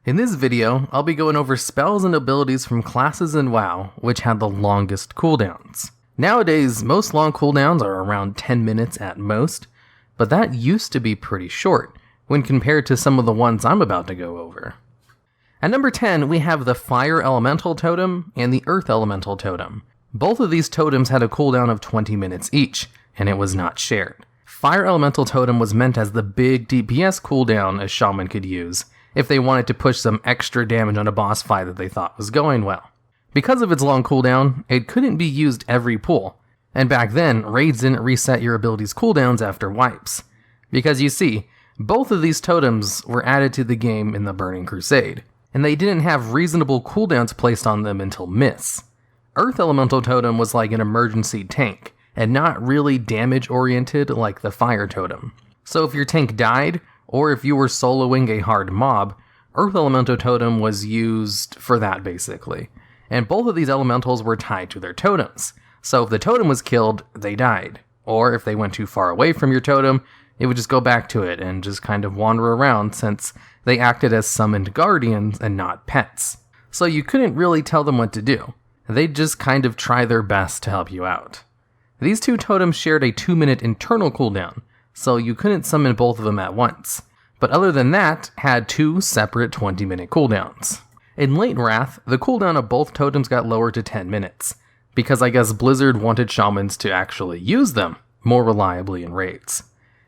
In this video, I'll be going over spells and abilities from classes in WoW which had the longest cooldowns. Nowadays, most long cooldowns are around 10 minutes at most, but that used to be pretty short when compared to some of the ones I'm about to go over. At number 10, we have the Fire Elemental Totem and the Earth Elemental Totem. Both of these totems had a cooldown of 20 minutes each, and it was not shared. Fire Elemental Totem was meant as the big DPS cooldown a shaman could use if they wanted to push some extra damage on a boss fight that they thought was going well. Because of its long cooldown, it couldn't be used every pull, and back then, raids didn't reset your ability's cooldowns after wipes. Because you see, both of these totems were added to the game in the Burning Crusade, and they didn't have reasonable cooldowns placed on them until Miss. Earth Elemental Totem was like an emergency tank, and not really damage-oriented like the Fire Totem. So if your tank died, or if you were soloing a hard mob, Earth Elemental Totem was used for that basically. And both of these elementals were tied to their totems. So if the totem was killed, they died. Or if they went too far away from your totem, it would just go back to it and just kind of wander around since they acted as summoned guardians and not pets. So you couldn't really tell them what to do. They'd just kind of try their best to help you out. These two totems shared a 2-minute internal cooldown, so you couldn't summon both of them at once. But other than that, had two separate 20-minute cooldowns. In late Wrath, the cooldown of both totems got lowered to 10 minutes, because I guess Blizzard wanted shamans to actually use them more reliably in raids.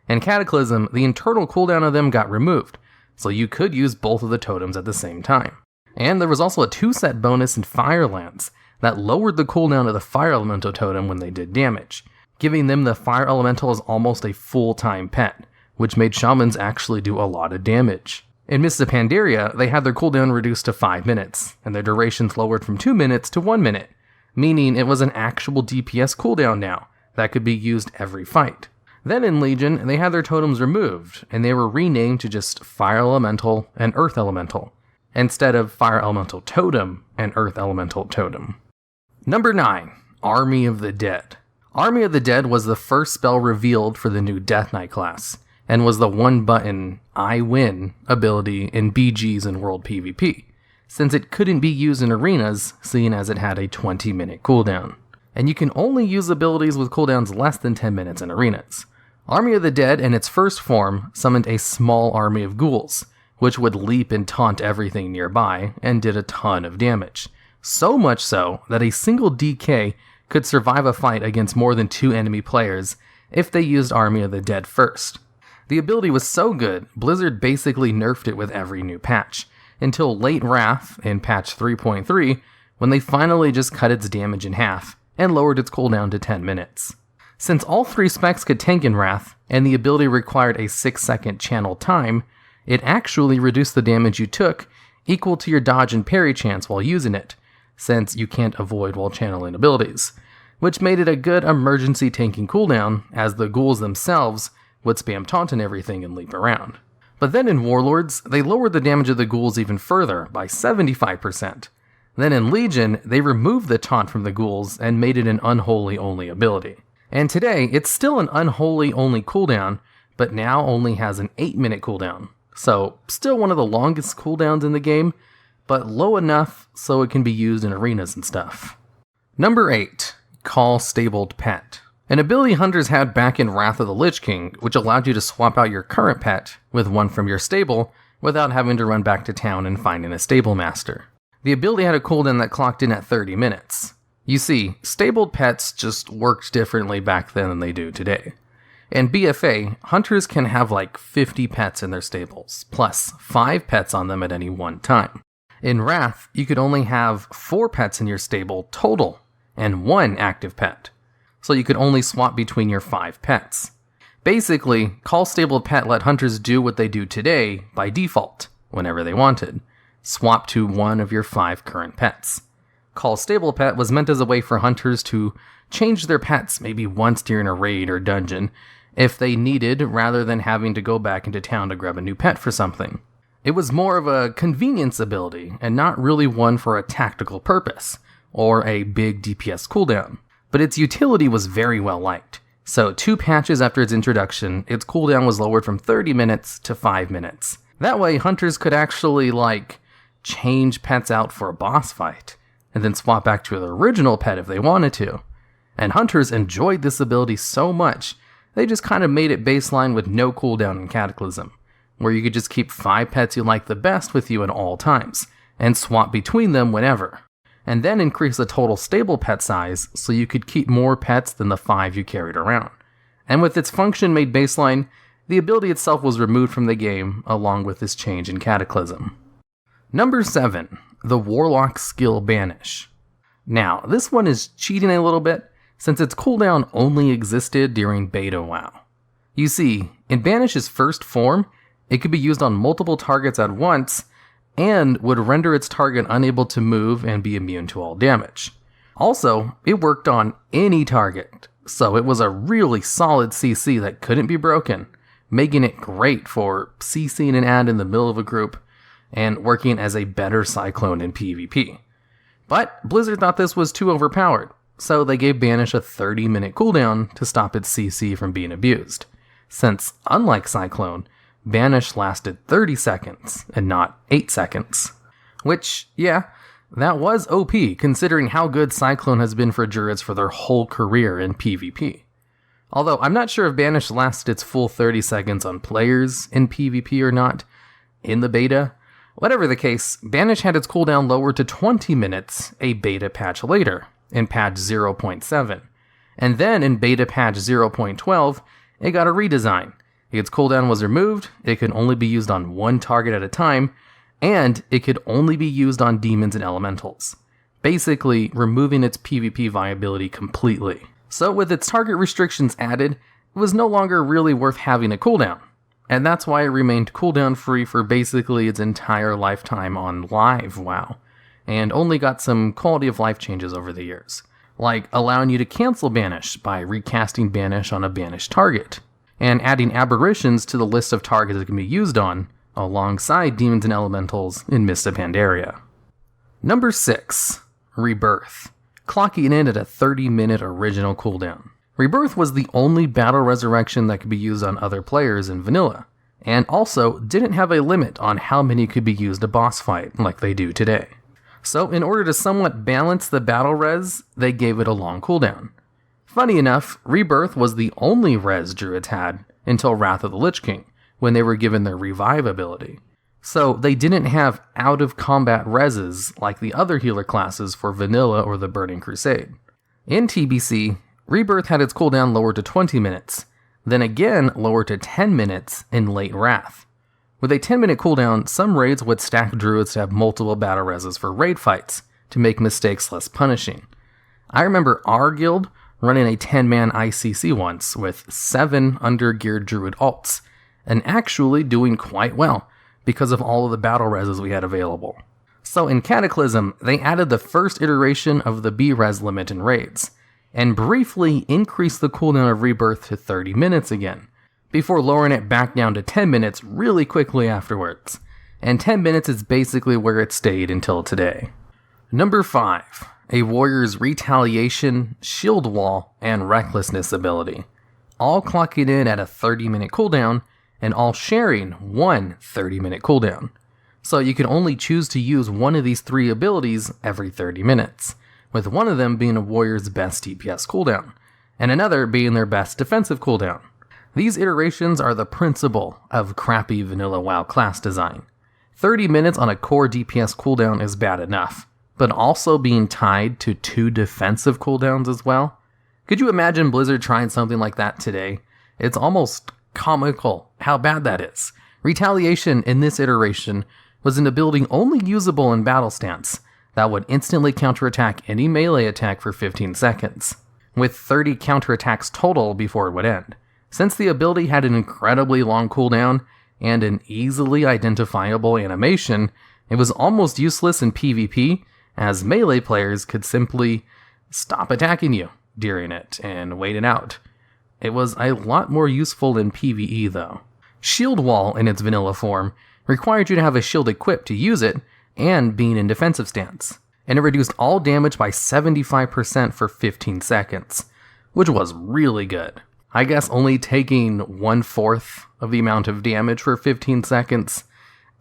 In Cataclysm, the internal cooldown of them got removed, so you could use both of the totems at the same time. And there was also a 2-set bonus in Firelands that lowered the cooldown of the Fire Elemental Totem when they did damage, giving them the Fire Elemental as almost a full-time pet, which made shamans actually do a lot of damage. In Mists of Pandaria, they had their cooldown reduced to 5 minutes, and their durations lowered from 2 minutes to 1 minute, meaning it was an actual DPS cooldown now that could be used every fight. Then in Legion, they had their totems removed, and they were renamed to just Fire Elemental and Earth Elemental, instead of Fire Elemental Totem and Earth Elemental Totem. Number 9, Army of the Dead. Army of the Dead was the first spell revealed for the new Death Knight class, and was the one-button I win ability in BGs and World PvP, since it couldn't be used in arenas, seeing as it had a 20-minute cooldown. And you can only use abilities with cooldowns less than 10 minutes in arenas. Army of the Dead, in its first form, summoned a small army of ghouls, which would leap and taunt everything nearby, and did a ton of damage. So much so that a single DK could survive a fight against more than 2 enemy players if they used Army of the Dead first. The ability was so good, Blizzard basically nerfed it with every new patch, until late Wrath in patch 3.3, when they finally just cut its damage in half, and lowered its cooldown to 10 minutes. Since all 3 specs could tank in Wrath, and the ability required a 6-second channel time, it actually reduced the damage you took equal to your dodge and parry chance while using it, since you can't avoid while channeling abilities, which made it a good emergency tanking cooldown, as the ghouls themselves would spam taunt and everything and leap around. But then in Warlords, they lowered the damage of the ghouls even further, by 75%. Then in Legion, they removed the taunt from the ghouls and made it an unholy-only ability. And today, it's still an unholy-only cooldown, but now only has an 8-minute cooldown. So, still one of the longest cooldowns in the game, but low enough so it can be used in arenas and stuff. Number 8, Call Stabled Pet. An ability hunters had back in Wrath of the Lich King, which allowed you to swap out your current pet with one from your stable without having to run back to town and finding a stable master. The ability had a cooldown that clocked in at 30 minutes. You see, stabled pets just worked differently back then than they do today. In BFA, hunters can have like 50 pets in their stables, plus 5 pets on them at any one time. In Wrath, you could only have 4 pets in your stable total, and 1 active pet. So you could only swap between your 5 pets. Basically, Call Stabled Pet let hunters do what they do today by default, whenever they wanted. Swap to one of your 5 current pets. Call Stabled Pet was meant as a way for hunters to change their pets maybe once during a raid or dungeon, if they needed, rather than having to go back into town to grab a new pet for something. It was more of a convenience ability, and not really one for a tactical purpose, or a big DPS cooldown. But its utility was very well liked, so 2 patches after its introduction, its cooldown was lowered from 30 minutes to 5 minutes. That way, hunters could actually, change pets out for a boss fight, and then swap back to their original pet if they wanted to. And hunters enjoyed this ability so much, they just kind of made it baseline with no cooldown in Cataclysm, where you could just keep 5 pets you like the best with you at all times, and swap between them whenever. And then increase the total stable pet size so you could keep more pets than the 5 you carried around. And with its function made baseline, the ability itself was removed from the game along with this change in Cataclysm. Number 7. The Warlock skill Banish. Now, this one is cheating a little bit, since its cooldown only existed during beta WoW. You see, in Banish's first form, it could be used on multiple targets at once, and would render its target unable to move and be immune to all damage. Also, it worked on any target, so it was a really solid CC that couldn't be broken, making it great for CCing an ad in the middle of a group, and working as a better Cyclone in PvP. But Blizzard thought this was too overpowered, so they gave Banish a 30-minute cooldown to stop its CC from being abused, since, unlike Cyclone, Banish lasted 30 seconds and not 8 seconds. Which, yeah, that was OP considering how good Cyclone has been for Druids for their whole career in PvP. Although I'm not sure if Banish lasted its full 30 seconds on players in PvP or not in the beta. Whatever the case, Banish had its cooldown lowered to 20 minutes a beta patch later, in patch 0.7. And then in beta patch 0.12, it got a redesign. Its cooldown was removed, it could only be used on one target at a time, and it could only be used on demons and elementals, basically removing its PvP viability completely. So with its target restrictions added, it was no longer really worth having a cooldown, and that's why it remained cooldown free for basically its entire lifetime on live WoW, and only got some quality of life changes over the years, like allowing you to cancel Banish by recasting Banish on a banished target, and adding aberrations to the list of targets it can be used on, alongside demons and elementals in Mist of Pandaria. Number 6. Rebirth, clocking in at a 30-minute original cooldown. Rebirth was the only battle resurrection that could be used on other players in vanilla, and also didn't have a limit on how many could be used a boss fight like they do today. So in order to somewhat balance the battle res, they gave it a long cooldown. Funny enough, Rebirth was the only res Druids had until Wrath of the Lich King, when they were given their Revive ability. So they didn't have out-of-combat reses like the other healer classes for Vanilla or the Burning Crusade. In TBC, Rebirth had its cooldown lowered to 20 minutes, then again lowered to 10 minutes in late Wrath. With a 10-minute cooldown, some raids would stack Druids to have multiple battle reses for raid fights, to make mistakes less punishing. I remember our guild running a 10-man ICC once with 7 under-geared Druid alts, and actually doing quite well because of all of the battle reses we had available. So in Cataclysm, they added the first iteration of the B-res limit in raids, and briefly increased the cooldown of Rebirth to 30 minutes again, before lowering it back down to 10 minutes really quickly afterwards, and 10 minutes is basically where it stayed until today. Number 5. A warrior's retaliation, shield wall, and recklessness ability, all clocking in at a 30-minute cooldown, and all sharing one 30-minute cooldown. So you can only choose to use one of these 3 abilities every 30 minutes, with one of them being a warrior's best DPS cooldown, and another being their best defensive cooldown. These iterations are the principle of crappy vanilla WoW class design. 30 minutes on a core DPS cooldown is bad enough, but also being tied to 2 defensive cooldowns as well? Could you imagine Blizzard trying something like that today? It's almost comical how bad that is. Retaliation in this iteration was an ability only usable in battle stance that would instantly counterattack any melee attack for 15 seconds, with 30 counterattacks total before it would end. Since the ability had an incredibly long cooldown and an easily identifiable animation, it was almost useless in PvP, as melee players could simply stop attacking you during it and wait it out. It was a lot more useful in PvE though. Shield Wall in its vanilla form required you to have a shield equipped to use it and being in defensive stance, and it reduced all damage by 75% for 15 seconds, which was really good. I guess only taking 1/4 of the amount of damage for 15 seconds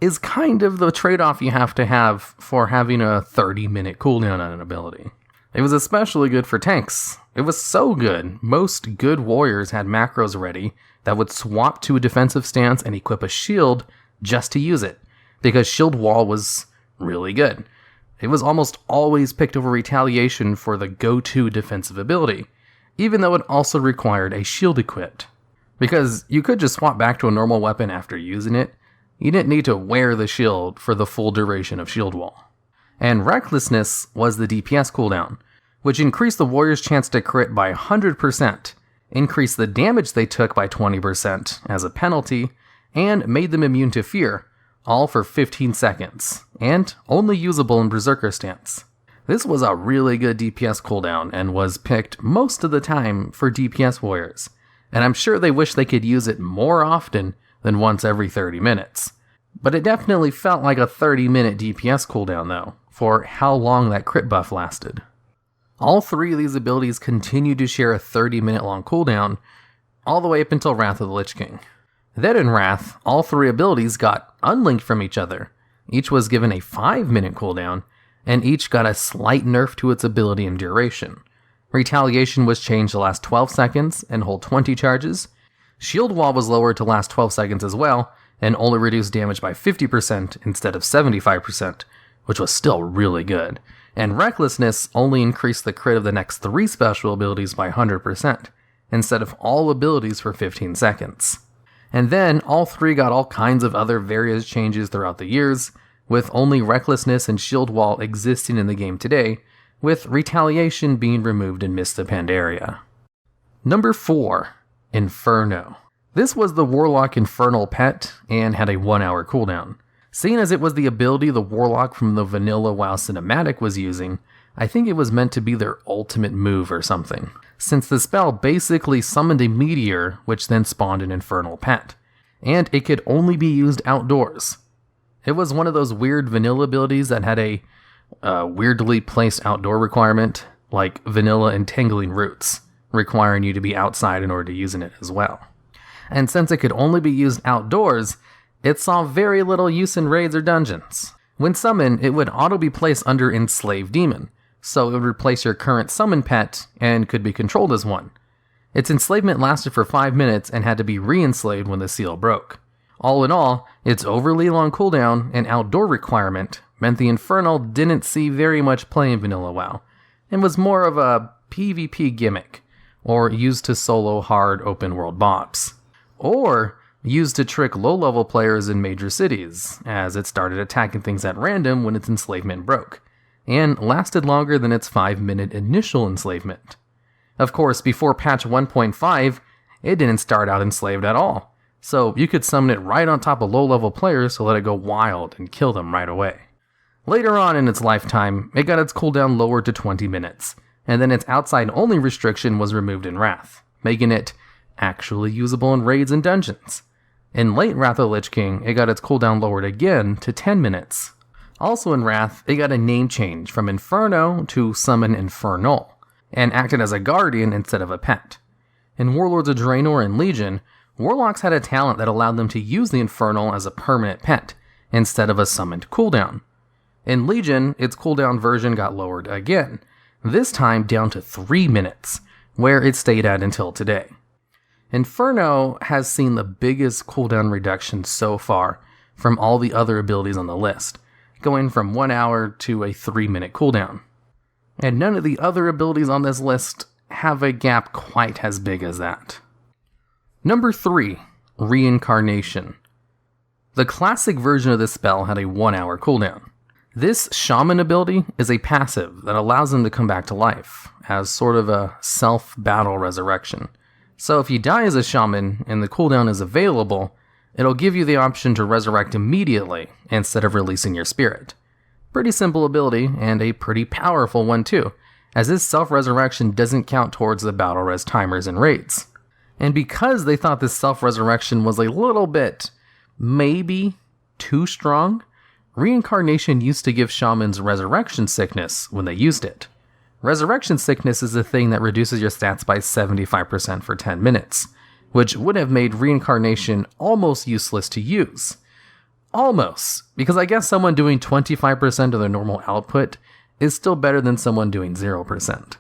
is kind of the trade-off you have to have for having a 30-minute cooldown on an ability. It was especially good for tanks. It was so good, most good warriors had macros ready that would swap to a defensive stance and equip a shield just to use it, because shield wall was really good. It was almost always picked over retaliation for the go-to defensive ability, even though it also required a shield equipped. Because you could just swap back to a normal weapon after using it, you didn't need to wear the shield for the full duration of shield wall. And Recklessness was the DPS cooldown, which increased the warrior's chance to crit by 100%, increased the damage they took by 20% as a penalty, and made them immune to fear, all for 15 seconds, and only usable in Berserker stance. This was a really good DPS cooldown and was picked most of the time for DPS warriors, and I'm sure they wish they could use it more often than once every 30 minutes. But it definitely felt like a 30-minute DPS cooldown though, for how long that crit buff lasted. All three of these abilities continued to share a 30-minute long cooldown, all the way up until Wrath of the Lich King. Then in Wrath, all three abilities got unlinked from each other. Each was given a 5-minute cooldown, and each got a slight nerf to its ability and duration. Retaliation was changed to last 12 seconds and hold 20 charges. Shield Wall was lowered to last 12 seconds as well, and only reduced damage by 50% instead of 75%, which was still really good. And Recklessness only increased the crit of the next 3 special abilities by 100%, instead of all abilities for 15 seconds. And then, all 3 got all kinds of other various changes throughout the years, with only Recklessness and Shield Wall existing in the game today, with Retaliation being removed in Mist of Pandaria. Number 4. Inferno. This was the Warlock Infernal pet, and had a 1-hour cooldown. Seeing as it was the ability the Warlock from the vanilla WoW cinematic was using, I think it was meant to be their ultimate move or something, since the spell basically summoned a meteor which then spawned an Infernal pet, and it could only be used outdoors. It was one of those weird vanilla abilities that had a weirdly placed outdoor requirement, like vanilla Entangling Roots, requiring you to be outside in order to use it as well. And since it could only be used outdoors, it saw very little use in raids or dungeons. When summoned, it would auto be placed under Enslaved Demon, so it would replace your current summon pet and could be controlled as one. Its enslavement lasted for 5 minutes and had to be re-enslaved when the seal broke. All in all, its overly long cooldown and outdoor requirement meant the Infernal didn't see very much play in vanilla WoW, and was more of a PvP gimmick, or used to solo hard open world mobs, or used to trick low-level players in major cities, as it started attacking things at random when its enslavement broke, and lasted longer than its 5-minute initial enslavement. Of course, before patch 1.5, it didn't start out enslaved at all, so you could summon it right on top of low-level players to let it go wild and kill them right away. Later on in its lifetime, it got its cooldown lowered to 20 minutes, and then its outside-only restriction was removed in Wrath, making it actually usable in raids and dungeons. In late Wrath of the Lich King, it got its cooldown lowered again to 10 minutes. Also in Wrath, it got a name change from Inferno to Summon Infernal, and acted as a guardian instead of a pet. In Warlords of Draenor and Legion, Warlocks had a talent that allowed them to use the Infernal as a permanent pet, instead of a summoned cooldown. In Legion, its cooldown version got lowered again, this time down to 3 minutes, where it stayed at until today. Inferno has seen the biggest cooldown reduction so far from all the other abilities on the list, going from 1 hour to a 3-minute cooldown. And none of the other abilities on this list have a gap quite as big as that. Number 3. Reincarnation. The classic version of this spell had a 1-hour cooldown. This Shaman ability is a passive that allows them to come back to life, as sort of a self-battle resurrection. So if you die as a shaman and the cooldown is available, it'll give you the option to resurrect immediately instead of releasing your spirit. Pretty simple ability, and a pretty powerful one too, as this self-resurrection doesn't count towards the battle res timers and raids. And because they thought this self-resurrection was a little bit, maybe, too strong, reincarnation used to give shamans resurrection sickness when they used it. Resurrection sickness is a thing that reduces your stats by 75% for 10 minutes, which would have made reincarnation almost useless to use. Almost, because I guess someone doing 25% of their normal output is still better than someone doing 0%.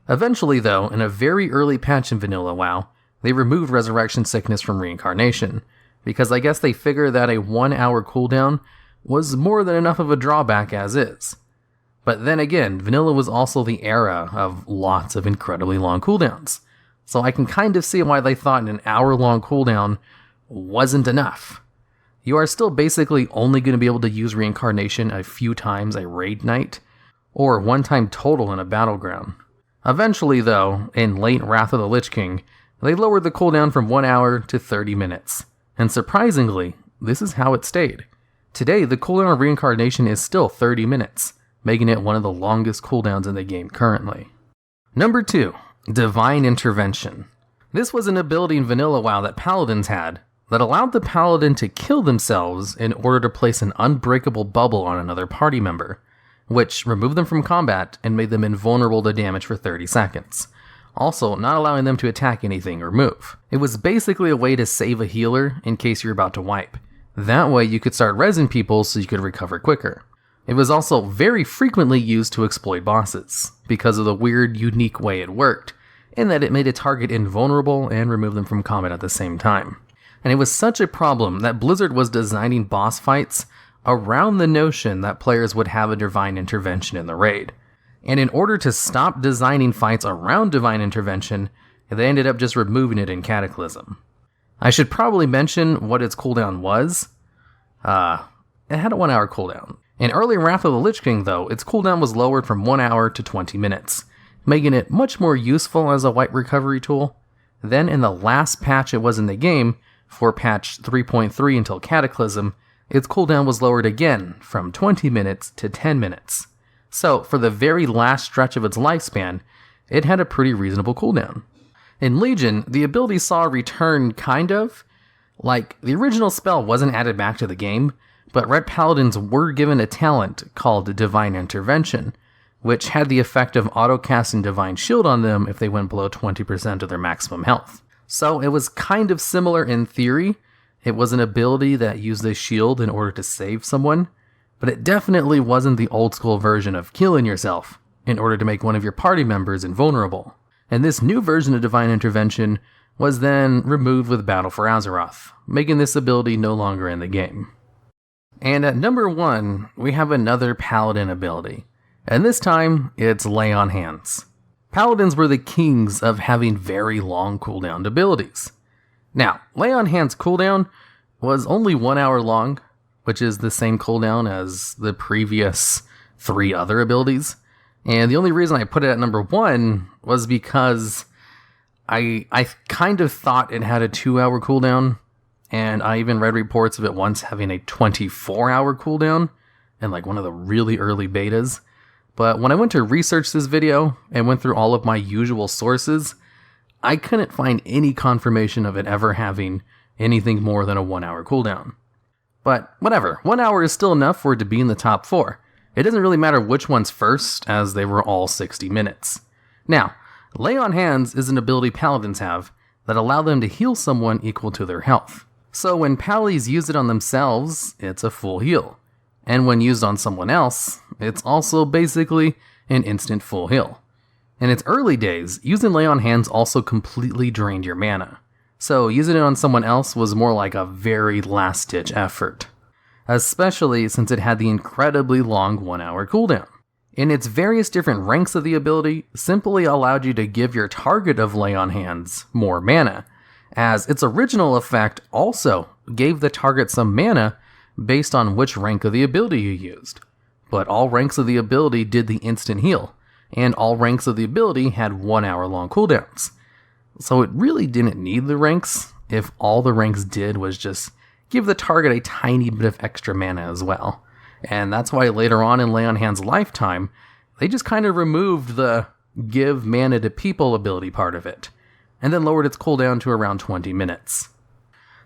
Eventually though, in a very early patch in Vanilla WoW, they removed Resurrection Sickness from Reincarnation, because I guess they figured that a 1 hour cooldown was more than enough of a drawback as is. But then again, Vanilla was also the era of lots of incredibly long cooldowns, so I can kind of see why they thought an hour-long cooldown wasn't enough. You are still basically only going to be able to use Reincarnation a few times a raid night, or one time total in a battleground. Eventually though, in late Wrath of the Lich King, they lowered the cooldown from 1 hour to 30 minutes. And surprisingly, this is how it stayed. Today, the cooldown of Reincarnation is still 30 minutes, making it one of the longest cooldowns in the game currently. Number 2, Divine Intervention. This was an ability in Vanilla WoW that Paladins had, that allowed the Paladin to kill themselves in order to place an unbreakable bubble on another party member, which removed them from combat and made them invulnerable to damage for 30 seconds. Also, not allowing them to attack anything or move. It was basically a way to save a healer in case you're about to wipe. That way you could start rezzing people so you could recover quicker. It was also very frequently used to exploit bosses, because of the weird, unique way it worked, in that it made a target invulnerable and removed them from combat at the same time. And it was such a problem that Blizzard was designing boss fights around the notion that players would have a Divine Intervention in the raid. And in order to stop designing fights around Divine Intervention, they ended up just removing it in Cataclysm. I should probably mention what its cooldown was. It had a 1 hour cooldown. In early Wrath of the Lich King though, its cooldown was lowered from 1 hour to 20 minutes, making it much more useful as a wipe recovery tool. Then in the last patch it was in the game, for patch 3.3 until Cataclysm, its cooldown was lowered again from 20 minutes to 10 minutes. So, for the very last stretch of its lifespan, it had a pretty reasonable cooldown. In Legion, the ability saw a return kind of. Like, the original spell wasn't added back to the game, but Red Paladins were given a talent called Divine Intervention, which had the effect of auto-casting Divine Shield on them if they went below 20% of their maximum health. So it was kind of similar in theory. It was an ability that used a shield in order to save someone, but it definitely wasn't the old school version of killing yourself in order to make one of your party members invulnerable. And this new version of Divine Intervention was then removed with Battle for Azeroth, making this ability no longer in the game. And at number 1, we have another Paladin ability, and this time it's Lay on Hands. Paladins were the kings of having very long cooldown abilities. Now, Lay on Hands cooldown was only 1 hour long, which is the same cooldown as the previous 3 other abilities. And the only reason I put it at number 1 was because I kind of thought it had a 2 hour cooldown, and I even read reports of it once having a 24 hour cooldown in like one of the really early betas. But when I went to research this video and went through all of my usual sources, I couldn't find any confirmation of it ever having anything more than a 1 hour cooldown. But whatever, 1 hour is still enough for it to be in the top 4. It doesn't really matter which one's first, as they were all 60 minutes. Now, Lay on Hands is an ability Paladins have that allow them to heal someone equal to their health. So when Pallies use it on themselves, it's a full heal. And when used on someone else, it's also basically an instant full heal. In its early days, using Lay on Hands also completely drained your mana. So using it on someone else was more like a very last-ditch effort. Especially since it had the incredibly long 1 hour cooldown. In its various different ranks of the ability, simply allowed you to give your target of Lay on Hands more mana, as its original effect also gave the target some mana based on which rank of the ability you used. But all ranks of the ability did the instant heal, and all ranks of the ability had 1 hour long cooldowns. So it really didn't need the ranks if all the ranks did was just give the target a tiny bit of extra mana as well. And that's why later on in Lay on Hands' lifetime, they just kind of removed the give mana to people ability part of it, and then lowered its cooldown to around 20 minutes.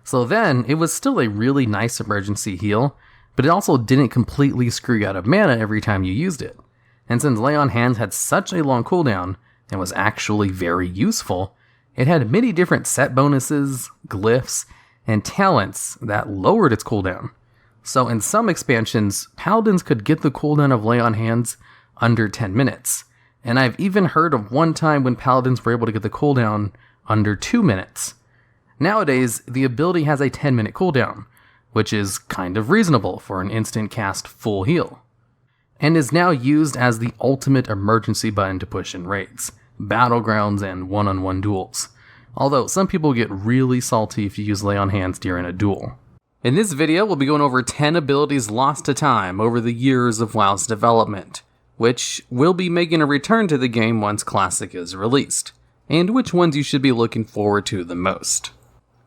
So then, it was still a really nice emergency heal, but it also didn't completely screw you out of mana every time you used it. And since Lay on Hands had such a long cooldown, and was actually very useful, it had many different set bonuses, glyphs, and talents that lowered its cooldown. So in some expansions, paladins could get the cooldown of Lay on Hands under 10 minutes. And I've even heard of one time when paladins were able to get the cooldown under 2 minutes. Nowadays, the ability has a 10-minute cooldown, which is kind of reasonable for an instant cast full heal, and is now used as the ultimate emergency button to push in raids, battlegrounds, and one-on-one duels. Although some people get really salty if you use Lay on Hands during a duel. In this video, we'll be going over 10 abilities lost to time over the years of WoW's development, which will be making a return to the game once Classic is released, and which ones you should be looking forward to the most.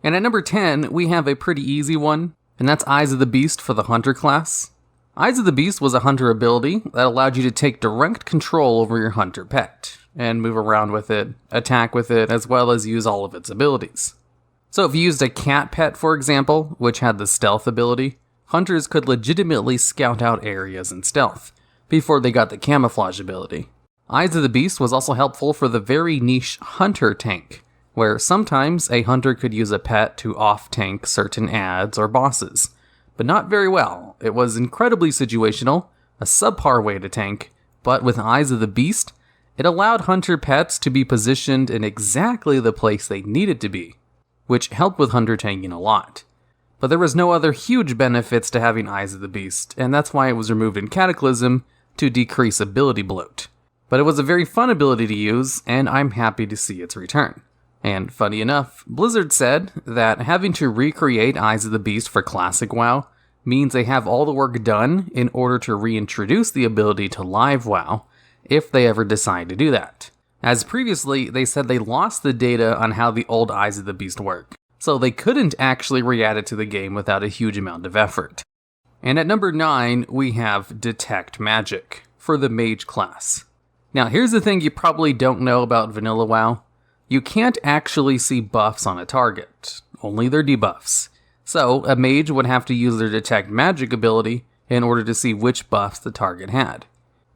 And at number 10, we have a pretty easy one, and that's Eyes of the Beast for the Hunter class. Eyes of the Beast was a hunter ability that allowed you to take direct control over your hunter pet, and move around with it, attack with it, as well as use all of its abilities. So if you used a cat pet, for example, which had the stealth ability, hunters could legitimately scout out areas in stealth, before they got the camouflage ability. Eyes of the Beast was also helpful for the very niche hunter tank, where sometimes a hunter could use a pet to off-tank certain adds or bosses, but not very well. It was incredibly situational, a subpar way to tank, but with Eyes of the Beast, it allowed hunter pets to be positioned in exactly the place they needed to be, which helped with hunter tanking a lot. But there was no other huge benefits to having Eyes of the Beast, and that's why it was removed in Cataclysm to decrease ability bloat. But it was a very fun ability to use, and I'm happy to see its return. And funny enough, Blizzard said that having to recreate Eyes of the Beast for Classic WoW means they have all the work done in order to reintroduce the ability to live WoW, if they ever decide to do that. As previously, they said they lost the data on how the old Eyes of the Beast work, so they couldn't actually re-add it to the game without a huge amount of effort. And at number 9, we have Detect Magic for the Mage class. Now here's the thing you probably don't know about Vanilla WoW. You can't actually see buffs on a target, only their debuffs. So a mage would have to use their Detect Magic ability in order to see which buffs the target had.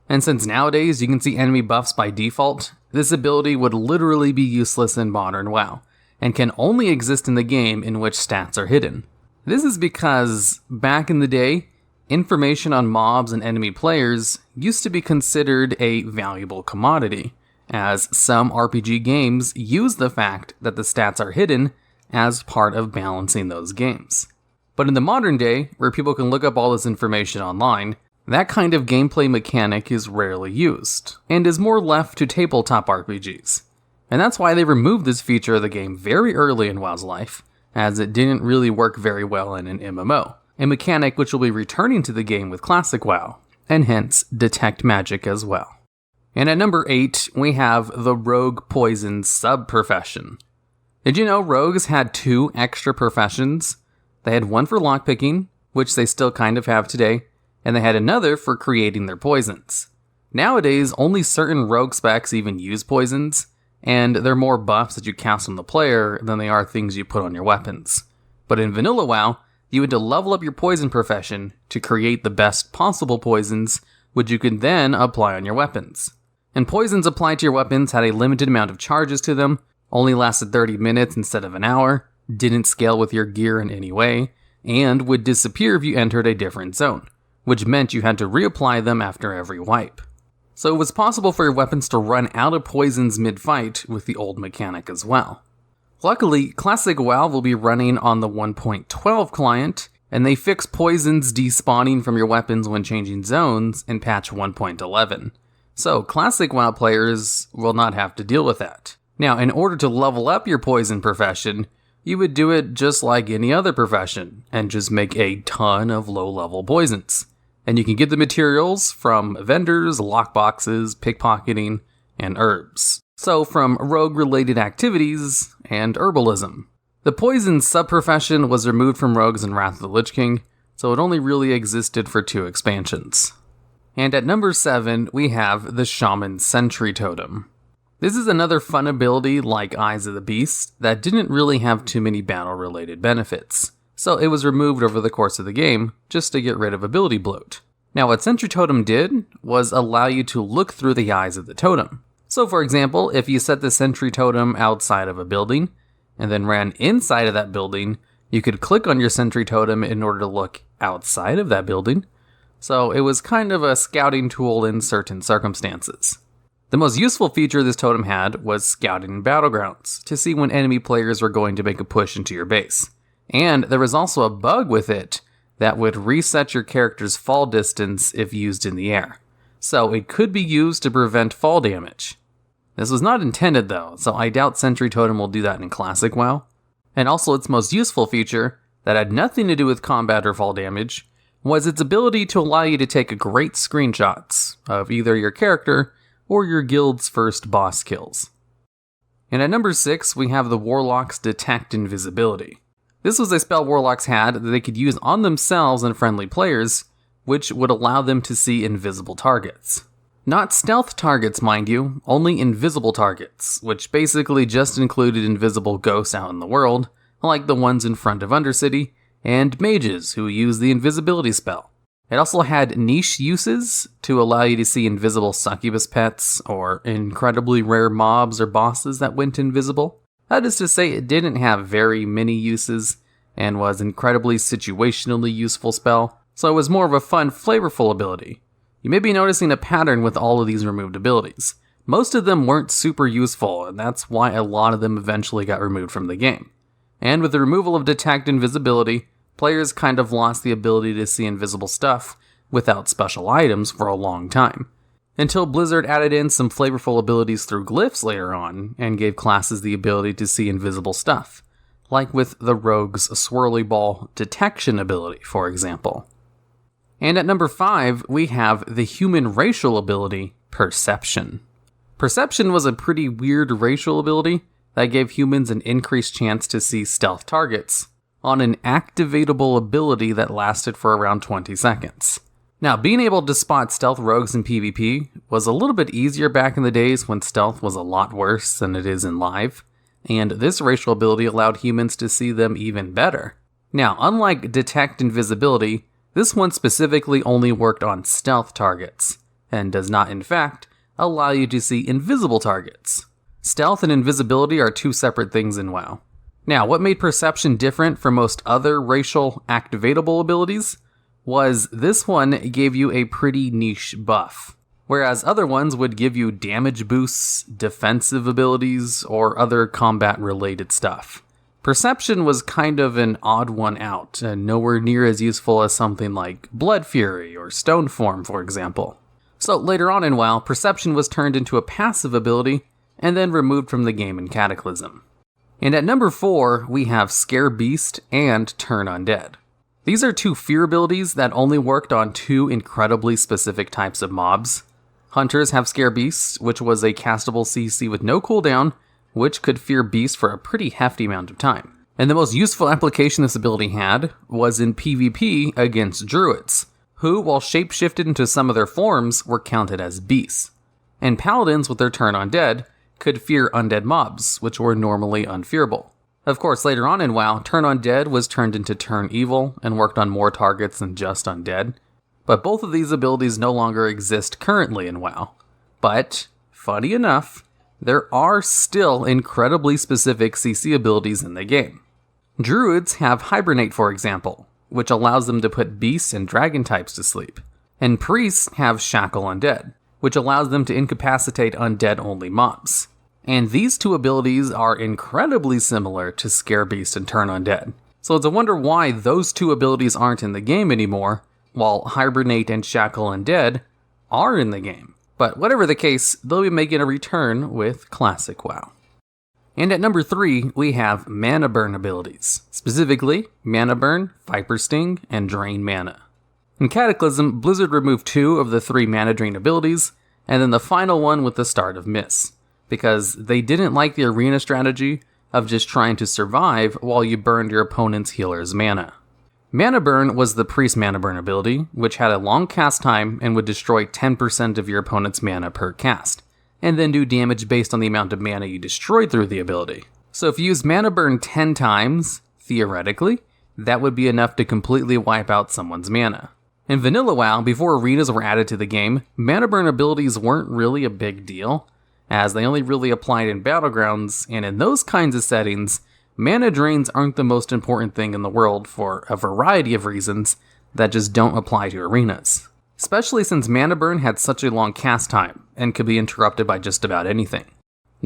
And since nowadays you can see enemy buffs by default, this ability would literally be useless in modern WoW, and can only exist in the game in which stats are hidden. This is because, back in the day, information on mobs and enemy players used to be considered a valuable commodity, as some RPG games use the fact that the stats are hidden as part of balancing those games. But in the modern day, where people can look up all this information online, that kind of gameplay mechanic is rarely used, and is more left to tabletop RPGs. And that's why they removed this feature of the game very early in WoW's life, as it didn't really work very well in an MMO, a mechanic which will be returning to the game with Classic WoW, and hence Detect Magic as well. And at number 8, we have the Rogue Poison sub-profession. Did you know rogues had 2 extra professions? They had one for lockpicking, which they still kind of have today, and they had another for creating their poisons. Nowadays, only certain rogue specs even use poisons, and they're more buffs that you cast on the player than they are things you put on your weapons. But in Vanilla WoW, you had to level up your poison profession to create the best possible poisons, which you could then apply on your weapons. And poisons applied to your weapons had a limited amount of charges to them, only lasted 30 minutes instead of an hour, didn't scale with your gear in any way, and would disappear if you entered a different zone, which meant you had to reapply them after every wipe. So it was possible for your weapons to run out of poisons mid-fight with the old mechanic as well. Luckily, Classic WoW will be running on the 1.12 client, and they fix poisons despawning from your weapons when changing zones in patch 1.11. So Classic WoW players will not have to deal with that. Now, in order to level up your poison profession, you would do it just like any other profession, and just make a ton of low-level poisons. And you can get the materials from vendors, lockboxes, pickpocketing, and herbs. So from rogue-related activities and herbalism. The poison sub-profession was removed from rogues in Wrath of the Lich King, so it only really existed for 2 expansions. And at number 7, we have the Shaman Sentry Totem. This is another fun ability like Eyes of the Beast that didn't really have too many battle-related benefits, so it was removed over the course of the game just to get rid of ability bloat. Now what Sentry Totem did was allow you to look through the eyes of the totem. So for example, if you set the Sentry Totem outside of a building, and then ran inside of that building, You could click on your sentry totem in order to look outside of that building, so it was kind of a scouting tool in certain circumstances. The most useful feature this totem had was scouting in battlegrounds, to see when enemy players were going to make a push into your base. And there was also a bug with it that would reset your character's fall distance if used in the air. So it could be used to prevent fall damage. This was not intended though, so I doubt Sentry Totem will do that in Classic WoW. And also its most useful feature, that had nothing to do with combat or fall damage, was its ability to allow you to take great screenshots of either your character or your guild's first boss kills. And at number 6, we have the Warlock's Detect Invisibility. This was a spell Warlocks had that they could use on themselves and friendly players, which would allow them to see invisible targets. Not stealth targets, mind you, only invisible targets, which basically just included invisible ghosts out in the world, like the ones in front of Undercity, and mages who use the invisibility spell. It also had niche uses to allow you to see invisible succubus pets, or incredibly rare mobs or bosses that went invisible. That is to say, it didn't have very many uses, and was incredibly situationally useful spell, so it was more of a fun, flavorful ability. You may be noticing a pattern with all of these removed abilities. Most of them weren't super useful, and that's why a lot of them eventually got removed from the game. And with the removal of Detect Invisibility, players kind of lost the ability to see invisible stuff without special items for a long time. Until Blizzard added in some flavorful abilities through glyphs later on, and gave classes the ability to see invisible stuff, like with the Rogue's Swirly Ball Detection ability, for example. And at number 5, we have the human racial ability, Perception. Perception was a pretty weird racial ability that gave humans an increased chance to see stealth targets on an activatable ability that lasted for around 20 seconds. Now, being able to spot stealth rogues in PvP was a little bit easier back in the days when stealth was a lot worse than it is in live, and this racial ability allowed humans to see them even better. Now, unlike Detect Invisibility, this one specifically only worked on stealth targets, and does not in fact allow you to see invisible targets. Stealth and invisibility are two separate things in WoW. Now, what made Perception different from most other racial activatable abilities was this one gave you a pretty niche buff, whereas other ones would give you damage boosts, defensive abilities, or other combat-related stuff. Perception was kind of an odd one out, and nowhere near as useful as something like Blood Fury or Stone Form, for example. So later on in WoW, Perception was turned into a passive ability, and then removed from the game in Cataclysm. And at number 4, we have Scare Beast and Turn Undead. These are two fear abilities that only worked on two incredibly specific types of mobs. Hunters have Scare Beast, which was a castable CC with no cooldown, which could fear beasts for a pretty hefty amount of time. And the most useful application this ability had was in PvP against druids, who, while shapeshifted into some of their forms, were counted as beasts. And paladins, with their Turn Undead, could fear undead mobs, which were normally unfearable. Of course, later on in WoW, Turn Undead was turned into Turn Evil and worked on more targets than just undead. But both of these abilities no longer exist currently in WoW. But, funny enough, there are still incredibly specific CC abilities in the game. Druids have Hibernate, for example, which allows them to put beasts and dragon types to sleep. And priests have Shackle Undead, which allows them to incapacitate undead-only mobs. And these two abilities are incredibly similar to Scare Beast and Turn Undead. So it's a wonder why those two abilities aren't in the game anymore, while Hibernate and Shackle Undead are in the game. But whatever the case, they'll be making a return with Classic WoW. And at number 3, we have Mana Burn abilities. Specifically, Mana Burn, Viper Sting, and Drain Mana. In Cataclysm, Blizzard removed 2 of the 3 Mana Drain abilities, and then the final one with the start of Miss, because they didn't like the arena strategy of just trying to survive while you burned your opponent's healer's mana. Mana Burn was the Priest Mana Burn ability, which had a long cast time and would destroy 10% of your opponent's mana per cast, and then do damage based on the amount of mana you destroyed through the ability. So if you use Mana Burn 10 times, theoretically, that would be enough to completely wipe out someone's mana. In Vanilla WoW, before arenas were added to the game, Mana Burn abilities weren't really a big deal, as they only really applied in Battlegrounds, and in those kinds of settings, mana drains aren't the most important thing in the world for a variety of reasons that just don't apply to arenas. Especially since mana burn had such a long cast time and could be interrupted by just about anything.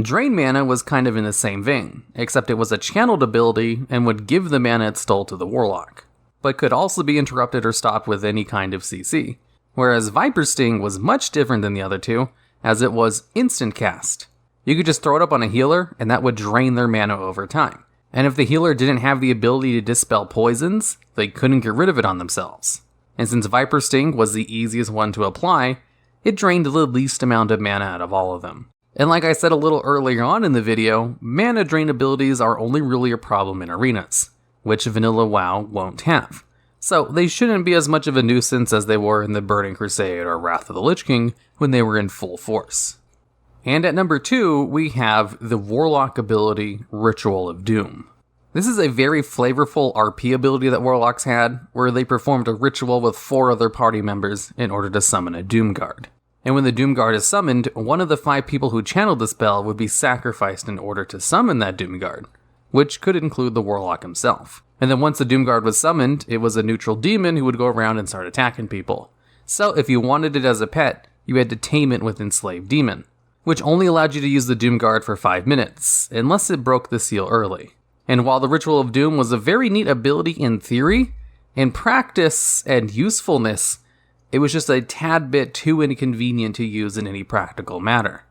Drain mana was kind of in the same vein, except it was a channeled ability and would give the mana it stole to the Warlock, but could also be interrupted or stopped with any kind of CC. Whereas Viper Sting was much different than the other two, as it was instant cast. You could just throw it up on a healer, and that would drain their mana over time. And if the healer didn't have the ability to dispel poisons, they couldn't get rid of it on themselves. And since Viper Sting was the easiest one to apply, it drained the least amount of mana out of all of them. And like I said a little earlier on in the video, mana drain abilities are only really a problem in arenas, which vanilla WoW won't have. So they shouldn't be as much of a nuisance as they were in the Burning Crusade or Wrath of the Lich King when they were in full force. And at number 2, we have the Warlock ability, Ritual of Doom. This is a very flavorful RP ability that Warlocks had, where they performed a ritual with 4 other party members in order to summon a Doom Guard. And when the Doom Guard is summoned, one of the 5 people who channeled the spell would be sacrificed in order to summon that Doom Guard, which could include the Warlock himself. And then once the Doom Guard was summoned, it was a neutral demon who would go around and start attacking people. So if you wanted it as a pet, you had to tame it with Enslaved Demon, which only allowed you to use the Doom Guard for 5 minutes, unless it broke the seal early. And while the Ritual of Doom was a very neat ability in theory, in practice and usefulness, it was just a tad bit too inconvenient to use in any practical matter.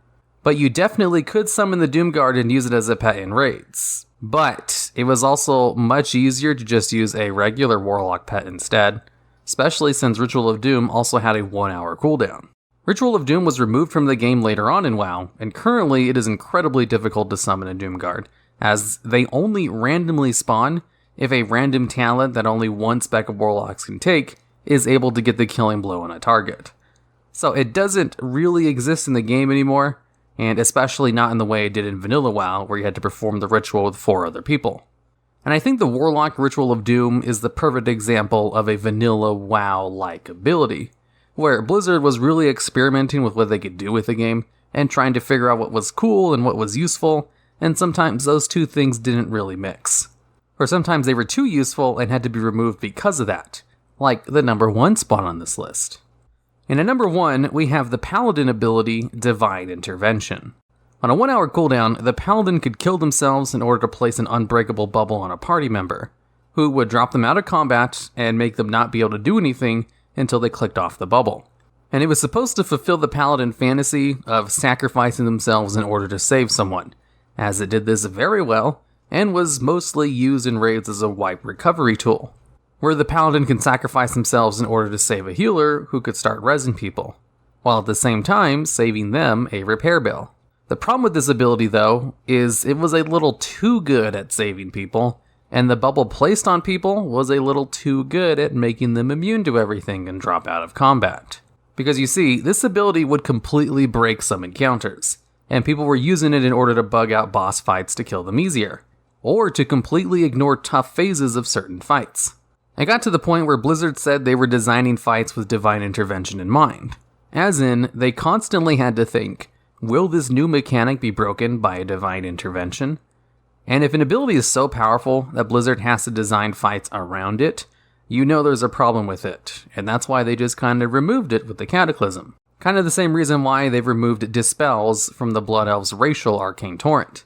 But you definitely could summon the Doom Guard and use it as a pet in raids. But it was also much easier to just use a regular Warlock pet instead, especially since Ritual of Doom also had a 1-hour cooldown. Ritual of Doom was removed from the game later on in WoW, and currently it is incredibly difficult to summon a Doom Guard, as they only randomly spawn if a random talent that only one spec of Warlocks can take is able to get the killing blow on a target. So it doesn't really exist in the game anymore, and especially not in the way it did in vanilla WoW, where you had to perform the ritual with 4 other people. And I think the Warlock Ritual of Doom is the perfect example of a vanilla WoW-like ability, where Blizzard was really experimenting with what they could do with the game, and trying to figure out what was cool and what was useful, and sometimes those two things didn't really mix. Or sometimes they were too useful and had to be removed because of that, like the number 1 spot on this list. And at number 1, we have the Paladin ability, Divine Intervention. On a 1-hour cooldown, the Paladin could kill themselves in order to place an unbreakable bubble on a party member, who would drop them out of combat and make them not be able to do anything until they clicked off the bubble. And it was supposed to fulfill the Paladin fantasy of sacrificing themselves in order to save someone, as it did this very well, and was mostly used in raids as a wipe recovery tool, where the Paladin can sacrifice themselves in order to save a healer who could start rezzing people, while at the same time saving them a repair bill. The problem with this ability, though, is it was a little too good at saving people, and the bubble placed on people was a little too good at making them immune to everything and drop out of combat. Because you see, this ability would completely break some encounters, and people were using it in order to bug out boss fights to kill them easier, or to completely ignore tough phases of certain fights. It got to the point where Blizzard said they were designing fights with Divine Intervention in mind, as in, they constantly had to think, will this new mechanic be broken by a Divine Intervention? And if an ability is so powerful that Blizzard has to design fights around it, you know there's a problem with it, and that's why they just kind of removed it with the Cataclysm. Kind of the same reason why they've removed Dispels from the Blood Elves' racial Arcane Torrent.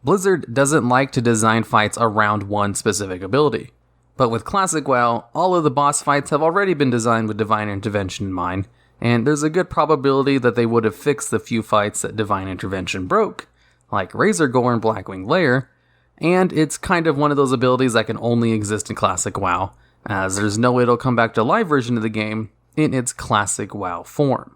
Blizzard doesn't like to design fights around one specific ability, but with Classic WoW, all of the boss fights have already been designed with Divine Intervention in mind, and there's a good probability that they would have fixed the few fights that Divine Intervention broke, like Razorgore and Blackwing Lair, and it's kind of one of those abilities that can only exist in Classic WoW, as there's no way it'll come back to live version of the game in its Classic WoW form.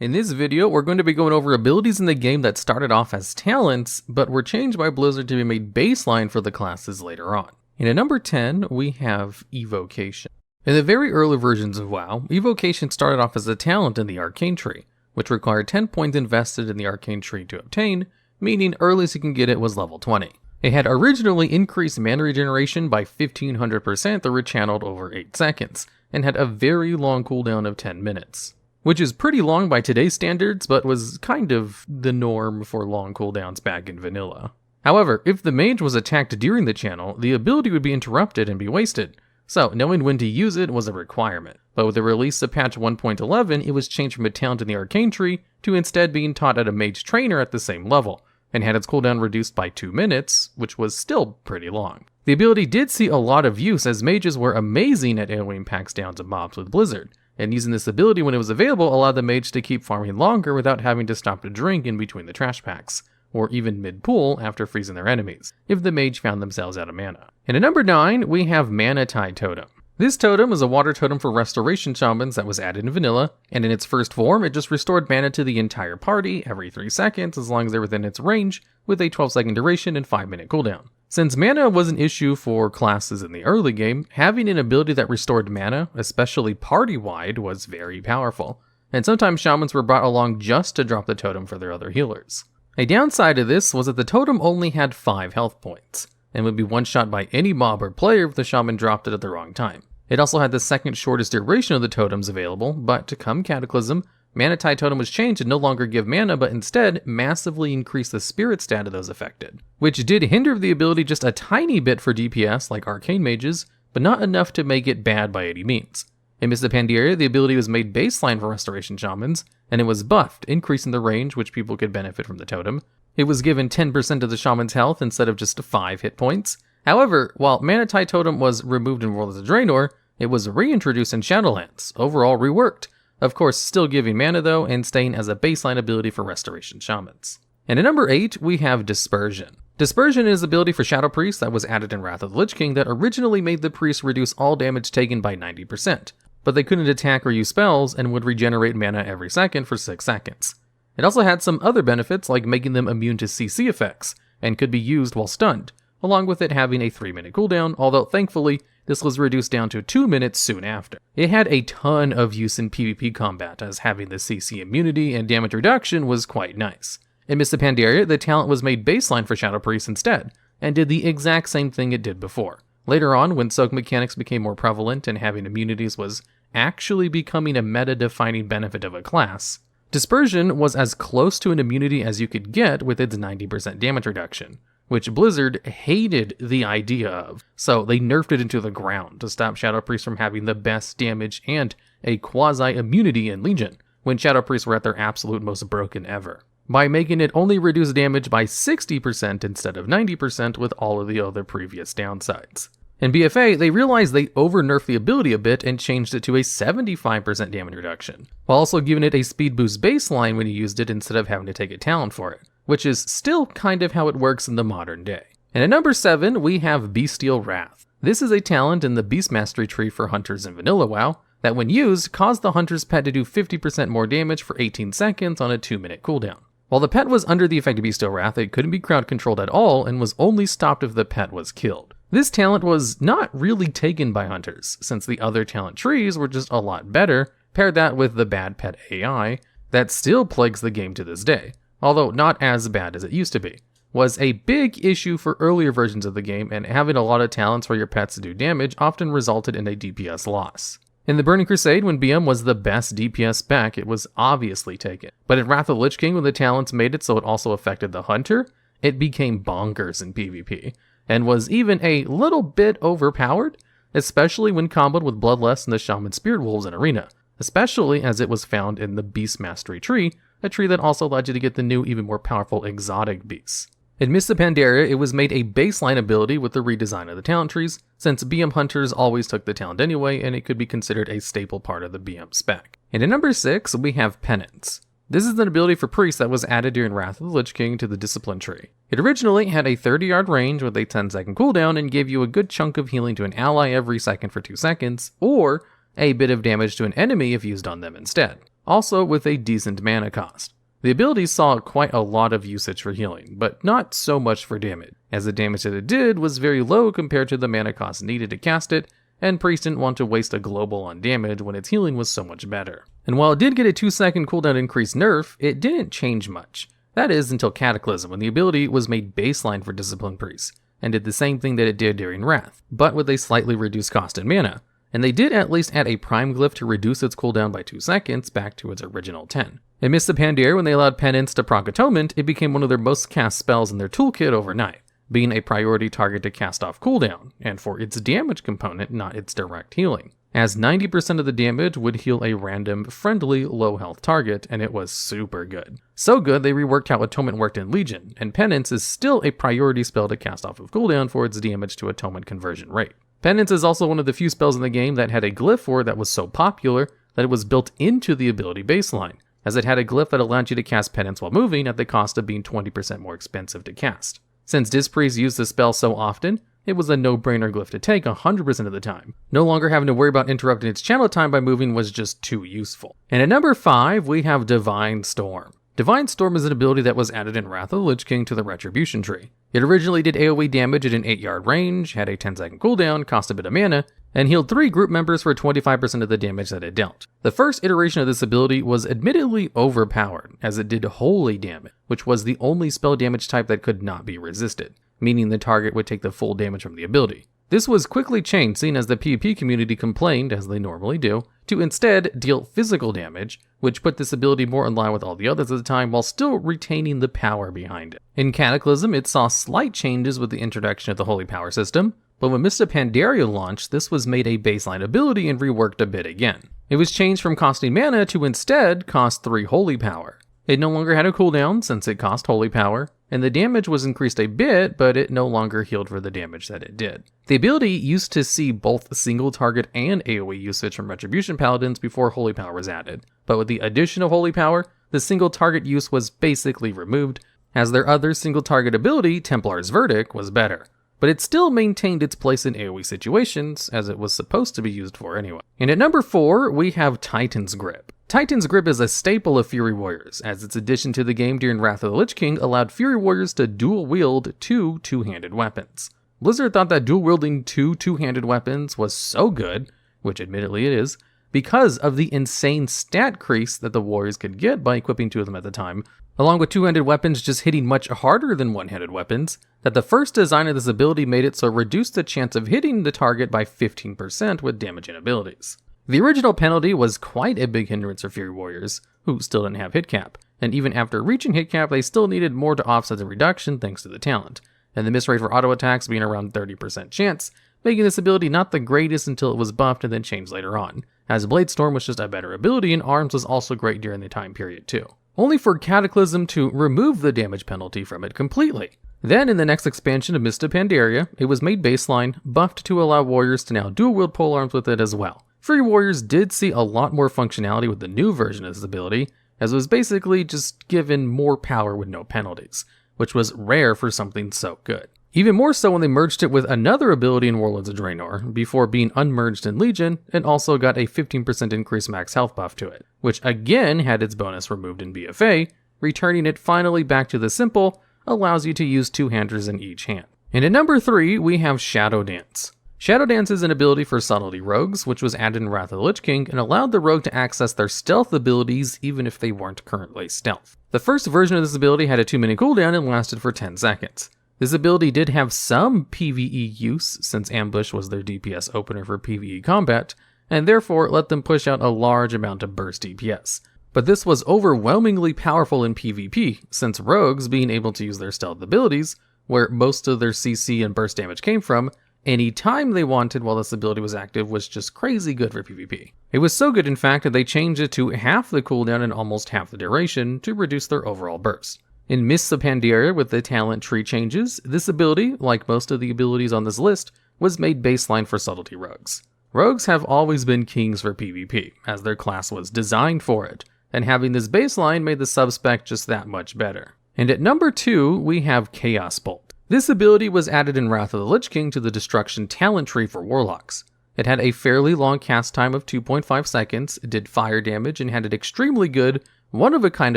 In this video, we're going to be going over abilities in the game that started off as talents, but were changed by Blizzard to be made baseline for the classes later on. And at number 10, we have Evocation. In the very early versions of WoW, Evocation started off as a talent in the Arcane Tree, which required 10 points invested in the Arcane Tree to obtain, meaning earliest you can get it was level 20. It had originally increased mana regeneration by 1500% that were channeled over 8 seconds, and had a very long cooldown of 10 minutes. Which is pretty long by today's standards, but was kind of the norm for long cooldowns back in vanilla. However, if the mage was attacked during the channel, the ability would be interrupted and be wasted, so knowing when to use it was a requirement. But with the release of patch 1.11, it was changed from a talent in the arcane tree to instead being taught at a mage trainer at the same level, and had its cooldown reduced by 2 minutes, which was still pretty long. The ability did see a lot of use as mages were amazing at AoEing packs down to mobs with Blizzard, and using this ability when it was available allowed the mage to keep farming longer without having to stop to drink in between the trash packs, or even mid-pool after freezing their enemies, if the mage found themselves out of mana. And at number 9, we have Mana Tide Totem. This totem is a water totem for restoration shamans that was added in vanilla, and in its first form, it just restored mana to the entire party every 3 seconds as long as they're within its range, with a 12-second duration and 5-minute cooldown. Since mana was an issue for classes in the early game, having an ability that restored mana, especially party-wide, was very powerful, and sometimes shamans were brought along just to drop the totem for their other healers. A downside of this was that the totem only had 5 health points, and would be one-shot by any mob or player if the shaman dropped it at the wrong time. It also had the second shortest duration of the totems available, but to come Cataclysm, Mana Tide Totem was changed to no longer give mana, but instead massively increase the spirit stat of those affected, which did hinder the ability just a tiny bit for DPS like arcane mages, but not enough to make it bad by any means. In Mists of Pandaria, the ability was made baseline for restoration shamans, and it was buffed, increasing the range which people could benefit from the totem. It was given 10% of the shaman's health instead of just 5 hit points. However, while Mana Tide Totem was removed in World of Draenor, it was reintroduced in Shadowlands, overall reworked. Of course, still giving mana though, and staying as a baseline ability for restoration shamans. And at number 8, we have Dispersion. Dispersion is an ability for Shadow Priest that was added in Wrath of the Lich King that originally made the priest reduce all damage taken by 90%, but they couldn't attack or use spells and would regenerate mana every second for 6 seconds. It also had some other benefits like making them immune to CC effects, and could be used while stunned, along with it having a 3-minute cooldown, although thankfully, this was reduced down to 2 minutes soon after. It had a ton of use in PvP combat, as having the CC immunity and damage reduction was quite nice. In Mists of Pandaria, the talent was made baseline for Shadow Priest instead, and did the exact same thing it did before. Later on, when soak mechanics became more prevalent and having immunities was actually becoming a meta-defining benefit of a class, Dispersion was as close to an immunity as you could get with its 90% damage reduction, which Blizzard hated the idea of, so they nerfed it into the ground to stop Shadow Priests from having the best damage and a quasi-immunity in Legion, when Shadow Priests were at their absolute most broken ever, by making it only reduce damage by 60% instead of 90% with all of the other previous downsides. In BFA, they realized they over-nerfed the ability a bit and changed it to a 75% damage reduction, while also giving it a speed boost baseline when you used it instead of having to take a talent for it, which is still kind of how it works in the modern day. And at number 7, we have Bestial Wrath. This is a talent in the Beast Mastery tree for hunters in Vanilla WoW, that when used, caused the hunter's pet to do 50% more damage for 18 seconds on a 2-minute cooldown. While the pet was under the effect of Bestial Wrath, it couldn't be crowd controlled at all and was only stopped if the pet was killed. This talent was not really taken by hunters, since the other talent trees were just a lot better, paired that with the bad pet AI, that still plagues the game to this day, although not as bad as it used to be, was a big issue for earlier versions of the game, and having a lot of talents for your pets to do damage often resulted in a DPS loss. In the Burning Crusade, when BM was the best DPS spec, it was obviously taken. But in Wrath of the Lich King, when the talents made it so it also affected the hunter, it became bonkers in PvP, and was even a little bit overpowered, especially when comboed with Bloodlust and the Shaman Spirit Wolves in Arena, especially as it was found in the Beast Mastery tree, a tree that also allowed you to get the new, even more powerful exotic beasts. In Mists of Pandaria, it was made a baseline ability with the redesign of the talent trees, since BM hunters always took the talent anyway, and it could be considered a staple part of the BM spec. And at number 6, we have Penance. This is an ability for priests that was added during Wrath of the Lich King to the Discipline tree. It originally had a 30-yard range with a 10-second cooldown and gave you a good chunk of healing to an ally every second for 2 seconds, or a bit of damage to an enemy if used on them instead, also with a decent mana cost. The ability saw quite a lot of usage for healing, but not so much for damage, as the damage that it did was very low compared to the mana cost needed to cast it, and Priest didn't want to waste a global on damage when its healing was so much better. And while it did get a 2-second cooldown increase nerf, it didn't change much. That is until Cataclysm, when the ability was made baseline for Discipline Priests, and did the same thing that it did during Wrath, but with a slightly reduced cost in mana, and they did at least add a prime glyph to reduce its cooldown by 2 seconds back to its original 10. In Mists of Pandaria, when they allowed penance to proc atonement, it became one of their most cast spells in their toolkit overnight, being a priority target to cast off cooldown, and for its damage component, not its direct healing, as 90% of the damage would heal a random, friendly, low health target, and it was super good. So good, they reworked how atonement worked in Legion, and penance is still a priority spell to cast off of cooldown for its damage to atonement conversion rate. Penance is also one of the few spells in the game that had a glyph for it that was so popular that it was built into the ability baseline, as it had a glyph that allowed you to cast penance while moving at the cost of being 20% more expensive to cast. Since Dispriests used the spell so often, it was a no-brainer glyph to take 100% of the time. No longer having to worry about interrupting its channel time by moving was just too useful. And at number 5, we have Divine Storm. Divine Storm is an ability that was added in Wrath of the Lich King to the Retribution tree. It originally did AoE damage at an 8-yard range, had a 10-second cooldown, cost a bit of mana, and healed 3 group members for 25% of the damage that it dealt. The first iteration of this ability was admittedly overpowered, as it did holy damage, which was the only spell damage type that could not be resisted, meaning the target would take the full damage from the ability. This was quickly changed, seeing as the PvP community complained, as they normally do, to instead deal physical damage, which put this ability more in line with all the others at the time while still retaining the power behind it. In Cataclysm, it saw slight changes with the introduction of the Holy Power system, but when Mists of Pandaria launched, this was made a baseline ability and reworked a bit again. It was changed from costing mana to instead cost 3 Holy Power. It no longer had a cooldown since it cost Holy Power, and the damage was increased a bit, but it no longer healed for the damage that it did. The ability used to see both single target and AoE usage from Retribution Paladins before Holy Power was added, but with the addition of Holy Power, the single target use was basically removed, as their other single target ability, Templar's Verdict, was better. But it still maintained its place in AoE situations, as it was supposed to be used for anyway. And at number 4, we have Titan's Grip. Titan's Grip is a staple of Fury Warriors, as its addition to the game during Wrath of the Lich King allowed Fury Warriors to dual-wield 2 two-handed weapons. Blizzard thought that dual-wielding 2 two-handed weapons was so good, which admittedly it is, because of the insane stat crease that the warriors could get by equipping 2 of them at the time, along with two-handed weapons just hitting much harder than one-handed weapons, that the first design of this ability made it so it reduced the chance of hitting the target by 15% with damaging abilities. The original penalty was quite a big hindrance for Fury Warriors, who still didn't have hit cap, and even after reaching hit cap, they still needed more to offset the reduction thanks to the talent, and the miss rate for auto attacks being around 30% chance, making this ability not the greatest until it was buffed and then changed later on, as Blade Storm was just a better ability and Arms was also great during the time period too. Only for Cataclysm to remove the damage penalty from it completely. Then in the next expansion of Mists of Pandaria, it was made baseline, buffed to allow warriors to now dual-wield polearms with it as well. Fury Warriors did see a lot more functionality with the new version of this ability, as it was basically just given more power with no penalties, which was rare for something so good. Even more so when they merged it with another ability in Warlords of Draenor, before being unmerged in Legion, and also got a 15% increased max health buff to it, which again had its bonus removed in BFA, returning it finally back to the simple, allows you to use 2-handers in each hand. And at number 3, we have Shadow Dance. Shadow Dance is an ability for subtlety rogues, which was added in Wrath of the Lich King and allowed the rogue to access their stealth abilities even if they weren't currently stealth. The first version of this ability had a 2-minute cooldown and lasted for 10 seconds. This ability did have some PvE use, since Ambush was their DPS opener for PvE combat, and therefore let them push out a large amount of burst DPS. But this was overwhelmingly powerful in PvP, since rogues being able to use their stealth abilities, where most of their CC and burst damage came from, any time they wanted while this ability was active was just crazy good for PvP. It was so good in fact that they changed it to half the cooldown and almost half the duration to reduce their overall burst. In Mists of Pandaria with the talent tree changes, this ability, like most of the abilities on this list, was made baseline for subtlety rogues. Rogues have always been kings for PvP, as their class was designed for it, and having this baseline made the subspec just that much better. And at number 2, we have Chaos Bolt. This ability was added in Wrath of the Lich King to the Destruction talent tree for Warlocks. It had a fairly long cast time of 2.5 seconds, did fire damage, and had an extremely good, one-of-a-kind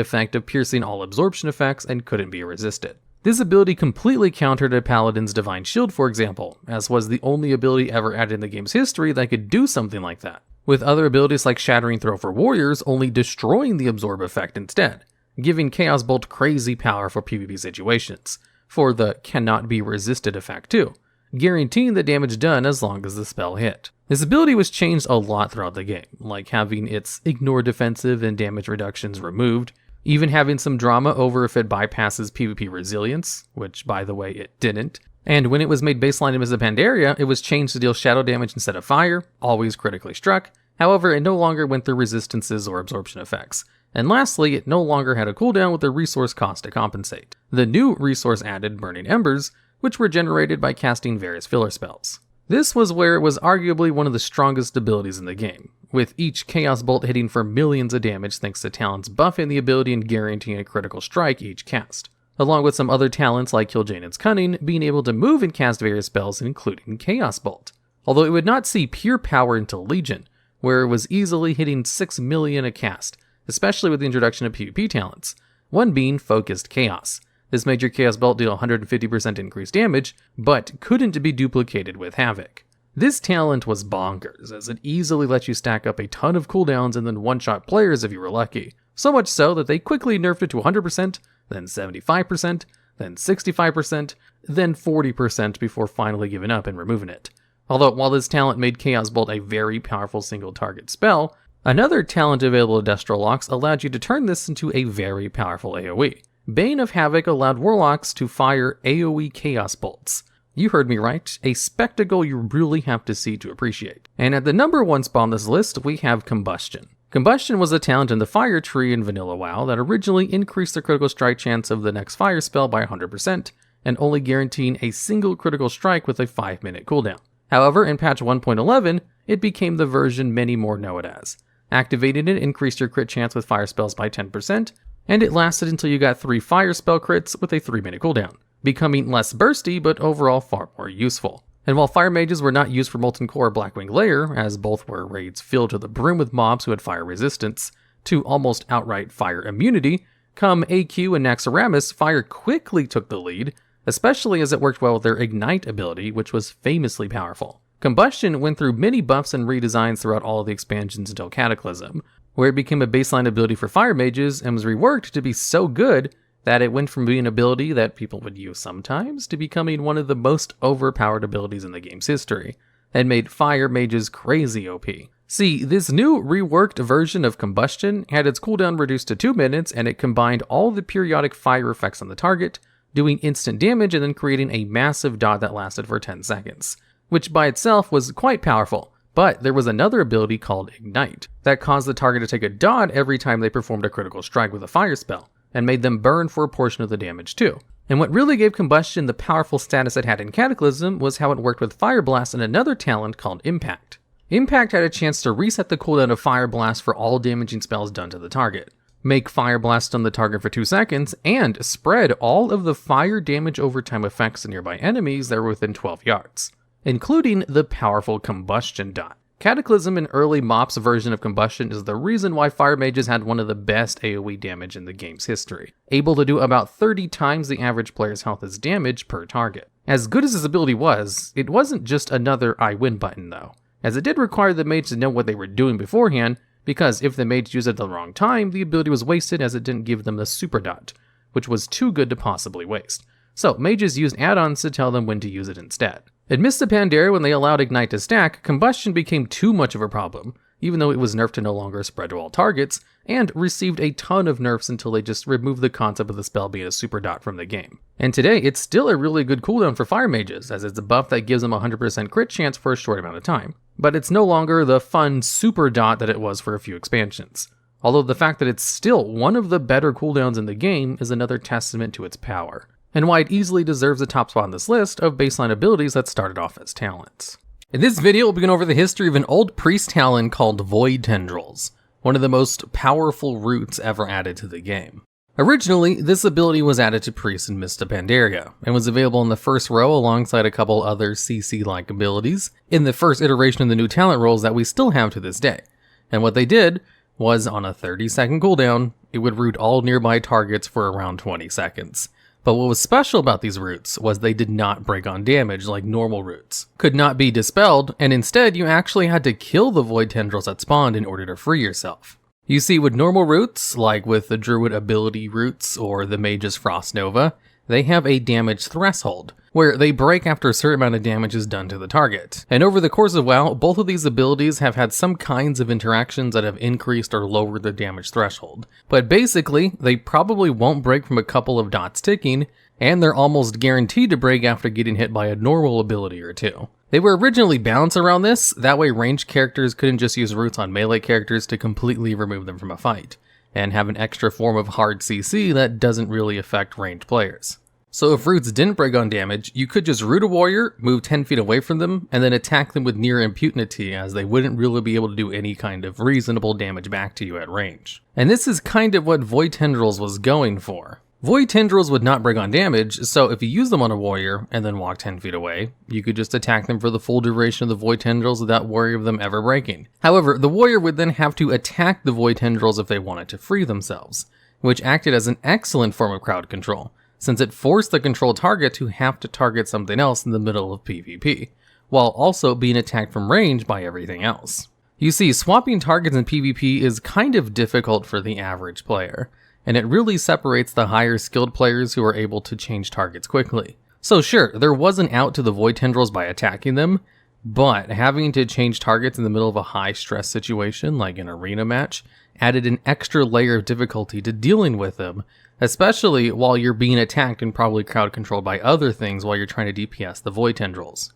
effect of piercing all absorption effects and couldn't be resisted. This ability completely countered a Paladin's Divine Shield, for example, as was the only ability ever added in the game's history that could do something like that, with other abilities like Shattering Throw for Warriors only destroying the absorb effect instead, giving Chaos Bolt crazy power for PvP situations, for the cannot be resisted effect too, guaranteeing the damage done as long as the spell hit. This ability was changed a lot throughout the game, like having its ignore defensive and damage reductions removed, even having some drama over if it bypasses PvP resilience, which by the way it didn't, and when it was made baseline in Mists of Pandaria, it was changed to deal shadow damage instead of fire, always critically struck. However, it no longer went through resistances or absorption effects. And lastly, it no longer had a cooldown with a resource cost to compensate. The new resource added Burning Embers, which were generated by casting various filler spells. This was where it was arguably one of the strongest abilities in the game, with each Chaos Bolt hitting for millions of damage thanks to talents buffing the ability and guaranteeing a critical strike each cast, along with some other talents like Kil'jaeden's Cunning being able to move and cast various spells including Chaos Bolt. Although it would not see pure power until Legion, where it was easily hitting 6 million a cast, especially with the introduction of PvP talents, one being Focused Chaos. This made your Chaos Bolt deal 150% increased damage, but couldn't be duplicated with Havoc. This talent was bonkers, as it easily let you stack up a ton of cooldowns and then one-shot players if you were lucky. So much so that they quickly nerfed it to 100%, then 75%, then 65%, then 40% before finally giving up and removing it. Although while this talent made Chaos Bolt a very powerful single target spell, another talent available to Destrolox allowed you to turn this into a very powerful AoE. Bane of Havoc allowed Warlocks to fire AoE Chaos Bolts. You heard me right, a spectacle you really have to see to appreciate. And at the number 1 spot on this list, we have Combustion. Combustion was a talent in the Fire Tree in Vanilla WoW that originally increased the critical strike chance of the next fire spell by 100%, and only guaranteeing a single critical strike with a 5-minute cooldown. However, in patch 1.11, it became the version many more know it as. Activating it increased your crit chance with fire spells by 10%, and it lasted until you got 3 fire spell crits with a 3-minute cooldown, becoming less bursty but overall far more useful. And while fire mages were not used for Molten Core or Blackwing Lair, as both were raids filled to the brim with mobs who had fire resistance to almost outright fire immunity, come AQ and Naxxramas, fire quickly took the lead, especially as it worked well with their Ignite ability, which was famously powerful. Combustion went through many buffs and redesigns throughout all of the expansions until Cataclysm, where it became a baseline ability for fire mages and was reworked to be so good that it went from being an ability that people would use sometimes to becoming one of the most overpowered abilities in the game's history, and made fire mages crazy OP. See, this new reworked version of Combustion had its cooldown reduced to 2 minutes, and it combined all the periodic fire effects on the target, doing instant damage and then creating a massive dot that lasted for 10 seconds, which by itself was quite powerful. But there was another ability called Ignite that caused the target to take a dot every time they performed a critical strike with a fire spell, and made them burn for a portion of the damage too. And what really gave Combustion the powerful status it had in Cataclysm was how it worked with Fire Blast and another talent called Impact. Impact had a chance to reset the cooldown of Fire Blast for all damaging spells done to the target, make Fire Blast on the target for 2 seconds, and spread all of the fire damage overtime effects to nearby enemies that were within 12 yards. Including the powerful Combustion dot. Cataclysm, an early MOPS version of Combustion, is the reason why fire mages had one of the best AoE damage in the game's history, able to do about 30 times the average player's health as damage per target. As good as this ability was, it wasn't just another I win button though, as it did require the mage to know what they were doing beforehand, because if the mage used it at the wrong time, the ability was wasted as it didn't give them the super dot, which was too good to possibly waste. So mages used add-ons to tell them when to use it instead. In Mists of Pandaria, when they allowed Ignite to stack, Combustion became too much of a problem, even though it was nerfed to no longer spread to all targets, and received a ton of nerfs until they just removed the concept of the spell being a super dot from the game. And today, it's still a really good cooldown for fire mages, as it's a buff that gives them a 100% crit chance for a short amount of time. But it's no longer the fun super dot that it was for a few expansions. Although the fact that it's still one of the better cooldowns in the game is another testament to its power, and why it easily deserves a top spot on this list of baseline abilities that started off as talents. In this video, we'll begin over the history of an old priest talent called Void Tendrils, one of the most powerful roots ever added to the game. Originally, this ability was added to priests in Mists of Pandaria, and was available in the first row alongside a couple other CC-like abilities in the first iteration of the new talent roles that we still have to this day. And what they did was, on a 30-second cooldown, it would root all nearby targets for around 20 seconds. But what was special about these roots was they did not break on damage like normal roots, could not be dispelled, and instead you actually had to kill the void tendrils that spawned in order to free yourself. You see, with normal roots, like with the druid ability roots or the mage's frost nova, they have a damage threshold, where they break after a certain amount of damage is done to the target. And over the course of WoW, both of these abilities have had some kinds of interactions that have increased or lowered the damage threshold. But basically, they probably won't break from a couple of dots ticking, and they're almost guaranteed to break after getting hit by a normal ability or two. They were originally balanced around this, that way ranged characters couldn't just use roots on melee characters to completely remove them from a fight, and have an extra form of hard CC that doesn't really affect ranged players. So if roots didn't break on damage, you could just root a warrior, move 10 feet away from them, and then attack them with near impunity, as they wouldn't really be able to do any kind of reasonable damage back to you at range. And this is kind of what Void Tendrils was going for. Void Tendrils would not break on damage, so if you use them on a warrior and then walk 10 feet away, you could just attack them for the full duration of the Void Tendrils without worry of them ever breaking. However, the warrior would then have to attack the Void Tendrils if they wanted to free themselves, which acted as an excellent form of crowd control, since it forced the controlled target to have to target something else in the middle of PvP, while also being attacked from range by everything else. You see, swapping targets in PvP is kind of difficult for the average player, and it really separates the higher skilled players who are able to change targets quickly. So sure, there was an out to the Void Tendrils by attacking them, but having to change targets in the middle of a high stress situation like an arena match added an extra layer of difficulty to dealing with them, especially while you're being attacked and probably crowd controlled by other things while you're trying to DPS the Void Tendrils.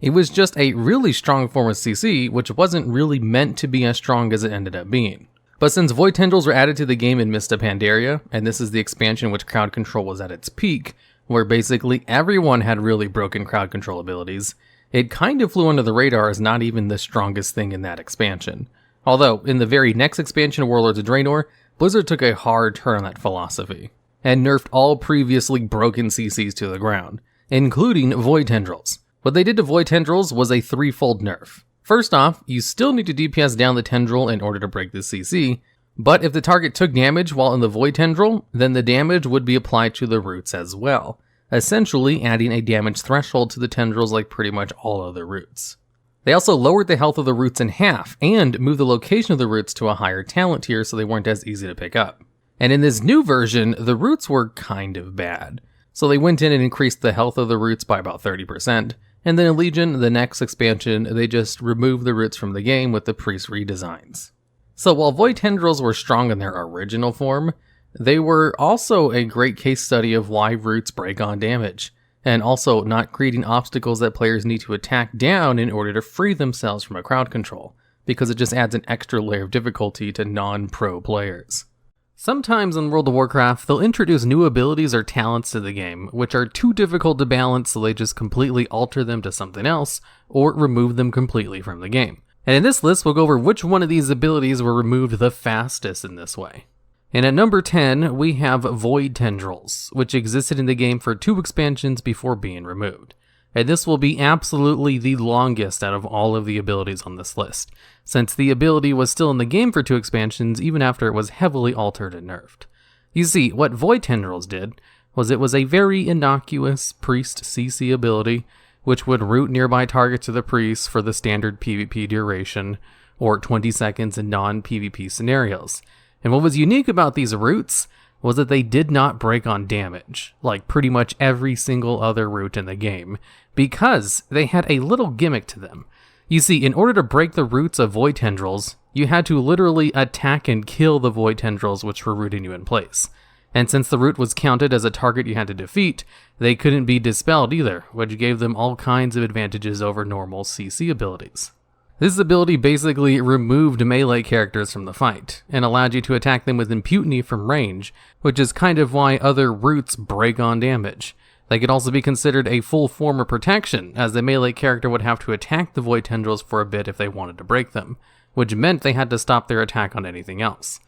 It was just a really strong form of CC, which wasn't really meant to be as strong as it ended up being. But since Void Tendrils were added to the game in Mist of Pandaria, and this is the expansion in which crowd control was at its peak, where basically everyone had really broken crowd control abilities, it kind of flew under the radar as not even the strongest thing in that expansion. Although, in the very next expansion, Warlords of Draenor, Blizzard took a hard turn on that philosophy, and nerfed all previously broken CCs to the ground, including Void Tendrils. What they did to Void Tendrils was a threefold nerf. First off, you still need to DPS down the tendril in order to break the CC, but if the target took damage while in the Void Tendril, then the damage would be applied to the roots as well, essentially adding a damage threshold to the tendrils like pretty much all other roots. They also lowered the health of the roots in half, and moved the location of the roots to a higher talent tier so they weren't as easy to pick up. And in this new version, the roots were kind of bad. So they went in and increased the health of the roots by about 30%, and then in Legion, the next expansion, they just removed the roots from the game with the priest redesigns. So while Void Tendrils were strong in their original form, they were also a great case study of why roots break on damage, and also not creating obstacles that players need to attack down in order to free themselves from a crowd control, because it just adds an extra layer of difficulty to non-pro players. Sometimes in World of Warcraft, they'll introduce new abilities or talents to the game, which are too difficult to balance, so they just completely alter them to something else, or remove them completely from the game. And in this list, we'll go over which one of these abilities were removed the fastest in this way. And at number 10, we have Void Tendrils, which existed in the game for 2 expansions before being removed. And this will be absolutely the longest out of all of the abilities on this list, since the ability was still in the game for 2 expansions even after it was heavily altered and nerfed. You see, what Void Tendrils did was it was a very innocuous priest CC ability, which would root nearby targets to the priest for the standard PvP duration, or 20 seconds in non-PvP scenarios. And what was unique about these roots was that they did not break on damage, like pretty much every single other root in the game, because they had a little gimmick to them. You see, in order to break the roots of Void Tendrils, you had to literally attack and kill the Void Tendrils which were rooting you in place. And since the root was counted as a target you had to defeat, they couldn't be dispelled either, which gave them all kinds of advantages over normal CC abilities. This ability basically removed melee characters from the fight, and allowed you to attack them with impunity from range, which is kind of why other roots break on damage. They could also be considered a full form of protection, as the melee character would have to attack the Void Tendrils for a bit if they wanted to break them, which meant they had to stop their attack on anything else.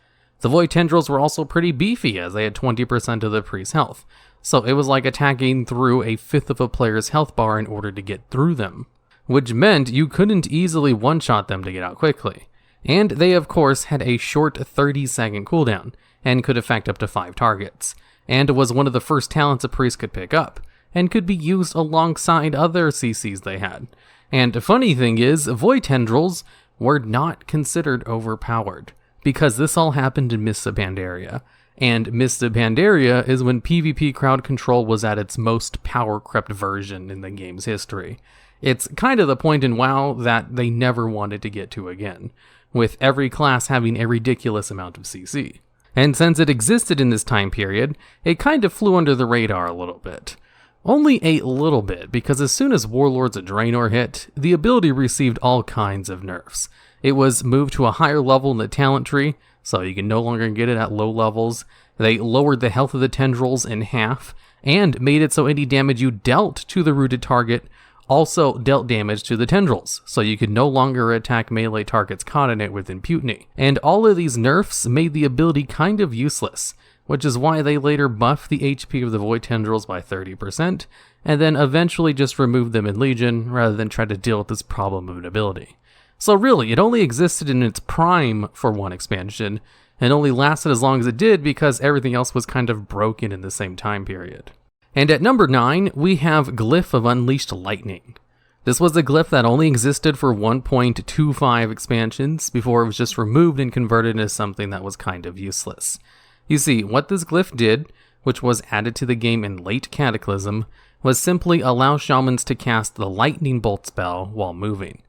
The Void Tendrils were also pretty beefy, as they had 20% of the priest's health, so it was like attacking through a fifth of a player's health bar in order to get through them, which meant you couldn't easily one-shot them to get out quickly. And they of course had a short 30-second cooldown, and could affect up to 5 targets, and was one of the first talents a priest could pick up, and could be used alongside other CCs they had. And the funny thing is, Void Tendrils were not considered overpowered, because this all happened in Mist of Pandaria, And Mist of Pandaria is when PvP crowd control was at its most power-crept version in the game's history. It's kind of the point in WoW that they never wanted to get to again, with every class having a ridiculous amount of CC. And since it existed in this time period, it kind of flew under the radar a little bit. Only a little bit, because as soon as Warlords of Draenor hit, the ability received all kinds of nerfs. It was moved to a higher level in the talent tree, so you can no longer get it at low levels. They lowered the health of the tendrils in half, and made it so any damage you dealt to the rooted target also dealt damage to the tendrils, so you could no longer attack melee targets caught in it with imputiny. And all of these nerfs made the ability kind of useless, which is why they later buffed the HP of the void tendrils by 30%, and then eventually just removed them in Legion rather than try to deal with this problem of an ability. So really, it only existed in its prime for one expansion, and only lasted as long as it did because everything else was kind of broken in the same time period. And at number 9, we have Glyph of Unleashed Lightning. This was a glyph that only existed for 1.25 expansions before it was just removed and converted into something that was kind of useless. You see, what this glyph did, which was added to the game in late Cataclysm, was simply allow shamans to cast the Lightning Bolt spell while moving.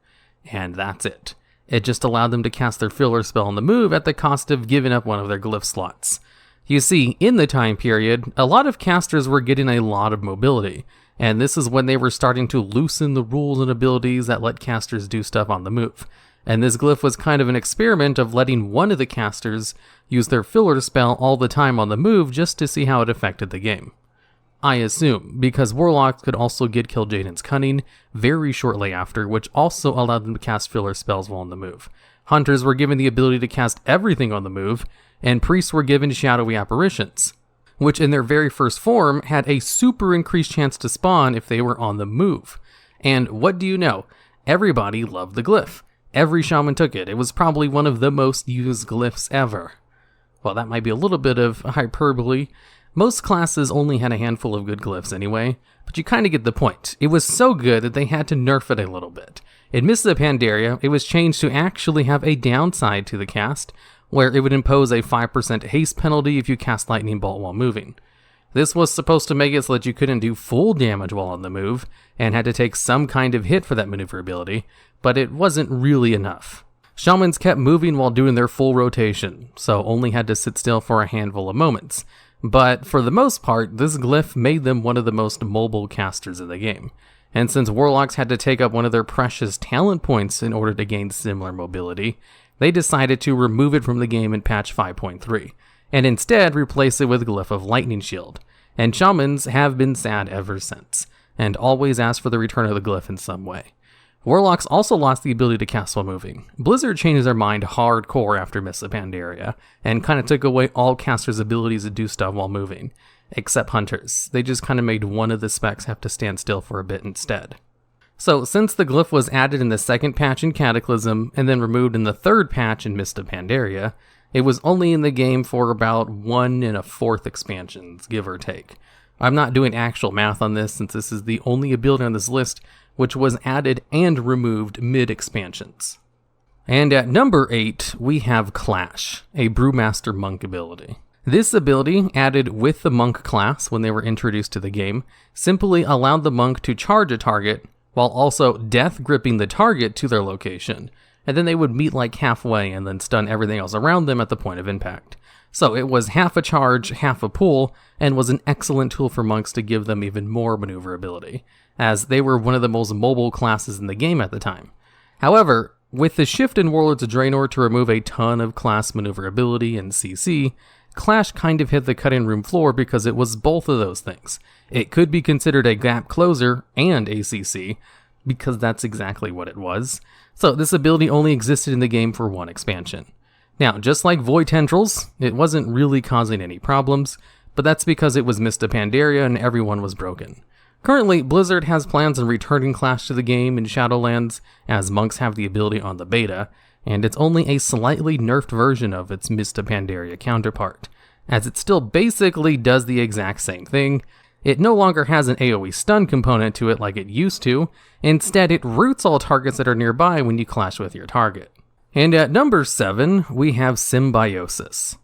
And that's it. It just allowed them to cast their filler spell on the move at the cost of giving up one of their glyph slots. You see, in the time period, a lot of casters were getting a lot of mobility, and this is when they were starting to loosen the rules and abilities that let casters do stuff on the move. And this glyph was kind of an experiment of letting one of the casters use their filler spell all the time on the move just to see how it affected the game. I assume, because Warlocks could also get Kil'jaeden's Cunning very shortly after, which also allowed them to cast filler spells while on the move. Hunters were given the ability to cast everything on the move, and priests were given shadowy apparitions, which in their very first form had a super increased chance to spawn if they were on the move. And what do you know? Everybody loved the glyph. Every shaman took it. It was probably one of the most used glyphs ever. Well, that might be a little bit of hyperbole. Most classes only had a handful of good glyphs anyway, but you kind of get the point. It was so good that they had to nerf it a little bit. In Mist of Pandaria, it was changed to actually have a downside to the cast, where it would impose a 5% haste penalty if you cast Lightning Bolt while moving. This was supposed to make it so that you couldn't do full damage while on the move, and had to take some kind of hit for that maneuverability, but it wasn't really enough. Shamans kept moving while doing their full rotation, so only had to sit still for a handful of moments. But for the most part, this glyph made them one of the most mobile casters in the game. And since Warlocks had to take up one of their precious talent points in order to gain similar mobility, they decided to remove it from the game in patch 5.3, and instead replace it with Glyph of Lightning Shield. And shamans have been sad ever since, and always ask for the return of the glyph in some way. Warlocks also lost the ability to cast while moving. Blizzard changed their mind hardcore after Mist of Pandaria, and kind of took away all casters' abilities to do stuff while moving, except hunters. They just kind of made one of the specs have to stand still for a bit instead. So since the glyph was added in the second patch in Cataclysm, and then removed in the third patch in Mist of Pandaria, it was only in the game for about 1 1/4 expansions, give or take. I'm not doing actual math on this since this is the only ability on this list which was added and removed mid-expansions. And at number 8, we have Clash, a Brewmaster Monk ability. This ability, added with the Monk class when they were introduced to the game, simply allowed the Monk to charge a target, while also death gripping the target to their location, and then they would meet like halfway and then stun everything else around them at the point of impact. So it was half a charge, half a pull, and was an excellent tool for monks to give them even more maneuverability, as they were one of the most mobile classes in the game at the time. However, with the shift in Warlords of Draenor to remove a ton of class maneuverability and CC, Clash kind of hit the cutting room floor because it was both of those things. It could be considered a gap closer and a CC, because that's exactly what it was. So this ability only existed in the game for one expansion. Now, just like Void Tendrils, it wasn't really causing any problems, but that's because it was Mist of Pandaria and everyone was broken. Currently, Blizzard has plans on returning Clash to the game in Shadowlands, as monks have the ability on the beta, and it's only a slightly nerfed version of its Mist of Pandaria counterpart, as it still basically does the exact same thing. It no longer has an AoE stun component to it like it used to. Instead, it roots all targets that are nearby when you clash with your target. And at number 7, we have Symbiosis.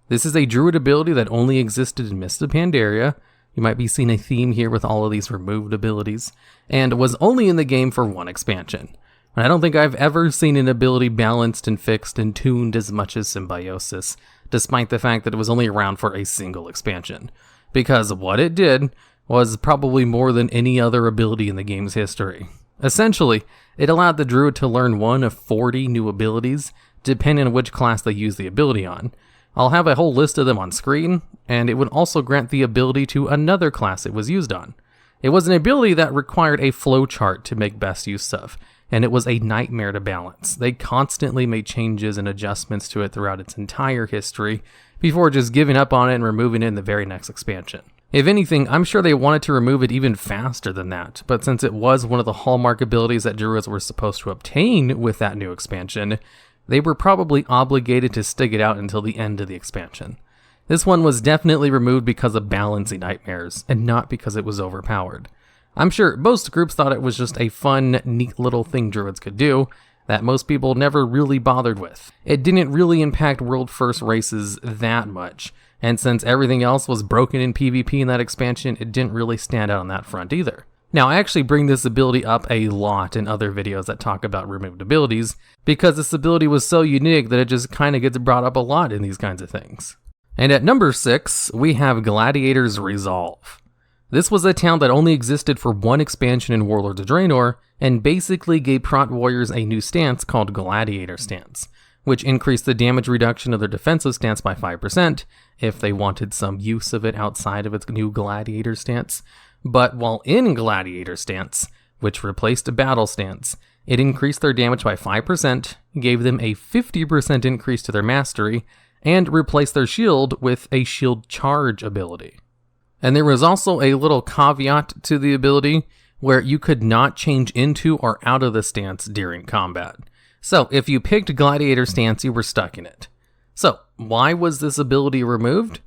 This is a druid ability that only existed in Mists of Pandaria. You might be seeing a theme here with all of these removed abilities, and was only in the game for one expansion. And I don't think I've ever seen an ability balanced and fixed and tuned as much as Symbiosis, despite the fact that it was only around for a single expansion. Because what it did was probably more than any other ability in the game's history. Essentially, it allowed the druid to learn one of 40 new abilities, depending on which class they use the ability on. I'll have a whole list of them on screen, and it would also grant the ability to another class it was used on. It was an ability that required a flowchart to make best use of, and it was a nightmare to balance. They constantly made changes and adjustments to it throughout its entire history, before just giving up on it and removing it in the very next expansion. If anything, I'm sure they wanted to remove it even faster than that, but since it was one of the hallmark abilities that druids were supposed to obtain with that new expansion, they were probably obligated to stick it out until the end of the expansion. This one was definitely removed because of balancing nightmares, and not because it was overpowered. I'm sure most groups thought it was just a fun, neat little thing druids could do, that most people never really bothered with. It didn't really impact World First races that much, and since everything else was broken in PvP in that expansion, it didn't really stand out on that front either. Now, I actually bring this ability up a lot in other videos that talk about removed abilities, because this ability was so unique that it just kind of gets brought up a lot in these kinds of things. And at number 6, we have Gladiator's Resolve. This was a town that only existed for one expansion in Warlords of Draenor, and basically gave Prot Warriors a new stance called Gladiator Stance, which increased the damage reduction of their defensive stance by 5% if they wanted some use of it outside of its new Gladiator Stance. But while in Gladiator Stance, which replaced a Battle Stance, it increased their damage by 5%, gave them a 50% increase to their mastery, and replaced their shield with a shield charge ability. And there was also a little caveat to the ability where you could not change into or out of the stance during combat. So if you picked Gladiator Stance, you were stuck in it. So why was this ability removed?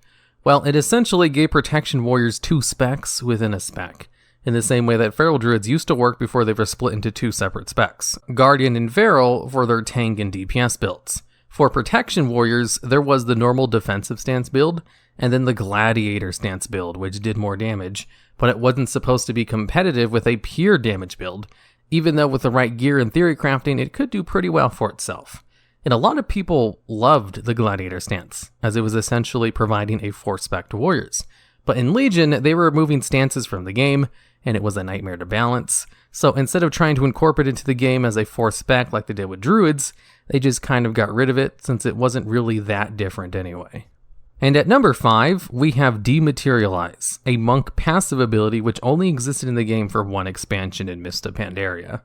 Well, it essentially gave Protection Warriors 2 specs within a spec, in the same way that Feral Druids used to work before they were split into 2 separate specs, Guardian and Feral for their tank and DPS builds. For Protection Warriors, there was the normal defensive stance build, and then the Gladiator Stance build, which did more damage, but it wasn't supposed to be competitive with a pure damage build, even though with the right gear and theory crafting, it could do pretty well for itself. And a lot of people loved the Gladiator Stance, as it was essentially providing a 4-spec to warriors. But in Legion, they were removing stances from the game, and it was a nightmare to balance. So instead of trying to incorporate it into the game as a 4-spec like they did with druids, they just kind of got rid of it since it wasn't really that different anyway. And at number 5, we have Dematerialize, a monk passive ability which only existed in the game for one expansion in Mists of Pandaria.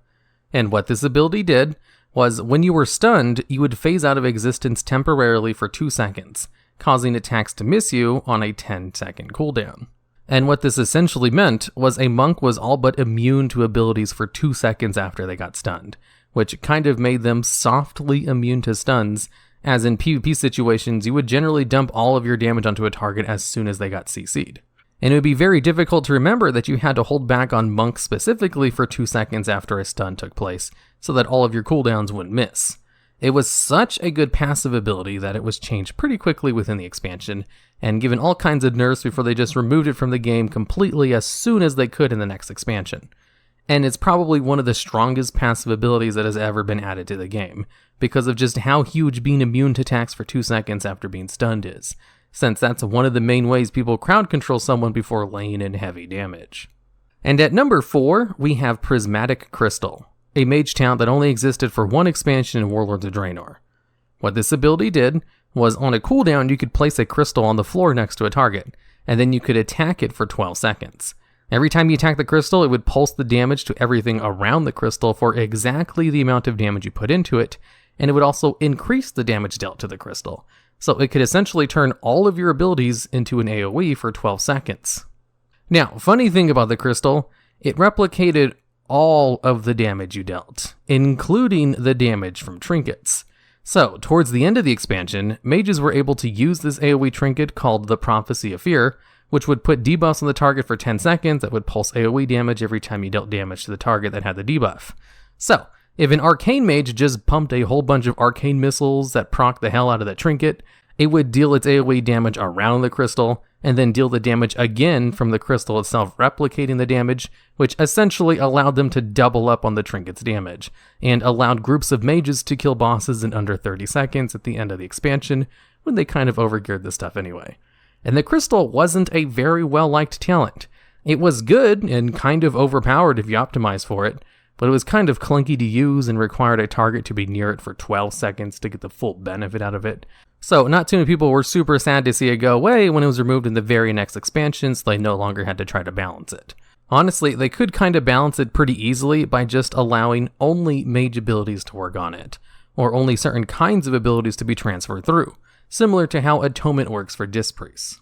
And what this ability did was when you were stunned, you would phase out of existence temporarily for 2 seconds, causing attacks to miss you on a 10-second cooldown. And what this essentially meant was a monk was all but immune to abilities for 2 seconds after they got stunned, which kind of made them softly immune to stuns, as in PvP situations you would generally dump all of your damage onto a target as soon as they got CC'd. And it would be very difficult to remember that you had to hold back on monks specifically for 2 seconds after a stun took place, so that all of your cooldowns wouldn't miss. It was such a good passive ability that it was changed pretty quickly within the expansion, and given all kinds of nerfs before they just removed it from the game completely as soon as they could in the next expansion. And it's probably one of the strongest passive abilities that has ever been added to the game, because of just how huge being immune to attacks for 2 seconds after being stunned is, since that's one of the main ways people crowd control someone before laying in heavy damage. And at number 4, we have Prismatic Crystal, a mage town that only existed for one expansion in Warlords of Draenor. What this ability did was on a cooldown you could place a crystal on the floor next to a target, and then you could attack it for 12 seconds. Every time you attack the crystal, it would pulse the damage to everything around the crystal for exactly the amount of damage you put into it, and it would also increase the damage dealt to the crystal. So it could essentially turn all of your abilities into an AoE for 12 seconds. Now, funny thing about the crystal, it replicated all of the damage you dealt, including the damage from trinkets. So, towards the end of the expansion, mages were able to use this AoE trinket called the Prophecy of Fear, which would put debuffs on the target for 10 seconds that would pulse AoE damage every time you dealt damage to the target that had the debuff. So, if an arcane mage just pumped a whole bunch of arcane missiles that proc the hell out of that trinket, It would deal its AoE damage around the crystal, and then deal the damage again from the crystal itself, replicating the damage, which essentially allowed them to double up on the trinket's damage, and allowed groups of mages to kill bosses in under 30 seconds at the end of the expansion, when they kind of overgeared this stuff anyway. And the crystal wasn't a very well-liked talent. It was good and kind of overpowered if you optimized for it, but it was kind of clunky to use and required a target to be near it for 12 seconds to get the full benefit out of it. So not too many people were super sad to see it go away when it was removed in the very next expansion, so they no longer had to try to balance it. Honestly, they could kind of balance it pretty easily by just allowing only mage abilities to work on it, or only certain kinds of abilities to be transferred through, similar to how Atonement works for Disc Priests.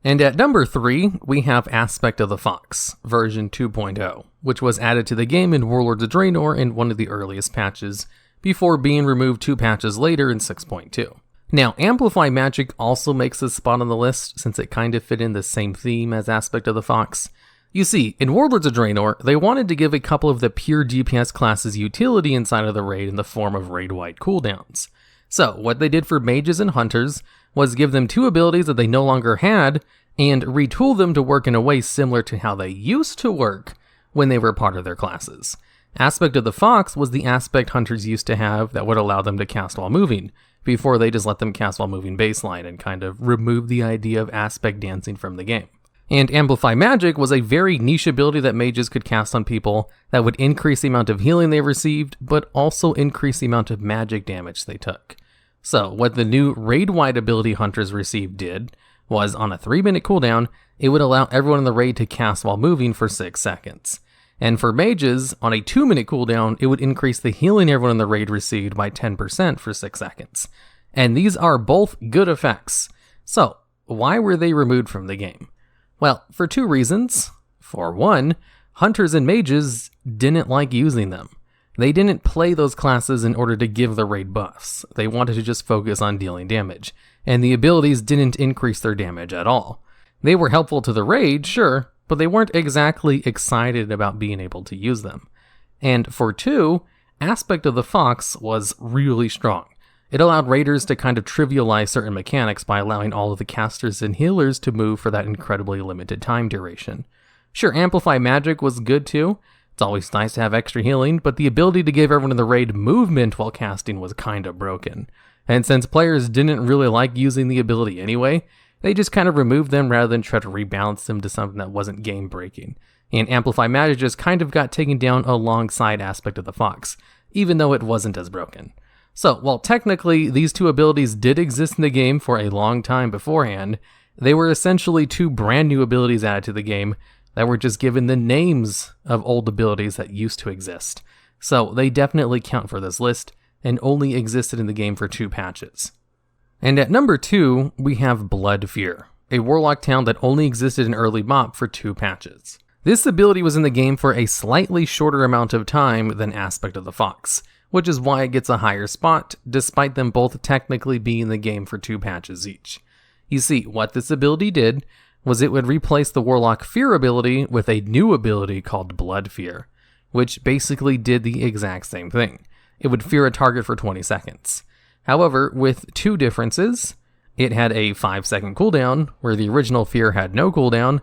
And at number 3, we have Aspect of the Fox, version 2.0, which was added to the game in Warlords of Draenor in one of the earliest patches, before being removed 2 patches later in 6.2. Now, Amplify Magic also makes a spot on the list, since it kind of fit in the same theme as Aspect of the Fox. You see, in Warlords of Draenor, they wanted to give a couple of the pure DPS classes utility inside of the raid in the form of raid-wide cooldowns. So, what they did for mages and hunters was give them 2 abilities that they no longer had, and retool them to work in a way similar to how they used to work when they were part of their classes. Aspect of the Fox was the aspect hunters used to have that would allow them to cast while moving, before they just let them cast while moving baseline and kind of remove the idea of aspect dancing from the game. And Amplify Magic was a very niche ability that mages could cast on people that would increase the amount of healing they received, but also increase the amount of magic damage they took. So, what the new raid-wide ability hunters received did was, on a 3-minute cooldown, it would allow everyone in the raid to cast while moving for 6 seconds. And for mages, on a 2-minute cooldown, it would increase the healing everyone in the raid received by 10% for 6 seconds. And these are both good effects. So, why were they removed from the game? Well, for 2 reasons. For one, hunters and mages didn't like using them. They didn't play those classes in order to give the raid buffs. They wanted to just focus on dealing damage, and the abilities didn't increase their damage at all. They were helpful to the raid, sure, but they weren't exactly excited about being able to use them. And for 2, Aspect of the Fox was really strong. It allowed raiders to kind of trivialize certain mechanics by allowing all of the casters and healers to move for that incredibly limited time duration. Sure, Amplify Magic was good too. It's always nice to have extra healing, but the ability to give everyone in the raid movement while casting was kind of broken. And since players didn't really like using the ability anyway, they just kind of removed them rather than try to rebalance them to something that wasn't game breaking. And Amplify Magic just kind of got taken down alongside Aspect of the Fox, even though it wasn't as broken. So, while technically these 2 abilities did exist in the game for a long time beforehand, they were essentially 2 brand new abilities added to the game that were just given the names of old abilities that used to exist. So, they definitely count for this list, and only existed in the game for 2 patches. And at number 2, we have Blood Fear, a warlock talent that only existed in early MoP for 2 patches. This ability was in the game for a slightly shorter amount of time than Aspect of the Fox, which is why it gets a higher spot, despite them both technically being in the game for 2 patches each. You see, what this ability did was it would replace the Warlock Fear ability with a new ability called Blood Fear, which basically did the exact same thing. It would fear a target for 20 seconds. However, with 2 differences, it had a 5-second cooldown, where the original Fear had no cooldown,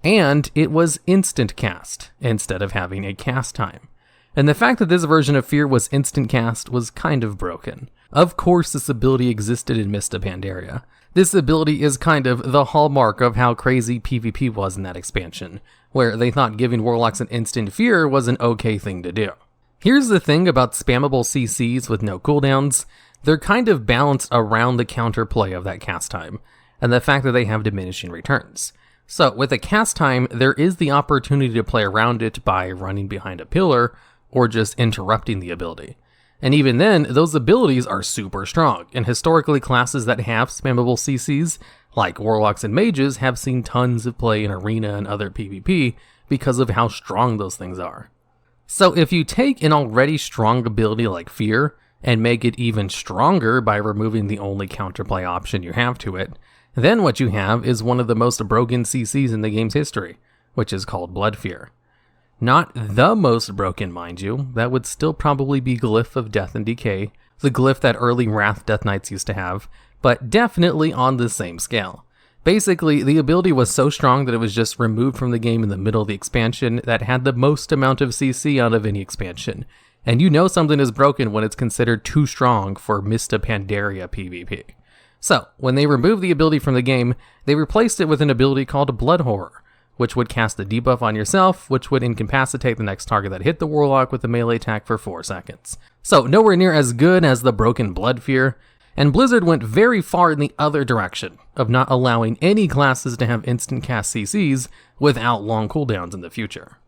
and it was instant cast, instead of having a cast time. And the fact that this version of Fear was instant cast was kind of broken. Of course, this ability existed in Mist of Pandaria. This ability is kind of the hallmark of how crazy PvP was in that expansion, where they thought giving warlocks an instant fear was an okay thing to do. Here's the thing about spammable CCs with no cooldowns: they're kind of balanced around the counterplay of that cast time, and the fact that they have diminishing returns. So with a cast time, there is the opportunity to play around it by running behind a pillar, or just interrupting the ability. And even then, those abilities are super strong, and historically classes that have spammable CCs, like Warlocks and Mages, have seen tons of play in Arena and other PvP because of how strong those things are. So if you take an already strong ability like Fear, and make it even stronger by removing the only counterplay option you have to it, then what you have is one of the most broken CCs in the game's history, which is called Blood Fear. Not the most broken, mind you. That would still probably be Glyph of Death and Decay, the glyph that early Wrath Death Knights used to have, but definitely on the same scale. Basically, the ability was so strong that it was just removed from the game in the middle of the expansion that had the most amount of CC out of any expansion. And you know something is broken when it's considered too strong for Mista Pandaria PvP. So, when they removed the ability from the game, they replaced it with an ability called Blood Horror, which would cast a debuff on yourself, which would incapacitate the next target that hit the Warlock with a melee attack for 4 seconds. So, nowhere near as good as the broken Blood Fear, and Blizzard went very far in the other direction, of not allowing any classes to have instant cast CCs without long cooldowns in the future.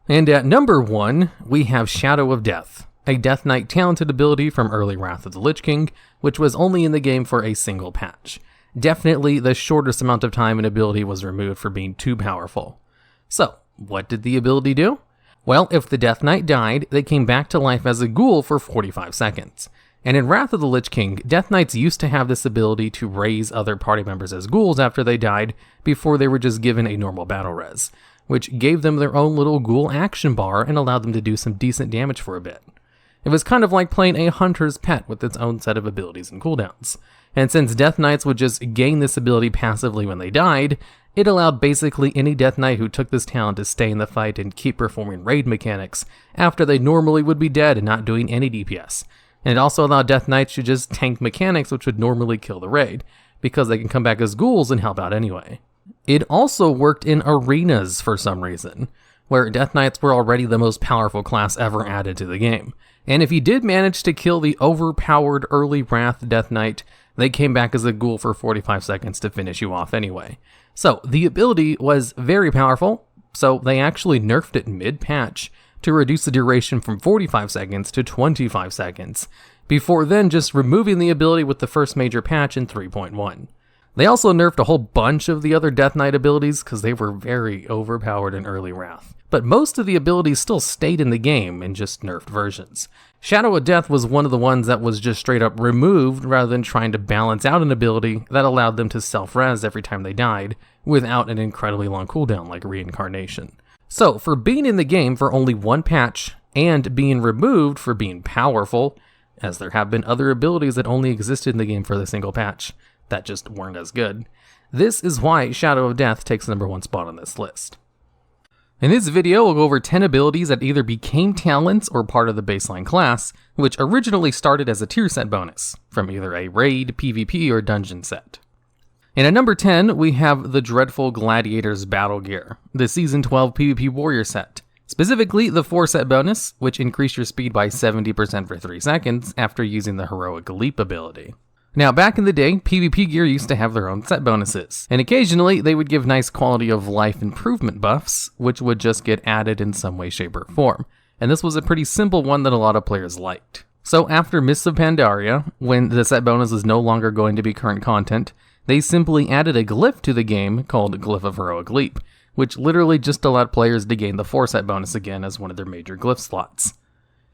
And at number 1, we have Shadow of Death, a Death Knight talented ability from early Wrath of the Lich King, which was only in the game for a single patch. Definitely the shortest amount of time an ability was removed for being too powerful. So, what did the ability do? Well, if the Death Knight died, they came back to life as a ghoul for 45 seconds. And in Wrath of the Lich King, Death Knights used to have this ability to raise other party members as ghouls after they died, before they were just given a normal battle res, which gave them their own little ghoul action bar and allowed them to do some decent damage for a bit. It was kind of like playing a hunter's pet with its own set of abilities and cooldowns. And since Death Knights would just gain this ability passively when they died, it allowed basically any Death Knight who took this talent to stay in the fight and keep performing raid mechanics after they normally would be dead and not doing any DPS. And it also allowed Death Knights to just tank mechanics which would normally kill the raid, because they can come back as ghouls and help out anyway. It also worked in arenas for some reason, where Death Knights were already the most powerful class ever added to the game. And if you did manage to kill the overpowered early Wrath Death Knight, they came back as a ghoul for 45 seconds to finish you off anyway. So the ability was very powerful, so they actually nerfed it mid-patch to reduce the duration from 45 seconds to 25 seconds, before then just removing the ability with the first major patch in 3.1. They also nerfed a whole bunch of the other Death Knight abilities because they were very overpowered in early Wrath. But most of the abilities still stayed in the game in just nerfed versions. Shadow of Death was one of the ones that was just straight up removed rather than trying to balance out an ability that allowed them to self-res every time they died without an incredibly long cooldown like Reincarnation. So, for being in the game for only one patch, and being removed for being powerful, as there have been other abilities that only existed in the game for the single patch that just weren't as good, this is why Shadow of Death takes the number 1 spot on this list. In this video, we'll go over 10 abilities that either became talents or part of the baseline class, which originally started as a tier set bonus, from either a raid, PvP, or dungeon set. And at number 10, we have the Dreadful Gladiator's Battle Gear, the Season 12 PvP Warrior set. Specifically, the 4 set bonus, which increased your speed by 70% for 3 seconds after using the Heroic Leap ability. Now, back in the day, PvP gear used to have their own set bonuses, and occasionally they would give nice quality of life improvement buffs, which would just get added in some way, shape, or form. And this was a pretty simple one that a lot of players liked. So after Mists of Pandaria, when the set bonus is no longer going to be current content, they simply added a glyph to the game called Glyph of Heroic Leap, which literally just allowed players to gain the 4 set bonus again as one of their major glyph slots.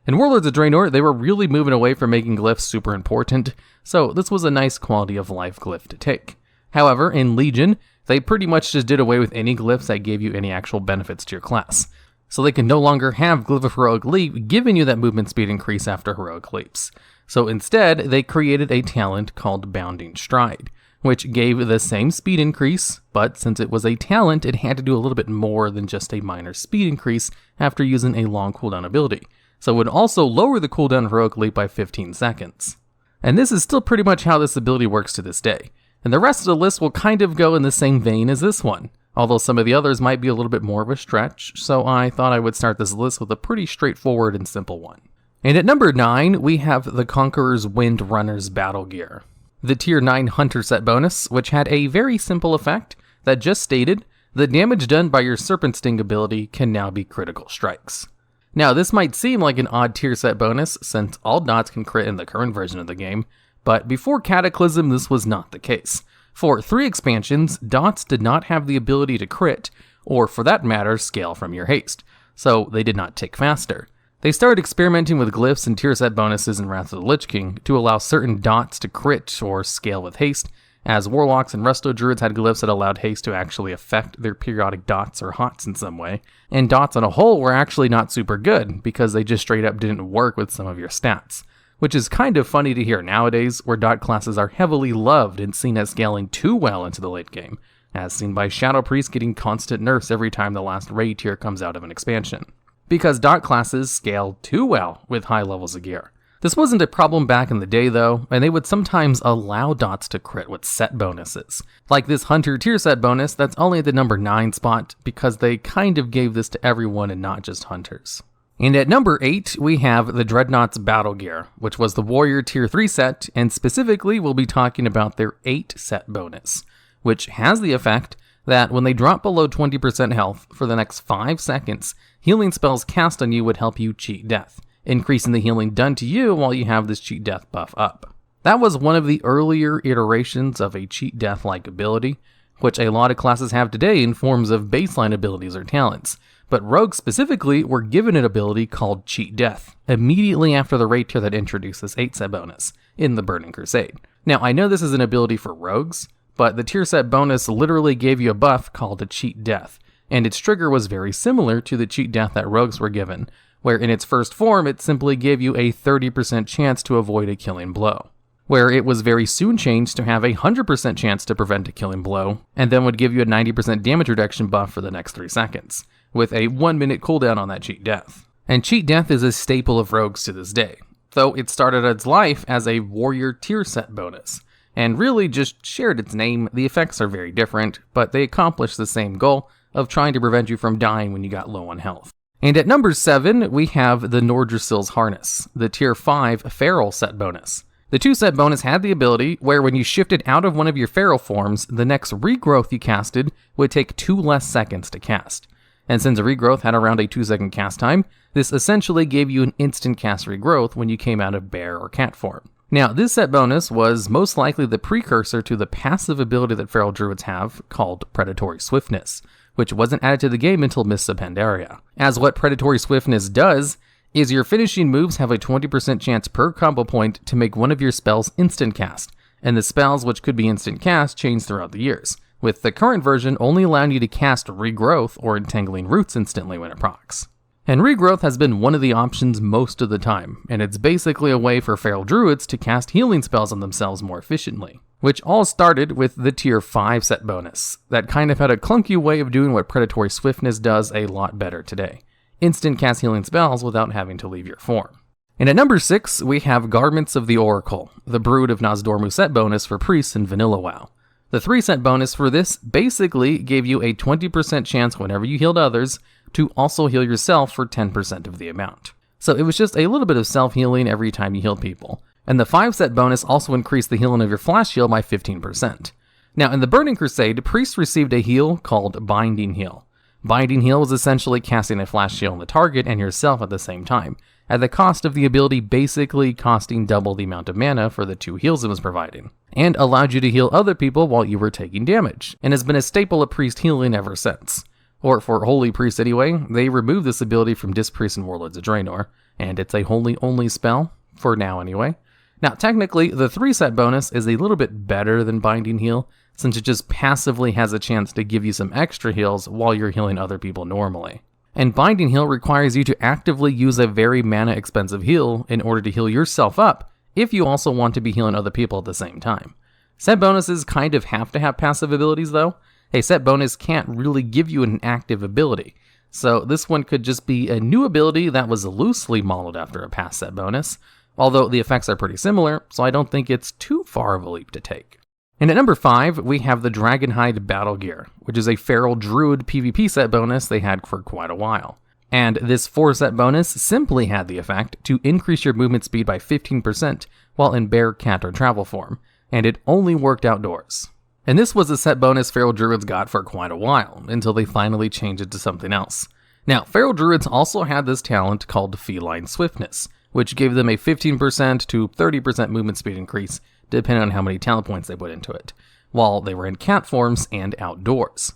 In Warlords of Draenor, they were really moving away from making glyphs super important, so this was a nice quality of life glyph to take. However, in Legion, they pretty much just did away with any glyphs that gave you any actual benefits to your class. So they can no longer have Glyph of Heroic Leap giving you that movement speed increase after Heroic Leaps. So instead, they created a talent called Bounding Stride, which gave the same speed increase, but since it was a talent, it had to do a little bit more than just a minor speed increase after using a long cooldown ability. So it would also lower the cooldown of Heroic Leap by 15 seconds. And this is still pretty much how this ability works to this day. And the rest of the list will kind of go in the same vein as this one, although some of the others might be a little bit more of a stretch, so I thought I would start this list with a pretty straightforward and simple one. And at number 9, we have the Conqueror's Wind Runner's Battle Gear, the Tier 9 Hunter set bonus, which had a very simple effect that just stated, the damage done by your Serpent Sting ability can now be critical strikes. Now, this might seem like an odd tier set bonus, since all dots can crit in the current version of the game, but before Cataclysm, this was not the case. For 3 expansions, dots did not have the ability to crit, or for that matter, scale from your haste, so they did not tick faster. They started experimenting with glyphs and tier set bonuses in Wrath of the Lich King to allow certain dots to crit or scale with haste, as Warlocks and Resto Druids had glyphs that allowed haste to actually affect their periodic dots or hots in some way, and dots on a whole were actually not super good, because they just straight up didn't work with some of your stats. which is kind of funny to hear nowadays, where dot classes are heavily loved and seen as scaling too well into the late game, as seen by Shadow Priest getting constant nerfs every time the last raid tier comes out of an expansion. Because dot classes scale too well with high levels of gear. This wasn't a problem back in the day though, and they would sometimes allow dots to crit with set bonuses. Like this Hunter tier set bonus that's only at the number 9 spot because they kind of gave this to everyone and not just Hunters. And at number 8, we have the Dreadnought's Battle Gear, which was the Warrior tier 3 set, and specifically we'll be talking about their 8 set bonus, which has the effect that when they drop below 20% health for the next 5 seconds, healing spells cast on you would help you cheat death, increasing the healing done to you while you have this cheat death buff up. That was one of the earlier iterations of a cheat death-like ability, which a lot of classes have today in forms of baseline abilities or talents, but rogues specifically were given an ability called Cheat Death, immediately after the raid tier that introduced this 8 set bonus, in the Burning Crusade. Now I know this is an ability for rogues, but the tier set bonus literally gave you a buff called a Cheat Death, and its trigger was very similar to the Cheat Death that rogues were given, where in its first form it simply gave you a 30% chance to avoid a killing blow, where it was very soon changed to have a 100% chance to prevent a killing blow, and then would give you a 90% damage reduction buff for the next 3 seconds, with a 1 minute cooldown on that Cheat Death. And Cheat Death is a staple of rogues to this day, though it started its life as a Warrior tier set bonus, and really just shared its name. The effects are very different, but they accomplish the same goal of trying to prevent you from dying when you got low on health. And at number 7, we have the Nordrassil's Harness, the tier 5 Feral set bonus. The 2 set bonus had the ability where when you shifted out of one of your feral forms, the next regrowth you casted would take 2 less seconds to cast. And since a regrowth had around a 2-second cast time, this essentially gave you an instant cast regrowth when you came out of bear or cat form. Now, this set bonus was most likely the precursor to the passive ability that feral druids have called Predatory Swiftness, which wasn't added to the game until Mists of Pandaria. As what Predatory Swiftness does is your finishing moves have a 20% chance per combo point to make one of your spells instant cast, and the spells which could be instant cast change throughout the years, with the current version only allowing you to cast Regrowth or Entangling Roots instantly when it procs. And Regrowth has been one of the options most of the time, and it's basically a way for feral druids to cast healing spells on themselves more efficiently, which all started with the tier 5 set bonus, that kind of had a clunky way of doing what Predatory Swiftness does a lot better today. Instant cast healing spells without having to leave your form. And at number 6, we have Garments of the Oracle, the Brood of Nozdormu set bonus for priests in Vanilla WoW. The 3 set bonus for this basically gave you a 20% chance whenever you healed others to also heal yourself for 10% of the amount. So it was just a little bit of self-healing every time you healed people. And the 5 set bonus also increased the healing of your flash heal by 15%. Now in the Burning Crusade, priests received a heal called Binding Heal. Binding Heal was essentially casting a flash heal on the target and yourself at the same time, at the cost of the ability basically costing double the amount of mana for the 2 heals it was providing, and allowed you to heal other people while you were taking damage, and has been a staple of priest healing ever since. Or for holy priests anyway, they removed this ability from Disc Priests and Warlords of Draenor, and it's a holy only spell, for now anyway. Now technically, the 3 set bonus is a little bit better than Binding Heal, since it just passively has a chance to give you some extra heals while you're healing other people normally. And Binding Heal requires you to actively use a very mana expensive heal in order to heal yourself up, if you also want to be healing other people at the same time. Set bonuses kind of have to have passive abilities though. A set bonus can't really give you an active ability, so this one could just be a new ability that was loosely modeled after a past set bonus, although the effects are pretty similar, so I don't think it's too far of a leap to take. And at number 5, we have the Dragonhide Battle Gear, which is a feral druid PvP set bonus they had for quite a while. And this 4 set bonus simply had the effect to increase your movement speed by 15% while in bear, cat, or travel form, and it only worked outdoors. And this was a set bonus feral druids got for quite a while, until they finally changed it to something else. Now, feral druids also had this talent called Feline Swiftness, which gave them a 15% to 30% movement speed increase, depending on how many talent points they put into it, while they were in cat forms and outdoors.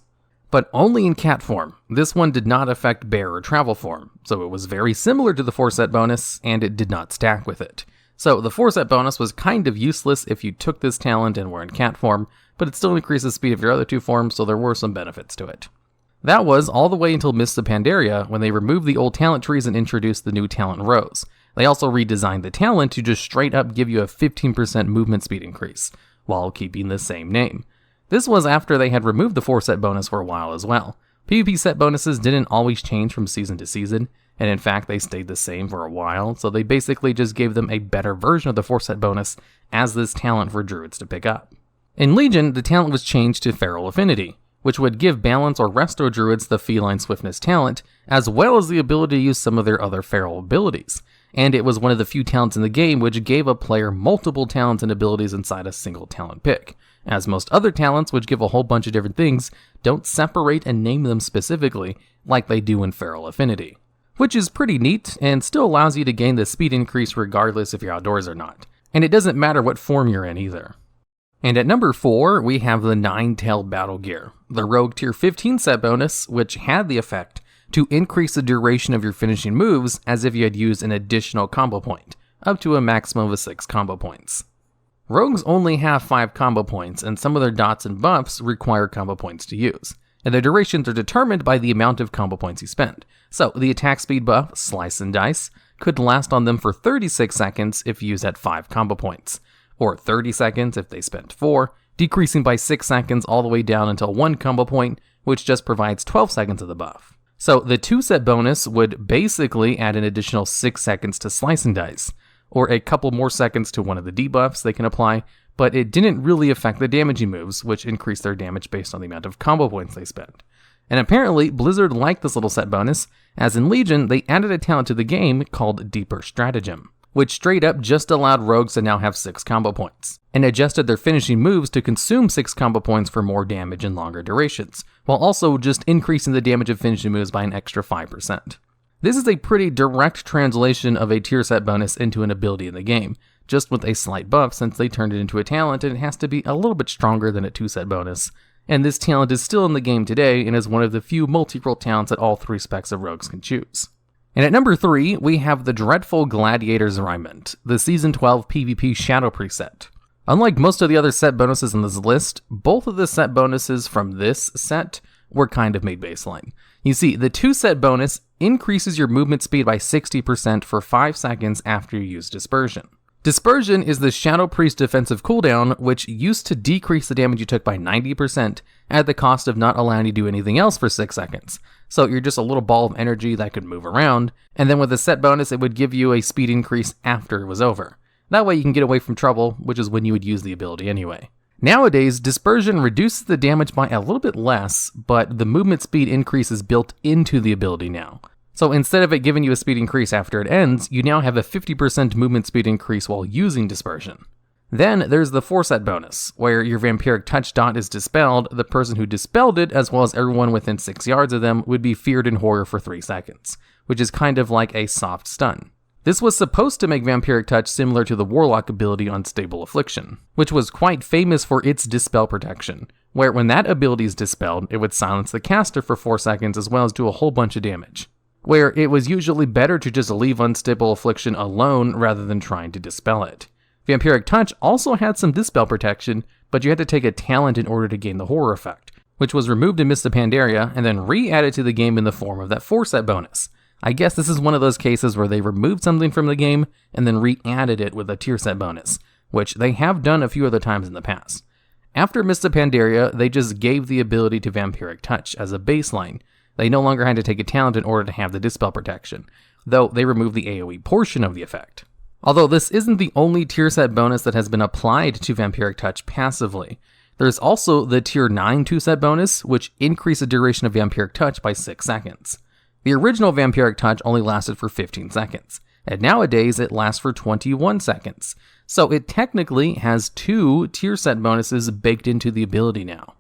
But only in cat form. This one did not affect bear or travel form, so it was very similar to the 4 set bonus, and it did not stack with it. So the 4 set bonus was kind of useless if you took this talent and were in cat form, but it still increased the speed of your other 2 forms, so there were some benefits to it. That was all the way until Mists of Pandaria, when they removed the old talent trees and introduced the new talent rows, They also redesigned the talent to just straight up give you a 15% movement speed increase, while keeping the same name. This was after they had removed the 4-set bonus for a while as well. PvP set bonuses didn't always change from season to season, and in fact they stayed the same for a while, so they basically just gave them a better version of the 4-set bonus as this talent for druids to pick up. In Legion, the talent was changed to Feral Affinity, which would give balance or resto druids the feline swiftness talent, as well as the ability to use some of their other feral abilities. And it was one of the few talents in the game which gave a player multiple talents and abilities inside a single talent pick, as most other talents, which give a whole bunch of different things, don't separate and name them specifically like they do in Feral Affinity. Which is pretty neat, and still allows you to gain the speed increase regardless if you're outdoors or not. And it doesn't matter what form you're in either. And at number 4, we have the Nine-Tailed Battle Gear, the Rogue Tier 15 set bonus, which had the effect to increase the duration of your finishing moves as if you had used an additional combo point, up to a maximum of 6 combo points. Rogues only have 5 combo points, and some of their dots and buffs require combo points to use, and their durations are determined by the amount of combo points you spend. So the attack speed buff, Slice and Dice, could last on them for 36 seconds if used at 5 combo points, or 30 seconds if they spent 4, decreasing by 6 seconds all the way down until 1 combo point, which just provides 12 seconds of the buff. So the 2-set bonus would basically add an additional 6 seconds to Slice and Dice, or a couple more seconds to one of the debuffs they can apply, but it didn't really affect the damaging moves, which increased their damage based on the amount of combo points they spend. And apparently, Blizzard liked this little set bonus, as in Legion, they added a talent to the game called Deeper Stratagem, which straight up just allowed rogues to now have 6 combo points, and adjusted their finishing moves to consume 6 combo points for more damage and longer durations, while also just increasing the damage of finishing moves by an extra 5%. This is a pretty direct translation of a tier set bonus into an ability in the game, just with a slight buff since they turned it into a talent and it has to be a little bit stronger than a 2-set bonus. And this talent is still in the game today and is one of the few multi-role talents that all 3 specs of rogues can choose. And at number 3, we have the Dreadful Gladiator's Arraignment, the Season 12 PvP Shadow preset. Unlike most of the other set bonuses in this list, both of the set bonuses from this set were kind of made baseline. You see, the 2-set bonus increases your movement speed by 60% for 5 seconds after you use Dispersion. Dispersion is the Shadow Priest defensive cooldown, which used to decrease the damage you took by 90% at the cost of not allowing you to do anything else for 6 seconds. So you're just a little ball of energy that could move around, and then with the set bonus it would give you a speed increase after it was over. That way you can get away from trouble, which is when you would use the ability anyway. Nowadays, Dispersion reduces the damage by a little bit less, but the movement speed increase is built into the ability now. So instead of it giving you a speed increase after it ends, you now have a 50% movement speed increase while using Dispersion. Then there's the 4-set bonus, where your Vampiric Touch dot is dispelled, the person who dispelled it, as well as everyone within 6 yards of them, would be feared in horror for 3 seconds, which is kind of like a soft stun. This was supposed to make Vampiric Touch similar to the Warlock ability Unstable Affliction, which was quite famous for its dispel protection, where when that ability is dispelled, it would silence the caster for 4 seconds as well as do a whole bunch of damage, where it was usually better to just leave Unstable Affliction alone rather than trying to dispel it. Vampiric Touch also had some dispel protection, but you had to take a talent in order to gain the horror effect, which was removed in Mists of Pandaria and then re-added to the game in the form of that 4-set bonus. I guess this is one of those cases where they removed something from the game and then re-added it with a tier set bonus, which they have done a few other times in the past. After Mists of Pandaria, they just gave the ability to Vampiric Touch as a baseline. They no longer had to take a talent in order to have the dispel protection, though they removed the AoE portion of the effect. Although this isn't the only tier set bonus that has been applied to Vampiric Touch passively. There's also the tier 9 2-set bonus, which increased the duration of Vampiric Touch by 6 seconds. The original Vampiric Touch only lasted for 15 seconds, and nowadays it lasts for 21 seconds, so it technically has 2 tier set bonuses baked into the ability now.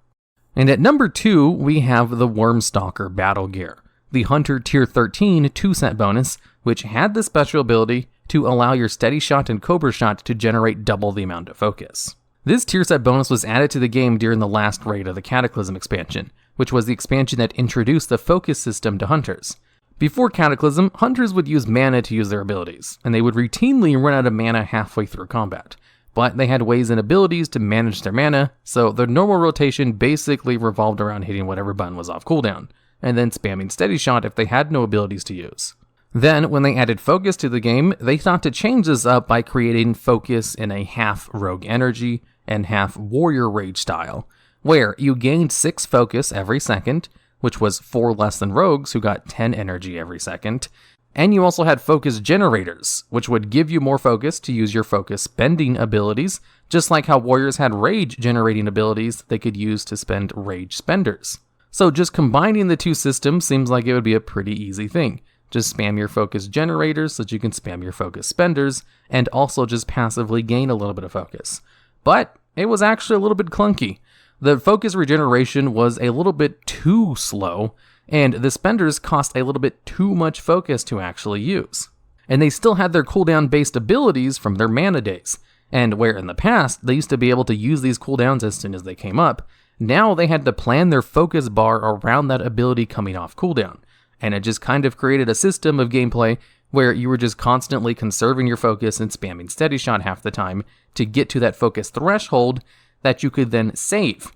And at number 2, we have the Wormstalker Battle Gear, the Hunter Tier 13 2-set bonus, which had the special ability to allow your Steady Shot and Cobra Shot to generate double the amount of focus. This tier set bonus was added to the game during the last raid of the Cataclysm expansion, which was the expansion that introduced the focus system to hunters. Before Cataclysm, hunters would use mana to use their abilities, and they would routinely run out of mana halfway through combat. But they had ways and abilities to manage their mana, so their normal rotation basically revolved around hitting whatever button was off cooldown, and then spamming Steady Shot if they had no abilities to use. Then, when they added focus to the game, they thought to change this up by creating focus in a half rogue energy and half warrior rage style, where you gained 6 focus every second, which was 4 less than rogues who got 10 energy every second, and you also had focus generators, which would give you more focus to use your focus spending abilities, just like how warriors had rage generating abilities they could use to spend rage spenders. So just combining the two systems seems like it would be a pretty easy thing. Just spam your focus generators so that you can spam your focus spenders, and also just passively gain a little bit of focus. But it was actually a little bit clunky. The focus regeneration was a little bit too slow, and the spenders cost a little bit too much focus to actually use. And they still had their cooldown-based abilities from their mana days, and where in the past they used to be able to use these cooldowns as soon as they came up, now they had to plan their focus bar around that ability coming off cooldown. And it just kind of created a system of gameplay where you were just constantly conserving your focus and spamming steady shot half the time to get to that focus threshold that you could then save.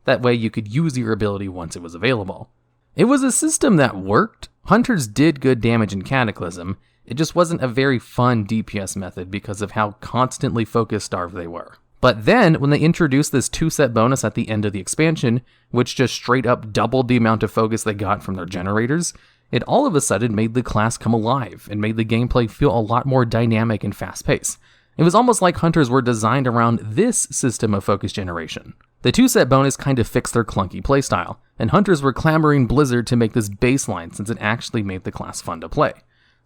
That way you could use your ability once it was available. It was a system that worked. Hunters did good damage in Cataclysm. It just wasn't a very fun DPS method because of how constantly focus starved they were. But then, when they introduced this 2-set bonus at the end of the expansion, which just straight up doubled the amount of focus they got from their generators, it all of a sudden made the class come alive and made the gameplay feel a lot more dynamic and fast-paced. It was almost like Hunters were designed around this system of focus generation. The 2-set bonus kind of fixed their clunky playstyle, and Hunters were clamoring Blizzard to make this baseline since it actually made the class fun to play.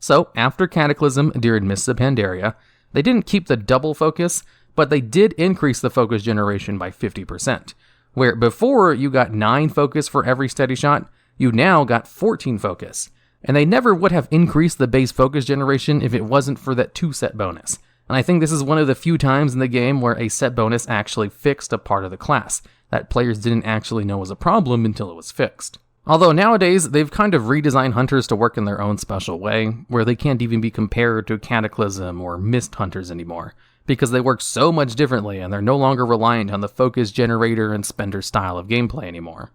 So, after Cataclysm during Mists of Pandaria, they didn't keep the double focus, but they did increase the focus generation by 50%, where before you got 9 focus for every steady shot, you now got 14 focus. And they never would have increased the base focus generation if it wasn't for that 2-set bonus. And I think this is one of the few times in the game where a set bonus actually fixed a part of the class that players didn't actually know was a problem until it was fixed. Although nowadays, they've kind of redesigned Hunters to work in their own special way, where they can't even be compared to Cataclysm or Mist Hunters anymore, because they work so much differently and they're no longer reliant on the focus generator and spender style of gameplay anymore.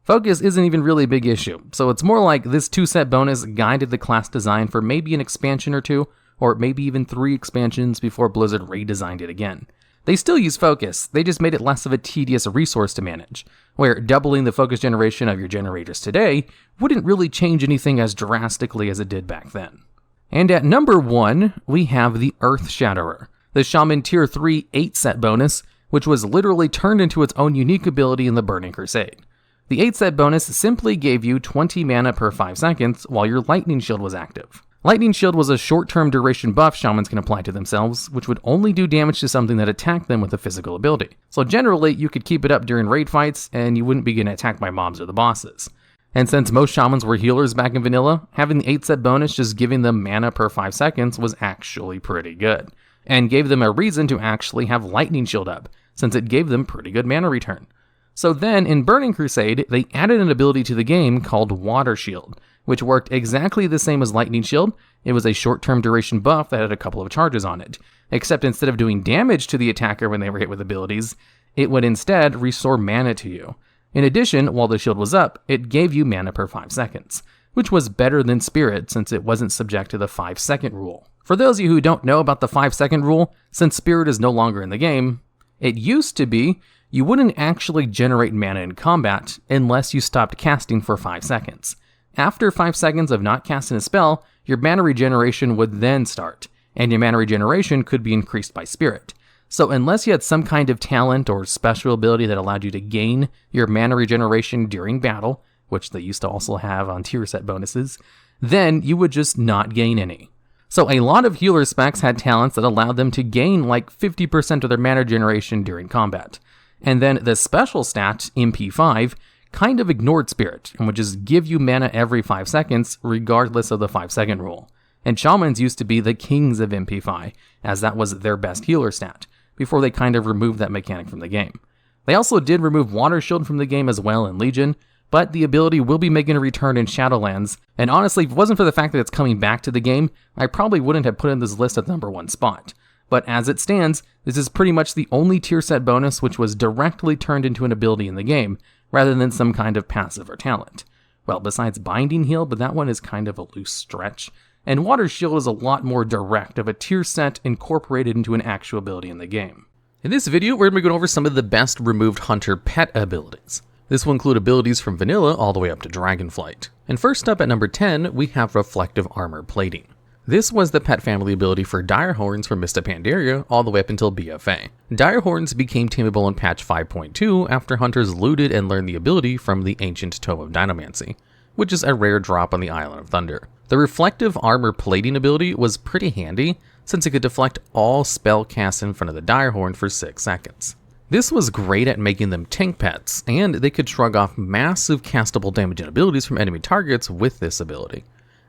Focus isn't even really a big issue, so it's more like this 2-set bonus guided the class design for maybe an expansion or 2, or maybe even 3 expansions before Blizzard redesigned it again. They still use focus, they just made it less of a tedious resource to manage, where doubling the focus generation of your generators today wouldn't really change anything as drastically as it did back then. And at number 1, we have the Earth Shatterer, the Shaman Tier 3 8-set bonus, which was literally turned into its own unique ability in the Burning Crusade. The 8-set bonus simply gave you 20 mana per 5 seconds while your Lightning Shield was active. Lightning Shield was a short-term duration buff shamans can apply to themselves, which would only do damage to something that attacked them with a physical ability. So generally, you could keep it up during raid fights, and you wouldn't be getting attacked by mobs or the bosses. And since most shamans were healers back in vanilla, having the 8-set bonus just giving them mana per 5 seconds was actually pretty good, and gave them a reason to actually have Lightning Shield up, since it gave them pretty good mana return. So then, in Burning Crusade, they added an ability to the game called Water Shield, which worked exactly the same as Lightning Shield. It was a short-term duration buff that had a couple of charges on it, except instead of doing damage to the attacker when they were hit with abilities, it would instead restore mana to you. In addition, while the shield was up, it gave you mana per 5 seconds, which was better than Spirit since it wasn't subject to the 5-second rule. For those of you who don't know about the 5-second rule, since Spirit is no longer in the game, it used to be you wouldn't actually generate mana in combat unless you stopped casting for 5 seconds. After 5 seconds of not casting a spell, your mana regeneration would then start, and your mana regeneration could be increased by Spirit. So unless you had some kind of talent or special ability that allowed you to gain your mana regeneration during battle, which they used to also have on tier set bonuses, then you would just not gain any. So a lot of healer specs had talents that allowed them to gain like 50% of their mana generation during combat. And then the special stat, MP5, kind of ignored Spirit and would just give you mana every 5 seconds regardless of the 5-second rule. And Shamans used to be the kings of MP5, as that was their best healer stat, before they kind of removed that mechanic from the game. They also did remove Water Shield from the game as well in Legion, but the ability will be making a return in Shadowlands, and honestly, if it wasn't for the fact that it's coming back to the game, I probably wouldn't have put in this list at the number 1 spot. But as it stands, this is pretty much the only tier set bonus which was directly turned into an ability in the game, rather than some kind of passive or talent. Well, besides Binding Heal, but that one is kind of a loose stretch. and Water Shield is a lot more direct of a tier set incorporated into an actual ability in the game. In this video, we're going to be going over some of the best removed hunter pet abilities. This will include abilities from vanilla all the way up to Dragonflight. And first up at number 10, we have Reflective Armor Plating. This was the pet family ability for Direhorns from Mists of Pandaria all the way up until BFA. Direhorns became tameable in patch 5.2 after hunters looted and learned the ability from the Ancient Tome of Dynamancy, which is a rare drop on the Island of Thunder. The Reflective Armor Plating ability was pretty handy since it could deflect all spell casts in front of the Direhorn for 6 seconds. This was great at making them tank pets, and they could shrug off massive castable damage and abilities from enemy targets with this ability.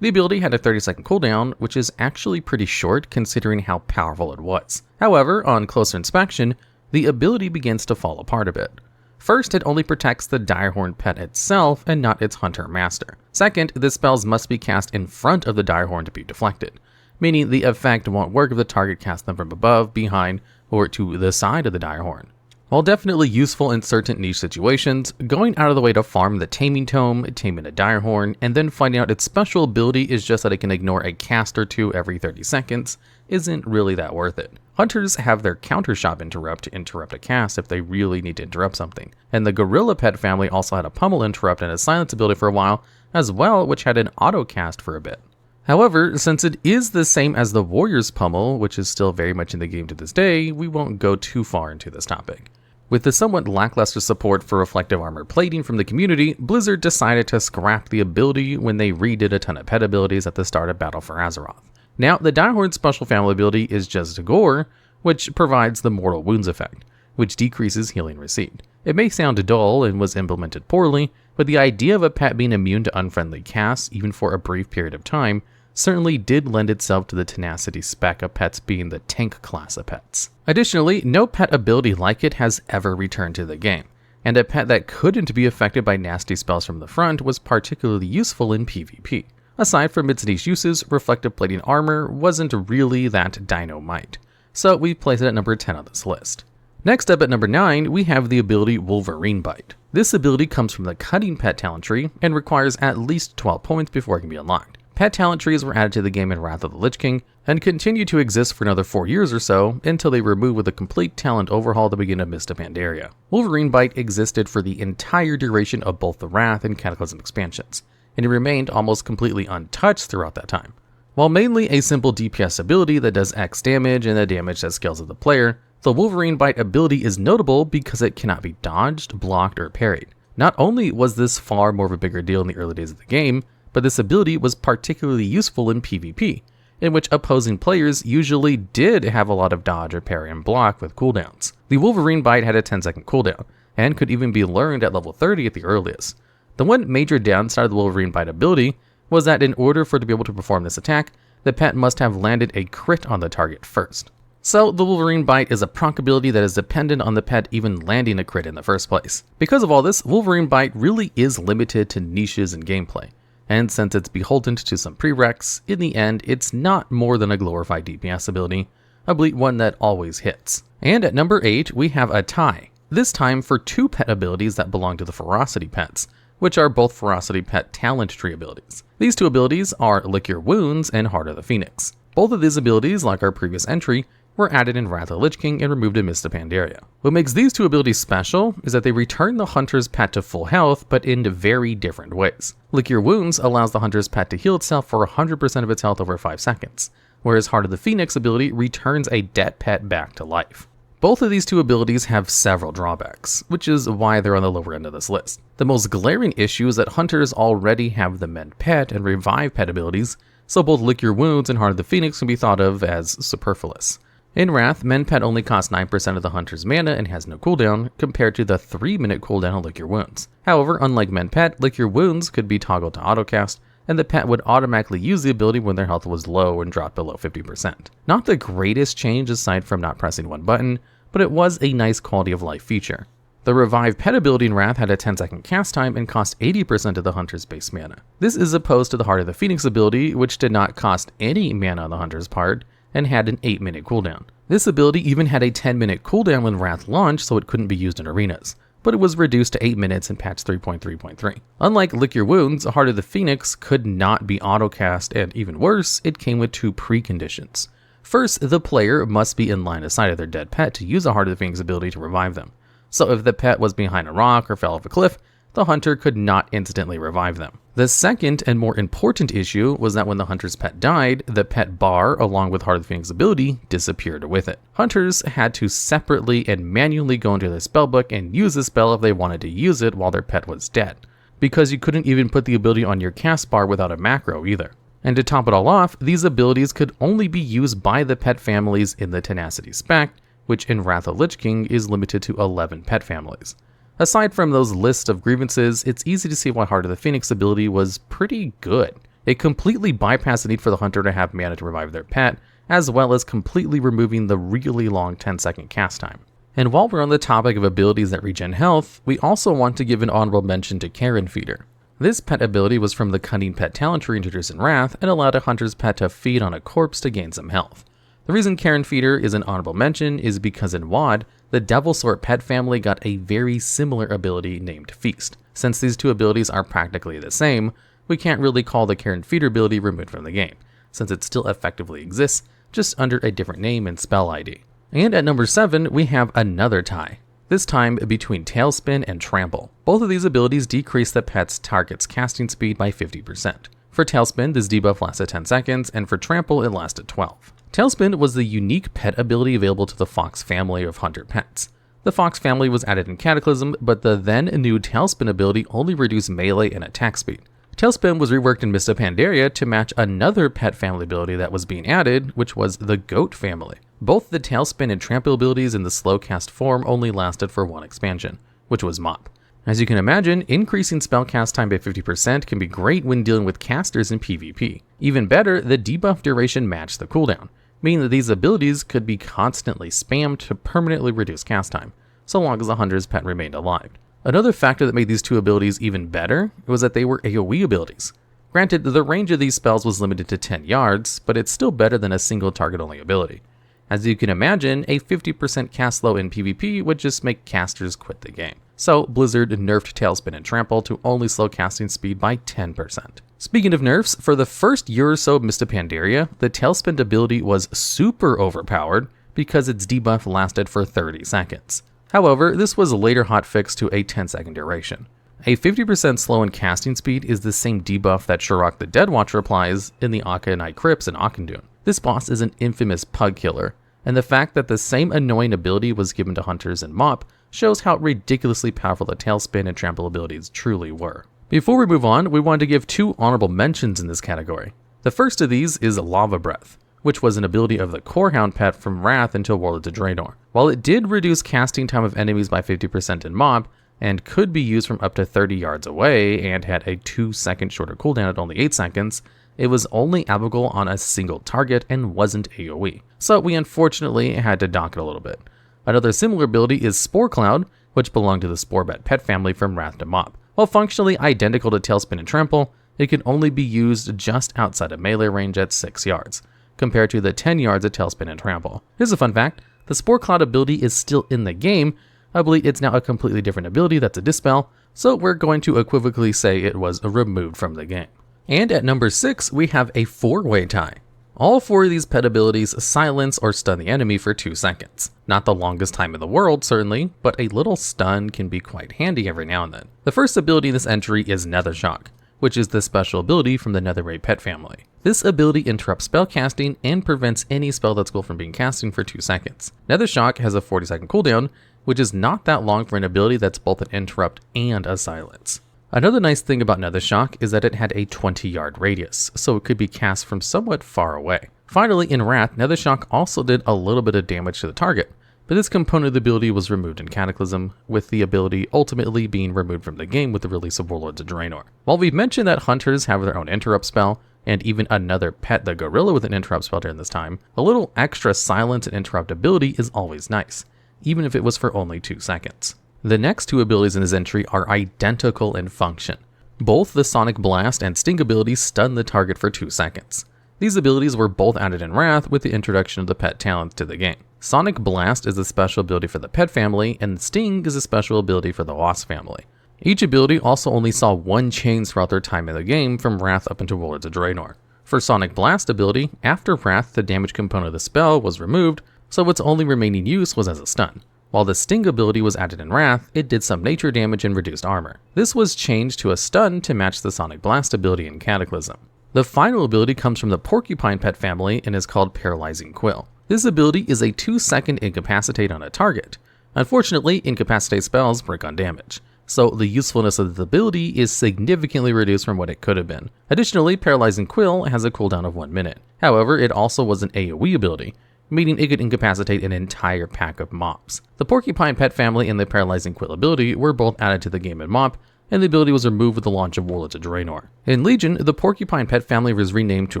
The ability had a 30-second cooldown, which is actually pretty short considering how powerful it was. However, on closer inspection, the ability begins to fall apart a bit. First, it only protects the Direhorn pet itself and not its hunter master. Second, the spells must be cast in front of the Direhorn to be deflected, meaning the effect won't work if the target casts them from above, behind, or to the side of the Direhorn. While definitely useful in certain niche situations, going out of the way to farm the Taming Tome, taming a Direhorn, and then finding out its special ability is just that it can ignore a cast or two every 30 seconds isn't really that worth it. Hunters have their counter shop interrupt to interrupt a cast if they really need to interrupt something, and the Gorilla Pet family also had a Pummel interrupt and a silence ability for a while as well, which had an auto cast for a bit. However, since it is the same as the Warrior's Pummel, which is still very much in the game to this day, we won't go too far into this topic. With the somewhat lackluster support for Reflective Armor Plating from the community, Blizzard decided to scrap the ability when they redid a ton of pet abilities at the start of Battle for Azeroth. Now, the Direhorn special family ability is just Gore, which provides the Mortal Wounds effect, which decreases healing received. It may sound dull and was implemented poorly, but the idea of a pet being immune to unfriendly casts, even for a brief period of time, certainly did lend itself to the tenacity spec of pets being the tank class of pets. Additionally, no pet ability like it has ever returned to the game, and a pet that couldn't be affected by nasty spells from the front was particularly useful in PvP. Aside from its niche uses, Reflective Plating Armor wasn't really that dynamite, so we place it at number 10 on this list. Next up at number 9, we have the ability Wolverine Bite. This ability comes from the Cutting Pet talent tree and requires at least 12 points before it can be unlocked. Pet talent trees were added to the game in Wrath of the Lich King, and continue to exist for another 4 years or so, until they were removed with a complete talent overhaul at the beginning of Mists of Pandaria. Wolverine Bite existed for the entire duration of both the Wrath and Cataclysm expansions, and it remained almost completely untouched throughout that time. While mainly a simple DPS ability that does X damage and the damage that scales with the player, the Wolverine Bite ability is notable because it cannot be dodged, blocked, or parried. Not only was this far more of a bigger deal in the early days of the game, but this ability was particularly useful in PvP, in which opposing players usually did have a lot of dodge or parry and block with cooldowns. The Wolverine Bite had a 10-second cooldown, and could even be learned at level 30 at the earliest. The one major downside of the Wolverine Bite ability was that in order for it to be able to perform this attack, the pet must have landed a crit on the target first. So the Wolverine Bite is a proc ability that is dependent on the pet even landing a crit in the first place. Because of all this, Wolverine Bite really is limited to niches and gameplay. And since it's beholden to some prereqs, in the end, it's not more than a glorified DPS ability, albeit one that always hits. And at number 8, we have a tie, this time for 2 pet abilities that belong to the Ferocity pets, which are both Ferocity pet talent tree abilities. These 2 abilities are Lick Your Wounds and Heart of the Phoenix. Both of these abilities, like our previous entry, were added in Wrath of the Lich King and removed in Mists of Pandaria. What makes these 2 abilities special is that they return the hunter's pet to full health, but in very different ways. Lick Your Wounds allows the hunter's pet to heal itself for 100% of its health over 5 seconds, whereas Heart of the Phoenix ability returns a dead pet back to life. Both of these 2 abilities have several drawbacks, which is why they're on the lower end of this list. The most glaring issue is that hunters already have the Mend Pet and Revive Pet abilities, so both Lick Your Wounds and Heart of the Phoenix can be thought of as superfluous. In Wrath, Mend Pet only costs 9% of the hunter's mana and has no cooldown, compared to the 3-minute cooldown of Lick Your Wounds. However, unlike Mend Pet, Lick Your Wounds could be toggled to autocast, and the pet would automatically use the ability when their health was low and dropped below 50%. Not the greatest change aside from not pressing one button, but it was a nice quality of life feature. The Revive Pet ability in Wrath had a 10-second cast time and cost 80% of the hunter's base mana. This is opposed to the Heart of the Phoenix ability, which did not cost any mana on the hunter's part, and had an 8-minute cooldown. This ability even had a 10-minute cooldown when Wrath launched, so it couldn't be used in arenas. but it was reduced to 8 minutes in patch 3.3.3. Unlike Lick Your Wounds, Heart of the Phoenix could not be autocast, and even worse, it came with two preconditions. First, the player must be in line of sight of their dead pet to use a Heart of the Phoenix ability to revive them. So if the pet was behind a rock or fell off a cliff, the hunter could not instantly revive them. The second and more important issue was that when the hunter's pet died, the pet bar, along with Heart of the Phoenix ability, disappeared with it. Hunters had to separately and manually go into the spellbook and use the spell if they wanted to use it while their pet was dead, because you couldn't even put the ability on your cast bar without a macro either. And to top it all off, these abilities could only be used by the pet families in the Tenacity spec, which in Wrath of Lich King is limited to 11 pet families. Aside from those lists of grievances, it's easy to see why Heart of the Phoenix ability was pretty good. It completely bypassed the need for the hunter to have mana to revive their pet, as well as completely removing the really long 10-second cast time. And while we're on the topic of abilities that regen health, we also want to give an honorable mention to Karen Feeder. This pet ability was from the Cunning Pet talent tree introduced in Wrath and allowed a hunter's pet to feed on a corpse to gain some health. The reason Karen Feeder is an honorable mention is because in WoD, the Devilsort pet family got a very similar ability named Feast. Since these two abilities are practically the same, we can't really call the Karen Feeder ability removed from the game, since it still effectively exists, just under a different name and spell ID. And at number 7, we have another tie. This time between Tailspin and Trample. Both of these abilities decrease the pet's target's casting speed by 50%. For Tailspin, this debuff lasted 10 seconds, and for Trample, it lasted 12. Tailspin was the unique pet ability available to the Fox family of hunter pets. The Fox family was added in Cataclysm, but the then new Tailspin ability only reduced melee and attack speed. Tailspin was reworked in Mists of Pandaria to match another pet family ability that was being added, which was the Goat family. Both the Tailspin and Trample abilities in the slow cast form only lasted for one expansion, which was Mop. As you can imagine, increasing spell cast time by 50% can be great when dealing with casters in PvP. Even better, the debuff duration matched the cooldown, meaning that these abilities could be constantly spammed to permanently reduce cast time, so long as the hunter's pet remained alive. Another factor that made these two abilities even better was that they were AoE abilities. Granted, the range of these spells was limited to 10 yards, but it's still better than a single target-only ability. As you can imagine, a 50% cast slow in PvP would just make casters quit the game. So Blizzard nerfed Tailspin and Trample to only slow casting speed by 10%. Speaking of nerfs, for the first year or so of Mists of Pandaria, the Tailspin ability was super overpowered because its debuff lasted for 30 seconds. However, this was later hotfixed to a 10-second duration. A 50% slow in casting speed is the same debuff that Shurok the Deadwatcher applies in the Akanai Crypts in Auchindoun. This boss is an infamous pug killer, and the fact that the same annoying ability was given to hunters in Mop shows how ridiculously powerful the Tailspin and Trample abilities truly were. Before we move on, we wanted to give two honorable mentions in this category. The first of these is Lava Breath, which was an ability of the Corehound pet from Wrath until Warlords of Draenor. While it did reduce casting time of enemies by 50% in Mob, and could be used from up to 30 yards away, and had a 2-second shorter cooldown at only 8 seconds, it was only applicable on a single target and wasn't AoE. So we unfortunately had to dock it a little bit. Another similar ability is Spore Cloud, which belonged to the Sporebat pet family from Wrath to Mob. While functionally identical to Tailspin and Trample, it can only be used just outside of melee range at 6 yards, compared to the 10 yards of Tailspin and Trample. Here's a fun fact: the Spore Cloud ability is still in the game. I believe it's now a completely different ability that's a dispel, so we're going to equivocally say it was removed from the game. And at number 6, we have a 4-way tie. All 4 of these pet abilities silence or stun the enemy for 2 seconds. Not the longest time in the world, certainly, but a little stun can be quite handy every now and then. The first ability in this entry is Nether Shock, which is the special ability from the Netherray pet family. This ability interrupts spell casting and prevents any spell that's cool from being casting for 2 seconds. Nether Shock has a 40-second cooldown, which is not that long for an ability that's both an interrupt and a silence. Another nice thing about Nether Shock is that it had a 20-yard radius, so it could be cast from somewhat far away. Finally, in Wrath, Nether Shock also did a little bit of damage to the target, but this component of the ability was removed in Cataclysm, with the ability ultimately being removed from the game with the release of Warlords of Draenor. While we've mentioned that hunters have their own interrupt spell, and even another pet, the gorilla, with an interrupt spell during this time, a little extra silence and interrupt ability is always nice, even if it was for only 2 seconds. The next 2 abilities in this entry are identical in function. Both the Sonic Blast and Sting abilities stun the target for 2 seconds. These abilities were both added in Wrath with the introduction of the pet talents to the game. Sonic Blast is a special ability for the Pet family, and Sting is a special ability for the Wasp family. Each ability also only saw one change throughout their time in the game, from Wrath up into Warlords of Draenor. For Sonic Blast ability, after Wrath, the damage component of the spell was removed, so its only remaining use was as a stun. While the Sting ability was added in Wrath, it did some nature damage and reduced armor. This was changed to a stun to match the Sonic Blast ability in Cataclysm. The final ability comes from the Porcupine Pet family and is called Paralyzing Quill. This ability is a 2-second incapacitate on a target. Unfortunately, incapacitate spells break on damage, so the usefulness of the ability is significantly reduced from what it could have been. Additionally, Paralyzing Quill has a cooldown of 1 minute. However, it also was an AoE ability, meaning it could incapacitate an entire pack of mobs. The Porcupine Pet family and the Paralyzing Quill ability were both added to the game in MoP, and the ability was removed with the launch of Warlords of Draenor. In Legion, the Porcupine Pet family was renamed to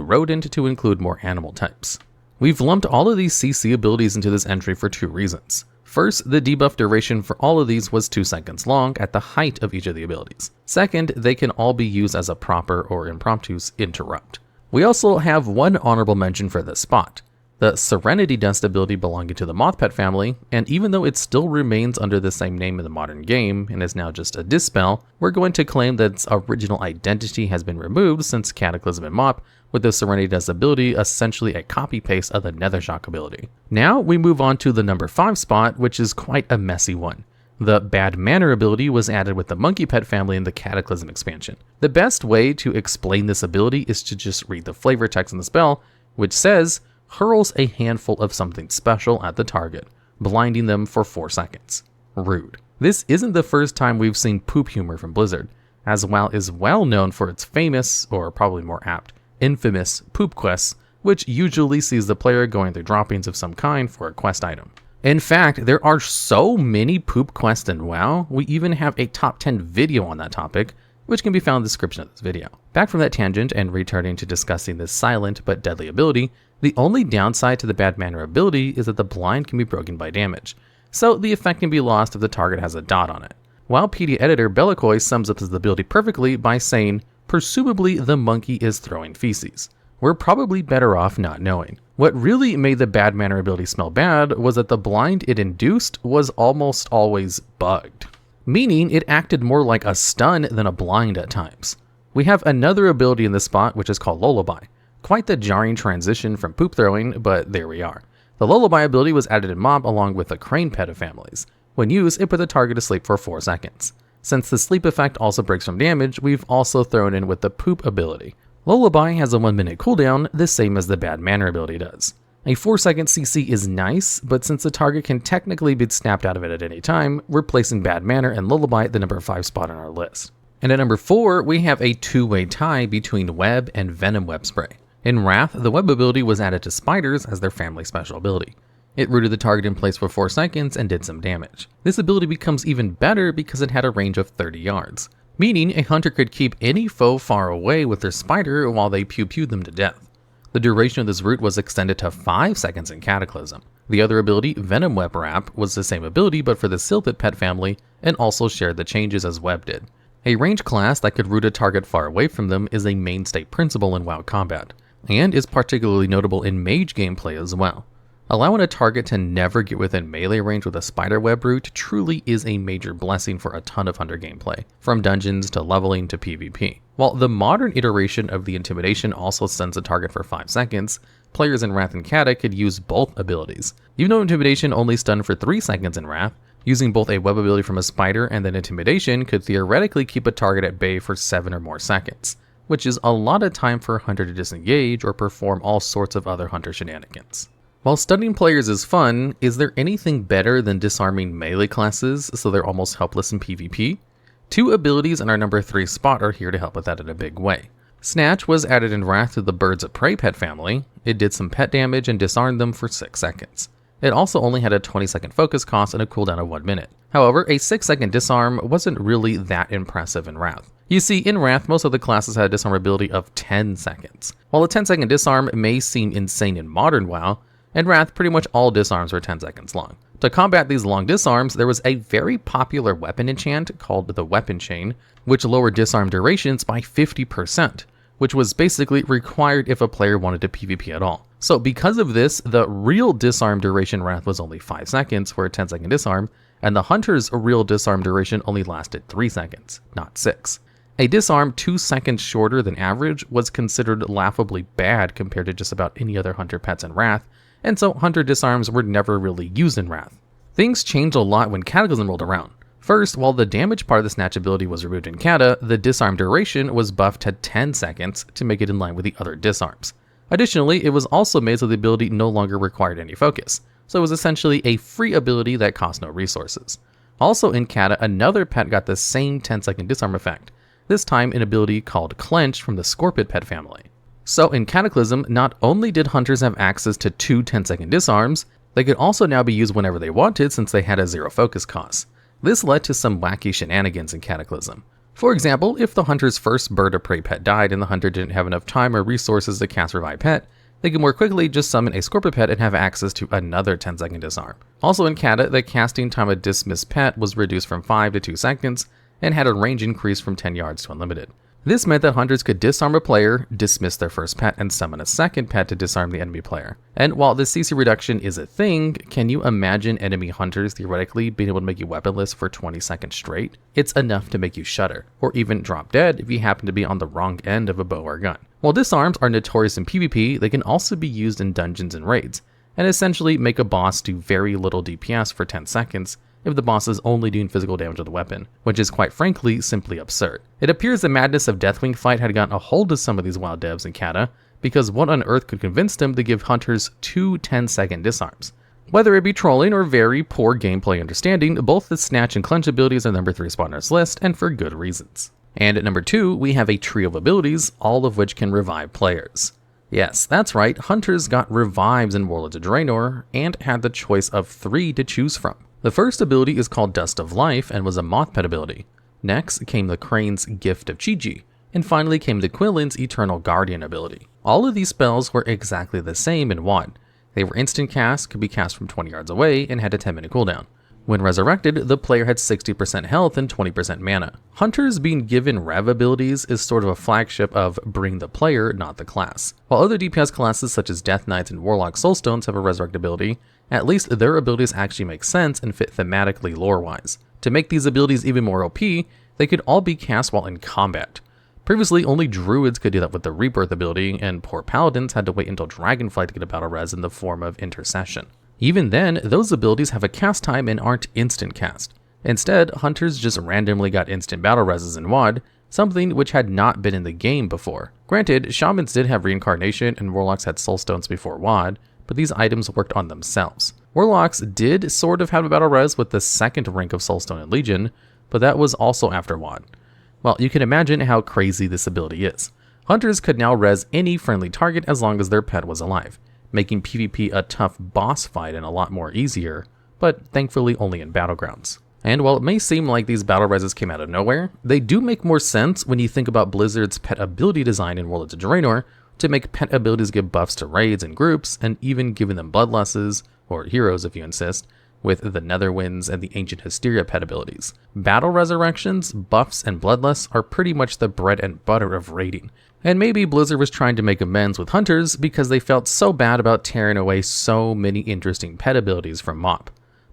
Rodent to include more animal types. We've lumped all of these CC abilities into this entry for 2 reasons. First, the debuff duration for all of these was 2 seconds long at the height of each of the abilities. Second, they can all be used as a proper or impromptu interrupt. We also have one honorable mention for this spot. The Serenity Dust ability belonging to the Moth Pet family, and even though it still remains under the same name in the modern game and is now just a dispel, we're going to claim that its original identity has been removed since Cataclysm and MoP, with the Serenity Dust ability essentially a copy-paste of the Nethershock ability. Now we move on to the number 5 spot, which is quite a messy one. The Bad Manner ability was added with the Monkey Pet family in the Cataclysm expansion. The best way to explain this ability is to just read the flavor text in the spell, which says, hurls a handful of something special at the target, blinding them for 4 seconds. Rude. This isn't the first time we've seen poop humor from Blizzard, as WoW is well known for its famous, or probably more apt, infamous poop quests, which usually sees the player going through droppings of some kind for a quest item. In fact, there are so many poop quests in WoW, we even have a top 10 video on that topic, which can be found in the description of this video. Back from that tangent and returning to discussing this silent but deadly ability, the only downside to the Bad Manner ability is that the blind can be broken by damage, so the effect can be lost if the target has a dot on it. WoWpedia editor Bellicoy sums up this ability perfectly by saying, presumably the monkey is throwing feces. We're probably better off not knowing. What really made the Bad Manner ability smell bad was that the blind it induced was almost always bugged, meaning it acted more like a stun than a blind at times. We have another ability in this spot which is called Lullaby. Quite the jarring transition from poop throwing, but there we are. The Lullaby ability was added in MoB along with the Crane Pet families. When used, it put the target to sleep for 4 seconds. Since the sleep effect also breaks from damage, we've also thrown in with the poop ability. Lullaby has a 1 minute cooldown, the same as the Bad Manner ability does. A 4-second CC is nice, but since the target can technically be snapped out of it at any time, we're placing Bad Manner and Lullaby at the number 5 spot on our list. And at number 4, we have a 2-way tie between Web and Venom Web Spray. In Wrath, the Web ability was added to spiders as their family special ability. It rooted the target in place for 4 seconds and did some damage. This ability becomes even better because it had a range of 30 yards, meaning a hunter could keep any foe far away with their spider while they pew-pewed them to death. The duration of this root was extended to 5 seconds in Cataclysm. The other ability, Venom Web Wrap, was the same ability but for the Sylphid Pet family and also shared the changes as Web did. A ranged class that could root a target far away from them is a mainstay principle in WoW combat, and is particularly notable in mage gameplay as well. Allowing a target to never get within melee range with a spiderweb root truly is a major blessing for a ton of hunter gameplay, from dungeons to leveling to PvP. While the modern iteration of the Intimidation also stuns a target for 5 seconds, players in Wrath and Cata could use both abilities. Even though Intimidation only stunned for 3 seconds in Wrath, using both a web ability from a spider and then Intimidation could theoretically keep a target at bay for 7 or more seconds, which is a lot of time for a hunter to disengage or perform all sorts of other hunter shenanigans. While stunning players is fun, is there anything better than disarming melee classes so they're almost helpless in PvP? 2 abilities in our number 3 spot are here to help with that in a big way. Snatch was added in Wrath to the Birds of Prey pet family. It did some pet damage and disarmed them for 6 seconds. It also only had a 20-second focus cost and a cooldown of 1 minute. However, a 6-second disarm wasn't really that impressive in Wrath. You see, in Wrath, most of the classes had a disarm ability of 10 seconds. While a 10-second disarm may seem insane in modern WoW, in Wrath, pretty much all disarms were 10 seconds long. To combat these long disarms, there was a very popular weapon enchant called the Weapon Chain, which lowered disarm durations by 50%, which was basically required if a player wanted to PvP at all. So because of this, the real disarm duration Wrath was only 5 seconds for a 10-second disarm, and the Hunter's real disarm duration only lasted 3 seconds, not 6. A disarm 2 seconds shorter than average was considered laughably bad compared to just about any other Hunter pets in Wrath, and so Hunter disarms were never really used in Wrath. Things changed a lot when Cataclysm rolled around. First, while the damage part of the snatch ability was removed in Cata, the disarm duration was buffed to 10 seconds to make it in line with the other disarms. Additionally, it was also made so the ability no longer required any focus, so it was essentially a free ability that cost no resources. Also in Cata, another pet got the same 10-second disarm effect, this time an ability called Clench from the Scorpid pet family. So in Cataclysm, not only did Hunters have access to 2 10-second disarms, they could also now be used whenever they wanted since they had a 0 focus cost. This led to some wacky shenanigans in Cataclysm. For example, if the Hunter's first bird of prey pet died and the Hunter didn't have enough time or resources to cast Revive Pet, they could more quickly just summon a Scorpid pet and have access to another 10-second disarm. Also in Cata, the casting time of Dismiss Pet was reduced from 5 to 2 seconds and had a range increase from 10 yards to unlimited. This meant that Hunters could disarm a player, dismiss their first pet, and summon a second pet to disarm the enemy player. And while the CC reduction is a thing, can you imagine enemy Hunters theoretically being able to make you weaponless for 20 seconds straight? It's enough to make you shudder, or even drop dead if you happen to be on the wrong end of a bow or gun. While disarms are notorious in PvP, they can also be used in dungeons and raids, and essentially make a boss do very little DPS for 10 seconds, if the boss is only doing physical damage with the weapon, which is quite frankly simply absurd. It appears the madness of Deathwing Fight had gotten a hold of some of these wild devs in Cata, because what on earth could convince them to give Hunters 2 10-second disarms? Whether it be trolling or very poor gameplay understanding, both the Snatch and Clench abilities are number 3 spot on this list, and for good reasons. And at number 2, we have a trio of abilities, all of which can revive players. Yes, that's right, Hunters got revives in Warlords of Draenor, and had the choice of 3 to choose from. The first ability is called Dust of Life and was a moth pet ability. Next came the Crane's Gift of Chi-Ji, and finally came the Quillen's Eternal Guardian ability. All of these spells were exactly the same in WoD. They were instant cast, could be cast from 20 yards away, and had a 10-minute cooldown. When resurrected, the player had 60% health and 20% mana. Hunters being given rev abilities is sort of a flagship of bring the player, not the class. While other DPS classes such as Death Knights and Warlock Soulstones have a resurrect ability, at least their abilities actually make sense and fit thematically lore-wise. To make these abilities even more OP, they could all be cast while in combat. Previously, only Druids could do that with the Rebirth ability, and poor Paladins had to wait until Dragonflight to get a battle res in the form of Intercession. Even then, those abilities have a cast time and aren't instant cast. Instead, Hunters just randomly got instant battle reses in WoD, something which had not been in the game before. Granted, Shamans did have Reincarnation and Warlocks had Soulstones before WoD, but these items worked on themselves. Warlocks did sort of have a battle res with the second rank of Soulstone and Legion, but that was also after WoD. Well, you can imagine how crazy this ability is. Hunters could now res any friendly target as long as their pet was alive, making PvP a tough boss fight and a lot more easier, but thankfully only in Battlegrounds. And while it may seem like these battle reses came out of nowhere, they do make more sense when you think about Blizzard's pet ability design in Warlords of Draenor to make pet abilities give buffs to raids and groups, and even giving them bloodlusses, or heroes if you insist, with the Netherwinds and the Ancient Hysteria pet abilities. Battle resurrections, buffs, and bloodlust are pretty much the bread and butter of raiding. And maybe Blizzard was trying to make amends with Hunters because they felt so bad about tearing away so many interesting pet abilities from MoP.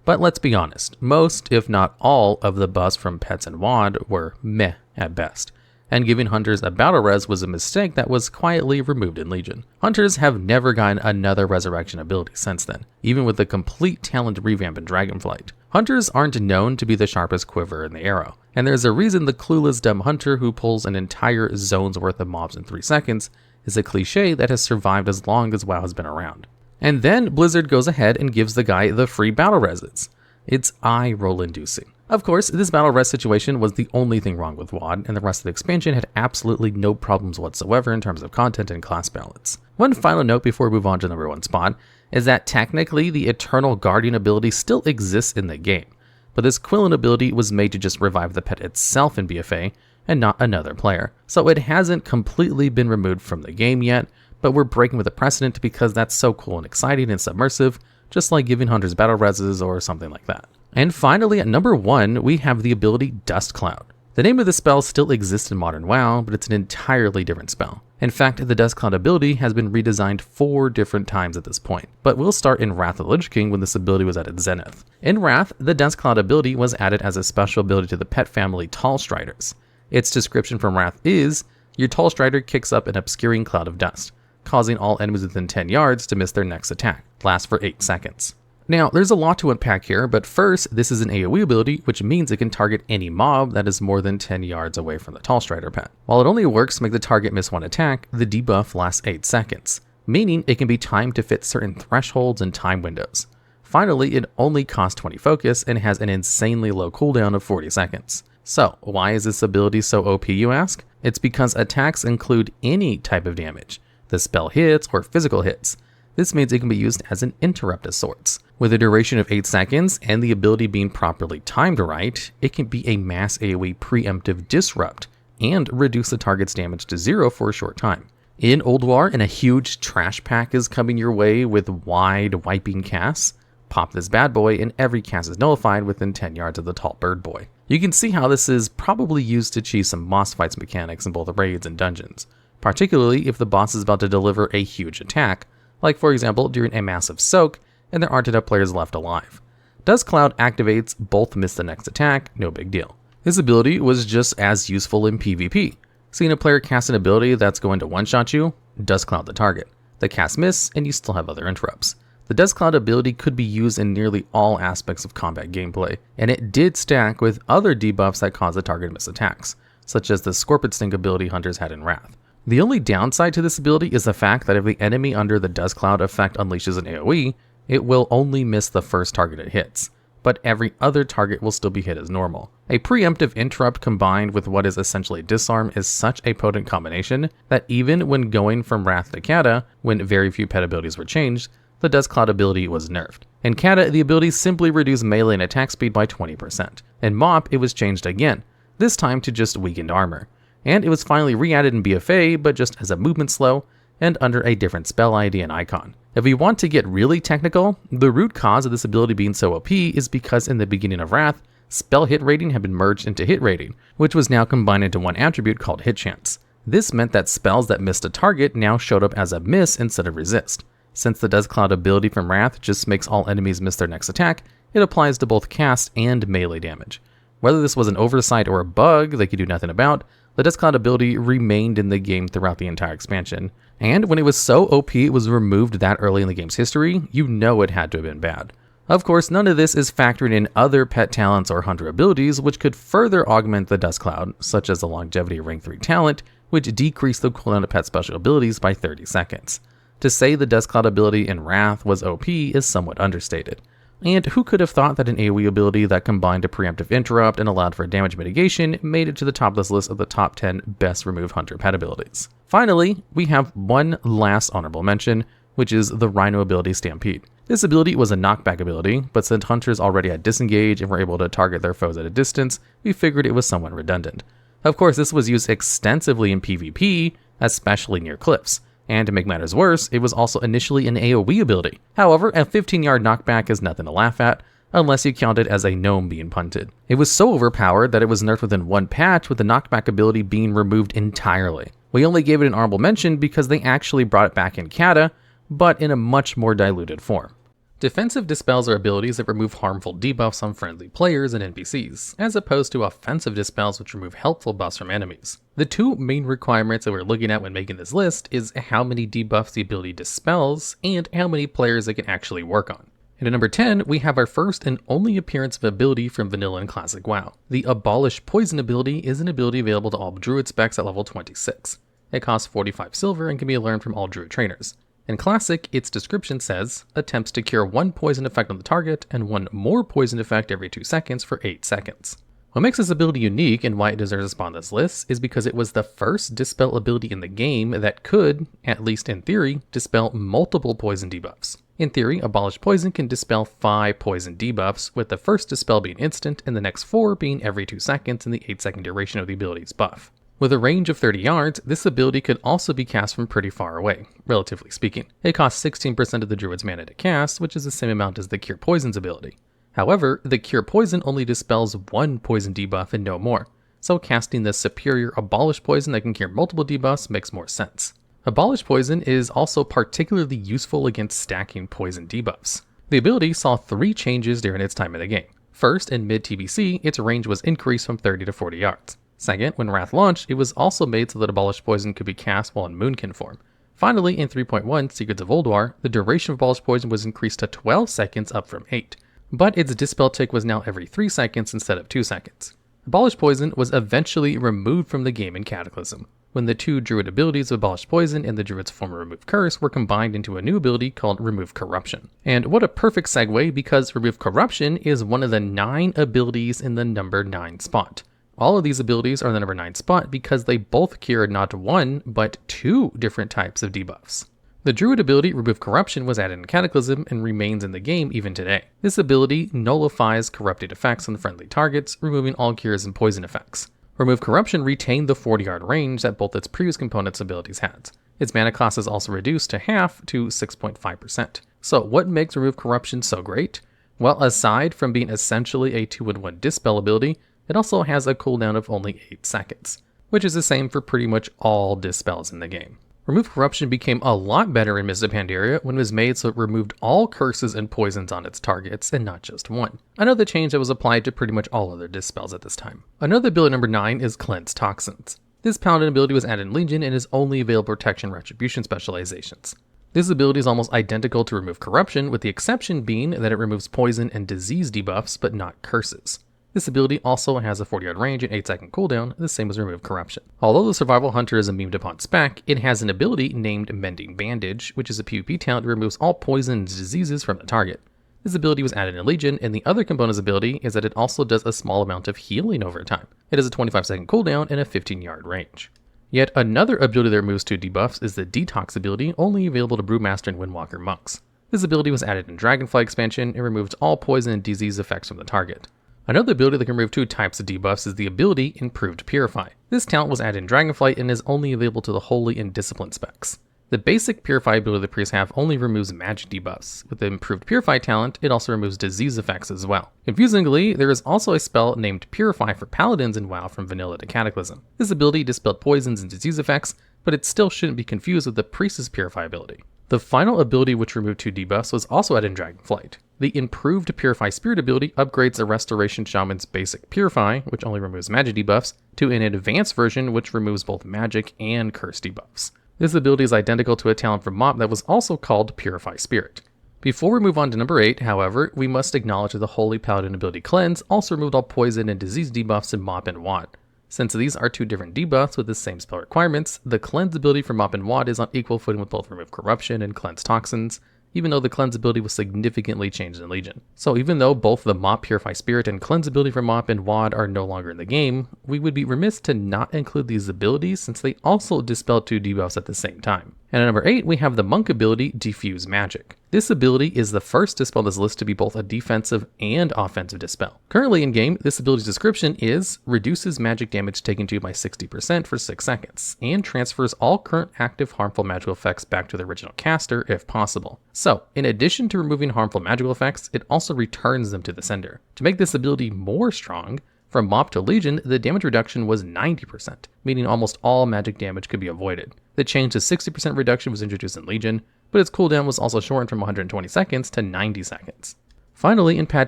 But let's be honest, most, if not all, of the buffs from pets in WoD were meh at best, and giving Hunters a battle res was a mistake that was quietly removed in Legion. Hunters have never gotten another resurrection ability since then, even with the complete talent revamp in Dragonflight. Hunters aren't known to be the sharpest quiver in the arrow, and there's a reason the clueless dumb Hunter who pulls an entire zone's worth of mobs in 3 seconds is a cliche that has survived as long as WoW has been around. And then Blizzard goes ahead and gives the guy the free battle reses. It's eye-roll inducing. Of course, this battle res situation was the only thing wrong with WoD, and the rest of the expansion had absolutely no problems whatsoever in terms of content and class balance. One final note before we move on to the number 1 spot is that technically the Eternal Guardian ability still exists in the game, but this Quillen ability was made to just revive the pet itself in BFA and not another player. So it hasn't completely been removed from the game yet, but we're breaking with a precedent because that's so cool and exciting and submersive, just like giving Hunters battle reses or something like that. And finally, at number 1, we have the ability Dust Cloud. The name of the spell still exists in modern WoW, but it's an entirely different spell. In fact, the Dust Cloud ability has been redesigned 4 different times at this point, but we'll start in Wrath of the Lich King when this ability was at its zenith. In Wrath, the Dust Cloud ability was added as a special ability to the pet family Tall Striders. Its description from Wrath is, your Tall Strider kicks up an obscuring cloud of dust, causing all enemies within 10 yards to miss their next attack. Lasts for 8 seconds. Now, there's a lot to unpack here, but first, this is an AoE ability, which means it can target any mob that is more than 10 yards away from the Tall Strider pet. While it only works to make the target miss one attack, the debuff lasts 8 seconds, meaning it can be timed to fit certain thresholds and time windows. Finally, it only costs 20 focus and has an insanely low cooldown of 40 seconds. So, why is this ability so OP, you ask? It's because attacks include any type of damage, the spell hits or physical hits. This means it can be used as an interrupt of sorts. With a duration of 8 seconds and the ability being properly timed right, it can be a mass AoE preemptive disrupt and reduce the target's damage to 0 for a short time. In Old War, and a huge trash pack is coming your way with wide wiping casts, pop this bad boy and every cast is nullified within 10 yards of the tall bird boy. You can see how this is probably used to achieve some boss fights mechanics in both raids and dungeons, particularly if the boss is about to deliver a huge attack, like for example during a massive soak and there aren't enough players left alive. Dust Cloud activates both miss the next attack, no big deal. This ability was just as useful in PvP. Seeing a player cast an ability that's going to one-shot you, Dust Cloud the target. The cast miss and you still have other interrupts. The Dust Cloud ability could be used in nearly all aspects of combat gameplay, and it did stack with other debuffs that cause the target to miss attacks, such as the Scorpion Sting ability hunters had in Wrath. The only downside to this ability is the fact that if the enemy under the Dust Cloud effect unleashes an AoE, it will only miss the first target it hits, but every other target will still be hit as normal. A preemptive interrupt combined with what is essentially a disarm is such a potent combination that even when going from Wrath to Kata, when very few pet abilities were changed, the Dust Cloud ability was nerfed. In Kata, the ability simply reduced melee and attack speed by 20%. In Mop, it was changed again, this time to just weakened armor. And it was finally re-added in BFA, but just as a movement slow, and under a different spell ID and icon. If we want to get really technical, the root cause of this ability being so OP is because in the beginning of Wrath, spell hit rating had been merged into hit rating, which was now combined into one attribute called hit chance. This meant that spells that missed a target now showed up as a miss instead of resist. Since the Dust Cloud ability from Wrath just makes all enemies miss their next attack, it applies to both cast and melee damage. Whether this was an oversight or a bug they could do nothing about, the Dust Cloud ability remained in the game throughout the entire expansion, and when it was so OP it was removed that early in the game's history, you know it had to have been bad. Of course, none of this is factoring in other pet talents or hunter abilities which could further augment the Dust Cloud, such as the Longevity Rank 3 talent, which decreased the cooldown of pet special abilities by 30 seconds. To say the Dust Cloud ability in Wrath was OP is somewhat understated. And who could have thought that an AoE ability that combined a preemptive interrupt and allowed for damage mitigation made it to the top of this list of the top 10 best removed hunter pet abilities. Finally, we have one last honorable mention, which is the Rhino ability Stampede. This ability was a knockback ability, but since hunters already had disengage and were able to target their foes at a distance, we figured it was somewhat redundant. Of course, this was used extensively in PvP, especially near cliffs. And to make matters worse, it was also initially an AoE ability. However, a 15-yard knockback is nothing to laugh at, unless you count it as a gnome being punted. It was so overpowered that it was nerfed within one patch, with the knockback ability being removed entirely. We only gave it an honorable mention because they actually brought it back in Kata, but in a much more diluted form. Defensive dispels are abilities that remove harmful debuffs on friendly players and NPCs, as opposed to offensive dispels which remove helpful buffs from enemies. The two main requirements that we're looking at when making this list is how many debuffs the ability dispels, and how many players it can actually work on. And at number 10, we have our first and only appearance of ability from Vanilla and Classic WoW. The Abolish Poison ability is an ability available to all Druid specs at level 26. It costs 45 silver and can be learned from all Druid trainers. In Classic, its description says, attempts to cure one poison effect on the target and one more poison effect every 2 seconds for 8 seconds. What makes this ability unique and why it deserves a spot on this list is because it was the first dispel ability in the game that could, at least in theory, dispel multiple poison debuffs. In theory, Abolish Poison can dispel 5 poison debuffs, with the first dispel being instant and the next 4 being every 2 seconds in the 8-second duration of the ability's buff. With a range of 30 yards, this ability could also be cast from pretty far away, relatively speaking. It costs 16% of the Druid's mana to cast, which is the same amount as the Cure Poison's ability. However, the Cure Poison only dispels one poison debuff and no more, so casting the superior Abolish Poison that can cure multiple debuffs makes more sense. Abolish Poison is also particularly useful against stacking poison debuffs. The ability saw 3 changes during its time in the game. First, in mid-TBC, its range was increased from 30 to 40 yards. Second, when Wrath launched, it was also made so that Abolish Poison could be cast while in Moonkin form. Finally, in 3.1, Secrets of Ulduar, the duration of Abolish Poison was increased to 12 seconds up from 8, but its dispel tick was now every 3 seconds instead of 2 seconds. Abolish Poison was eventually removed from the game in Cataclysm, when the 2 Druid abilities of Abolish Poison and the Druid's former Remove Curse were combined into a new ability called Remove Corruption. And what a perfect segue, because Remove Corruption is one of the 9 abilities in the number 9 spot. All of these abilities are in the number 9 spot because they both cure not 1, but 2 different types of debuffs. The Druid ability Remove Corruption was added in Cataclysm and remains in the game even today. This ability nullifies corrupted effects on friendly targets, removing all cures and poison effects. Remove Corruption retained the 40-yard range that both its previous components' abilities had. Its mana cost is also reduced to half to 6.5%. So what makes Remove Corruption so great? Well, aside from being essentially a 2-in-1 dispel ability, it also has a cooldown of only 8 seconds, which is the same for pretty much all dispels in the game. Remove Corruption became a lot better in Mists of Pandaria when it was made so it removed all curses and poisons on its targets and not just one. Another change that was applied to pretty much all other dispels at this time. Another ability number 9 is Cleanse Toxins. This Paladin ability was added in Legion and is only available Protection Retribution specializations. This ability is almost identical to Remove Corruption, with the exception being that it removes poison and disease debuffs but not curses. This ability also has a 40-yard range and 8-second cooldown, the same as Remove Corruption. Although the Survival Hunter is a memed upon spec, it has an ability named Mending Bandage, which is a PvP talent that removes all poison and diseases from the target. This ability was added in Legion, and the other component's ability is that it also does a small amount of healing over time. It has a 25-second cooldown and a 15-yard range. Yet another ability that removes 2 debuffs is the Detox ability, only available to Brewmaster and Windwalker monks. This ability was added in Dragonfly expansion and removes all poison and disease effects from the target. Another ability that can remove 2 types of debuffs is the ability Improved Purify. This talent was added in Dragonflight and is only available to the Holy and Discipline specs. The basic Purify ability the priests have only removes magic debuffs. With the Improved Purify talent, it also removes disease effects as well. Confusingly, there is also a spell named Purify for Paladins in WoW from Vanilla to Cataclysm. This ability dispelled poisons and disease effects, but it still shouldn't be confused with the Priest's Purify ability. The final ability which removed 2 debuffs was also added in Dragonflight. The Improved Purify Spirit ability upgrades the Restoration Shaman's basic Purify, which only removes magic debuffs, to an advanced version which removes both magic and curse debuffs. This ability is identical to a talent from Mop that was also called Purify Spirit. Before we move on to number 8, however, we must acknowledge that the Holy Paladin ability Cleanse also removed all poison and disease debuffs in Mop and Wad. Since these are 2 different debuffs with the same spell requirements, the Cleanse ability for Mop and Wad is on equal footing with both Remove Corruption and Cleanse Toxins, even though the Cleanse ability was significantly changed in Legion. So even though both the Mop Purify Spirit and Cleanse ability for Mop and Wad are no longer in the game, we would be remiss to not include these abilities since they also dispel 2 debuffs at the same time. And at number 8, we have the Monk ability Diffuse Magic. This ability is the first dispel on this list to be both a defensive and offensive dispel. Currently in game, this ability's description is reduces magic damage taken to by 60% for 6 seconds, and transfers all current active harmful magical effects back to the original caster if possible. So, in addition to removing harmful magical effects, it also returns them to the sender. To make this ability more strong, from Mop to Legion, the damage reduction was 90%, meaning almost all magic damage could be avoided. The change to 60% reduction was introduced in Legion, but its cooldown was also shortened from 120 seconds to 90 seconds. Finally, in patch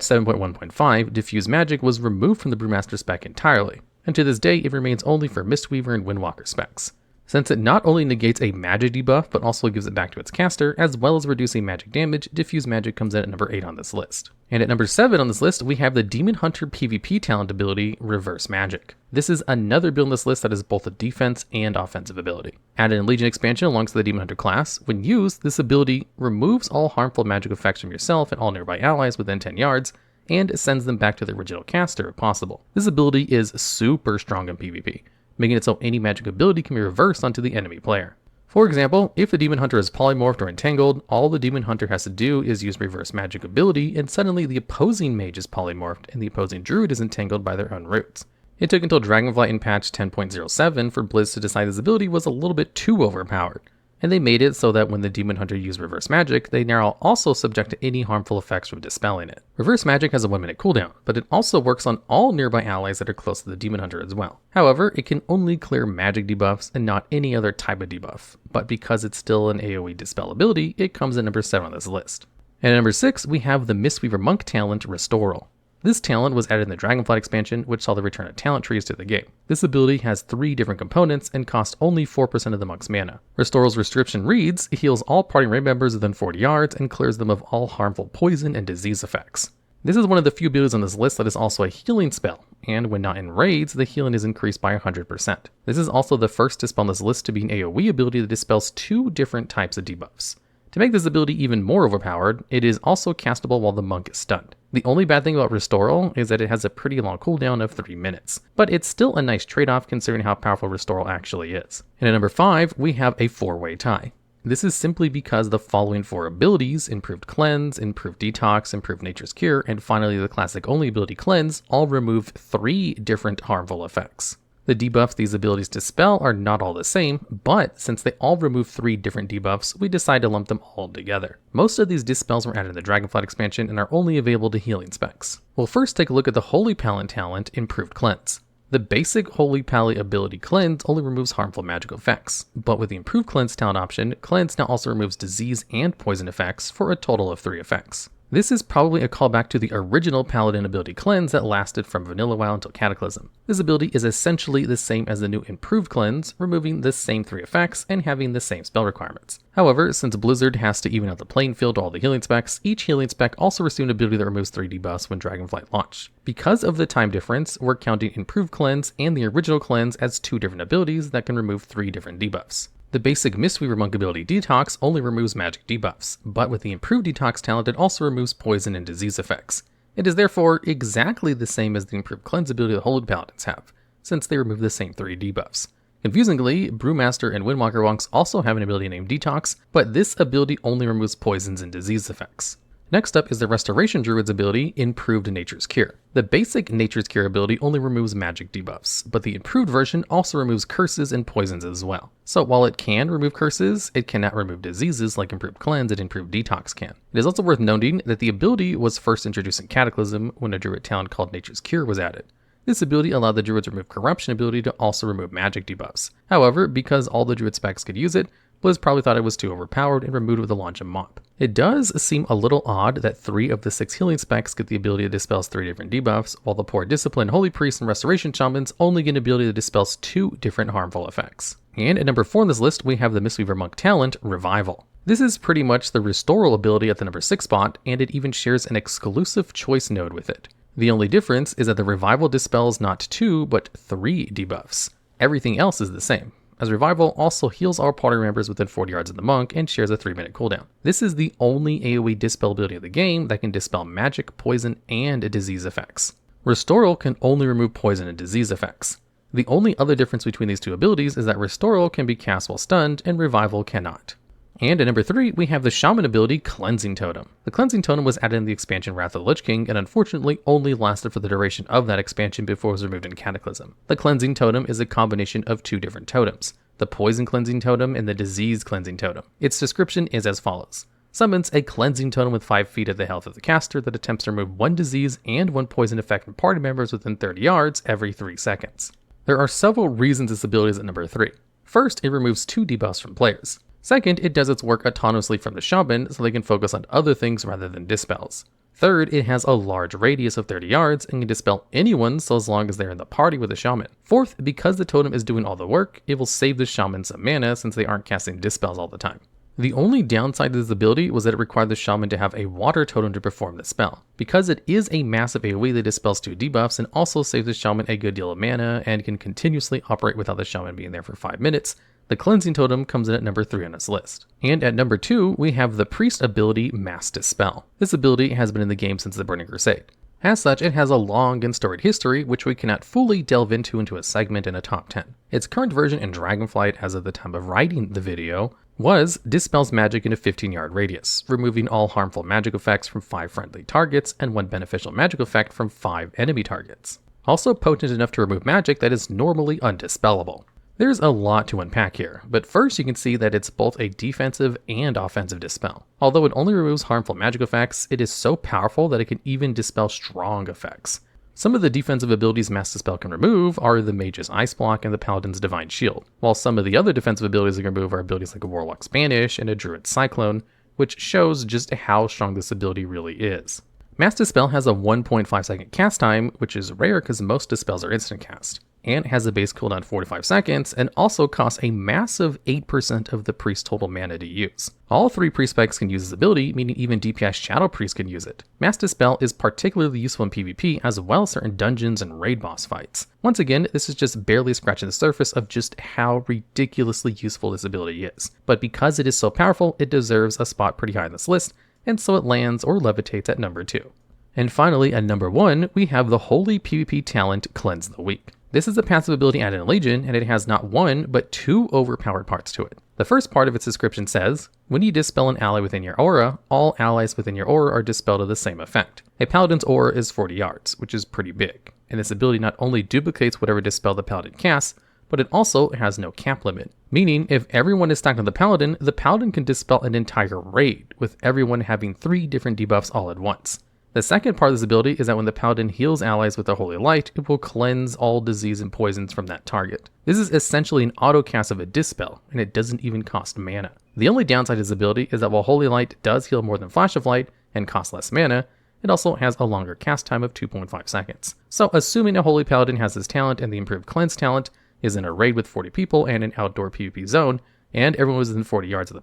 7.1.5, Diffuse Magic was removed from the Brewmaster spec entirely, and to this day it remains only for Mistweaver and Windwalker specs. Since it not only negates a magic debuff, but also gives it back to its caster, as well as reducing magic damage, Diffuse Magic comes in at number 8 on this list. And at number 7 on this list, we have the Demon Hunter PvP talent ability, Reverse Magic. This is another build on this list that is both a defense and offensive ability. Added in Legion expansion alongside the Demon Hunter class, when used, this ability removes all harmful magic effects from yourself and all nearby allies within 10 yards, and sends them back to the original caster if possible. This ability is super strong in PvP, making it so any magic ability can be reversed onto the enemy player. For example, if the Demon Hunter is polymorphed or entangled, all the Demon Hunter has to do is use Reverse Magic ability, and suddenly the opposing mage is polymorphed and the opposing druid is entangled by their own roots. It took until Dragonflight in patch 10.07 for Blizz to decide this ability was a little bit too overpowered. And they made it so that when the Demon Hunter used Reverse Magic, they now also subject to any harmful effects from dispelling it. Reverse Magic has a 1-minute cooldown, but it also works on all nearby allies that are close to the Demon Hunter as well. However, it can only clear magic debuffs and not any other type of debuff, but because it's still an AoE dispel ability, it comes at number 7 on this list. And at number 6, we have the Mistweaver Monk talent, Restoral. This talent was added in the Dragonflight expansion, which saw the return of talent trees to the game. This ability has 3 different components and costs only 4% of the monk's mana. Restoral's description reads, it heals all party raid members within 40 yards and clears them of all harmful poison and disease effects. This is one of the few abilities on this list that is also a healing spell, and when not in raids, the healing is increased by 100%. This is also the first dispel on this list to be an AoE ability that dispels 2 different types of debuffs. To make this ability even more overpowered, it is also castable while the monk is stunned. The only bad thing about Restoral is that it has a pretty long cooldown of 3 minutes, but it's still a nice trade-off considering how powerful Restoral actually is. And at number 5, we have a 4-way tie. This is simply because the following 4 abilities, Improved Cleanse, Improved Detox, Improved Nature's Cure, and finally the classic only ability Cleanse, all remove 3 different harmful effects. The debuffs these abilities dispel are not all the same, but since they all remove 3 different debuffs, we decided to lump them all together. Most of these dispels were added in the Dragonflight expansion and are only available to healing specs. We'll first take a look at the Holy Pally talent, Improved Cleanse. The basic Holy Pally ability Cleanse only removes harmful magical effects, but with the Improved Cleanse talent option, Cleanse now also removes disease and poison effects for a total of 3 effects. This is probably a callback to the original Paladin ability Cleanse that lasted from Vanilla WoW until Cataclysm. This ability is essentially the same as the new Improved Cleanse, removing the same 3 effects and having the same spell requirements. However, since Blizzard has to even out the playing field to all the healing specs, each healing spec also received an ability that removes 3 debuffs when Dragonflight launched. Because of the time difference, we're counting Improved Cleanse and the original Cleanse as 2 different abilities that can remove 3 different debuffs. The basic Mistweaver Monk ability Detox only removes magic debuffs, but with the Improved Detox talent it also removes poison and disease effects. It is therefore exactly the same as the Improved Cleanse ability the Holy Paladins have, since they remove the same 3 debuffs. Confusingly, Brewmaster and Windwalker Monks also have an ability named Detox, but this ability only removes poisons and disease effects. Next up is the Restoration Druid's ability, Improved Nature's Cure. The basic Nature's Cure ability only removes magic debuffs, but the improved version also removes curses and poisons as well. So while it can remove curses, it cannot remove diseases like Improved Cleanse and Improved Detox can. It is also worth noting that the ability was first introduced in Cataclysm when a druid talent called Nature's Cure was added. This ability allowed the druid's remove corruption ability to also remove magic debuffs. However, because all the druid specs could use it, Blizz probably thought it was too overpowered and removed it with the launch of Mop. It does seem a little odd that 3 of the 6 healing specs get the ability to dispel 3 different debuffs, while the Poor Discipline, Holy Priest, and Restoration Shamans only get an ability that dispels 2 different harmful effects. And at number 4 on this list, we have the Mistweaver Monk talent, Revival. This is pretty much the Restoral ability at the number 6 spot, and it even shares an exclusive choice node with it. The only difference is that the Revival dispels not 2, but 3 debuffs. Everything else is the same, as Revival also heals all party members within 40 yards of the monk and shares a 3-minute cooldown. This is the only AoE dispel ability of the game that can dispel magic, poison, and disease effects. Restoral can only remove poison and disease effects. The only other difference between these 2 abilities is that Restoral can be cast while stunned and Revival cannot. And at number 3, we have the Shaman ability, Cleansing Totem. The Cleansing Totem was added in the expansion Wrath of the Lich King and unfortunately only lasted for the duration of that expansion before it was removed in Cataclysm. The Cleansing Totem is a combination of 2 different totems, the Poison Cleansing Totem and the Disease Cleansing Totem. Its description is as follows. Summons a Cleansing Totem with 5 feet of the health of the caster that attempts to remove 1 disease and 1 poison effect from party members within 30 yards every 3 seconds. There are several reasons this ability is at number 3. First, it removes 2 debuffs from players. Second, it does its work autonomously from the shaman so they can focus on other things rather than dispels. Third, it has a large radius of 30 yards and can dispel anyone so as long as they're in the party with the shaman. Fourth, because the totem is doing all the work, it will save the shaman some mana since they aren't casting dispels all the time. The only downside to this ability was that it required the shaman to have a water totem to perform the spell. Because it is a massive AoE that dispels 2 debuffs and also saves the shaman a good deal of mana and can continuously operate without the shaman being there for 5 minutes, the Cleansing Totem comes in at number 3 on this list. And at number 2, we have the Priest ability, Mass Dispel. This ability has been in the game since the Burning Crusade. As such, it has a long and storied history, which we cannot fully delve into a segment in a top 10. Its current version in Dragonflight, as of the time of writing the video, was dispels magic in a 15-yard radius, removing all harmful magic effects from 5 friendly targets and 1 beneficial magic effect from 5 enemy targets. Also potent enough to remove magic that is normally undispellable. There's a lot to unpack here, but first you can see that it's both a defensive and offensive dispel. Although it only removes harmful magic effects, it is so powerful that it can even dispel strong effects. Some of the defensive abilities Mass Dispel can remove are the Mage's Ice Block and the Paladin's Divine Shield, while some of the other defensive abilities it can remove are abilities like a Warlock's Banish and a Druid's Cyclone, which shows just how strong this ability really is. Mass Dispel has a 1.5 second cast time, which is rare because most dispels are instant cast, and has a base cooldown of 45 seconds, and also costs a massive 8% of the priest's total mana to use. All 3 priest specs can use this ability, meaning even DPS Shadow Priest can use it. Mass Dispel is particularly useful in PvP as well as certain dungeons and raid boss fights. Once again, this is just barely scratching the surface of just how ridiculously useful this ability is, but because it is so powerful, it deserves a spot pretty high on this list, and so it lands or levitates at number 2. And finally, at number 1, we have the holy PvP talent Cleanse the Weak. This is a passive ability added in Legion, and it has not 1, but 2 overpowered parts to it. The first part of its description says, when you dispel an ally within your aura, all allies within your aura are dispelled to the same effect. A paladin's aura is 40 yards, which is pretty big, and this ability not only duplicates whatever dispel the paladin casts, but it also has no cap limit, meaning if everyone is stacked on the paladin can dispel an entire raid, with everyone having 3 different debuffs all at once. The second part of this ability is that when the paladin heals allies with the holy light, it will cleanse all disease and poisons from that target. This is essentially an auto cast of a dispel, and it doesn't even cost mana. The only downside to this ability is that while holy light does heal more than Flash of Light and costs less mana, it also has a longer cast time of 2.5 seconds. So assuming a holy paladin has this talent and the improved cleanse talent is in a raid with 40 people and an outdoor PvP zone, and everyone was within 40 yards of the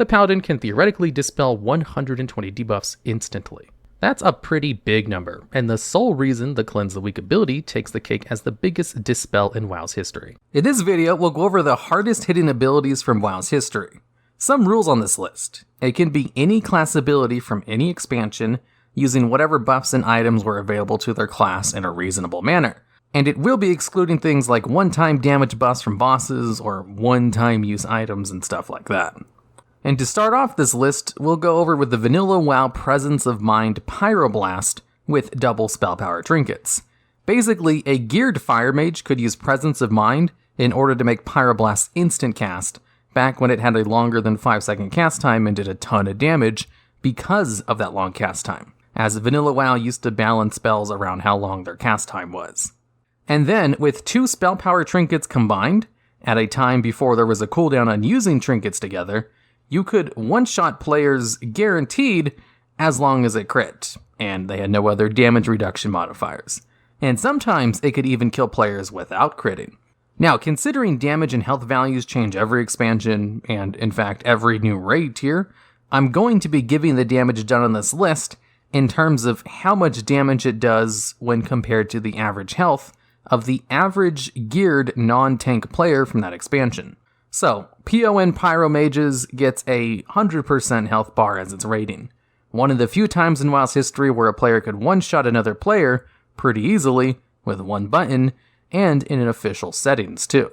paladin can theoretically dispel 120 debuffs instantly. That's a pretty big number, and the sole reason the Cleanse the Weak ability takes the cake as the biggest dispel in WoW's history. In this video, we'll go over the hardest hitting abilities from WoW's history. Some rules on this list. It can be any class ability from any expansion, using whatever buffs and items were available to their class in a reasonable manner. And it will be excluding things like one-time damage buffs from bosses or one-time use items and stuff like that. And to start off this list, we'll go over with the vanilla WoW Presence of Mind Pyroblast with double spell power trinkets. Basically, a geared fire mage could use Presence of Mind in order to make Pyroblast instant cast, back when it had a longer than 5 second cast time and did a ton of damage because of that long cast time, as vanilla WoW used to balance spells around how long their cast time was. And then, with 2 spell power trinkets combined, at a time before there was a cooldown on using trinkets together, you could one-shot players guaranteed as long as it crit, and they had no other damage reduction modifiers. And sometimes it could even kill players without critting. Now, considering damage and health values change every expansion, and in fact every new raid tier, I'm going to be giving the damage done on this list in terms of how much damage it does when compared to the average health of the average geared non-tank player from that expansion. So, PON Pyro Mages gets a 100% health bar as its rating. One of the few times in WoW's history where a player could one-shot another player pretty easily with one button, and in an official settings too.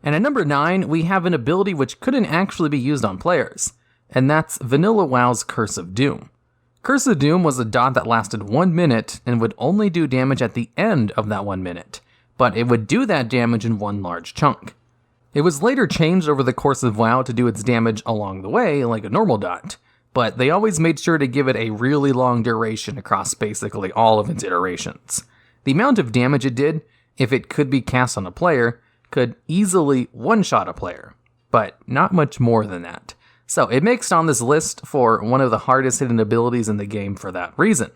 And at number 9, we have an ability which couldn't actually be used on players, and that's Vanilla WoW's Curse of Doom. Curse of Doom was a dot that lasted 1 minute and would only do damage at the end of that 1 minute, but it would do that damage in one large chunk. It was later changed over the course of WoW to do its damage along the way, like a normal dot, but they always made sure to give it a really long duration across basically all of its iterations. The amount of damage it did, if it could be cast on a player, could easily one-shot a player, but not much more than that. So it makes it on this list for one of the hardest hidden abilities in the game for that reason.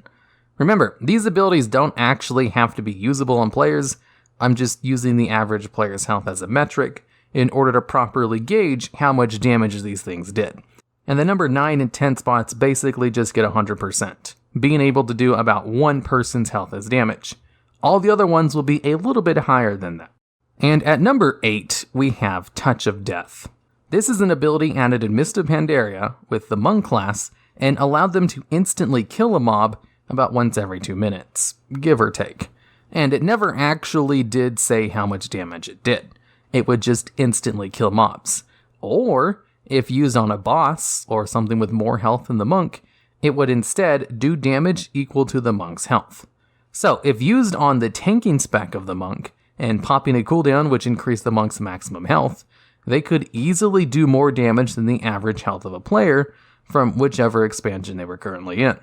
Remember, these abilities don't actually have to be usable on players. I'm just using the average player's health as a metric in order to properly gauge how much damage these things did. And the number 9 and 10 spots basically just get 100%, being able to do about one person's health as damage. All the other ones will be a little bit higher than that. And at number 8, we have Touch of Death. This is an ability added in Mist of Pandaria with the Monk class and allowed them to instantly kill a mob about once every 2 minutes, give or take. And it never actually did say how much damage it did. It would just instantly kill mobs. Or, if used on a boss or something with more health than the monk, it would instead do damage equal to the monk's health. So, if used on the tanking spec of the monk, and popping a cooldown which increased the monk's maximum health, they could easily do more damage than the average health of a player from whichever expansion they were currently in.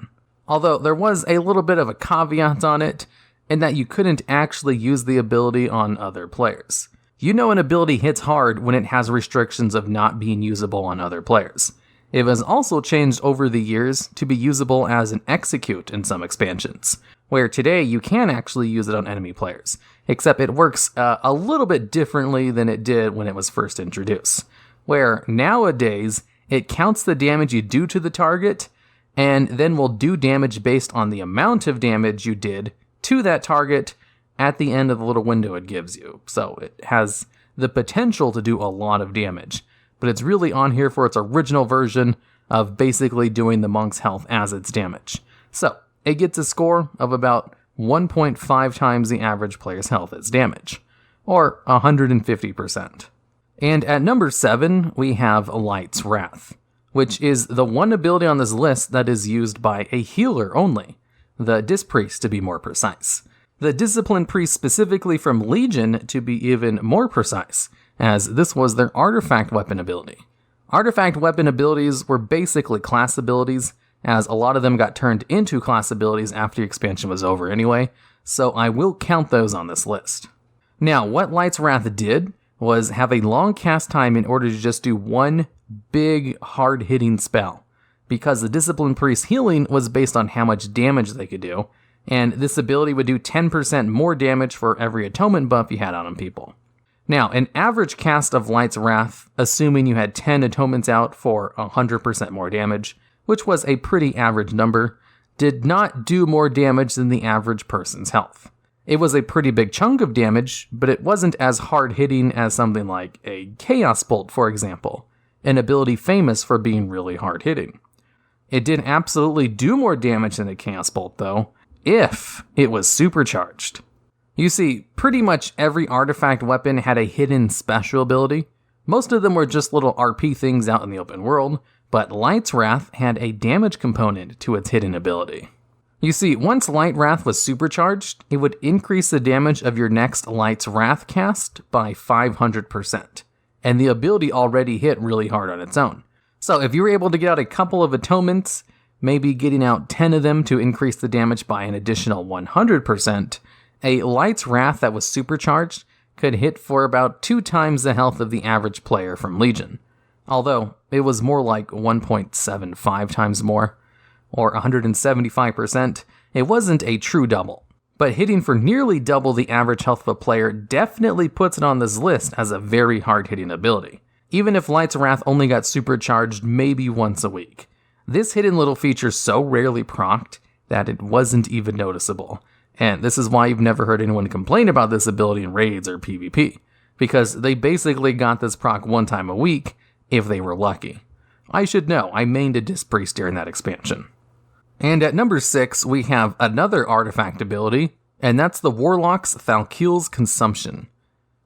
Although there was a little bit of a caveat on it, in that you couldn't actually use the ability on other players. You know an ability hits hard when it has restrictions of not being usable on other players. It was also changed over the years to be usable as an execute in some expansions, where today you can actually use it on enemy players, except it works a little bit differently than it did when it was first introduced, where nowadays it counts the damage you do to the target and then will do damage based on the amount of damage you did to that target at the end of the little window it gives you. So it has the potential to do a lot of damage, but it's really on here for its original version of basically doing the monk's health as its damage. So it gets a score of about 1.5 times the average player's health as damage, or 150%. And at number 7, we have Light's Wrath, which is the one ability on this list that is used by a healer only, the Dis Priest to be more precise. The Discipline Priest specifically from Legion to be even more precise, as this was their artifact weapon ability. Artifact weapon abilities were basically class abilities, as a lot of them got turned into class abilities after the expansion was over anyway, so I will count those on this list. Now, what Light's Wrath did was have a long cast time in order to just do one big, hard-hitting spell, because the Discipline Priest healing was based on how much damage they could do, and this ability would do 10% more damage for every atonement buff you had on people. Now, an average cast of Light's Wrath, assuming you had 10 atonements out for 100% more damage, which was a pretty average number, did not do more damage than the average person's health. It was a pretty big chunk of damage, but it wasn't as hard-hitting as something like a Chaos Bolt, for example, an ability famous for being really hard-hitting. It did absolutely do more damage than a Chaos Bolt, though, if it was supercharged. You see, pretty much every artifact weapon had a hidden special ability. Most of them were just little RP things out in the open world, but Light's Wrath had a damage component to its hidden ability. You see, once Light Wrath was supercharged, it would increase the damage of your next Light's Wrath cast by 500%, and the ability already hit really hard on its own. So if you were able to get out a couple of atonements, maybe getting out 10 of them to increase the damage by an additional 100%, a Light's Wrath that was supercharged could hit for about 2 times the health of the average player from Legion. Although, it was more like 1.75 times more, or 175%, it wasn't a true double. But hitting for nearly double the average health of a player definitely puts it on this list as a very hard-hitting ability, even if Light's Wrath only got supercharged maybe once a week. This hidden little feature so rarely procced that it wasn't even noticeable, and this is why you've never heard anyone complain about this ability in raids or PvP, because they basically got this proc one time a week, if they were lucky. I should know, I mained a Dis Priest during that expansion. And at number 6, we have another artifact ability, and that's the Warlock's Thalkeel's Consumption.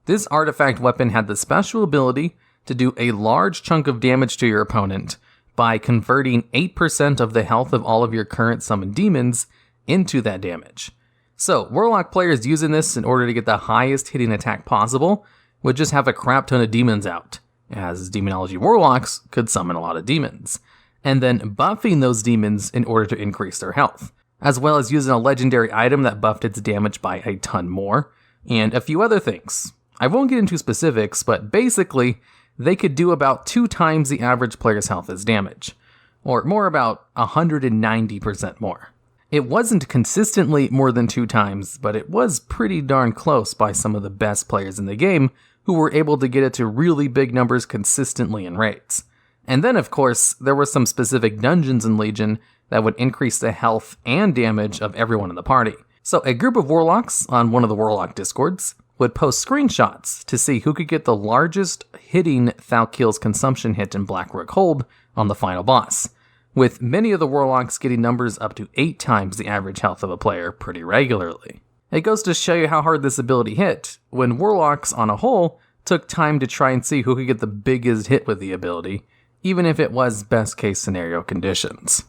This artifact weapon had the special ability to do a large chunk of damage to your opponent by converting 8% of the health of all of your current summoned demons into that damage. So, Warlock players using this in order to get the highest hitting attack possible would just have a crap ton of demons out, as Demonology Warlocks could summon a lot of demons, and then buffing those demons in order to increase their health, as well as using a legendary item that buffed its damage by a ton more, and a few other things. I won't get into specifics, but basically, they could do about 2 times the average player's health as damage, or more about 190% more. It wasn't consistently more than 2 times, but it was pretty darn close by some of the best players in the game who were able to get it to really big numbers consistently in raids. And then, of course, there were some specific dungeons in Legion that would increase the health and damage of everyone in the party. So a group of Warlocks on one of the Warlock Discords would post screenshots to see who could get the largest hitting Thalkeel's Consumption hit in Blackrook Hold on the final boss, with many of the Warlocks getting numbers up to 8 times the average health of a player pretty regularly. It goes to show you how hard this ability hit, when Warlocks on a whole took time to try and see who could get the biggest hit with the ability, even if it was best case scenario conditions.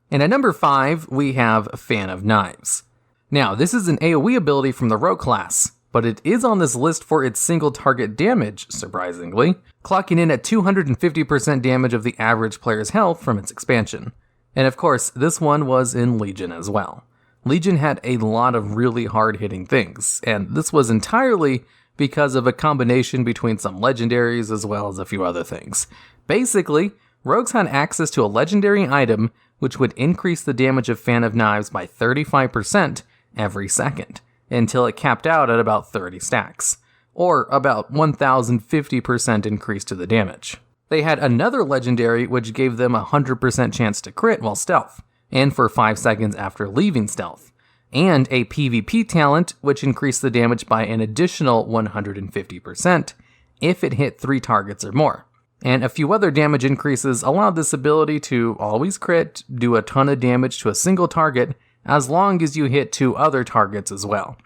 And at number 5, we have Fan of Knives. Now, this is an AoE ability from the Rogue class, but it is on this list for its single target damage, surprisingly, clocking in at 250% damage of the average player's health from its expansion. And of course, this one was in Legion as well. Legion had a lot of really hard-hitting things, and this was entirely because of a combination between some legendaries as well as a few other things. Basically, rogues had access to a legendary item which would increase the damage of Fan of Knives by 35% every second, until it capped out at about 30 stacks, or about 1050% increase to the damage. They had another legendary which gave them a 100% chance to crit while stealth, and for 5 seconds after leaving stealth, and a PvP talent which increased the damage by an additional 150% if it hit 3 targets or more. And a few other damage increases allowed this ability to always crit, do a ton of damage to a single target, as long as you hit 2 other targets as well.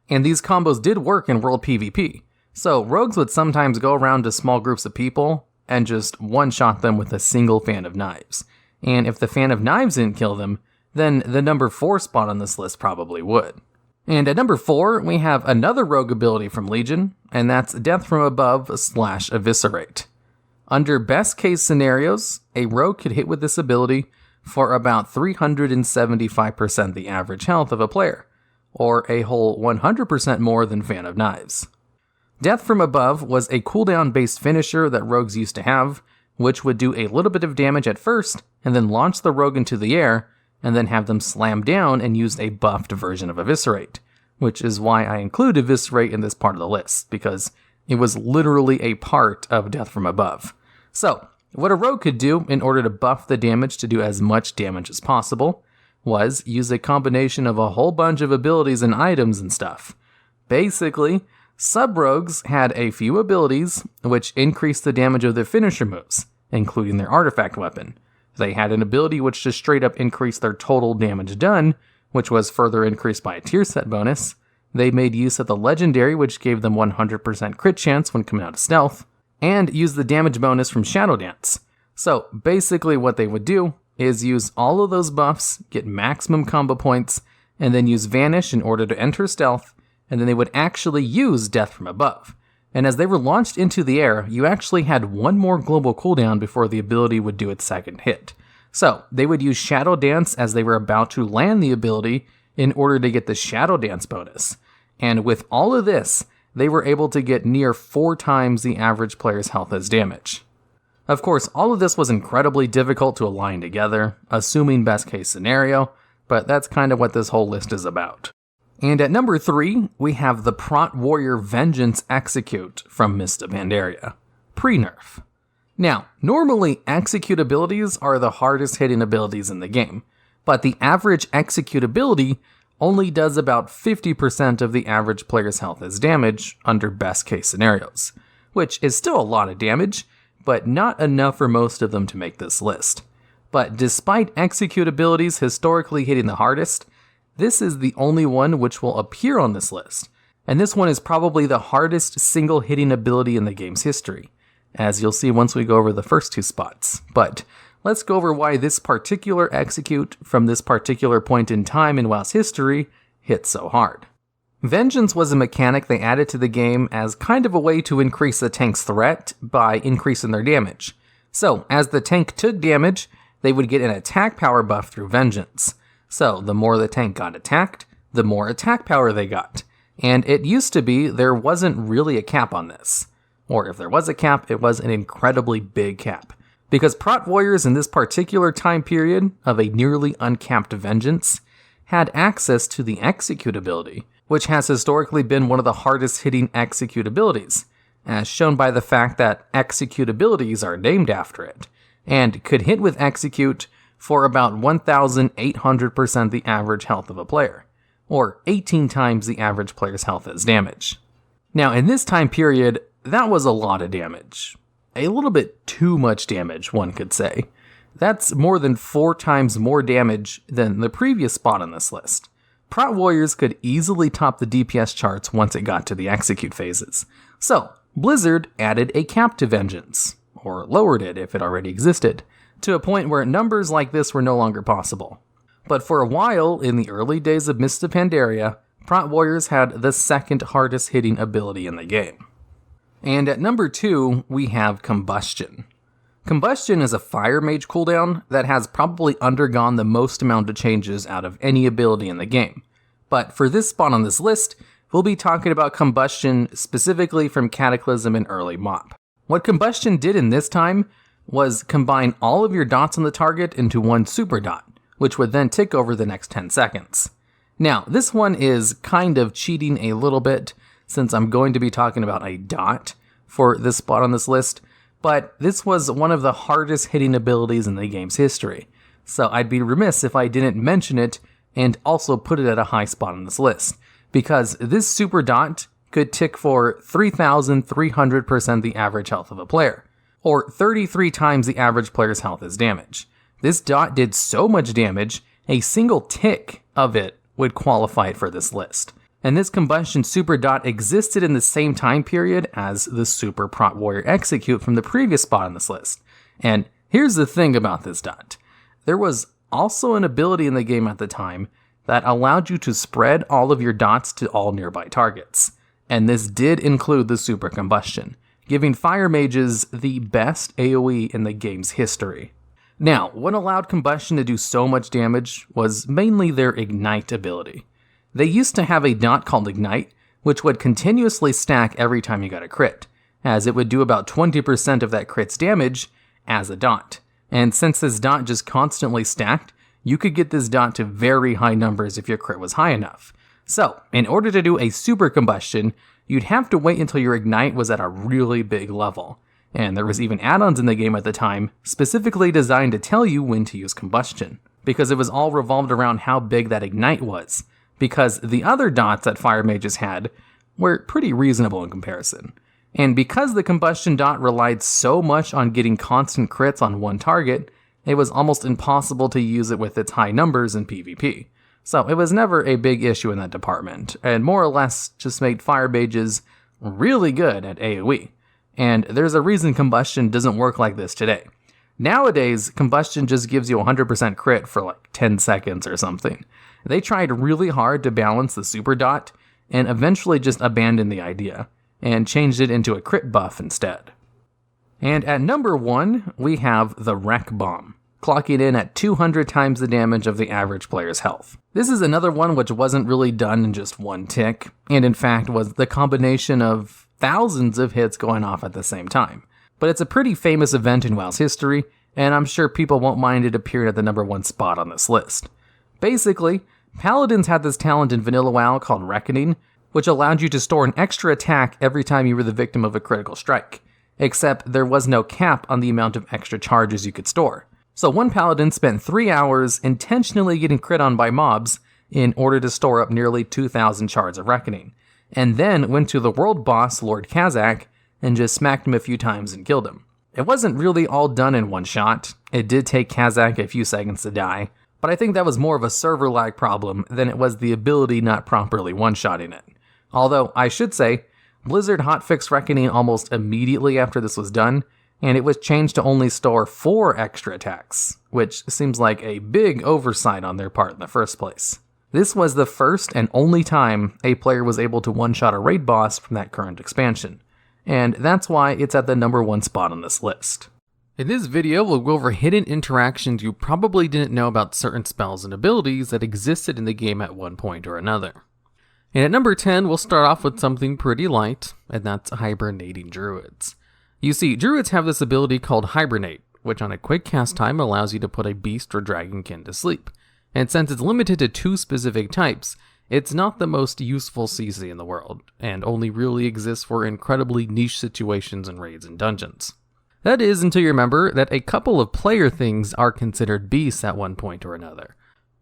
And these combos did work in World PvP, so rogues would sometimes go around to small groups of people and just one-shot them with a single Fan of Knives. And if the Fan of Knives didn't kill them, then the number 4 spot on this list probably would. And at number 4, we have another rogue ability from Legion, and that's Death from Above / Eviscerate. Under best case scenarios, a rogue could hit with this ability for about 375% the average health of a player, or a whole 100% more than Fan of Knives. Death from Above was a cooldown-based finisher that rogues used to have, which would do a little bit of damage at first, and then launch the rogue into the air, and then have them slam down and use a buffed version of Eviscerate, which is why I include Eviscerate in this part of the list, because it was literally a part of Death from Above. So, what a rogue could do in order to buff the damage to do as much damage as possible was use a combination of a whole bunch of abilities and items and stuff. Basically, sub-rogues had a few abilities which increased the damage of their finisher moves, including their artifact weapon. They had an ability which just straight up increased their total damage done, which was further increased by a tier set bonus. They made use of the legendary, which gave them 100% crit chance when coming out of stealth, and used the damage bonus from Shadow Dance. So basically what they would do is use all of those buffs, get maximum combo points, and then use Vanish in order to enter stealth, and then they would actually use Death from Above. And as they were launched into the air, you actually had one more global cooldown before the ability would do its second hit. So they would use Shadow Dance as they were about to land the ability in order to get the Shadow Dance bonus. And with all of this, they were able to get near 4 times the average player's health as damage. Of course, all of this was incredibly difficult to align together, assuming best case scenario, but that's kind of what this whole list is about. And at number 3, we have the Prot Warrior Vengeance Execute from Mist of Pandaria, pre-nerf. Now, normally execute abilities are the hardest hitting abilities in the game, but the average execute ability only does about 50% of the average player's health as damage under best case scenarios, which is still a lot of damage, but not enough for most of them to make this list. But despite execute abilities historically hitting the hardest, this is the only one which will appear on this list, and this one is probably the hardest single hitting ability in the game's history, as you'll see once we go over the first 2 spots. But let's go over why this particular execute from this particular point in time in WoW's history hit so hard. Vengeance was a mechanic they added to the game as kind of a way to increase the tank's threat by increasing their damage. So, as the tank took damage, they would get an attack power buff through Vengeance. So, the more the tank got attacked, the more attack power they got. And it used to be there wasn't really a cap on this. Or if there was a cap, it was an incredibly big cap. Because Prot Warriors in this particular time period of a nearly uncapped Vengeance had access to the Execute ability, which has historically been one of the hardest hitting execute abilities, as shown by the fact that execute abilities are named after it, and could hit with Execute for about 1,800% the average health of a player, or 18 times the average player's health as damage. Now in this time period, that was a lot of damage. A little bit too much damage, one could say. That's more than 4 times more damage than the previous spot on this list. Prot Warriors could easily top the DPS charts once it got to the execute phases. So, Blizzard added a cap to Vengeance, or lowered it if it already existed, to a point where numbers like this were no longer possible. But for a while, in the early days of Mist of Pandaria, Prot Warriors had the second hardest hitting ability in the game. And at number 2, we have Combustion. Combustion is a fire mage cooldown that has probably undergone the most amount of changes out of any ability in the game. But for this spot on this list, we'll be talking about Combustion specifically from Cataclysm and early MoP. What Combustion did in this time was combine all of your dots on the target into one super dot, which would then tick over the next 10 seconds. Now, this one is kind of cheating a little bit, since I'm going to be talking about a dot for this spot on this list, but this was one of the hardest hitting abilities in the game's history, so I'd be remiss if I didn't mention it and also put it at a high spot on this list, because this super dot could tick for 3,300% the average health of a player, or 33 times the average player's health as damage. This dot did so much damage, a single tick of it would qualify it for this list. And this Combustion super dot existed in the same time period as the Super Prot Warrior Execute from the previous spot on this list. And here's the thing about this dot. There was also an ability in the game at the time that allowed you to spread all of your dots to all nearby targets. And this did include the Super Combustion, giving fire mages the best AoE in the game's history. Now, what allowed Combustion to do so much damage was mainly their Ignite ability. They used to have a dot called Ignite, which would continuously stack every time you got a crit, as it would do about 20% of that crit's damage as a dot. And since this dot just constantly stacked, you could get this dot to very high numbers if your crit was high enough. So, in order to do a Super Combustion, you'd have to wait until your Ignite was at a really big level. And there was even add-ons in the game at the time, specifically designed to tell you when to use Combustion, because it was all revolved around how big that Ignite was, because the other dots that fire mages had were pretty reasonable in comparison. And because the Combustion dot relied so much on getting constant crits on one target, it was almost impossible to use it with its high numbers in PvP. So it was never a big issue in that department, and more or less just made fire mages really good at AoE. And there's a reason Combustion doesn't work like this today. Nowadays, Combustion just gives you 100% crit for like 10 seconds or something. They tried really hard to balance the super dot, and eventually just abandoned the idea, and changed it into a crit buff instead. And at number 1, we have the Wreck Bomb, clocking in at 200 times the damage of the average player's health. This is another one which wasn't really done in just one tick, and in fact was the combination of thousands of hits going off at the same time. But it's a pretty famous event in WoW's history, and I'm sure people won't mind it appearing at the number 1 spot on this list. Basically, Paladins had this talent in Vanilla WoW called Reckoning, which allowed you to store an extra attack every time you were the victim of a critical strike, except there was no cap on the amount of extra charges you could store. So one Paladin spent 3 hours intentionally getting crit on by mobs in order to store up nearly 2,000 shards of Reckoning, and then went to the world boss, Lord Kazakh, and just smacked him a few times and killed him. It wasn't really all done in one shot. It did take Kazakh a few seconds to die, but I think that was more of a server lag problem than it was the ability not properly one-shotting it. Although, I should say, Blizzard hotfixed Reckoning almost immediately after this was done, and it was changed to only store 4 extra attacks, which seems like a big oversight on their part in the first place. This was the first and only time a player was able to one-shot a raid boss from that current expansion, and that's why it's at the number 1 spot on this list. In this video, we'll go over hidden interactions you probably didn't know about certain spells and abilities that existed in the game at one point or another. And at number 10, we'll start off with something pretty light, and that's hibernating druids. You see, druids have this ability called Hibernate, which on a quick cast time allows you to put a beast or dragonkin to sleep. And since it's limited to 2 specific types, it's not the most useful CC in the world, and only really exists for incredibly niche situations in raids and dungeons. That is until you remember that a couple of player things are considered beasts at one point or another.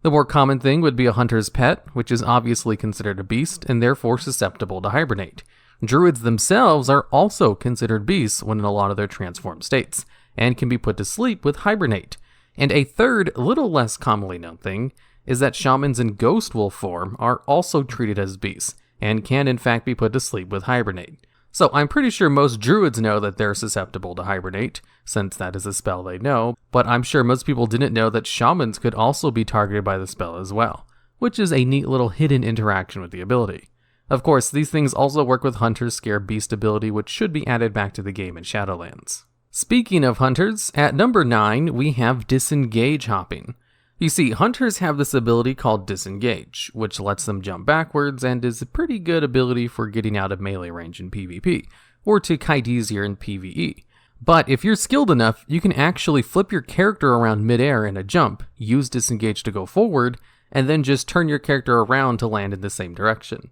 The more common thing would be a hunter's pet, which is obviously considered a beast and therefore susceptible to hibernate. Druids themselves are also considered beasts when in a lot of their transformed states, and can be put to sleep with hibernate. And a third, little less commonly known thing, is that shamans in ghost wolf form are also treated as beasts, and can in fact be put to sleep with hibernate. So I'm pretty sure most druids know that they're susceptible to hibernate, since that is a spell they know, but I'm sure most people didn't know that shamans could also be targeted by the spell as well. which is a neat little hidden interaction with the ability. Of course, these things also work with Hunter's Scare Beast ability, which should be added back to the game in Shadowlands. Speaking of hunters, at number 9, we have Disengage Hopping. You see, hunters have this ability called Disengage, which lets them jump backwards and is a pretty good ability for getting out of melee range in PvP, or to kite easier in PvE. But if you're skilled enough, you can actually flip your character around midair in a jump, use Disengage to go forward, and then just turn your character around to land in the same direction.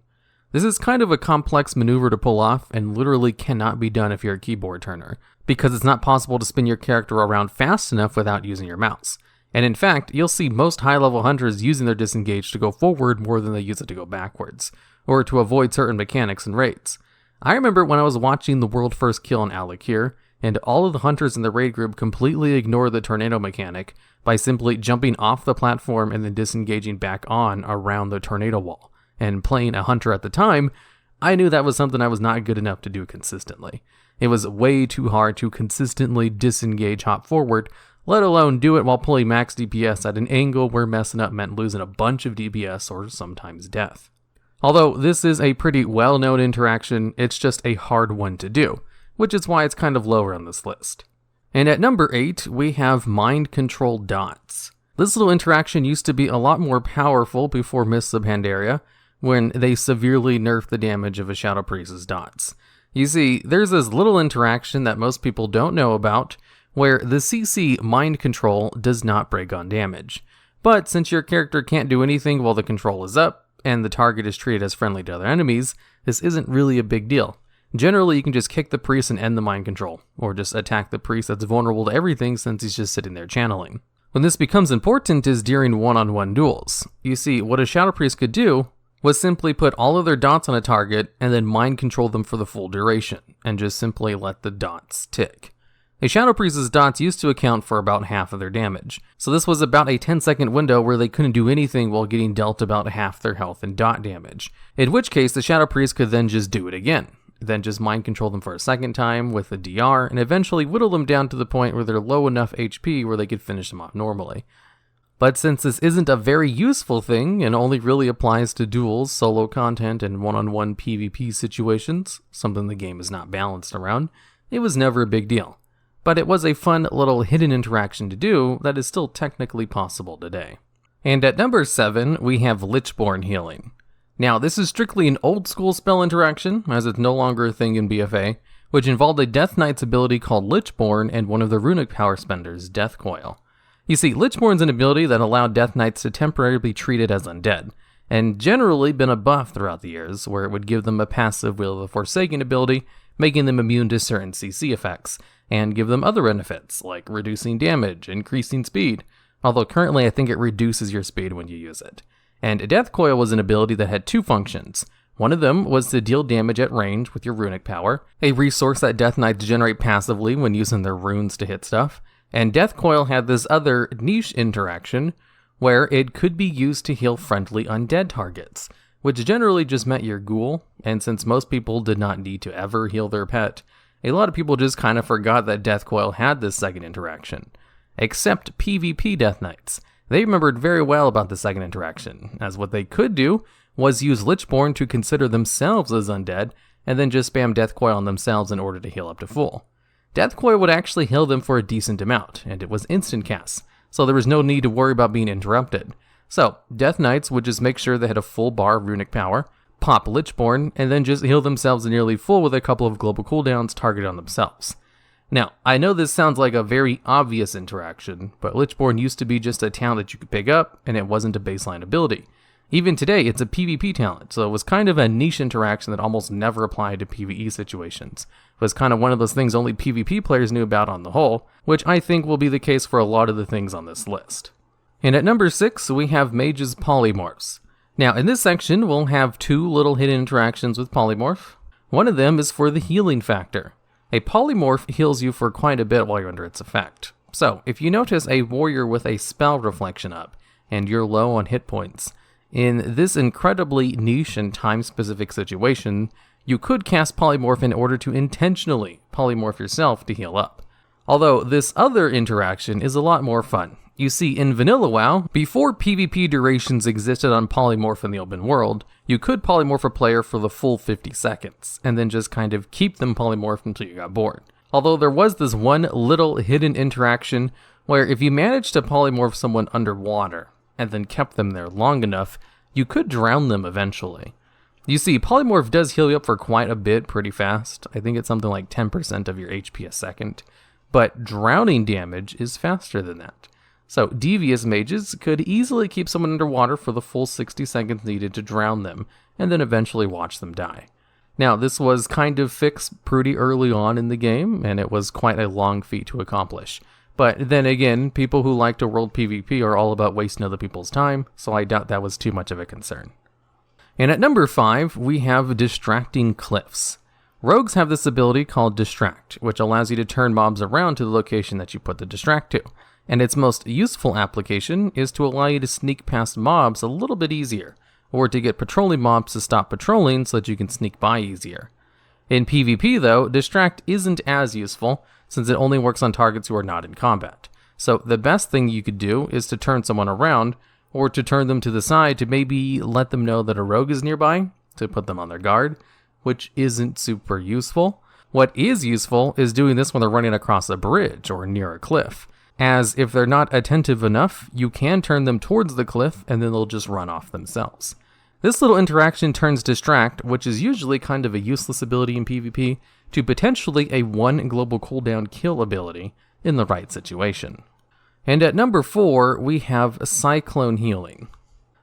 This is kind of a complex maneuver to pull off and literally cannot be done if you're a keyboard turner, because it's not possible to spin your character around fast enough without using your mouse. And in fact, you'll see most high-level hunters using their Disengage to go forward more than they use it to go backwards, or to avoid certain mechanics and raids. I remember when I was watching the world first kill in Alakir, and all of the hunters in the raid group completely ignored the tornado mechanic by simply jumping off the platform and then disengaging back on around the tornado wall. And playing a hunter at the time, I knew that was something I was not good enough to do consistently. It was way too hard to consistently disengage hop forward, let alone do it while pulling max DPS at an angle where messing up meant losing a bunch of DPS or sometimes death. Although this is a pretty well-known interaction, it's just a hard one to do, which is why it's kind of lower on this list. And at number 8, we have Mind Control Dots. This little interaction used to be a lot more powerful before Mists of Pandaria, when they severely nerfed the damage of a Shadow Priest's dots. You see, there's this little interaction that most people don't know about, where the CC Mind Control does not break on damage. But since your character can't do anything while the control is up, and the target is treated as friendly to other enemies, this isn't really a big deal. Generally, you can just kick the priest and end the mind control, or just attack the priest that's vulnerable to everything since he's just sitting there channeling. When this becomes important is during one-on-one duels. You see, what a Shadow Priest could do was simply put all of their dots on a target and then mind control them for the full duration, and just simply let the dots tick. A Shadow Priest's dots used to account for about half of their damage, so this was about a 10-second window where they couldn't do anything while getting dealt about half their health and dot damage, in which case the Shadow Priest could then just do it again, then just mind control them for a second time with the DR, and eventually whittle them down to the point where they're low enough HP where they could finish them off normally. But since this isn't a very useful thing and only really applies to duels, solo content, and one-on-one PvP situations, something the game is not balanced around, it was never a big deal. But it was a fun little hidden interaction to do that is still technically possible today. And at number 7, we have Lichborn Healing. Now, this is strictly an old-school spell interaction, as it's no longer a thing in BFA, which involved a Death Knight's ability called Lichborn and one of the runic power spenders, Death Coil. You see, Lichborn's an ability that allowed Death Knights to temporarily be treated as undead, and generally been a buff throughout the years, where it would give them a passive Will of the Forsaken ability, making them immune to certain CC effects, and give them other benefits, like reducing damage, increasing speed, although currently I think it reduces your speed when you use it. And Death Coil was an ability that had two functions. One of them was to deal damage at range with your runic power, a resource that Death Knights generate passively when using their runes to hit stuff, and Death Coil had this other niche interaction where it could be used to heal friendly undead targets, which generally just meant your ghoul, and since most people did not need to ever heal their pet, a lot of people just kind of forgot that Death Coil had this second interaction. Except PvP Death Knights. They remembered very well about the second interaction, as what they could do was use Lichborn to consider themselves as undead, and then just spam Death Coil on themselves in order to heal up to full. Death Coil would actually heal them for a decent amount, and it was instant cast, so there was no need to worry about being interrupted. So, Death Knights would just make sure they had a full bar of runic power, pop Lichborn, and then just heal themselves nearly full with a couple of global cooldowns targeted on themselves. Now, I know this sounds like a very obvious interaction, but Lichborn used to be just a talent that you could pick up, and it wasn't a baseline ability. Even today, it's a PvP talent, so it was kind of a niche interaction that almost never applied to PvE situations. It was kind of one of those things only PvP players knew about on the whole, which I think will be the case for a lot of the things on this list. And at number 6, we have Mage's Polymorphs. Now, in this section, we'll have two little hidden interactions with Polymorph. One of them is for the healing factor. A Polymorph heals you for quite a bit while you're under its effect. So, if you notice a warrior with a spell reflection up, and you're low on hit points, in this incredibly niche and time-specific situation, you could cast Polymorph in order to intentionally polymorph yourself to heal up. Although this other interaction is a lot more fun, You see, in vanilla WoW, before PvP durations existed on polymorph in the open world, you could polymorph a player for the full 50 seconds, and then just kind of keep them polymorphed until you got bored. Although there was this one little hidden interaction where if you managed to polymorph someone underwater, and then kept them there long enough, you could drown them eventually. You see, polymorph does heal you up for quite a bit pretty fast. I think it's something like 10% of your HP a second. But drowning damage is faster than that. So devious mages could easily keep someone underwater for the full 60 seconds needed to drown them, and then eventually watch them die. Now, this was kind of fixed pretty early on in the game, and it was quite a long feat to accomplish. But then again, people who like to world PvP are all about wasting other people's time, so I doubt that was too much of a concern. And at number 5, we have Distracting Cliffs. Rogues have this ability called Distract, which allows you to turn mobs around to the location that you put the distract to. And its most useful application is to allow you to sneak past mobs a little bit easier, or to get patrolling mobs to stop patrolling so that you can sneak by easier. In PvP though, Distract isn't as useful, since it only works on targets who are not in combat. So the best thing you could do is to turn someone around, or to turn them to the side to maybe let them know that a rogue is nearby, to put them on their guard, which isn't super useful. What is useful is doing this when they're running across a bridge or near a cliff, as if they're not attentive enough, you can turn them towards the cliff and then they'll just run off themselves. This little interaction turns Distract, which is usually kind of a useless ability in PvP, to potentially a 1 global cooldown kill ability in the right situation. And at number 4, we have Cyclone Healing.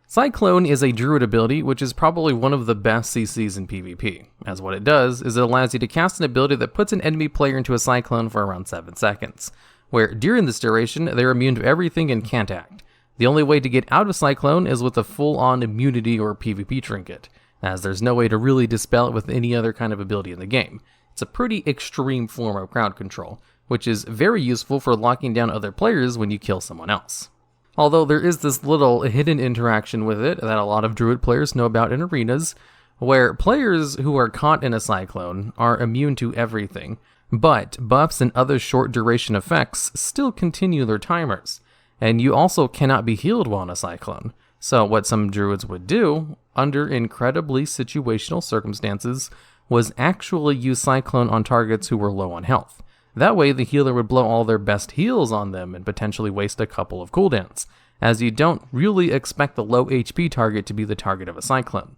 Cyclone is a druid ability, which is probably one of the best CCs in PvP, as what it does is it allows you to cast an ability that puts an enemy player into a cyclone for around 7 seconds, where during this duration, they're immune to everything and can't act. The only way to get out of Cyclone is with a full-on immunity or PvP trinket, as there's no way to really dispel it with any other kind of ability in the game. It's a pretty extreme form of crowd control, which is very useful for locking down other players when you kill someone else. Although there is this little hidden interaction with it that a lot of druid players know about in arenas, where players who are caught in a cyclone are immune to everything, but buffs and other short duration effects still continue their timers, and you also cannot be healed while in a cyclone. So what some druids would do, under incredibly situational circumstances, was actually use cyclone on targets who were low on health. That way the healer would blow all their best heals on them and potentially waste a couple of cooldowns, as you don't really expect the low HP target to be the target of a cyclone.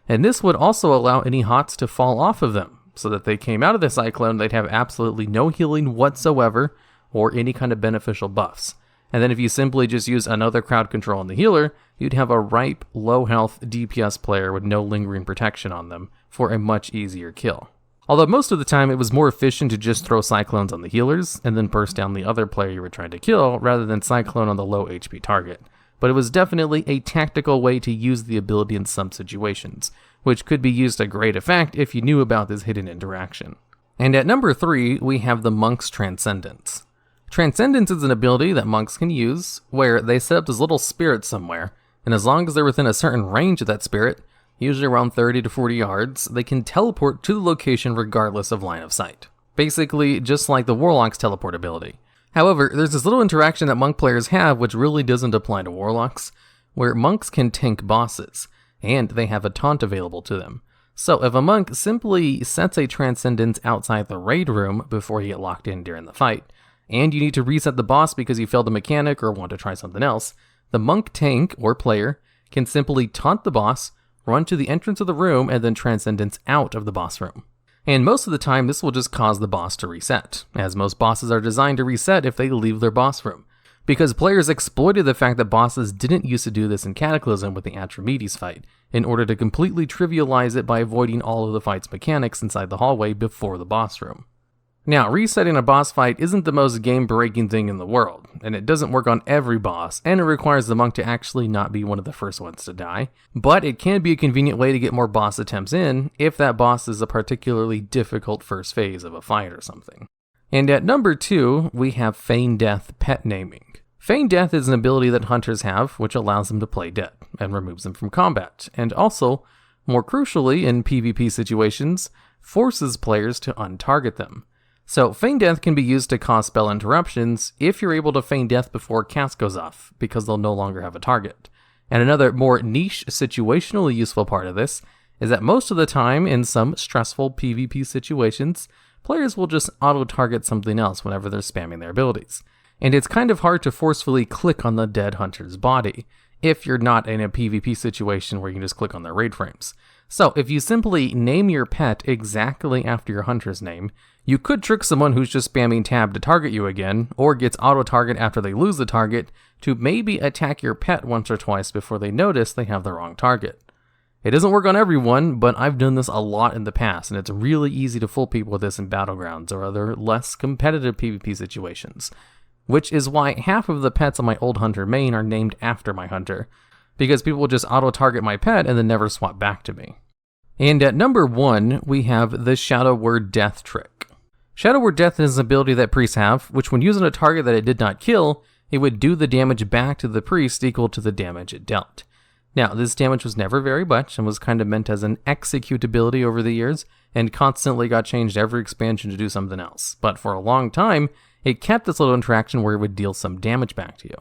And this would also allow any HOTS to fall off of them, so that they came out of the cyclone, they'd have absolutely no healing whatsoever, or any kind of beneficial buffs. And then if you simply just use another crowd control on the healer, you'd have a ripe, low health DPS player with no lingering protection on them for a much easier kill. Although most of the time it was more efficient to just throw cyclones on the healers and then burst down the other player you were trying to kill rather than cyclone on the low HP target. But it was definitely a tactical way to use the ability in some situations, which could be used to great effect if you knew about this hidden interaction. And at number 3, we have the Monk's Transcendence. Transcendence is an ability that monks can use where they set up this little spirit somewhere, and as long as they're within a certain range of that spirit, usually around 30 to 40 yards, they can teleport to the location regardless of line of sight. Basically, just like the Warlock's teleport ability. However, there's this little interaction that monk players have which really doesn't apply to Warlocks, where monks can tank bosses, and they have a taunt available to them. So if a monk simply sets a Transcendence outside the raid room before you get locked in during the fight, and you need to reset the boss because you failed a mechanic or want to try something else, the monk tank, or player, can simply taunt the boss, run to the entrance of the room, and then Transcendence out of the boss room. And most of the time, this will just cause the boss to reset, as most bosses are designed to reset if they leave their boss room. Because players exploited the fact that bosses didn't used to do this in Cataclysm with the Atramedes fight, in order to completely trivialize it by avoiding all of the fight's mechanics inside the hallway before the boss room. Now, resetting a boss fight isn't the most game-breaking thing in the world, and it doesn't work on every boss, and it requires the monk to actually not be one of the first ones to die, but it can be a convenient way to get more boss attempts in if that boss is a particularly difficult first phase of a fight or something. And at number 2, we have Feign Death Pet Naming. Feign Death is an ability that hunters have, which allows them to play dead, and removes them from combat, and also, more crucially in PvP situations, forces players to untarget them. So feign death can be used to cause spell interruptions if you're able to feign death before cast goes off, because they'll no longer have a target. And another more niche situationally useful part of this is that most of the time in some stressful PvP situations, players will just auto-target something else whenever they're spamming their abilities. And it's kind of hard to forcefully click on the dead hunter's body if you're not in a PvP situation where you can just click on their raid frames. So if you simply name your pet exactly after your hunter's name, you could trick someone who's just spamming tab to target you again, or gets auto-target after they lose the target, to maybe attack your pet once or twice before they notice they have the wrong target. It doesn't work on everyone, but I've done this a lot in the past, and it's really easy to fool people with this in battlegrounds or other less competitive PvP situations. Which is why half of the pets on my old hunter main are named after my hunter, because people will just auto-target my pet and then never swap back to me. And at number 1, we have the Shadow Word Death trick. Shadow Word Death is an ability that priests have, which when using a target that it did not kill, it would do the damage back to the priest equal to the damage it dealt. Now, this damage was never very much and was kind of meant as an execute ability over the years, and constantly got changed every expansion to do something else. But for a long time, it kept this little interaction where it would deal some damage back to you.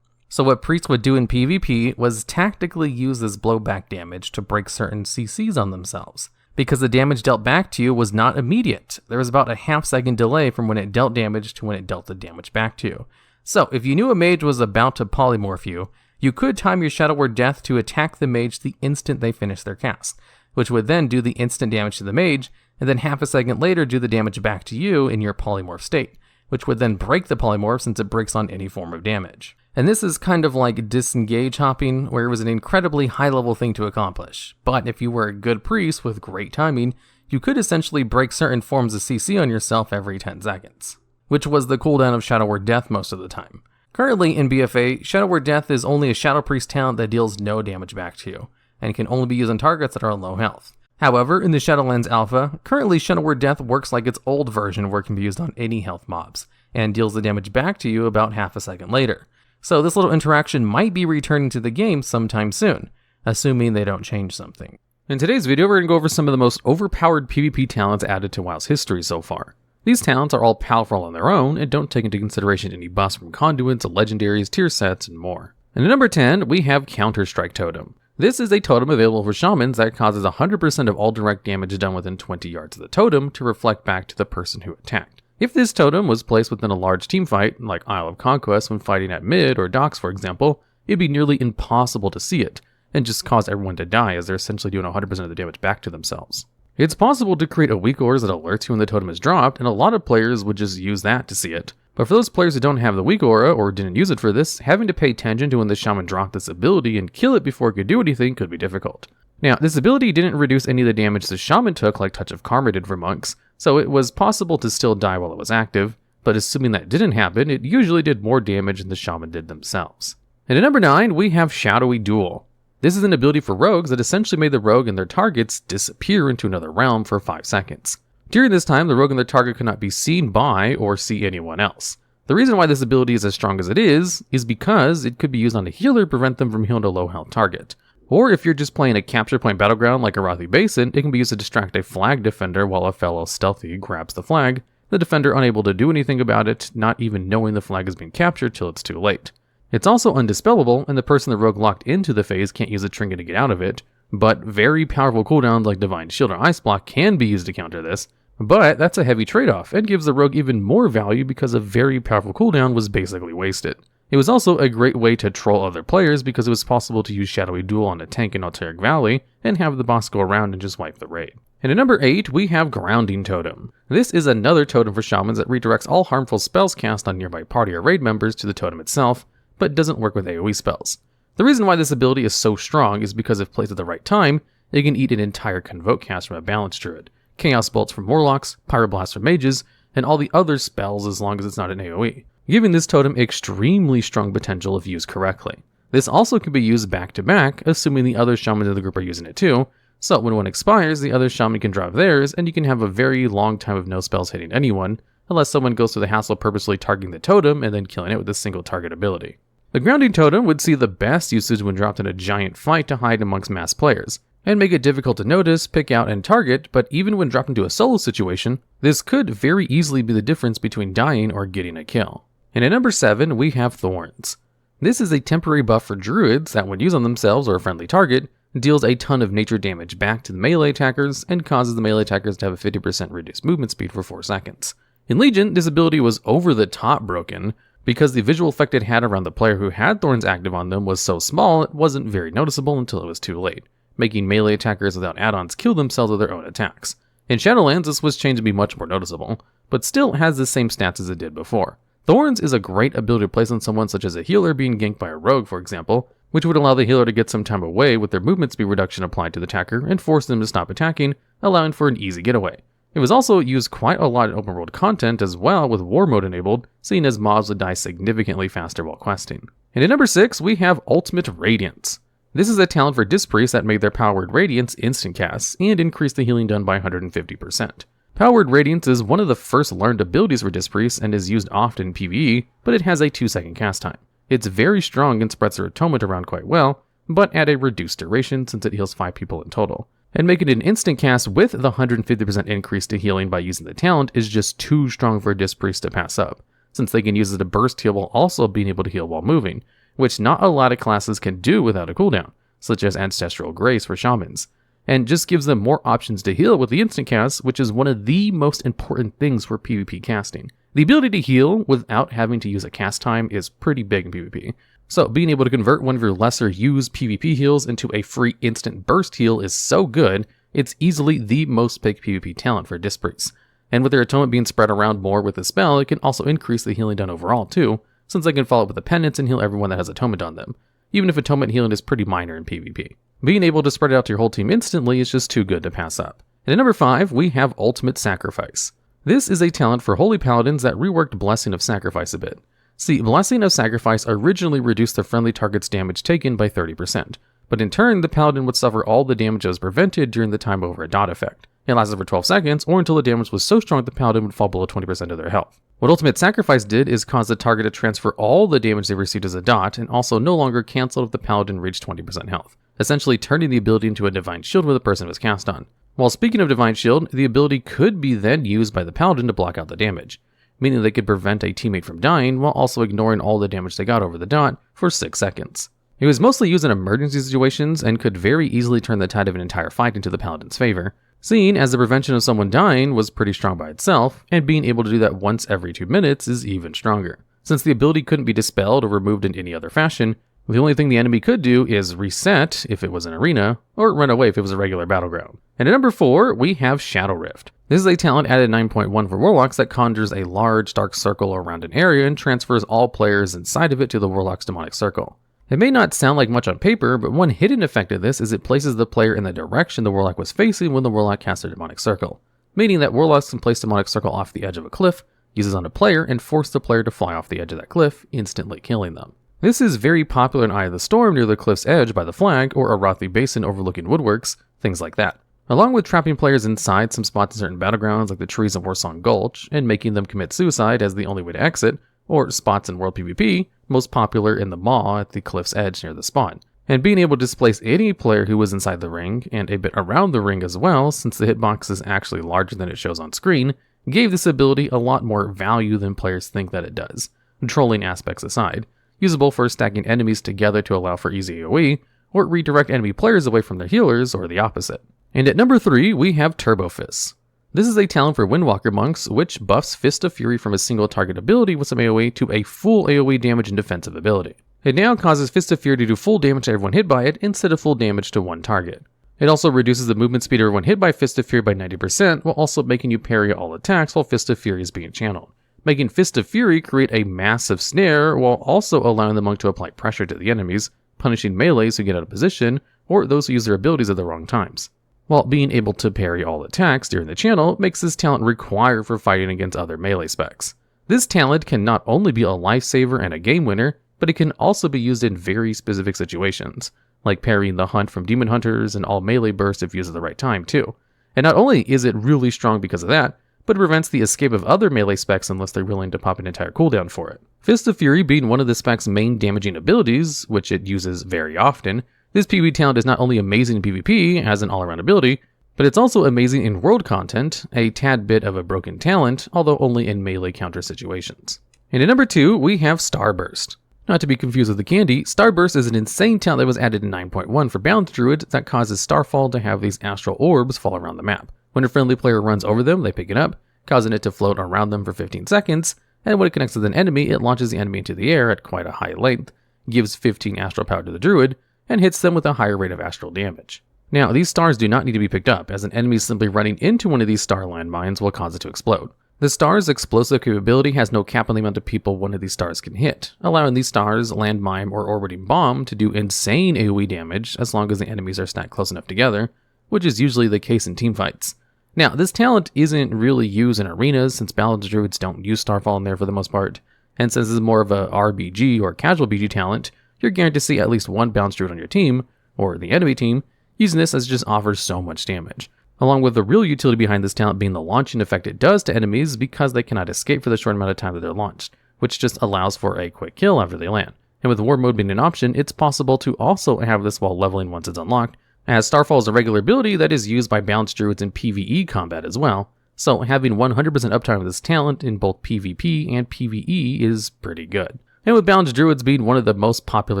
So what priests would do in PvP was tactically use this blowback damage to break certain CCs on themselves, because the damage dealt back to you was not immediate. There was about a half-second delay from when it dealt damage to when it dealt the damage back to you. So if you knew a mage was about to polymorph you, you could time your Shadow Word Death to attack the mage the instant they finish their cast, which would then do the instant damage to the mage, and then half a second later do the damage back to you in your polymorph state, which would then break the polymorph since it breaks on any form of damage. And this is kind of like disengage hopping, where it was an incredibly high-level thing to accomplish. But if you were a good priest with great timing, you could essentially break certain forms of CC on yourself every 10 seconds, which was the cooldown of Shadow Word Death most of the time. Currently in BFA, Shadow Word Death is only a Shadow Priest talent that deals no damage back to you, and can only be used on targets that are on low health. However, in the Shadowlands Alpha, currently Shadow Word Death works like its old version where it can be used on any health mobs, and deals the damage back to you about half a second later. So this little interaction might be returning to the game sometime soon, assuming they don't change something. In today's video, we're going to go over some of the most overpowered PvP talents added to WoW's history so far. These talents are all powerful on their own and don't take into consideration any buffs from conduits, legendaries, tier sets, and more. And at number 10, we have Counter-Strike Totem. This is a totem available for shamans that causes 100% of all direct damage done within 20 yards of the totem to reflect back to the person who attacked. If this totem was placed within a large teamfight, like Isle of Conquest when fighting at mid or docks for example, it'd be nearly impossible to see it, and just cause everyone to die as they're essentially doing 100% of the damage back to themselves. It's possible to create a weak aura that alerts you when the totem is dropped, and a lot of players would just use that to see it. But for those players who don't have the weak aura or didn't use it for this, having to pay attention to when the shaman dropped this ability and kill it before it could do anything could be difficult. Now, this ability didn't reduce any of the damage the shaman took like Touch of Karma did for monks, so it was possible to still die while it was active, but assuming that didn't happen, it usually did more damage than the shaman did themselves. And at number 9, we have Shadowy Duel. This is an ability for rogues that essentially made the rogue and their targets disappear into another realm for 5 seconds. During this time, the rogue and their target could not be seen by or see anyone else. The reason why this ability is as strong as it is because it could be used on a healer to prevent them from healing a low health target. Or if you're just playing a capture point battleground like Arathi Basin, it can be used to distract a flag defender while a fellow stealthy grabs the flag, the defender unable to do anything about it, not even knowing the flag has been captured till it's too late. It's also undispellable, and the person the rogue locked into the phase can't use a trinket to get out of it, but very powerful cooldowns like Divine Shield or Ice Block can be used to counter this, but that's a heavy trade-off, and gives the rogue even more value because a very powerful cooldown was basically wasted. It was also a great way to troll other players because it was possible to use Shadowy Duel on a tank in Alteric Valley and have the boss go around and just wipe the raid. And at number 8, we have Grounding Totem. This is another totem for shamans that redirects all harmful spells cast on nearby party or raid members to the totem itself, but doesn't work with AoE spells. The reason why this ability is so strong is because if placed at the right time, it can eat an entire Convoke cast from a Balanced Druid, Chaos Bolts from Warlocks, Pyroblast from Mages, and all the other spells as long as it's not an AoE, giving this totem extremely strong potential if used correctly. This also can be used back to back, assuming the other shamans in the group are using it too, so when one expires, the other shaman can drop theirs, and you can have a very long time of no spells hitting anyone, unless someone goes through the hassle of purposely targeting the totem and then killing it with a single target ability. The Grounding Totem would see the best usage when dropped in a giant fight to hide amongst mass players, and make it difficult to notice, pick out, and target, but even when dropped into a solo situation, this could very easily be the difference between dying or getting a kill. And at number 7, we have Thorns. This is a temporary buff for druids that when used on themselves or a friendly target, deals a ton of nature damage back to the melee attackers and causes the melee attackers to have a 50% reduced movement speed for 4 seconds. In Legion, this ability was over the top broken because the visual effect it had around the player who had Thorns active on them was so small it wasn't very noticeable until it was too late, making melee attackers without add-ons kill themselves with their own attacks. In Shadowlands, this was changed to be much more noticeable, but still has the same stats as it did before. Thorns is a great ability to place on someone such as a healer being ganked by a rogue, for example, which would allow the healer to get some time away with their movement speed reduction applied to the attacker and force them to stop attacking, allowing for an easy getaway. It was also used quite a lot in open world content as well with war mode enabled, seeing as mobs would die significantly faster while questing. And at number 6, we have Ultimate Radiance. This is a talent for Disc Priests that made their Powered Radiance instant casts and increased the healing done by 150%. Powered Radiance is one of the first learned abilities for Disc Priests and is used often in PvE, but it has a 2-second cast time. It's very strong and spreads their atonement around quite well, but at a reduced duration since it heals 5 people in total. And making it an instant cast with the 150% increase to healing by using the talent is just too strong for a Disc Priest to pass up, since they can use it to burst heal while also being able to heal while moving, which not a lot of classes can do without a cooldown, such as Ancestral Grace for Shamans, and just gives them more options to heal with the instant cast, which is one of the most important things for PvP casting. The ability to heal without having to use a cast time is pretty big in PvP. So being able to convert one of your lesser used PvP heals into a free instant burst heal is so good, it's easily the most picked PvP talent for Disc Priests. And with their atonement being spread around more with the spell, it can also increase the healing done overall too, since they can follow up with a penance and heal everyone that has atonement on them, even if atonement healing is pretty minor in PvP. Being able to spread it out to your whole team instantly is just too good to pass up. And at number 5, we have Ultimate Sacrifice. This is a talent for Holy Paladins that reworked Blessing of Sacrifice a bit. See, Blessing of Sacrifice originally reduced the friendly target's damage taken by 30%, but in turn, the Paladin would suffer all the damage that was prevented during the time over a dot effect. It lasted for 12 seconds, or until the damage was so strong the Paladin would fall below 20% of their health. What Ultimate Sacrifice did is cause the target to transfer all the damage they received as a dot, and also no longer cancel if the Paladin reached 20% health, essentially turning the ability into a Divine Shield where the person was cast on. While speaking of Divine Shield, the ability could be then used by the Paladin to block out the damage, meaning they could prevent a teammate from dying while also ignoring all the damage they got over the dot for 6 seconds. It was mostly used in emergency situations and could very easily turn the tide of an entire fight into the Paladin's favor, seeing as the prevention of someone dying was pretty strong by itself, and being able to do that once every 2 minutes is even stronger. Since the ability couldn't be dispelled or removed in any other fashion, the only thing the enemy could do is reset if it was an arena, or run away if it was a regular battleground. And at number 4, we have Shadow Rift. This is a talent added 9.1 for Warlocks that conjures a large dark circle around an area and transfers all players inside of it to the Warlock's demonic circle. It may not sound like much on paper, but one hidden effect of this is it places the player in the direction the Warlock was facing when the Warlock cast their demonic circle, meaning that Warlocks can place demonic circle off the edge of a cliff, use it on a player, and force the player to fly off the edge of that cliff, instantly killing them. This is very popular in Eye of the Storm near the cliff's edge by the flag, or Arathi Basin overlooking woodworks, things like that, along with trapping players inside some spots in certain battlegrounds like the trees of Warsong Gulch, and making them commit suicide as the only way to exit, or spots in World PvP, most popular in the Maw at the cliff's edge near the spawn, and being able to displace any player who was inside the ring, and a bit around the ring as well, since the hitbox is actually larger than it shows on screen, gave this ability a lot more value than players think that it does, trolling aspects aside, usable for stacking enemies together to allow for easy AoE, or redirect enemy players away from their healers, or the opposite. And at number 3, we have Turbo Fists. This is a talent for Windwalker monks, which buffs Fist of Fury from a single target ability with some AoE to a full AoE damage and defensive ability. It now causes Fist of Fury to do full damage to everyone hit by it instead of full damage to one target. It also reduces the movement speed of everyone hit by Fist of Fury by 90%, while also making you parry all attacks while Fist of Fury is being channeled, making Fist of Fury create a massive snare while also allowing the monk to apply pressure to the enemies, punishing melees who get out of position, or those who use their abilities at the wrong times. While being able to parry all attacks during the channel makes this talent required for fighting against other melee specs. This talent can not only be a lifesaver and a game winner, but it can also be used in very specific situations, like parrying the hunt from demon hunters and all melee bursts if used at the right time too. And not only is it really strong because of that, but it prevents the escape of other melee specs unless they're willing to pop an entire cooldown for it. Fist of Fury being one of the spec's main damaging abilities, which it uses very often, This PvP talent is not only amazing in PvP as an all-around ability, but it's also amazing in world content, a tad bit of a broken talent, although only in melee counter situations. And at number 2, we have Starburst. Not to be confused with the candy, Starburst is an insane talent that was added in 9.1 for Balanced Druids that causes Starfall to have these astral orbs fall around the map. When a friendly player runs over them, they pick it up, causing it to float around them for 15 seconds, and when it connects with an enemy, it launches the enemy into the air at quite a high length, gives 15 astral power to the druid, and hits them with a higher rate of astral damage. Now, these stars do not need to be picked up, as an enemy simply running into one of these star landmines will cause it to explode. The star's explosive capability has no cap on the amount of people one of these stars can hit, allowing these stars, landmine, or orbiting bomb to do insane AoE damage as long as the enemies are stacked close enough together, which is usually the case in teamfights. Now, this talent isn't really used in arenas since Balanced Druids don't use Starfall in there for the most part, and since this is more of a RBG or casual BG talent, you're guaranteed to see at least one Balanced Druid on your team, or the enemy team, using this as it just offers so much damage. Along with the real utility behind this talent being the launching effect it does to enemies because they cannot escape for the short amount of time that they're launched, which just allows for a quick kill after they land. And with War Mode being an option, it's possible to also have this while leveling once it's unlocked, as Starfall is a regular ability that is used by Balanced Druids in PvE combat as well, so having 100% uptime of this talent in both PvP and PvE is pretty good. And with Balanced Druids being one of the most popular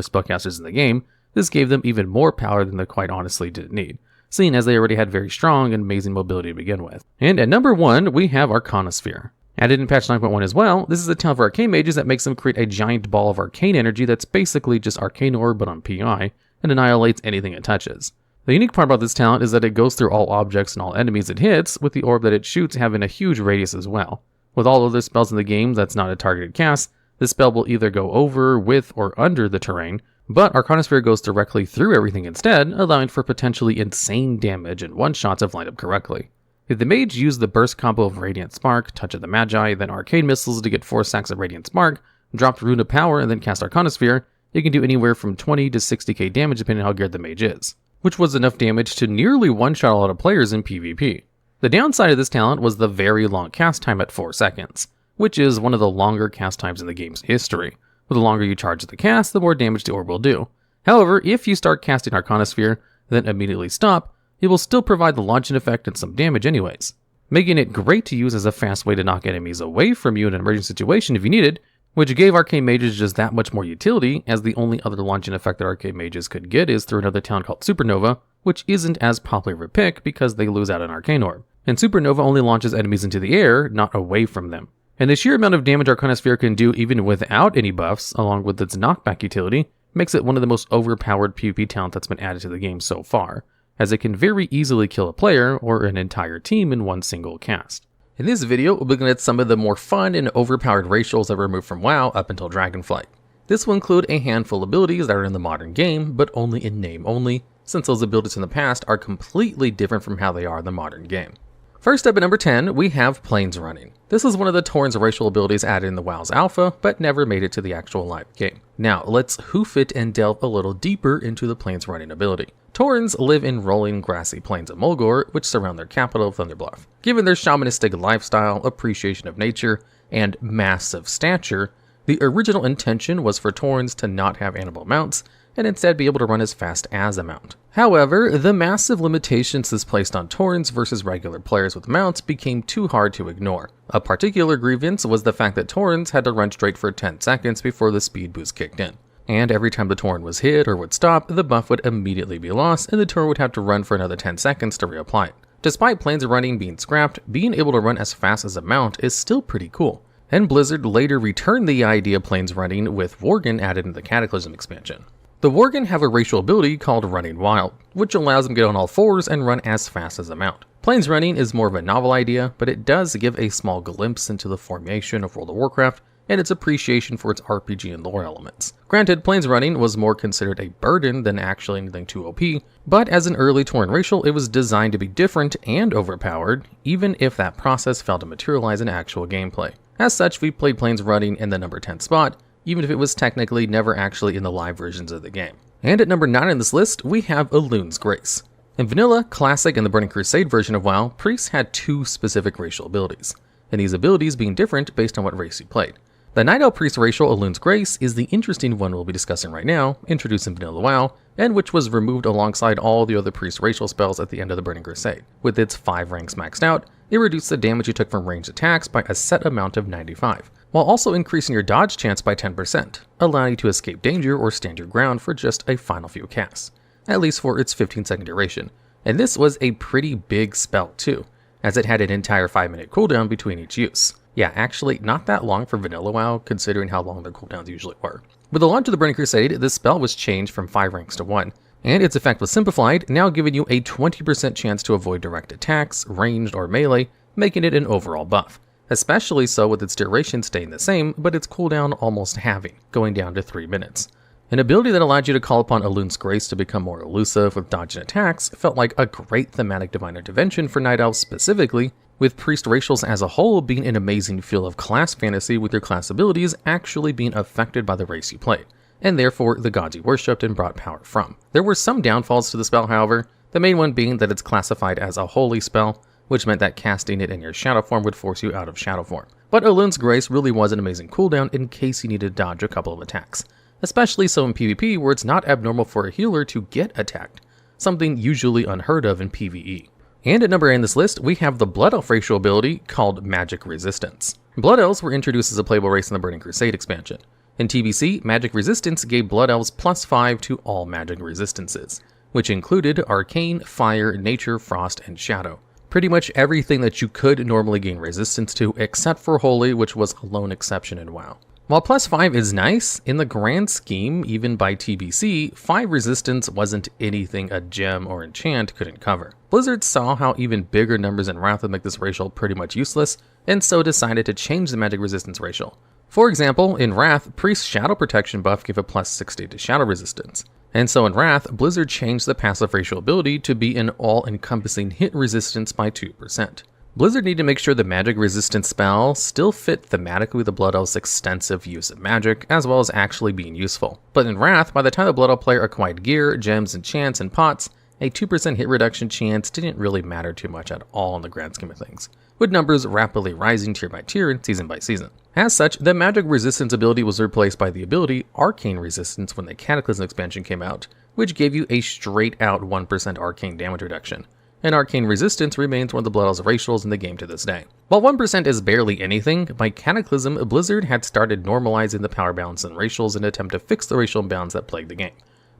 spellcasters in the game, this gave them even more power than they quite honestly didn't need, seeing as they already had very strong and amazing mobility to begin with. And at number 1, we have Arcanosphere. Added in patch 9.1 as well, this is a talent for arcane mages that makes them create a giant ball of arcane energy that's basically just Arcane Orb but on PI, and annihilates anything it touches. The unique part about this talent is that it goes through all objects and all enemies it hits, with the orb that it shoots having a huge radius as well. With all other spells in the game that's not a targeted cast, this spell will either go over, with, or under the terrain, but Arcanosphere goes directly through everything instead, allowing for potentially insane damage and one-shots if lined up correctly. If the mage used the burst combo of Radiant Spark, Touch of the Magi, then Arcane Missiles to get 4 stacks of Radiant Spark, dropped Rune of Power, and then cast Arcanosphere, it can do anywhere from 20 to 60k damage depending on how geared the mage is, which was enough damage to nearly one-shot a lot of players in PvP. The downside of this talent was the very long cast time at 4 seconds, which is one of the longer cast times in the game's history. The longer you charge the cast, the more damage the orb will do. However, if you start casting Arcanosphere, then immediately stop, it will still provide the launching effect and some damage anyways, making it great to use as a fast way to knock enemies away from you in an emergency situation if you needed, which gave arcane mages just that much more utility, as the only other launching effect that arcane mages could get is through another talent called Supernova, which isn't as popular of a pick because they lose out an arcane orb. And Supernova only launches enemies into the air, not away from them. And the sheer amount of damage Arcanosphere can do even without any buffs, along with its knockback utility, makes it one of the most overpowered PvP talents that's been added to the game so far, as it can very easily kill a player or an entire team in one single cast. In this video, we'll be looking at some of the more fun and overpowered racials that were removed from WoW up until Dragonflight. This will include a handful of abilities that are in the modern game, but only in name only, since those abilities in the past are completely different from how they are in the modern game. First up at number 10, we have Plains Running. This is one of the Tauren's racial abilities added in the WoW's alpha, but never made it to the actual live game. Now, let's hoof it and delve a little deeper into the Plains Running ability. Taurens live in rolling grassy plains of Mulgore, which surround their capital, Thunderbluff. Given their shamanistic lifestyle, appreciation of nature, and massive stature, the original intention was for Taurens to not have animal mounts, and instead be able to run as fast as a mount. However, the massive limitations this placed on Taurens versus regular players with mounts became too hard to ignore. A particular grievance was the fact that Taurens had to run straight for 10 seconds before the speed boost kicked in. And every time the Tauren was hit or would stop, the buff would immediately be lost and the Tauren would have to run for another 10 seconds to reapply it. Despite Plains Running being scrapped, being able to run as fast as a mount is still pretty cool. And Blizzard later returned the idea of Plains Running with Worgen added in the Cataclysm expansion. The Worgen have a racial ability called Running Wild, which allows them to get on all fours and run as fast as a mount. Plains Running is more of a novel idea, but it does give a small glimpse into the formation of World of Warcraft and its appreciation for its RPG and lore elements. Granted, Plains Running was more considered a burden than actually anything too OP, but as an early Tauren racial, it was designed to be different and overpowered, even if that process failed to materialize in actual gameplay. As such, we played Plains Running in the number 10 spot, even if it was technically never actually in the live versions of the game. And at number 9 on this list, we have Elun's Grace. In Vanilla, Classic, and the Burning Crusade version of WoW, priests had 2 specific racial abilities, and these abilities being different based on what race you played. The Night Owl Priest racial Elun's Grace is the interesting one we'll be discussing right now, introduced in Vanilla WoW, and which was removed alongside all the other priest racial spells at the end of the Burning Crusade. With its 5 ranks maxed out, it reduced the damage you took from ranged attacks by a set amount of 95, while also increasing your dodge chance by 10%, allowing you to escape danger or stand your ground for just a final few casts, at least for its 15-second duration. And this was a pretty big spell too, as it had an entire 5-minute cooldown between each use. Yeah, actually not that long for Vanilla WoW, considering how long their cooldowns usually were. With the launch of the Burning Crusade, this spell was changed from 5 ranks to 1, and its effect was simplified, now giving you a 20% chance to avoid direct attacks, ranged or melee, making it an overall buff. Especially so with its duration staying the same, but its cooldown almost halving, going down to 3 minutes. An ability that allowed you to call upon Elun's Grace to become more elusive with dodge and attacks felt like a great thematic divine intervention for Night Elves specifically, with priest racials as a whole being an amazing feel of class fantasy with your class abilities actually being affected by the race you played, and therefore the gods you worshipped and brought power from. There were some downfalls to the spell, however, the main one being that it's classified as a holy spell, which meant that casting it in your shadow form would force you out of shadow form. But Elun's Grace really was an amazing cooldown in case you needed to dodge a couple of attacks, especially so in PvP where it's not abnormal for a healer to get attacked, something usually unheard of in PvE. And at number 8 in this list, we have the Blood Elf racial ability called Magic Resistance. Blood Elves were introduced as a playable race in the Burning Crusade expansion. In TBC, Magic Resistance gave Blood Elves +5 to all magic resistances, which included Arcane, Fire, Nature, Frost, and Shadow. Pretty much everything that you could normally gain resistance to except for Holy, which was a lone exception in WoW. While +5 is nice, in the grand scheme, even by TBC, 5 resistance wasn't anything a gem or enchant couldn't cover. Blizzard saw how even bigger numbers in Wrath would make this racial pretty much useless, and so decided to change the magic resistance racial. For example, in Wrath, Priest's Shadow Protection buff gave a +60 to Shadow resistance. And so in Wrath, Blizzard changed the passive racial ability to be an all-encompassing hit resistance by 2%. Blizzard needed to make sure the magic resistance spell still fit thematically with the Blood Elf's extensive use of magic, as well as actually being useful. But in Wrath, by the time the Blood Elf player acquired gear, gems, enchants, and pots, a 2% hit reduction chance didn't really matter too much at all in the grand scheme of things, with numbers rapidly rising tier by tier and season by season. As such, the magic resistance ability was replaced by the ability Arcane Resistance when the Cataclysm expansion came out, which gave you a straight out 1% arcane damage reduction. And Arcane Resistance remains one of the Blood Elves racials in the game to this day. While 1% is barely anything, by Cataclysm, Blizzard had started normalizing the power balance in racials in an attempt to fix the racial imbalance that plagued the game.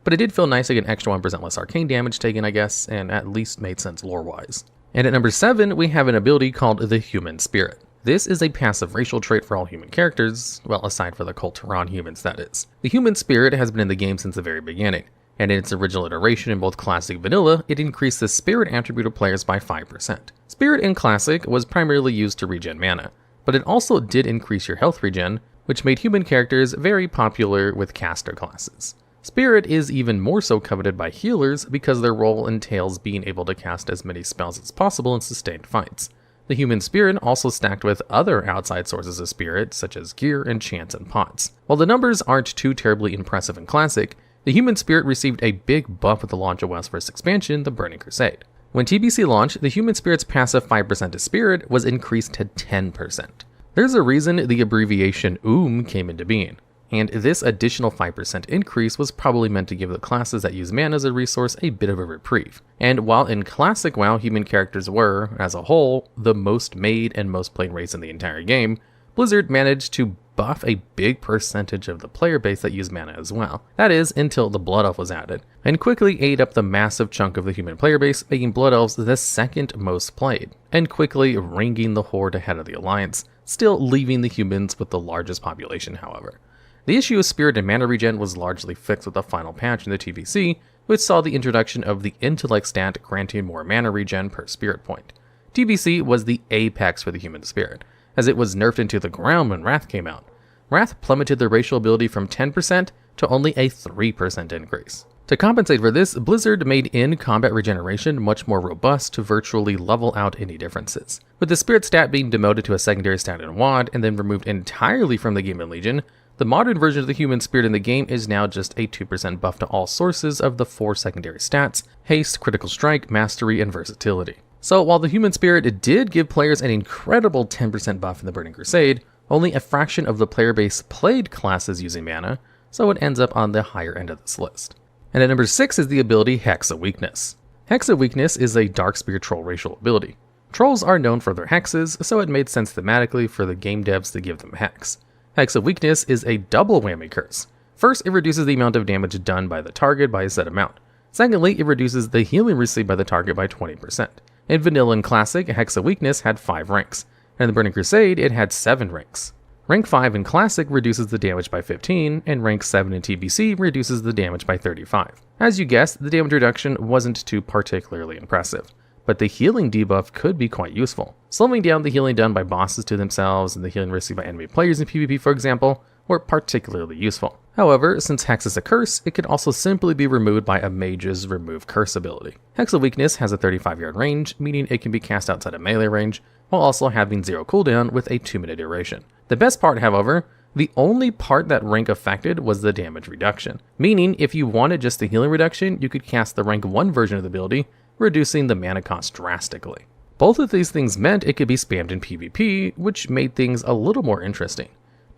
But it did feel nice to get an extra 1% less arcane damage taken, I guess, and at least made sense lore-wise. And at number 7, we have an ability called the Human Spirit. This is a passive racial trait for all human characters, well, aside for the Kulturan humans, that is. The Human Spirit has been in the game since the very beginning, and in its original iteration in both Classic and Vanilla, it increased the Spirit attribute of players by 5%. Spirit in Classic was primarily used to regen mana, but it also did increase your health regen, which made human characters very popular with caster classes. Spirit is even more so coveted by healers because their role entails being able to cast as many spells as possible in sustained fights. The Human Spirit also stacked with other outside sources of spirit, such as gear, enchants, and pots. While the numbers aren't too terribly impressive in Classic, the Human Spirit received a big buff with the launch of WoW's first expansion, the Burning Crusade. When TBC launched, the Human Spirit's passive 5% to Spirit was increased to 10%. There's a reason the abbreviation came into being, and this additional 5% increase was probably meant to give the classes that use mana as a resource a bit of a reprieve. And while in Classic WoW human characters were, as a whole, the most made and most played race in the entire game, Blizzard managed to buff a big percentage of the player base that used mana as well. That is, until the Blood Elf was added, and quickly ate up the massive chunk of the human player base, making Blood Elves the second most played, and quickly ringing the Horde ahead of the Alliance, still leaving the humans with the largest population, however. The issue of Spirit and mana regen was largely fixed with the final patch in the TBC, which saw the introduction of the Intellect stat granting more mana regen per Spirit point. TBC was the apex for the Human Spirit, as it was nerfed into the ground when Wrath came out. Wrath plummeted their racial ability from 10% to only a 3% increase. To compensate for this, Blizzard made in-combat regeneration much more robust to virtually level out any differences. With the Spirit stat being demoted to a secondary stat in WoD and then removed entirely from the game in Legion, the modern version of the Human Spirit in the game is now just a 2% buff to all sources of the 4 secondary stats: Haste, Critical Strike, Mastery, and Versatility. So while the Human Spirit did give players an incredible 10% buff in the Burning Crusade, Only a fraction of the player base played classes using mana, so it ends up on the higher end of this list. And at number 6 is the ability Hexa Weakness. Hexa Weakness is a Darkspear troll racial ability. Trolls are known for their hexes, so it made sense thematically for the game devs to give them hex. Hexa Weakness is a double whammy curse. First, it reduces the amount of damage done by the target by a set amount. Secondly, it reduces the healing received by the target by 20%. In Vanilla and Classic, Hexa Weakness had 5 ranks, and in the Burning Crusade, it had 7 ranks. Rank 5 in Classic reduces the damage by 15, and Rank 7 in TBC reduces the damage by 35. As you guessed, the damage reduction wasn't too particularly impressive, but the healing debuff could be quite useful. Slowing down the healing done by bosses to themselves and the healing received by enemy players in PvP, for example, were particularly useful. However, since Hex is a curse, it could also simply be removed by a mage's remove curse ability. Hexa Weakness has a 35-yard range, meaning it can be cast outside of melee range, while also having 0 cooldown with a 2-minute duration. The best part, however, the only part that rank affected was the damage reduction, meaning if you wanted just the healing reduction, you could cast the rank 1 version of the ability, reducing the mana cost drastically. Both of these things meant it could be spammed in PvP, which made things a little more interesting.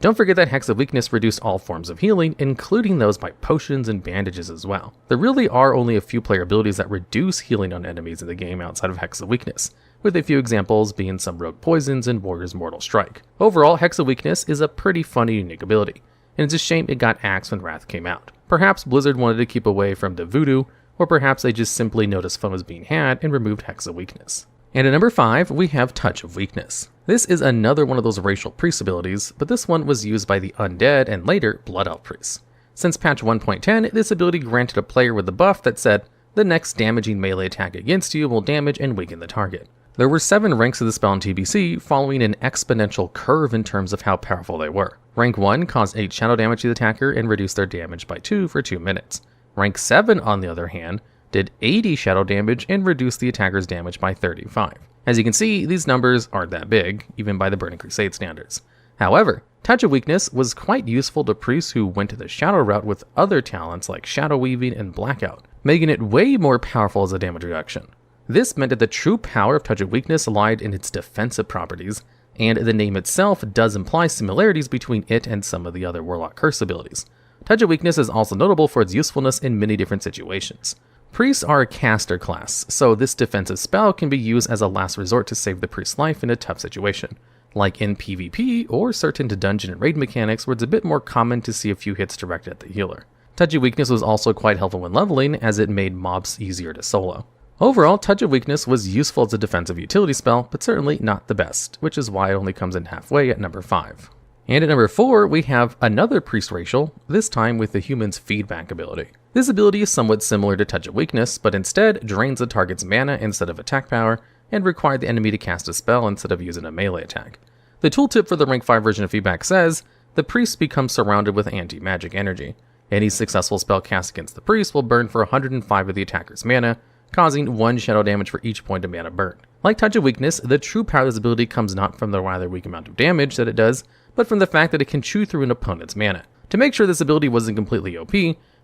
Don't forget that Hexa Weakness reduced all forms of healing, including those by potions and bandages as well. There really are only a few player abilities that reduce healing on enemies in the game outside of Hexa Weakness, with a few examples being some rogue poisons and Warrior's Mortal Strike. Overall, Hexa Weakness is a pretty funny, unique ability, and it's a shame it got axed when Wrath came out. Perhaps Blizzard wanted to keep away from the voodoo, or perhaps they just simply noticed fun was being had and removed Hexa Weakness. And at number 5, we have Touch of Weakness. This is another one of those racial priest abilities, but this one was used by the undead and later Blood Elf priests. Since patch 1.10, this ability granted a player with a buff that said, the next damaging melee attack against you will damage and weaken the target. There were 7 ranks of the spell in TBC, following an exponential curve in terms of how powerful they were. Rank 1 caused 8 shadow damage to the attacker and reduced their damage by 2 for 2 minutes. Rank 7, on the other hand, did 80 shadow damage and reduced the attacker's damage by 35. As you can see, these numbers aren't that big, even by the Burning Crusade standards. However, Touch of Weakness was quite useful to priests who went to the shadow route with other talents like Shadow Weaving and Blackout, making it way more powerful as a damage reduction. This meant that the true power of Touch of Weakness lied in its defensive properties, and the name itself does imply similarities between it and some of the other Warlock Curse abilities. Touch of Weakness is also notable for its usefulness in many different situations. Priests are a caster class, so this defensive spell can be used as a last resort to save the priest's life in a tough situation, like in PvP or certain dungeon and raid mechanics where it's a bit more common to see a few hits directed at the healer. Touch of Weakness was also quite helpful when leveling, as it made mobs easier to solo. Overall, Touch of Weakness was useful as a defensive utility spell, but certainly not the best, which is why it only comes in halfway at number 5. And at number 4, we have another priest racial, this time with the human's feedback ability. This ability is somewhat similar to Touch of Weakness, but instead drains the target's mana instead of attack power, and required the enemy to cast a spell instead of using a melee attack. The tooltip for the rank 5 version of feedback says, the priest becomes surrounded with anti-magic energy. Any successful spell cast against the priest will burn for 105 of the attacker's mana, causing 1 shadow damage for each point of mana burned. Like Touch of Weakness, the true power of this ability comes not from the rather weak amount of damage that it does, but from the fact that it can chew through an opponent's mana. To make sure this ability wasn't completely OP,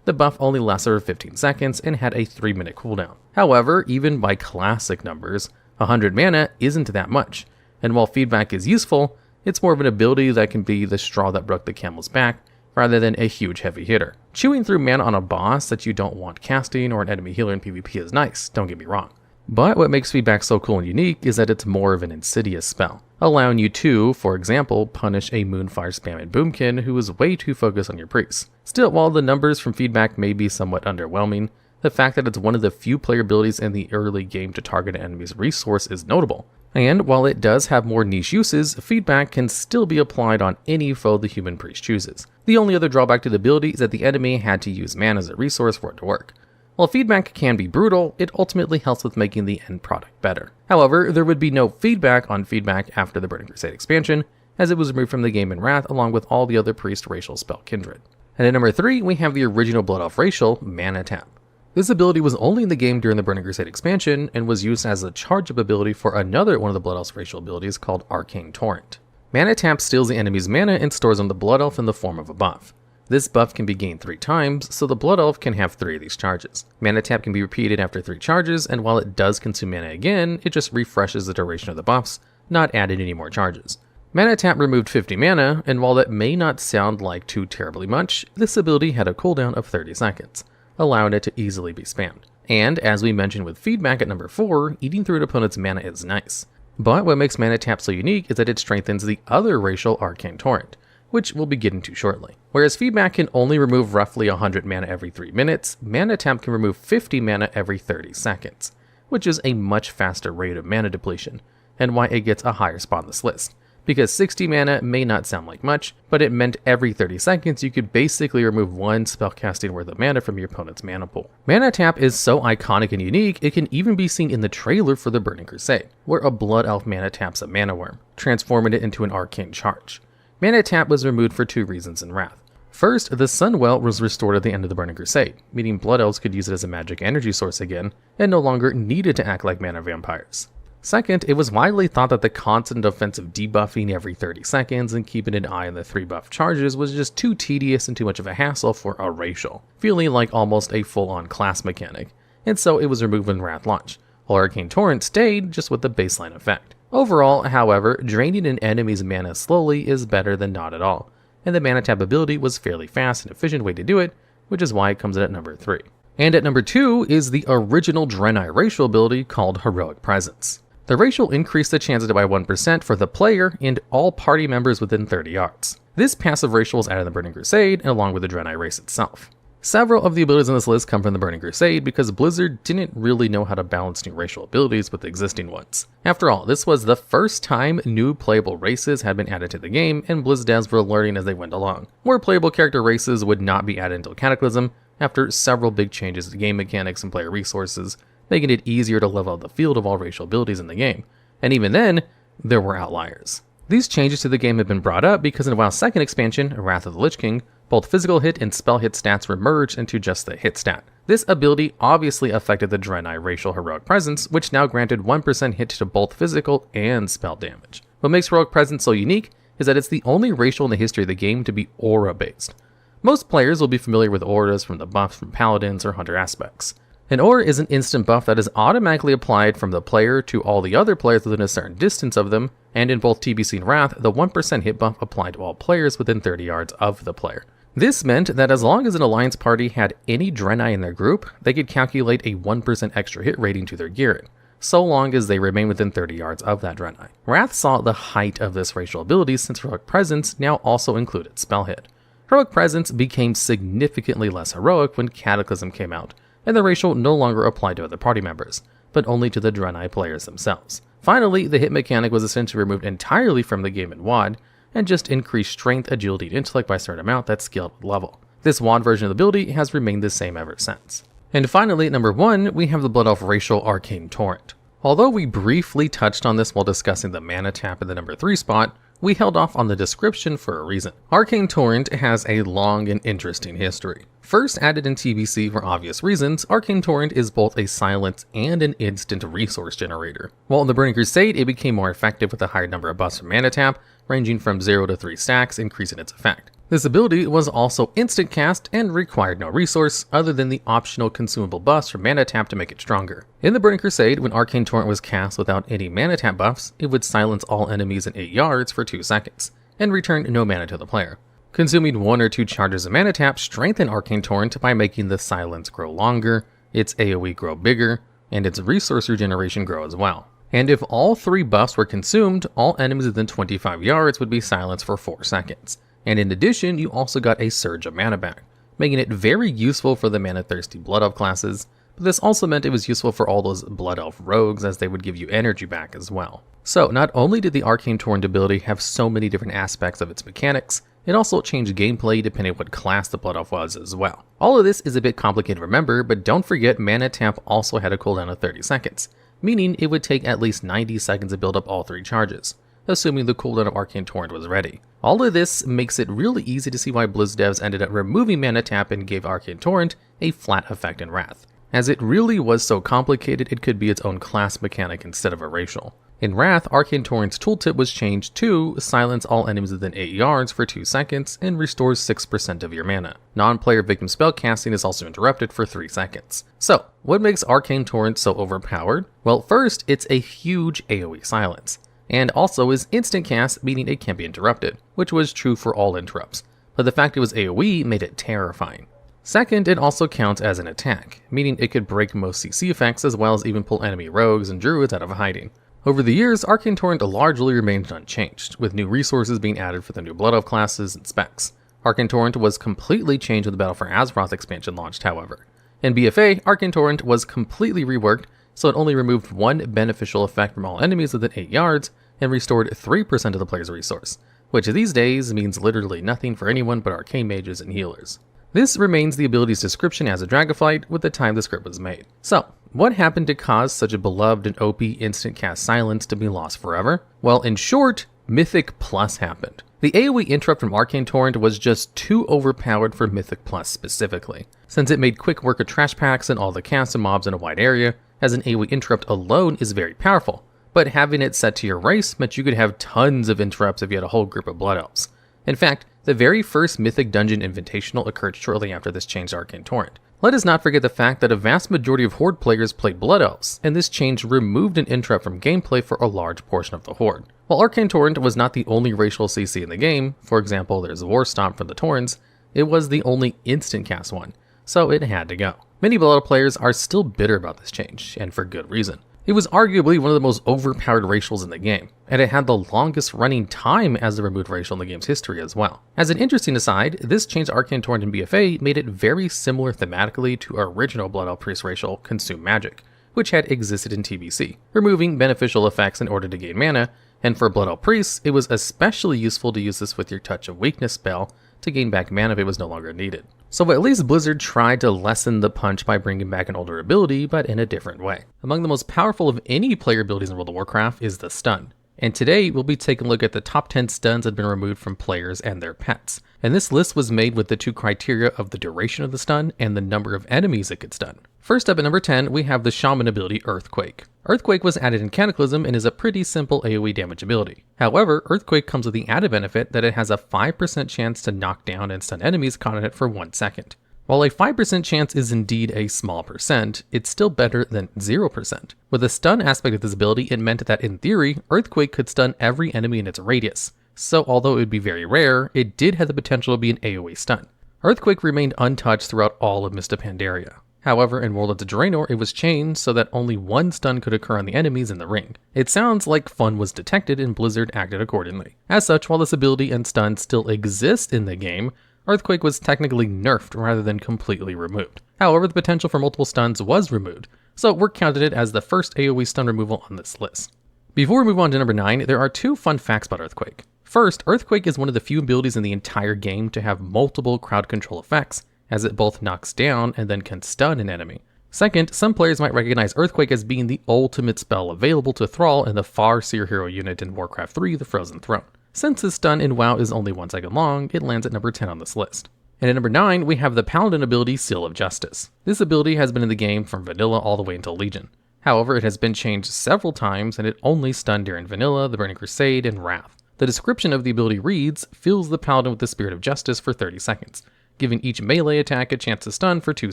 the buff only lasted for 15 seconds and had a 3-minute cooldown. However, even by classic numbers, 100 mana isn't that much, and while feedback is useful, it's more of an ability that can be the straw that broke the camel's back, rather than a huge heavy hitter. Chewing through mana on a boss that you don't want casting or an enemy healer in PvP is nice, don't get me wrong. But what makes feedback so cool and unique is that it's more of an insidious spell, allowing you to, for example, punish a Moonfire spamming boomkin who is way too focused on your priests. Still, while the numbers from feedback may be somewhat underwhelming, the fact that it's one of the few player abilities in the early game to target an enemy's resource is notable. And while it does have more niche uses, feedback can still be applied on any foe the human priest chooses. The only other drawback to the ability is that the enemy had to use mana as a resource for it to work. While feedback can be brutal, it ultimately helps with making the end product better. However, there would be no feedback on feedback after the Burning Crusade expansion, as it was removed from the game in Wrath along with all the other priest racial spell kindred. And at number 3, we have the original Blood Elf racial, Mana Tap. This ability was only in the game during the Burning Crusade expansion, and was used as a charge-up ability for another one of the Blood Elf's racial abilities called Arcane Torrent. Mana Tap steals the enemy's mana and stores on the Blood Elf in the form of a buff. This buff can be gained 3 times, so the Blood Elf can have 3 of these charges. Mana Tap can be repeated after 3 charges, and while it does consume mana again, it just refreshes the duration of the buffs, not adding any more charges. Mana Tap removed 50 mana, and while that may not sound like too terribly much, this ability had a cooldown of 30 seconds, allowing it to easily be spammed. And as we mentioned with feedback at number 4, eating through an opponent's mana is nice. But what makes Mana Tap so unique is that it strengthens the other racial Arcane Torrent, which we'll be getting to shortly. Whereas feedback can only remove roughly 100 mana every 3 minutes, Mana Tap can remove 50 mana every 30 seconds, which is a much faster rate of mana depletion, and why it gets a higher spot on this list. Because 60 mana may not sound like much, but it meant every 30 seconds you could basically remove 1 spellcasting worth of mana from your opponent's mana pool. Mana Tap is so iconic and unique, it can even be seen in the trailer for the Burning Crusade, where a Blood Elf mana taps a Mana Worm, transforming it into an arcane charge. Mana Tap was removed for 2 reasons in Wrath. First, the Sunwell was restored at the end of the Burning Crusade, meaning Blood Elves could use it as a magic energy source again, and no longer needed to act like mana vampires. Second, it was widely thought that the constant offensive debuffing every 30 seconds and keeping an eye on the 3 buff charges was just too tedious and too much of a hassle for a racial, feeling like almost a full-on class mechanic, and so it was removed when Wrath launched, while Arcane Torrent stayed just with the baseline effect. Overall, however, draining an enemy's mana slowly is better than not at all, and the Mana Tap ability was a fairly fast and efficient way to do it, which is why it comes in at number 3. And at number 2 is the original Draenei racial ability called Heroic Presence. The racial increased the chances by 1% for the player and all party members within 30 yards. This passive racial was added in the Burning Crusade, and along with the Draenei race itself. Several of the abilities on this list come from the Burning Crusade because Blizzard didn't really know how to balance new racial abilities with existing ones. After all, this was the first time new playable races had been added to the game, and Blizz devs were learning as they went along. More playable character races would not be added until Cataclysm, after several big changes to game mechanics and player resources, making it easier to level out the field of all racial abilities in the game. And even then, there were outliers. These changes to the game have been brought up because in WoW's second expansion, Wrath of the Lich King, both physical hit and spell hit stats were merged into just the hit stat. This ability obviously affected the Draenei racial Heroic Presence, which now granted 1% hit to both physical and spell damage. What makes Heroic Presence so unique is that it's the only racial in the history of the game to be aura based. Most players will be familiar with auras from the buffs from Paladins or Hunter aspects. An aura is an instant buff that is automatically applied from the player to all the other players within a certain distance of them, and in both TBC and Wrath, the 1% hit buff applied to all players within 30 yards of the player. This meant that as long as an alliance party had any Draenei in their group, they could calculate a 1% extra hit rating to their gearing, so long as they remain within 30 yards of that Draenei. Wrath saw the height of this racial ability since Heroic Presence now also included spell hit. Heroic Presence became significantly less heroic when Cataclysm came out, and the racial no longer applied to other party members, but only to the Draenei players themselves. Finally, the hit mechanic was essentially removed entirely from the game in WoD, and just increased strength, agility, and intellect by a certain amount that scaled with level. This WoD version of the ability has remained the same ever since. And finally, at number 1, we have the Blood Elf racial Arcane Torrent. Although we briefly touched on this while discussing the Mana Tap in the number 3 spot, we held off on the description for a reason. Arcane Torrent has a long and interesting history. First added in TBC for obvious reasons, Arcane Torrent is both a silence and an instant resource generator. While in the Burning Crusade, it became more effective with a higher number of buffs from Mana Tap, ranging from 0 to 3 stacks, increasing its effect. This ability was also instant cast and required no resource other than the optional consumable buffs from Mana Tap to make it stronger. In the Burning Crusade, when Arcane Torrent was cast without any Mana Tap buffs, it would silence all enemies in 8 yards for 2 seconds, and return no mana to the player. Consuming 1 or 2 charges of Mana Tap strengthened Arcane Torrent by making the silence grow longer, its AoE grow bigger, and its resource regeneration grow as well. And if all 3 buffs were consumed, all enemies within 25 yards would be silenced for 4 seconds. And in addition, you also got a surge of mana back, making it very useful for the mana-thirsty Blood Elf classes, but this also meant it was useful for all those Blood Elf rogues as they would give you energy back as well. So not only did the Arcane Torrent ability have so many different aspects of its mechanics, it also changed gameplay depending on what class the Blood Elf was as well. All of this is a bit complicated to remember, but don't forget Mana Tap also had a cooldown of 30 seconds, meaning it would take at least 90 seconds to build up all 3 charges, assuming the cooldown of Arcane Torrent was ready. All of this makes it really easy to see why Blizz devs ended up removing Mana Tap and gave Arcane Torrent a flat effect in Wrath, as it really was so complicated it could be its own class mechanic instead of a racial. In Wrath, Arcane Torrent's tooltip was changed to silence all enemies within 8 yards for 2 seconds and restores 6% of your mana. Non-player victim spell casting is also interrupted for 3 seconds. So, what makes Arcane Torrent so overpowered? Well, first, it's a huge AoE silence. and also is instant cast, meaning it can't be interrupted, which was true for all interrupts, but the fact it was AoE made it terrifying. Second, it also counts as an attack, meaning it could break most CC effects as well as even pull enemy rogues and druids out of hiding. Over the years, Arcane Torrent largely remained unchanged, with new resources being added for the new Blood Elf classes and specs. Arcane Torrent was completely changed when the Battle for Azeroth expansion launched, however. In BFA, Arcane Torrent was completely reworked, so it only removed one beneficial effect from all enemies within 8 yards, and restored 3% of the player's resource, which these days means literally nothing for anyone but arcane mages and healers. This remains the ability's description as a Dragonflight with the time the script was made. So, what happened to cause such a beloved and OP instant cast silence to be lost forever? Well, in short, Mythic Plus happened. The AoE interrupt from Arcane Torrent was just too overpowered for Mythic Plus specifically, since it made quick work of trash packs and all the casts and mobs in a wide area, as an AoE interrupt alone is very powerful, but having it set to your race meant you could have tons of interrupts if you had a whole group of Blood Elves. In fact, the very first Mythic Dungeon Invitational occurred shortly after this change to Arcane Torrent. Let us not forget the fact that a vast majority of Horde players played Blood Elves, and this change removed an interrupt from gameplay for a large portion of the Horde. While Arcane Torrent was not the only racial CC in the game, for example there's War Stomp for the Torrents, it was the only instant cast one, so it had to go. Many Blood Elf players are still bitter about this change, and for good reason. It was arguably one of the most overpowered racials in the game, and it had the longest running time as a removed racial in the game's history as well. As an interesting aside, this change to Arcane Torrent in BFA made it very similar thematically to our original Blood Elf Priest racial, Consume Magic, which had existed in TBC, removing beneficial effects in order to gain mana, and for Blood Elf Priests, it was especially useful to use this with your Touch of Weakness spell to gain back mana if it was no longer needed. So at least Blizzard tried to lessen the punch by bringing back an older ability, but in a different way. Among the most powerful of any player abilities in World of Warcraft is the stun. And today we'll be taking a look at the top 10 stuns that have been removed from players and their pets. And this list was made with the two criteria of the duration of the stun and the number of enemies it could stun. First up at number 10, we have the Shaman ability Earthquake. Earthquake was added in Cataclysm and is a pretty simple AoE damage ability. However, Earthquake comes with the added benefit that it has a 5% chance to knock down and stun enemies caught in it for 1 second. While a 5% chance is indeed a small percent, it's still better than 0%. With the stun aspect of this ability, it meant that in theory, Earthquake could stun every enemy in its radius. So although it would be very rare, it did have the potential to be an AoE stun. Earthquake remained untouched throughout all of Mist of Pandaria. However, in World of Draenor, it was changed so that only one stun could occur on the enemies in the ring. It sounds like fun was detected and Blizzard acted accordingly. As such, while this ability and stun still exist in the game, Earthquake was technically nerfed rather than completely removed. However, the potential for multiple stuns was removed, so we're counted it as the first AoE stun removal on this list. Before we move on to number 9, there are two fun facts about Earthquake. First, Earthquake is one of the few abilities in the entire game to have multiple crowd control effects, as it both knocks down and then can stun an enemy. Second, some players might recognize Earthquake as being the ultimate spell available to Thrall in the Farseer hero unit in Warcraft 3, The Frozen Throne. Since this stun in WoW is only 1 second long, it lands at number 10 on this list. And at number 9, we have the Paladin ability Seal of Justice. This ability has been in the game from Vanilla all the way until Legion. However, it has been changed several times and it only stunned during Vanilla, the Burning Crusade, and Wrath. The description of the ability reads, fills the Paladin with the Spirit of Justice for 30 seconds, giving each melee attack a chance to stun for 2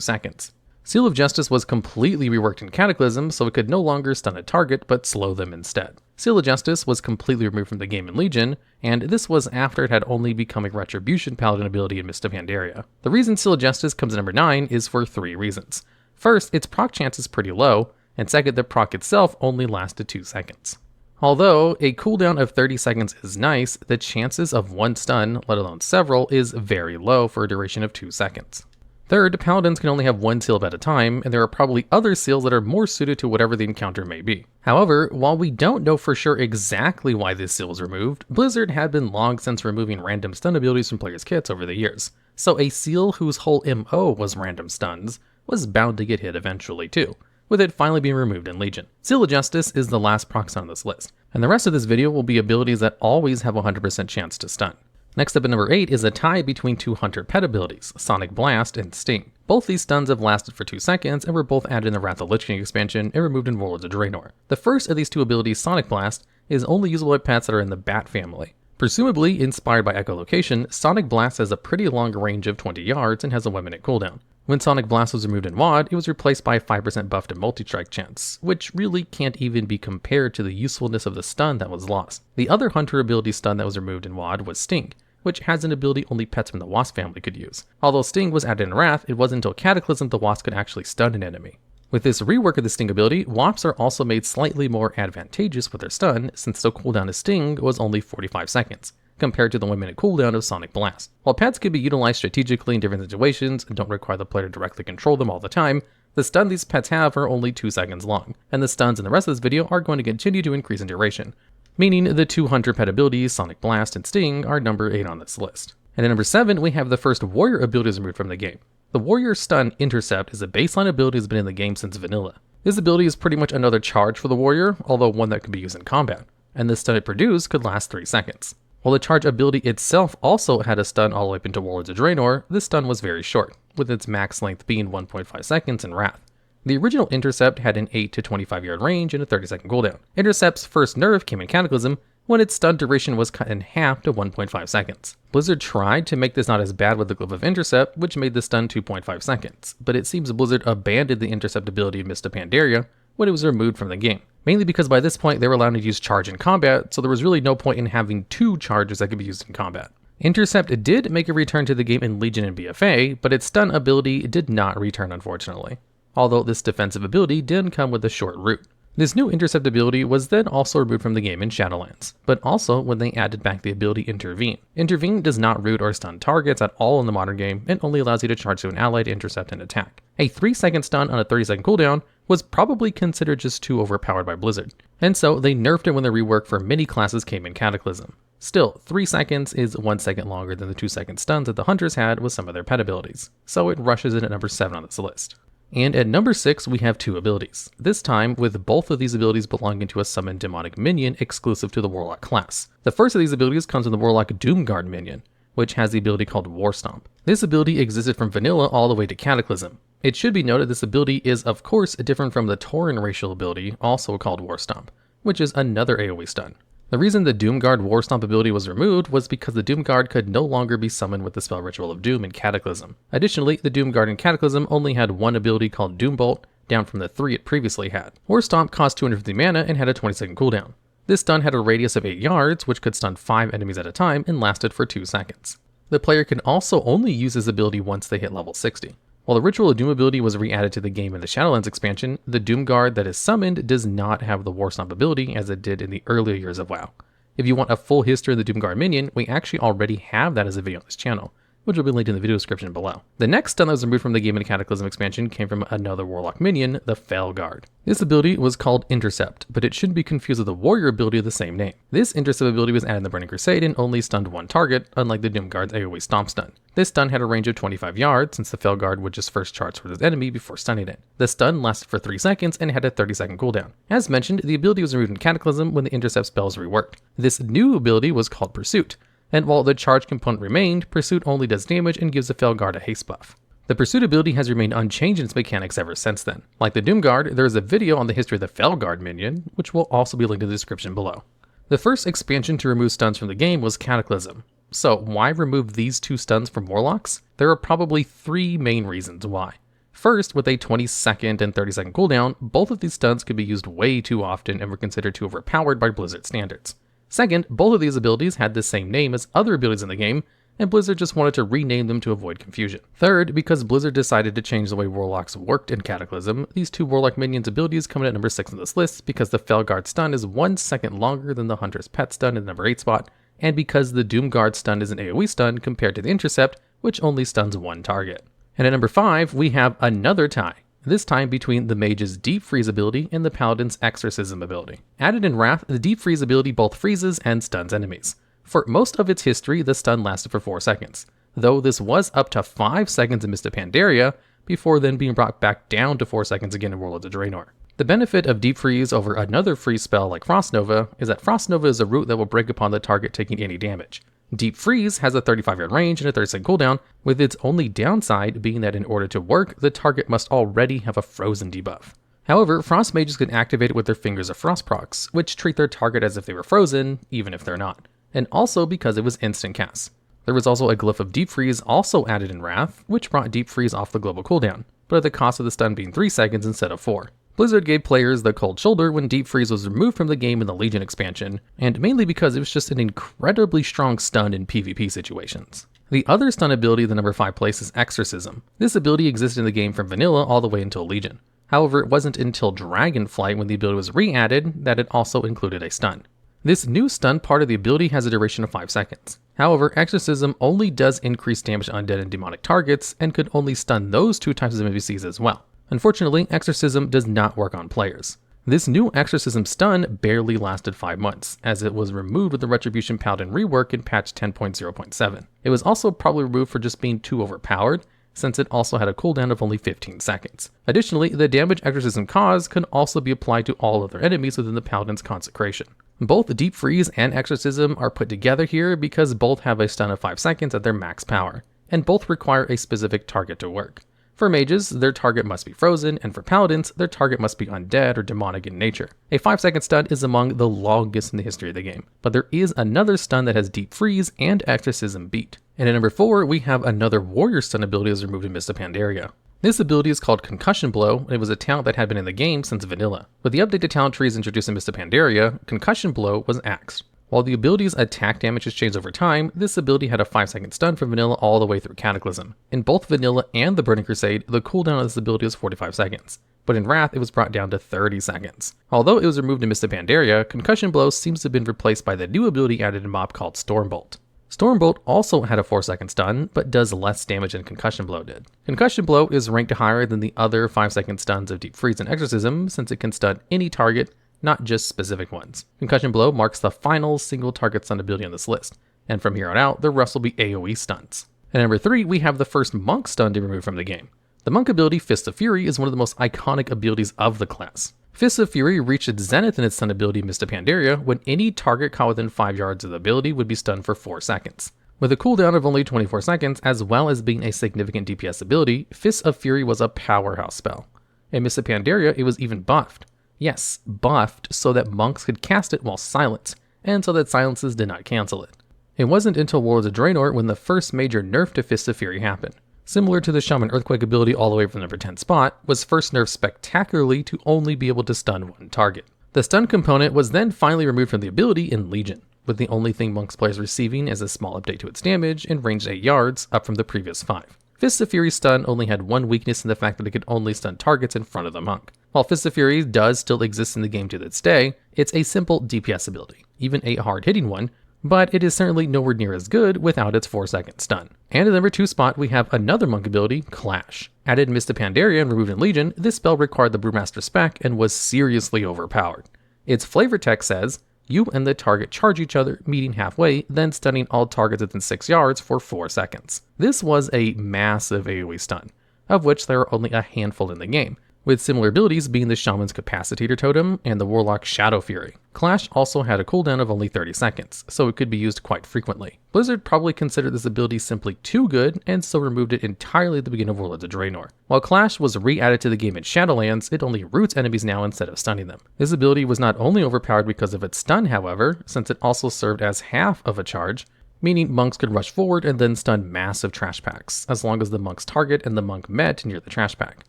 seconds. Seal of Justice was completely reworked in Cataclysm, so it could no longer stun a target, but slow them instead. Seal of Justice was completely removed from the game in Legion, and this was after it had only become a Retribution Paladin ability in Mist of Pandaria. The reason Seal of Justice comes at number 9 is for 3 reasons. First, its proc chance is pretty low, and second, the proc itself only lasted 2 seconds. Although a cooldown of 30 seconds is nice, the chances of one stun, let alone several, is very low for a duration of 2 seconds. Third, Paladins can only have one seal at a time, and there are probably other seals that are more suited to whatever the encounter may be. However, while we don't know for sure exactly why this seal was removed, Blizzard had been long since removing random stun abilities from players' kits over the years, so a seal whose whole MO was random stuns was bound to get hit eventually too, with it finally being removed in Legion. Seal of Justice is the last proc stun on this list, and the rest of this video will be abilities that always have a 100% chance to stun. Next up at number 8 is a tie between two Hunter pet abilities, Sonic Blast and Sting. Both these stuns have lasted for 2 seconds and were both added in the Wrath of Lich King expansion and removed in Warlords of Draenor. The first of these two abilities, Sonic Blast, is only usable by pets that are in the Bat family. Presumably inspired by echolocation, Sonic Blast has a pretty long range of 20 yards and has a 1-minute cooldown. When Sonic Blast was removed in WoD, it was replaced by a 5% buff to multi-strike chance, which really can't even be compared to the usefulness of the stun that was lost. The other Hunter ability stun that was removed in WoD was Sting, which has an ability only pets from the Wasp family could use. Although Sting was added in Wrath, it wasn't until Cataclysm the Wasp could actually stun an enemy. With this rework of the Sting ability, Wasps are also made slightly more advantageous with their stun, since the cooldown of Sting was only 45 seconds. Compared to the 1-minute cooldown of Sonic Blast. While pets can be utilized strategically in different situations and don't require the player to directly control them all the time, the stun these pets have are only 2 seconds long, and the stuns in the rest of this video are going to continue to increase in duration, meaning the 200 pet abilities Sonic Blast and Sting are number 8 on this list. And at number 7, we have the first warrior abilities removed from the game. The warrior stun Intercept is a baseline ability that's been in the game since vanilla. This ability is pretty much another charge for the warrior, although one that can be used in combat, and the stun it produced could last 3 seconds. While the charge ability itself also had a stun all the way up into Warlords of Draenor, this stun was very short, with its max length being 1.5 seconds in Wrath. The original Intercept had an 8 to 25 yard range and a 30-second cooldown. Intercept's first nerf came in Cataclysm, when its stun duration was cut in half to 1.5 seconds. Blizzard tried to make this not as bad with the Glove of Intercept, which made the stun 2.5 seconds, but it seems Blizzard abandoned the Intercept ability in Mist of Pandaria when it was removed from the game. Mainly because by this point they were allowed to use charge in combat, so there was really no point in having 2 charges that could be used in combat. Intercept did make a return to the game in Legion and BFA, but its stun ability did not return unfortunately. Although this defensive ability did come with a short root. This new Intercept ability was then also removed from the game in Shadowlands, but also when they added back the ability Intervene. Intervene does not root or stun targets at all in the modern game, and only allows you to charge to an ally to intercept an attack. A 3-second stun on a 30-second cooldown was probably considered just too overpowered by Blizzard, and so they nerfed it when the rework for many classes came in Cataclysm. Still, 3 seconds is 1 second longer than the 2-second stuns that the Hunters had with some of their pet abilities, so it rushes in at number 7 on this list. And at number 6, we have 2 abilities, this time with both of these abilities belonging to a summoned demonic minion exclusive to the Warlock class. The first of these abilities comes from the Warlock Doomguard minion, which has the ability called War Stomp. This ability existed from vanilla all the way to Cataclysm. It should be noted this ability is of course different from the Tauren racial ability, also called War Stomp, which is another AoE stun. The reason the Doomguard War Stomp ability was removed was because the Doomguard could no longer be summoned with the spell Ritual of Doom in Cataclysm. Additionally, the Doomguard in Cataclysm only had one ability called Doombolt, down from the 3 it previously had. War Stomp cost 250 mana and had a 20-second cooldown. This stun had a radius of 8 yards, which could stun 5 enemies at a time and lasted for 2 seconds. The player can also only use this ability once they hit level 60. While the Ritual of Doom ability was re-added to the game in the Shadowlands expansion, the Doomguard that is summoned does not have the War Stomp ability as it did in the earlier years of WoW. If you want a full history of the Doomguard minion, we actually already have that as a video on this channel, which will be linked in the video description below. The next stun that was removed from the game in the Cataclysm expansion came from another Warlock minion, the Felguard. This ability was called Intercept, but it shouldn't be confused with the Warrior ability of the same name. This Intercept ability was added in the Burning Crusade and only stunned one target, unlike the Doomguard's AoE Stomp stun. This stun had a range of 25 yards, since the Felguard would just first charge towards its enemy before stunning it. The stun lasted for 3 seconds and had a 30-second cooldown. As mentioned, the ability was removed in Cataclysm when the Intercept spell was reworked. This new ability was called Pursuit, and while the charge component remained, Pursuit only does damage and gives the Felguard a haste buff. The Pursuit ability has remained unchanged in its mechanics ever since then. Like the Doomguard, there is a video on the history of the Felguard minion, which will also be linked in the description below. The first expansion to remove stuns from the game was Cataclysm. So why remove these 2 stuns from Warlocks? There are probably 3 main reasons why. First, with a 20-second and 30-second cooldown, both of these stuns could be used way too often and were considered too overpowered by Blizzard standards. Second, both of these abilities had the same name as other abilities in the game, and Blizzard just wanted to rename them to avoid confusion. Third, because Blizzard decided to change the way Warlocks worked in Cataclysm, these 2 Warlock minions abilities come in at number 6 on this list because the Felguard stun is 1 second longer than the Hunter's Pet stun in the number 8 spot, and because the Doomguard stun is an AoE stun compared to the Intercept, which only stuns 1 target. And at number 5, we have another tie. This time between the Mage's Deep Freeze ability and the Paladin's Exorcism ability. Added in Wrath, the Deep Freeze ability both freezes and stuns enemies. For most of its history, the stun lasted for 4 seconds, though this was up to 5 seconds in Mist of Pandaria, before then being brought back down to 4 seconds again in Warlords of Draenor. The benefit of Deep Freeze over another freeze spell like Frost Nova is that Frost Nova is a root that will break upon the target taking any damage. Deep Freeze has a 35-yard range and a 30-second cooldown, with its only downside being that in order to work, the target must already have a frozen debuff. However, Frost Mages can activate it with their Fingers of Frost procs, which treat their target as if they were frozen, even if they're not, and also because it was instant cast. There was also a glyph of Deep Freeze also added in Wrath, which brought Deep Freeze off the global cooldown, but at the cost of the stun being 3 seconds instead of 4. Blizzard gave players the cold shoulder when Deep Freeze was removed from the game in the Legion expansion, and mainly because it was just an incredibly strong stun in PvP situations. The other stun ability in the number 5 place is Exorcism. This ability existed in the game from vanilla all the way until Legion. However, it wasn't until Dragonflight when the ability was re-added that it also included a stun. This new stun part of the ability has a duration of 5 seconds. However, Exorcism only does increase damage to undead and demonic targets and could only stun those 2 types of NPCs as well. Unfortunately, Exorcism does not work on players. This new Exorcism stun barely lasted 5 months, as it was removed with the Retribution Paladin rework in patch 10.0.7. It was also probably removed for just being too overpowered, since it also had a cooldown of only 15 seconds. Additionally, the damage Exorcism caused can also be applied to all other enemies within the Paladin's consecration. Both Deep Freeze and Exorcism are put together here because both have a stun of 5 seconds at their max power, and both require a specific target to work. For mages, their target must be frozen, and for paladins, their target must be undead or demonic in nature. A 5-second stun is among the longest in the history of the game, but there is another stun that has Deep Freeze and Exorcism beat. And at number 4, we have another warrior stun ability that was removed in Mist of Pandaria. This ability is called Concussion Blow, and it was a talent that had been in the game since vanilla. With the updated talent trees introduced in Mist of Pandaria, Concussion Blow was axed. While the ability's attack damage has changed over time, this ability had a 5-second stun from vanilla all the way through Cataclysm. In both vanilla and the Burning Crusade, the cooldown of this ability was 45 seconds, but in Wrath it was brought down to 30 seconds. Although it was removed in Mist of Pandaria, Concussion Blow seems to have been replaced by the new ability added in MoB called Stormbolt. Stormbolt also had a 4-second stun, but does less damage than Concussion Blow did. Concussion Blow is ranked higher than the other 5-second stuns of Deep Freeze and Exorcism, since it can stun any target, not just specific ones. Concussion Blow marks the final single target stun ability on this list, and from here on out, the rest will be AoE stuns. At number 3, we have the first Monk stun to be removed from the game. The Monk ability, Fist of Fury, is one of the most iconic abilities of the class. Fist of Fury reached its zenith in its stun ability Mist of Pandaria when any target caught within 5 yards of the ability would be stunned for 4 seconds. With a cooldown of only 24 seconds, as well as being a significant DPS ability, Fist of Fury was a powerhouse spell. In Mist of Pandaria, it was even buffed. Yes, buffed so that monks could cast it while silenced, and so that silences did not cancel it. It wasn't until Warlords of Draenor when the first major nerf to Fist of Fury happened. Similar to the Shaman Earthquake ability all the way from number 10 spot, was first nerfed spectacularly to only be able to stun one target. The stun component was then finally removed from the ability in Legion, with the only thing Monk's players receiving is a small update to its damage and ranged 8 yards, up from the previous 5. Fist of Fury's stun only had one weakness in the fact that it could only stun targets in front of the monk. While Fist of Fury does still exist in the game to this day, it's a simple DPS ability, even a hard-hitting one, but it is certainly nowhere near as good without its 4-second stun. And at number 2 spot, we have another monk ability, Clash. Added in Mist of Pandaria and removed in Legion, this spell required the Brewmaster spec and was seriously overpowered. Its flavor text says, you and the target charge each other, meeting halfway, then stunning all targets within 6 yards for 4 seconds. This was a massive AoE stun, of which there are only a handful in the game, with similar abilities being the Shaman's Capacitator Totem and the Warlock's Shadow Fury. Clash also had a cooldown of only 30 seconds, so it could be used quite frequently. Blizzard probably considered this ability simply too good, and so removed it entirely at the beginning of Warlords of Draenor. While Clash was re-added to the game in Shadowlands, it only roots enemies now instead of stunning them. This ability was not only overpowered because of its stun, however, since it also served as half of a charge, meaning monks could rush forward and then stun massive trash packs, as long as the monk's target and the monk met near the trash pack.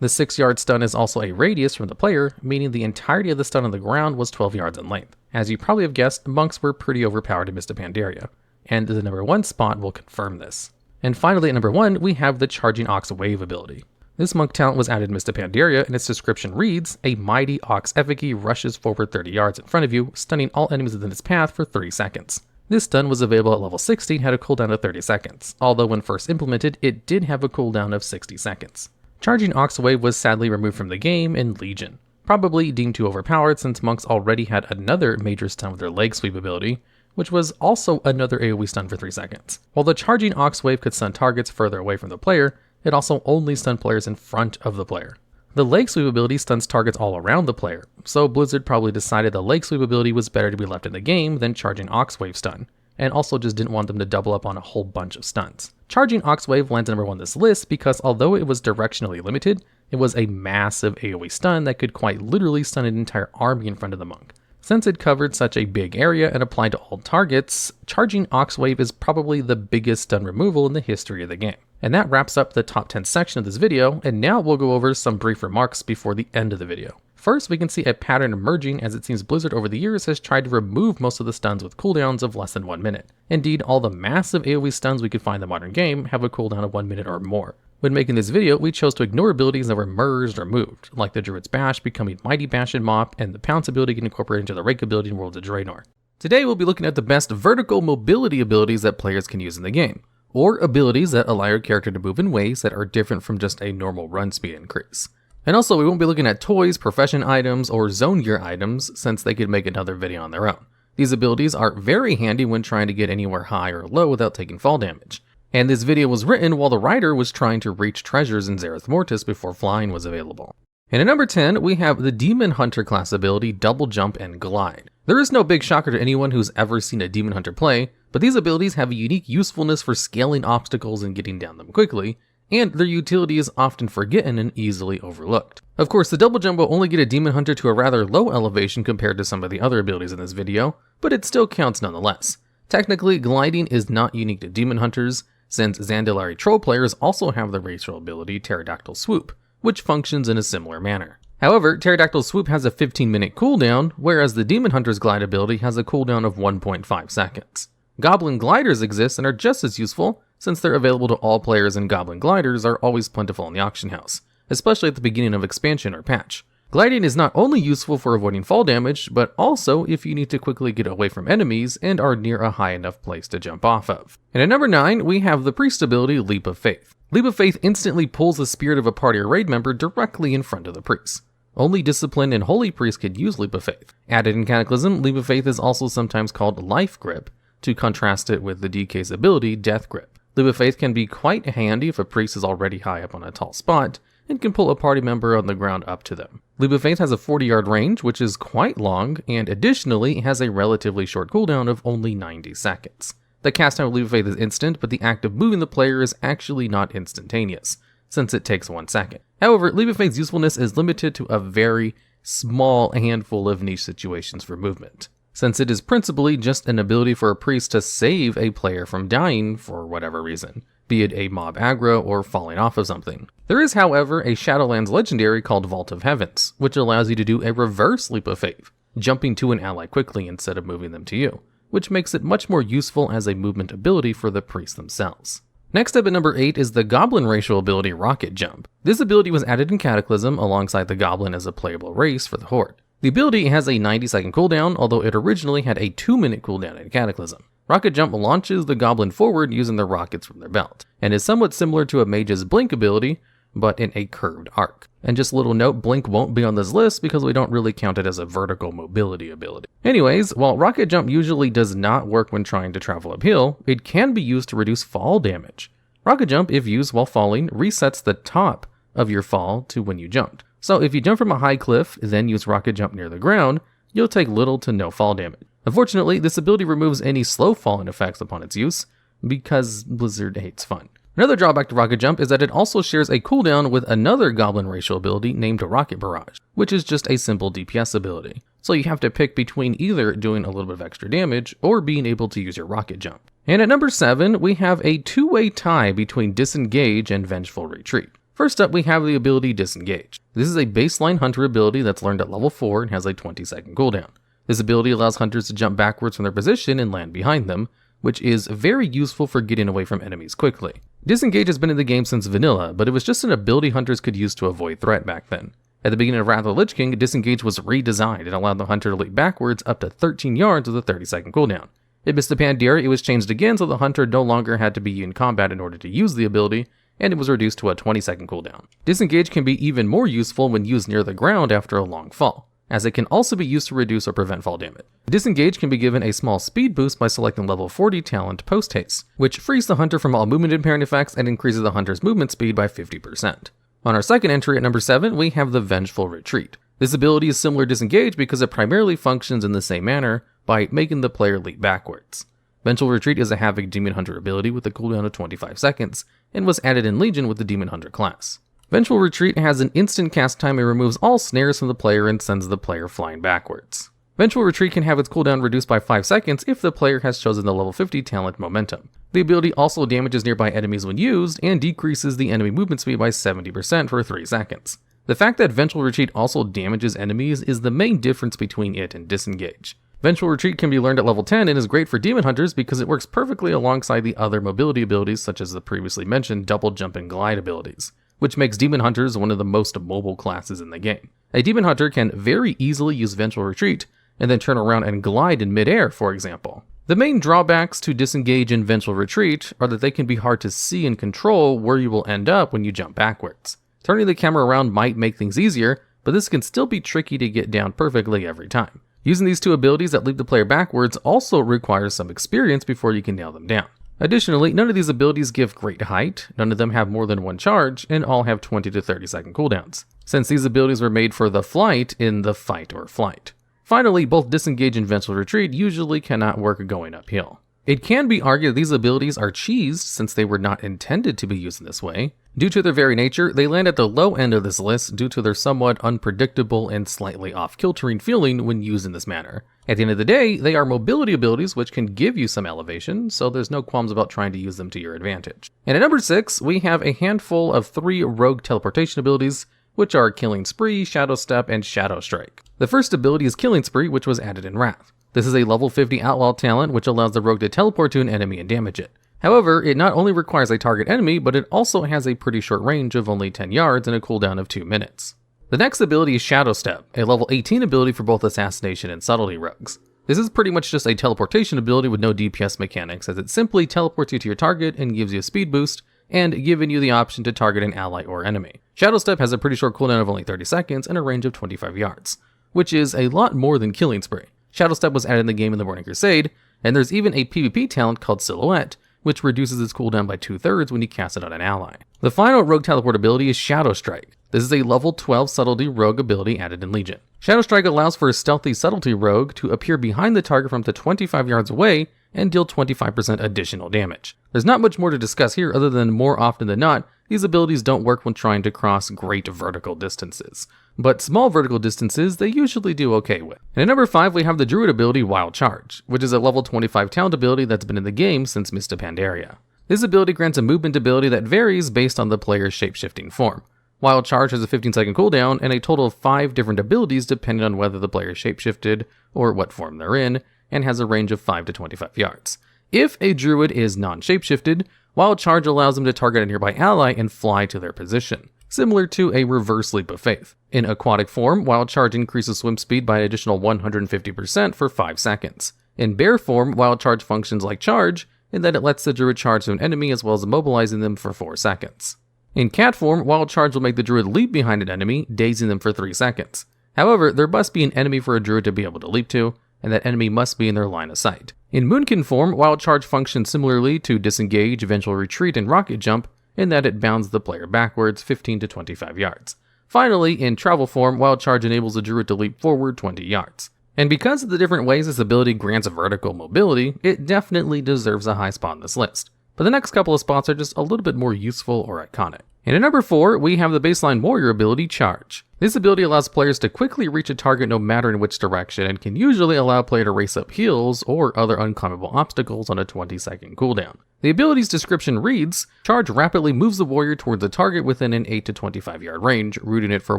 The 6-yard stun is also a radius from the player, meaning the entirety of the stun on the ground was 12 yards in length. As you probably have guessed, monks were pretty overpowered in Mist of Pandaria, and the number 1 spot will confirm this. And finally at number 1, we have the Charging Ox Wave ability. This monk talent was added in Mist of Pandaria, and its description reads, a mighty ox effigy rushes forward 30 yards in front of you, stunning all enemies within its path for 3 seconds. This stun was available at level 60 and had a cooldown of 30 seconds, although when first implemented, it did have a cooldown of 60 seconds. Charging Ox Wave was sadly removed from the game in Legion, probably deemed too overpowered since monks already had another major stun with their leg sweep ability, which was also another AoE stun for 3 seconds. While the Charging Ox Wave could stun targets further away from the player, it also only stunned players in front of the player. The leg sweep ability stuns targets all around the player, so Blizzard probably decided the leg sweep ability was better to be left in the game than Charging Ox Wave stun, and also just didn't want them to double up on a whole bunch of stuns. Charging Ox Wave lands number 1 on this list because although it was directionally limited, it was a massive AoE stun that could quite literally stun an entire army in front of the monk. Since it covered such a big area and applied to all targets, charging Oxwave is probably the biggest stun removal in the history of the game. And that wraps up the top 10 section of this video, and now we'll go over some brief remarks before the end of the video. First, we can see a pattern emerging as it seems Blizzard over the years has tried to remove most of the stuns with cooldowns of less than 1 minute. Indeed, all the massive AoE stuns we could find in the modern game have a cooldown of 1 minute or more. When making this video, we chose to ignore abilities that were merged or moved, like the Druid's Bash becoming Mighty Bash in Mop, and the Pounce ability getting incorporated into the Rake ability in Worlds of Draenor. Today, we'll be looking at the best vertical mobility abilities that players can use in the game, or abilities that allow your character to move in ways that are different from just a normal run speed increase. And also, we won't be looking at toys, profession items, or zone gear items, since they could make another video on their own. These abilities are very handy when trying to get anywhere high or low without taking fall damage. And this video was written while the writer was trying to reach treasures in Zereth Mortis before flying was available. And at number 10, we have the Demon Hunter class ability Double Jump and Glide. There is no big shocker to anyone who's ever seen a Demon Hunter play, but these abilities have a unique usefulness for scaling obstacles and getting down them quickly, and their utility is often forgotten and easily overlooked. Of course, the Double Jump will only get a Demon Hunter to a rather low elevation compared to some of the other abilities in this video, but it still counts nonetheless. Technically, gliding is not unique to Demon Hunters, since Zandalari Troll players also have the racial ability Pterodactyl Swoop, which functions in a similar manner. However, Pterodactyl Swoop has a 15-minute cooldown, whereas the Demon Hunter's Glide ability has a cooldown of 1.5 seconds. Goblin Gliders exist and are just as useful, since they're available to all players and Goblin Gliders are always plentiful in the auction house, especially at the beginning of expansion or patch. Gliding is not only useful for avoiding fall damage, but also if you need to quickly get away from enemies and are near a high enough place to jump off of. And at number 9, we have the Priest ability Leap of Faith. Leap of Faith instantly pulls the spirit of a party or raid member directly in front of the priest. Only disciplined and holy priests could use Leap of Faith. Added in Cataclysm, Leap of Faith is also sometimes called Life Grip, to contrast it with the DK's ability Death Grip. Leap of Faith can be quite handy if a priest is already high up on a tall spot, and can pull a party member on the ground up to them. Leap of Faith has a 40-yard range, which is quite long, and additionally has a relatively short cooldown of only 90 seconds. The cast time of Leap of Faith is instant, but the act of moving the player is actually not instantaneous, since it takes 1 second. However, Leap of Faith's usefulness is limited to a very small handful of niche situations for movement, since it is principally just an ability for a priest to save a player from dying for whatever reason, be it a mob aggro or falling off of something. There is, however, a Shadowlands legendary called Vault of Heavens, which allows you to do a reverse Leap of Faith, jumping to an ally quickly instead of moving them to you, which makes it much more useful as a movement ability for the priests themselves. Next up at number 8 is the Goblin racial ability Rocket Jump. This ability was added in Cataclysm alongside the Goblin as a playable race for the Horde. The ability has a 90-second cooldown, although it originally had a 2-minute cooldown in Cataclysm. Rocket Jump launches the Goblin forward using the rockets from their belt, and is somewhat similar to a Mage's Blink ability, but in a curved arc. And just a little note, Blink won't be on this list because we don't really count it as a vertical mobility ability. Anyways, while Rocket Jump usually does not work when trying to travel uphill, it can be used to reduce fall damage. Rocket Jump, if used while falling, resets the top of your fall to when you jumped. So if you jump from a high cliff, then use Rocket Jump near the ground, you'll take little to no fall damage. Unfortunately, this ability removes any slow falling effects upon its use, because Blizzard hates fun. Another drawback to Rocket Jump is that it also shares a cooldown with another Goblin racial ability named Rocket Barrage, which is just a simple DPS ability. So you have to pick between either doing a little bit of extra damage or being able to use your Rocket Jump. And at number 7, we have a two-way tie between Disengage and Vengeful Retreat. First up, we have the ability Disengage. This is a baseline hunter ability that's learned at level 4 and has a 20-second cooldown. This ability allows hunters to jump backwards from their position and land behind them, which is very useful for getting away from enemies quickly. Disengage has been in the game since vanilla, but it was just an ability hunters could use to avoid threat back then. At the beginning of Wrath of the Lich King, Disengage was redesigned and allowed the hunter to leap backwards up to 13 yards with a 30-second cooldown. In Mists of Pandaria, it was changed again so the hunter no longer had to be in combat in order to use the ability, and it was reduced to a 20-second cooldown. Disengage can be even more useful when used near the ground after a long fall, as it can also be used to reduce or prevent fall damage. Disengage can be given a small speed boost by selecting level 40 talent Post Haste, which frees the hunter from all movement impairing effects and increases the hunter's movement speed by 50%. On our second entry at number 7, we have the Vengeful Retreat. This ability is similar to Disengage because it primarily functions in the same manner by making the player leap backwards. Vengeful Retreat is a Havoc Demon Hunter ability with a cooldown of 25 seconds, and was added in Legion with the Demon Hunter class. Vengeful Retreat has an instant cast time and removes all snares from the player and sends the player flying backwards. Vengeful Retreat can have its cooldown reduced by 5 seconds if the player has chosen the level 50 talent Momentum. The ability also damages nearby enemies when used and decreases the enemy movement speed by 70% for 3 seconds. The fact that Vengeful Retreat also damages enemies is the main difference between it and Disengage. Vengeful Retreat can be learned at level 10 and is great for Demon Hunters because it works perfectly alongside the other mobility abilities such as the previously mentioned Double Jump and Glide abilities, which makes Demon Hunters one of the most mobile classes in the game. A Demon Hunter can very easily use Vengeful Retreat and then turn around and glide in midair, for example. The main drawbacks to Disengage and Vengeful Retreat are that they can be hard to see and control where you will end up when you jump backwards. Turning the camera around might make things easier, but this can still be tricky to get down perfectly every time. Using these two abilities that lead the player backwards also requires some experience before you can nail them down. Additionally, none of these abilities give great height, none of them have more than one charge, and all have 20 to 30 second cooldowns, since these abilities were made for the flight in the fight or flight. Finally, both Disengage and Vengeful Retreat usually cannot work going uphill. It can be argued that these abilities are cheesed since they were not intended to be used in this way. Due to their very nature, they land at the low end of this list due to their somewhat unpredictable and slightly off-kiltering feeling when used in this manner. At the end of the day, they are mobility abilities which can give you some elevation, so there's no qualms about trying to use them to your advantage. And at number 6, we have a handful of 3 rogue teleportation abilities, which are Killing Spree, Shadow Step, and Shadow Strike. The first ability is Killing Spree, which was added in Wrath. This is a level 50 outlaw talent which allows the rogue to teleport to an enemy and damage it. However, it not only requires a target enemy, but it also has a pretty short range of only 10 yards and a cooldown of 2 minutes. The next ability is Shadow Step, a level 18 ability for both Assassination and Subtlety rogues. This is pretty much just a teleportation ability with no DPS mechanics, as it simply teleports you to your target and gives you a speed boost, and giving you the option to target an ally or enemy. Shadow Step has a pretty short cooldown of only 30 seconds and a range of 25 yards, which is a lot more than Killing Spree. Shadow Step was added in the game in the Burning Crusade, and there's even a PvP talent called Silhouette, which reduces its cooldown by 2/3 when you cast it on an ally. The final rogue teleport ability is Shadow Strike. This is a level 12 subtlety rogue ability added in Legion. Shadow Strike allows for a stealthy subtlety rogue to appear behind the target from up to 25 yards away and deal 25% additional damage. There's not much more to discuss here other than more often than not, these abilities don't work when trying to cross great vertical distances. But small vertical distances, they usually do okay with. And at number 5, we have the Druid ability Wild Charge, which is a level 25 talent ability that's been in the game since Mists of Pandaria. This ability grants a movement ability that varies based on the player's shapeshifting form. Wild Charge has a 15-second cooldown and a total of 5 different abilities depending on whether the player shapeshifted or what form they're in, and has a range of 5 to 25 yards. If a druid is non-shapeshifted, Wild Charge allows them to target a nearby ally and fly to their position, similar to a reverse leap of faith. In aquatic form, Wild Charge increases swim speed by an additional 150% for 5 seconds. In bear form, Wild Charge functions like Charge, in that it lets the druid charge to an enemy as well as immobilizing them for 4 seconds. In cat form, Wild Charge will make the druid leap behind an enemy, dazing them for 3 seconds. However, there must be an enemy for a druid to be able to leap to, and that enemy must be in their line of sight. In Moonkin form, Wild Charge functions similarly to Disengage, Vengeful Retreat, and Rocket Jump, in that it bounds the player backwards 15 to 25 yards. Finally, in Travel form, Wild Charge enables the druid to leap forward 20 yards. And because of the different ways this ability grants vertical mobility, it definitely deserves a high spot on this list. But the next couple of spots are just a little bit more useful or iconic. And at number 4, we have the baseline warrior ability, Charge. This ability allows players to quickly reach a target no matter in which direction, and can usually allow a player to race up hills or other unclimbable obstacles on a 20-second cooldown. The ability's description reads, Charge rapidly moves the warrior towards the target within an 8 to 25 yard range, rooting it for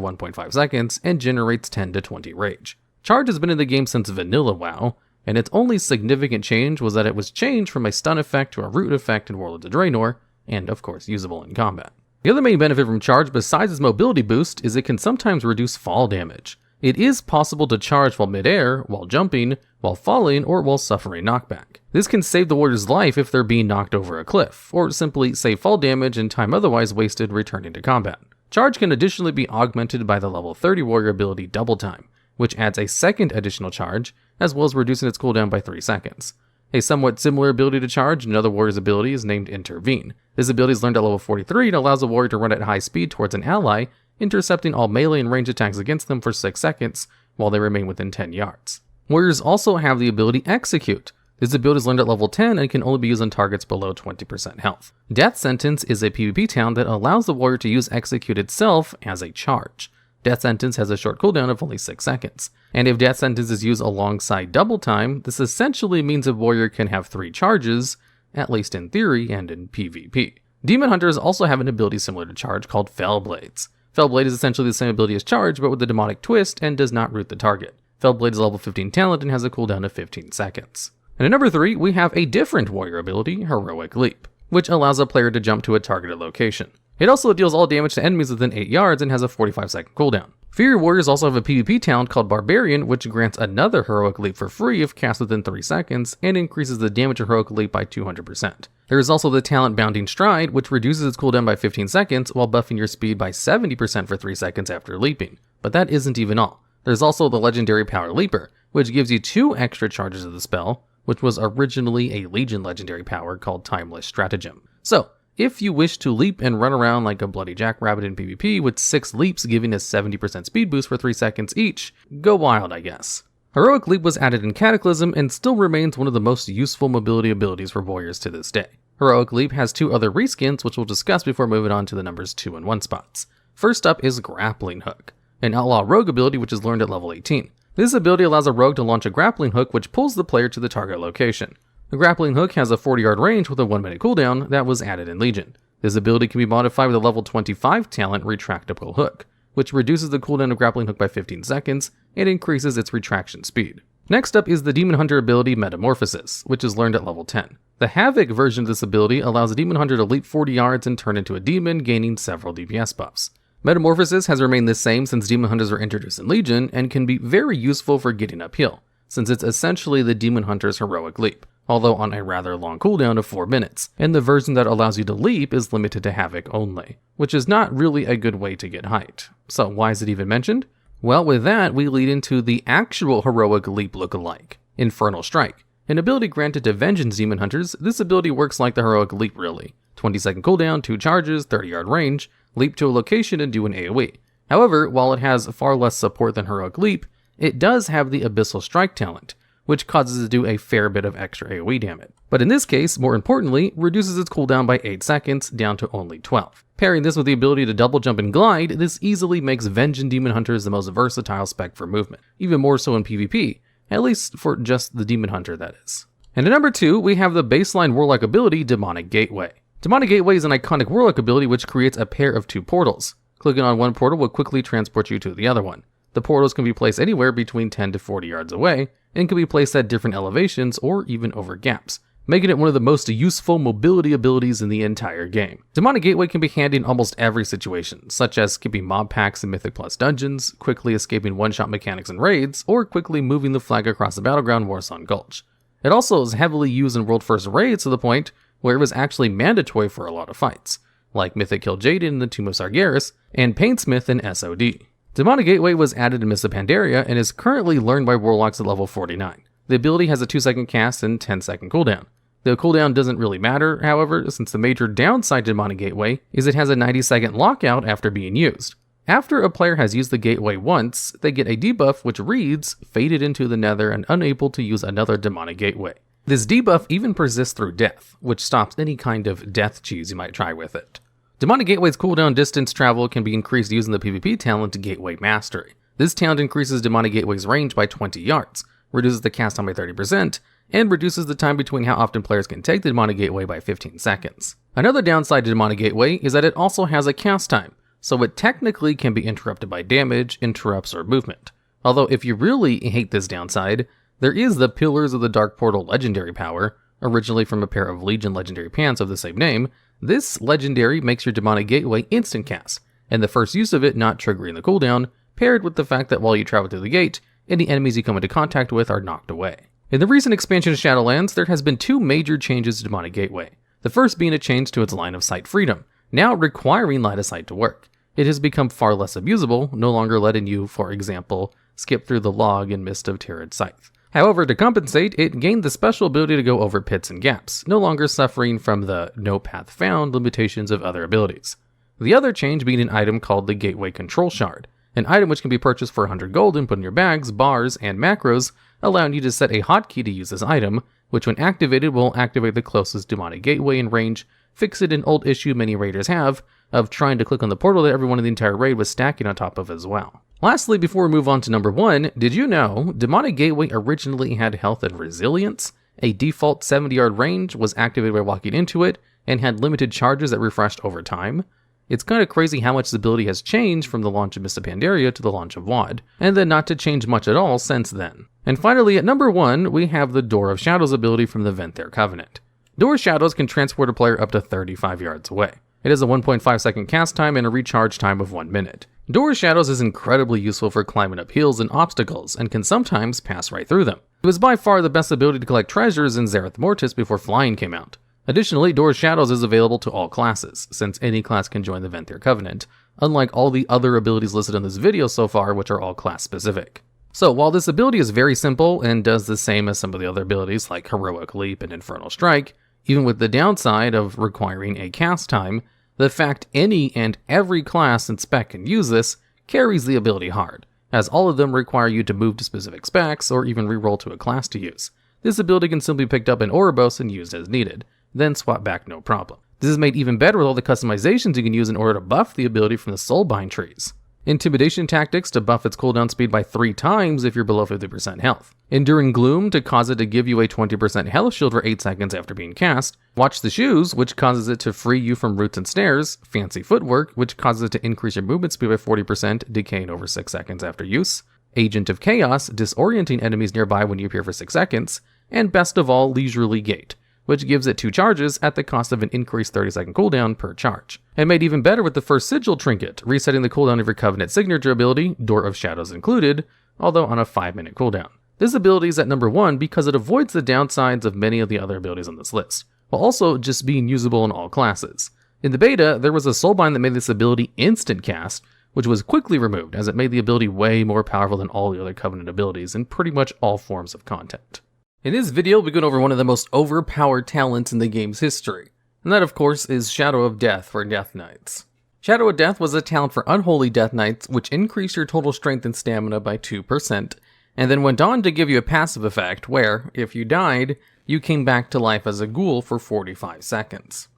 1.5 seconds, and generates 10 to 20 rage. Charge has been in the game since vanilla WoW, and its only significant change was that it was changed from a stun effect to a root effect in Warlords of Draenor, and of course usable in combat. The other main benefit from Charge besides its mobility boost is it can sometimes reduce fall damage. It is possible to charge while midair, while jumping, while falling, or while suffering knockback. This can save the warrior's life if they're being knocked over a cliff, or simply save fall damage and time otherwise wasted returning to combat. Charge can additionally be augmented by the level 30 warrior ability Double Time, which adds a second additional charge, as well as reducing its cooldown by 3 seconds. A somewhat similar ability to Charge in another warrior's ability is named Intervene. This ability is learned at level 43 and allows the warrior to run at high speed towards an ally, intercepting all melee and range attacks against them for 6 seconds while they remain within 10 yards. Warriors also have the ability Execute. This ability is learned at level 10 and can only be used on targets below 20% health. Death Sentence is a PvP talent that allows the warrior to use Execute itself as a charge. Death Sentence has a short cooldown of only 6 seconds. And if Death Sentence is used alongside double time, this essentially means a warrior can have 3 charges, at least in theory and in PvP. Demon Hunters also have an ability similar to Charge called Fellblades. Fellblade is essentially the same ability as Charge, but with a demonic twist and does not root the target. Fellblade is a level 15 talent and has a cooldown of 15 seconds. And at number 3, we have a different warrior ability, Heroic Leap, which allows a player to jump to a targeted location. It also deals all damage to enemies within 8 yards and has a 45-second cooldown. Fairy Warriors also have a PvP talent called Barbarian, which grants another Heroic Leap for free if cast within 3 seconds, and increases the damage of Heroic Leap by 200%. There is also the talent Bounding Stride, which reduces its cooldown by 15 seconds while buffing your speed by 70% for 3 seconds after leaping. But that isn't even all. There's also the legendary Power Leaper, which gives you 2 extra charges of the spell, which was originally a Legion legendary power called Timeless Stratagem. So, if you wish to leap and run around like a bloody jackrabbit in PvP with 6 leaps giving a 70% speed boost for 3 seconds each, go wild, I guess. Heroic Leap was added in Cataclysm and still remains one of the most useful mobility abilities for warriors to this day. Heroic Leap has 2 other reskins which we'll discuss before moving on to the numbers 2 and 1 spots. First up is Grappling Hook, an outlaw rogue ability which is learned at level 18. This ability allows a rogue to launch a grappling hook which pulls the player to the target location. The grappling hook has a 40-yard range with a 1-minute cooldown that was added in Legion. This ability can be modified with a level 25 talent Retractable Hook, which reduces the cooldown of grappling hook by 15 seconds and increases its retraction speed. Next up is the Demon Hunter ability Metamorphosis, which is learned at level 10. The Havoc version of this ability allows a Demon Hunter to leap 40 yards and turn into a demon, gaining several DPS buffs. Metamorphosis has remained the same since Demon Hunters were introduced in Legion and can be very useful for getting uphill, since it's essentially the Demon Hunter's Heroic Leap, although on a rather long cooldown of 4 minutes, and the version that allows you to leap is limited to Havoc only, which is not really a good way to get height. So why is it even mentioned? Well, with that, we lead into the actual Heroic Leap lookalike, Infernal Strike. An ability granted to Vengeance Demon Hunters, this ability works like the Heroic Leap really. 20-second cooldown, 2 charges, 30-yard range, leap to a location and do an AoE. However, while it has far less support than Heroic Leap, it does have the Abyssal Strike talent, which causes it to do a fair bit of extra AoE damage. But in this case, more importantly, reduces its cooldown by 8 seconds down to only 12. Pairing this with the ability to double jump and glide, this easily makes Vengeance Demon Hunters the most versatile spec for movement, even more so in PvP, at least for just the Demon Hunter that is. And at number 2, we have the baseline Warlock ability Demonic Gateway. Demonic Gateway is an iconic Warlock ability which creates a pair of 2 portals. Clicking on one portal will quickly transport you to the other one. The portals can be placed anywhere between 10 to 40 yards away, and can be placed at different elevations or even over gaps, making it one of the most useful mobility abilities in the entire game. Demonic Gateway can be handy in almost every situation, such as skipping mob packs in Mythic Plus dungeons, quickly escaping one-shot mechanics in raids, or quickly moving the flag across the battleground Warsong Gulch. It also is heavily used in World First raids to the point where it was actually mandatory for a lot of fights, like Mythic Kill Jaden in the Tomb of Sargeras, and Painsmith in SOD. Demonic Gateway was added in Mists of Pandaria and is currently learned by Warlocks at level 49. The ability has a 2-second cast and 10-second cooldown. The cooldown doesn't really matter, however, since the major downside to Demonic Gateway is it has a 90-second lockout after being used. After a player has used the gateway once, they get a debuff which reads, Faded into the Nether and unable to use another Demonic Gateway. This debuff even persists through death, which stops any kind of death cheese you might try with it. Demonic Gateway's cooldown distance travel can be increased using the PvP talent Gateway Mastery. This talent increases Demonic Gateway's range by 20 yards, reduces the cast time by 30%, and reduces the time between how often players can take the Demonic Gateway by 15 seconds. Another downside to Demonic Gateway is that it also has a cast time, so it technically can be interrupted by damage, interrupts, or movement. Although if you really hate this downside, there is the Pillars of the Dark Portal legendary power, originally from a pair of Legion legendary pants of the same name. This legendary makes your Demonic Gateway instant cast, and the first use of it not triggering the cooldown, paired with the fact that while you travel through the gate, any enemies you come into contact with are knocked away. In the recent expansion of Shadowlands, there has been 2 major changes to Demonic Gateway. The first being a change to its line of sight freedom, now requiring line of sight to work. It has become far less abusable, no longer letting you, for example, skip through the log in Mist of Tirad Scythe. However, to compensate, it gained the special ability to go over pits and gaps, no longer suffering from the no path found limitations of other abilities. The other change being an item called the Gateway Control Shard, an item which can be purchased for 100 gold and put in your bags, bars, and macros, allowing you to set a hotkey to use this item, which when activated will activate the closest Demonic Gateway in range fixed an old issue many raiders have of trying to click on the portal that everyone in the entire raid was stacking on top of as well. Lastly, before we move on to number 1, did you know Demonic Gateway originally had health and resilience? A default 70-yard range was activated by walking into it, and had limited charges that refreshed over time. It's kind of crazy how much the ability has changed from the launch of Mists of Pandaria to the launch of WoD, and then not to change much at all since then. And finally, at number 1, we have the Door of Shadows ability from the Venthyr Covenant. Door of Shadows can transport a player up to 35 yards away. It has a 1.5 second cast time and a recharge time of 1 minute. Door of Shadows is incredibly useful for climbing up hills and obstacles, and can sometimes pass right through them. It was by far the best ability to collect treasures in Zereth Mortis before flying came out. Additionally, Door of Shadows is available to all classes, since any class can join the Venthyr Covenant, unlike all the other abilities listed in this video so far, which are all class specific. So while this ability is very simple and does the same as some of the other abilities like Heroic Leap and Infernal Strike, even with the downside of requiring a cast time, the fact any and every class and spec can use this carries the ability hard, as all of them require you to move to specific specs or even reroll to a class to use. This ability can simply be picked up in Ouroboros and used as needed, then swap back no problem. This is made even better with all the customizations you can use in order to buff the ability from the Soulbind trees. Intimidation Tactics to buff its cooldown speed by 3 times if you're below 50% health. Enduring Gloom to cause it to give you a 20% health shield for 8 seconds after being cast. Watch the Shoes, which causes it to free you from roots and snares. Fancy Footwork, which causes it to increase your movement speed by 40%, decaying over 6 seconds after use. Agent of Chaos, disorienting enemies nearby when you appear for 6 seconds. And best of all, Leisurely Gait, which gives it 2 charges at the cost of an increased 30-second cooldown per charge. And made even better with the first Sigil Trinket, resetting the cooldown of your Covenant signature ability, Door of Shadows included, although on a 5-minute cooldown. This ability is at number 1 because it avoids the downsides of many of the other abilities on this list, while also just being usable in all classes. In the beta, there was a soulbind that made this ability instant cast, which was quickly removed as it made the ability way more powerful than all the other Covenant abilities in pretty much all forms of content. In this video, we're going over one of the most overpowered talents in the game's history, and that of course is Shadow of Death for Death Knights. Shadow of Death was a talent for Unholy Death Knights which increased your total strength and stamina by 2%, and then went on to give you a passive effect where, if you died, you came back to life as a ghoul for 45 seconds.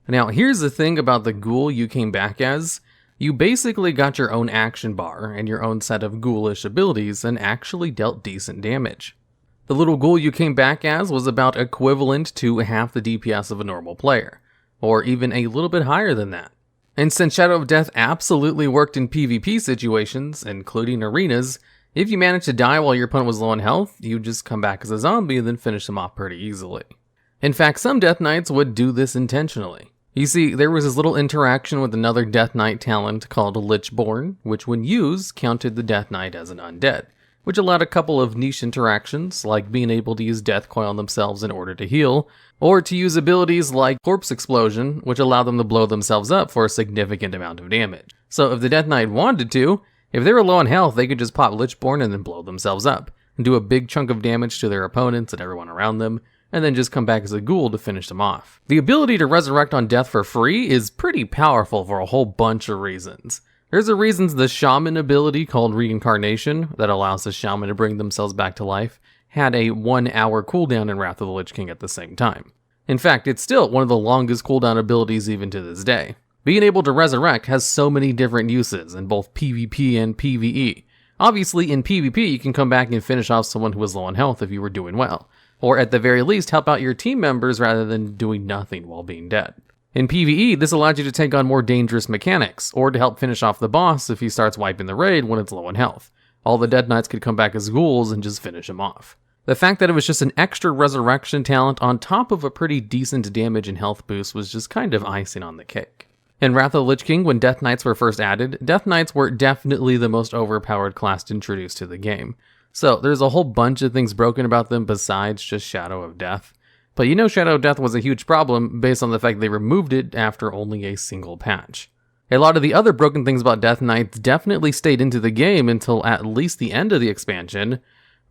Now here's the thing about the ghoul you came back as. You basically got your own action bar and your own set of ghoulish abilities and actually dealt decent damage. The little ghoul you came back as was about equivalent to half the DPS of a normal player, or even a little bit higher than that. And since Shadow of Death absolutely worked in PvP situations, including arenas, if you managed to die while your opponent was low on health, you'd just come back as a zombie and then finish them off pretty easily. In fact, some Death Knights would do this intentionally. You see, there was this little interaction with another Death Knight talent called Lichborn, which when used, counted the Death Knight as an undead, which allowed a couple of niche interactions, like being able to use Death Coil on themselves in order to heal, or to use abilities like Corpse Explosion, which allowed them to blow themselves up for a significant amount of damage. So if the Death Knight wanted to, if they were low on health, they could just pop Lichborn and then blow themselves up, and do a big chunk of damage to their opponents and everyone around them, and then just come back as a ghoul to finish them off. The ability to resurrect on death for free is pretty powerful for a whole bunch of reasons. There's a reason the shaman ability called Reincarnation, that allows the shaman to bring themselves back to life, had a 1-hour cooldown in Wrath of the Lich King at the same time. In fact, it's still one of the longest cooldown abilities even to this day. Being able to resurrect has so many different uses in both PvP and PvE. Obviously, in PvP, you can come back and finish off someone who was low on health if you were doing well, or at the very least help out your team members rather than doing nothing while being dead. In PvE, this allows you to take on more dangerous mechanics, or to help finish off the boss if he starts wiping the raid when it's low on health. All the Dead Knights could come back as ghouls and just finish him off. The fact that it was just an extra resurrection talent on top of a pretty decent damage and health boost was just kind of icing on the cake. In Wrath of the Lich King, when Death Knights were first added, Death Knights were definitely the most overpowered class introduced to the game. So there's a whole bunch of things broken about them besides just Shadow of Death. But you know Shadow of Death was a huge problem based on the fact they removed it after only a single patch. A lot of the other broken things about Death Knights definitely stayed into the game until at least the end of the expansion,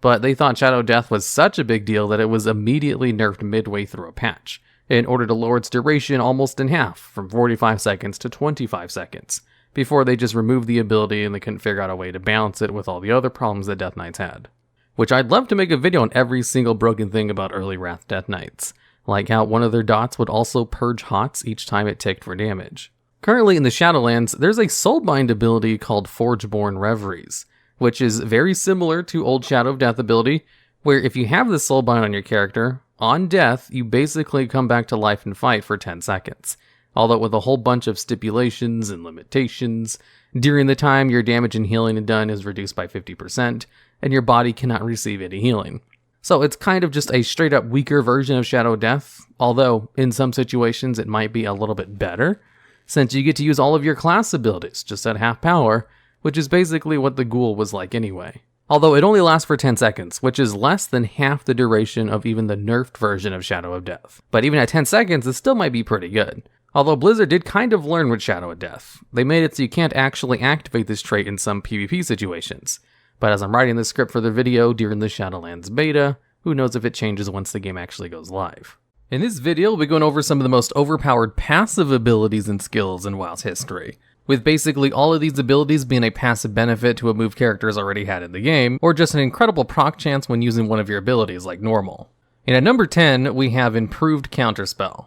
but they thought Shadow of Death was such a big deal that it was immediately nerfed midway through a patch, in order to lower its duration almost in half, from 45 seconds to 25 seconds, before they just removed the ability and they couldn't figure out a way to balance it with all the other problems that Death Knights had. Which I'd love to make a video on every single broken thing about early Wrath Death Knights. like how one of their dots would also purge hots each time it ticked for damage. Currently in the Shadowlands, there's a soulbind ability called Forgeborn Reveries, which is very similar to old Shadow of Death ability, where if you have the soulbind on your character, on death, you basically come back to life and fight for 10 seconds. Although with a whole bunch of stipulations and limitations, during the time your damage and healing done is reduced by 50%, and your body cannot receive any healing. So it's kind of just a straight up weaker version of Shadow of Death, although in some situations it might be a little bit better, since you get to use all of your class abilities just at half power, which is basically what the Ghoul was like anyway. Although it only lasts for 10 seconds, which is less than half the duration of even the nerfed version of Shadow of Death. But even at 10 seconds, it still might be pretty good. Although Blizzard did kind of learn with Shadow of Death. They made it so you can't actually activate this trait in some PvP situations. But as I'm writing the script for the video during the Shadowlands beta, who knows if it changes once the game actually goes live. In this video, we'll be going over some of the most overpowered passive abilities and skills in WoW's history, with basically all of these abilities being a passive benefit to a move characters already had in the game, or just an incredible proc chance when using one of your abilities like normal. And at number 10, we have Improved Counterspell.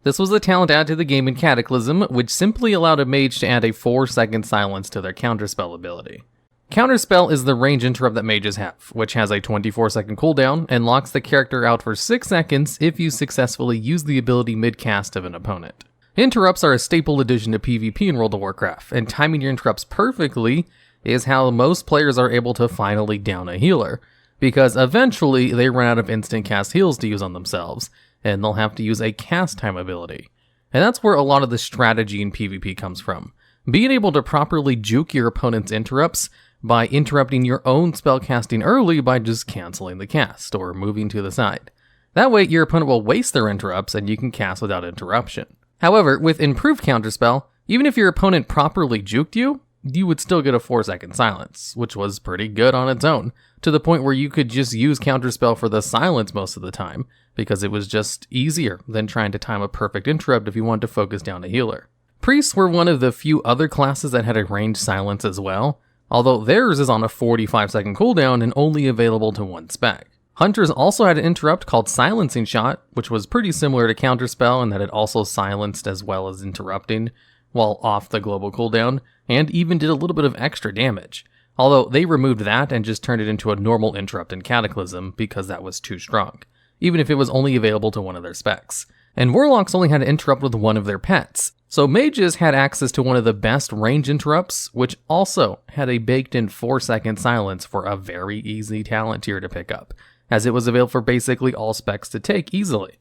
This was a talent added to the game in Cataclysm, which simply allowed a mage to add a 4-second silence to their counterspell ability. Counterspell is the range interrupt that mages have, which has a 24-second cooldown and locks the character out for 6 seconds if you successfully use the ability mid-cast of an opponent. Interrupts are a staple addition to PvP in World of Warcraft, and timing your interrupts perfectly is how most players are able to finally down a healer, because eventually they run out of instant cast heals to use on themselves, and they'll have to use a cast time ability. And that's where a lot of the strategy in PvP comes from. Being able to properly juke your opponent's interrupts by interrupting your own spellcasting early by just canceling the cast or moving to the side. That way your opponent will waste their interrupts and you can cast without interruption. However, with Improved Counterspell, even if your opponent properly juked you, you would still get a 4-second silence, which was pretty good on its own, to the point where you could just use Counterspell for the silence most of the time, because it was just easier than trying to time a perfect interrupt if you wanted to focus down a healer. Priests were one of the few other classes that had a ranged silence as well, although theirs is on a 45-second cooldown and only available to one spec. Hunters also had an interrupt called Silencing Shot, which was pretty similar to Counterspell in that it also silenced as well as interrupting, while off the global cooldown, and even did a little bit of extra damage. Although they removed that and just turned it into a normal interrupt in Cataclysm because that was too strong, even if it was only available to one of their specs. And Warlocks only had to interrupt with one of their pets. So mages had access to one of the best range interrupts, which also had a baked-in 4-second silence for a very easy talent tier to pick up, as it was available for basically all specs to take easily.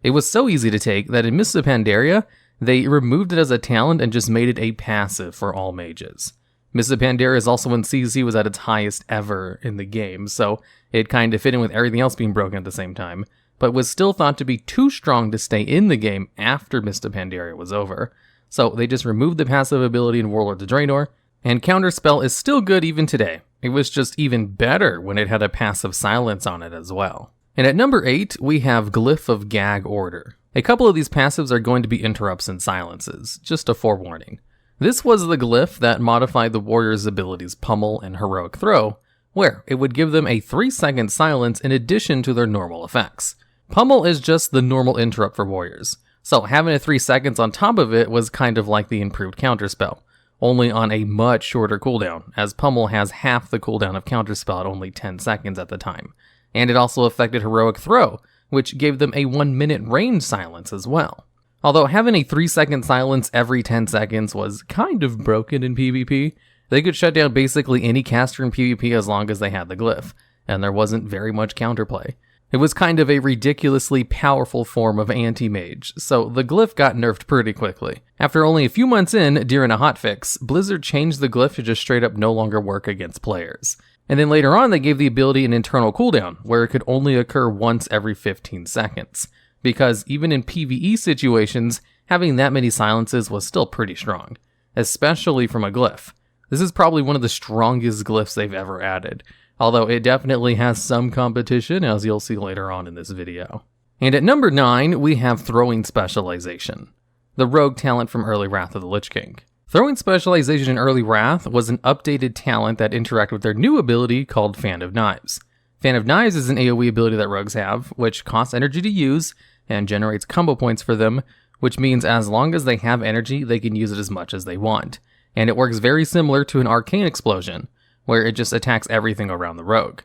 It was so easy to take that in Mists of Pandaria, they removed it as a talent and just made it a passive for all mages. Mists of Pandaria is also when CC was at its highest ever in the game, so it kind of fit in with everything else being broken at the same time, but was still thought to be too strong to stay in the game after Mists of Pandaria was over. So they just removed the passive ability in Warlords of Draenor, and Counterspell is still good even today. It was just even better when it had a passive silence on it as well. And at number 8, we have Glyph of Gag Order. A couple of these passives are going to be interrupts and silences, just a forewarning. This was the glyph that modified the warrior's abilities Pummel and Heroic Throw, where it would give them a 3-second silence in addition to their normal effects. Pummel is just the normal interrupt for warriors, so having a 3 seconds on top of it was kind of like the improved Counterspell, only on a much shorter cooldown, as Pummel has half the cooldown of Counterspell at only 10 seconds at the time. And it also affected Heroic Throw, which gave them a 1-minute range silence as well. Although having a 3-second silence every 10 seconds was kind of broken in PvP, they could shut down basically any caster in PvP as long as they had the glyph, and there wasn't very much counterplay. It was kind of a ridiculously powerful form of anti-mage, so the glyph got nerfed pretty quickly. After only a few months in, during a hotfix, Blizzard changed the glyph to just straight up no longer work against players. And then later on they gave the ability an internal cooldown, where it could only occur once every 15 seconds. Because even in PvE situations, having that many silences was still pretty strong, especially from a glyph. This is probably one of the strongest glyphs they've ever added, although it definitely has some competition, as you'll see later on in this video. And at number 9, we have Throwing Specialization, the rogue talent from early Wrath of the Lich King. Throwing Specialization in early Wrath was an updated talent that interacted with their new ability called Fan of Knives. Fan of Knives is an AoE ability that rogues have, which costs energy to use and generates combo points for them, which means as long as they have energy, they can use it as much as they want. And it works very similar to an arcane explosion, where it just attacks everything around the rogue.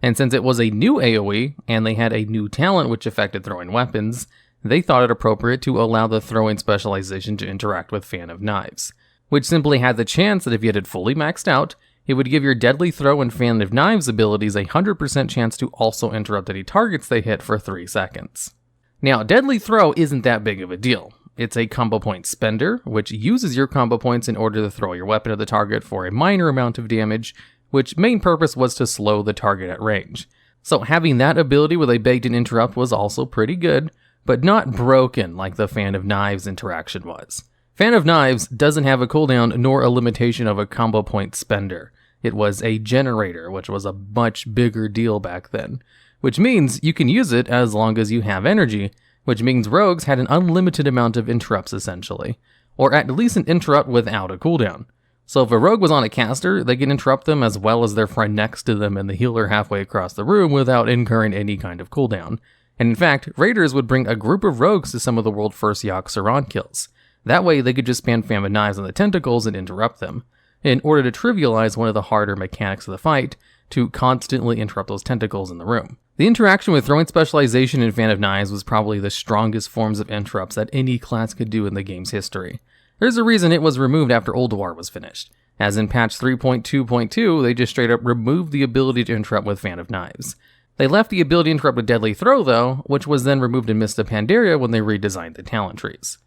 And since it was a new AoE, and they had a new talent which affected throwing weapons, they thought it appropriate to allow the throwing specialization to interact with Fan of Knives, which simply had the chance that if you had it fully maxed out, it would give your Deadly Throw and Fan of Knives abilities a 100% chance to also interrupt any targets they hit for 3 seconds. Now, Deadly Throw isn't that big of a deal. It's a combo point spender, which uses your combo points in order to throw your weapon at the target for a minor amount of damage, which main purpose was to slow the target at range. So having that ability with a baked-in interrupt was also pretty good, but not broken like the Fan of Knives interaction was. Fan of Knives doesn't have a cooldown nor a limitation of a combo point spender. It was a generator, which was a much bigger deal back then, which means you can use it as long as you have energy, which means rogues had an unlimited amount of interrupts essentially, or at least an interrupt without a cooldown. So if a rogue was on a caster, they can interrupt them as well as their friend next to them and the healer halfway across the room without incurring any kind of cooldown. And in fact, raiders would bring a group of rogues to some of the world's first Yogg-Saron kills. That way they could just spam Fan of Knives on the tentacles and interrupt them, in order to trivialize one of the harder mechanics of the fight, to constantly interrupt those tentacles in the room. The interaction with throwing specialization in Fan of Knives was probably the strongest forms of interrupts that any class could do in the game's history. There's a reason it was removed after Old War was finished, as in patch 3.2.2 they just straight up removed the ability to interrupt with Fan of Knives. They left the ability to interrupt with Deadly Throw though, which was then removed in Mist of Pandaria when they redesigned the talent trees.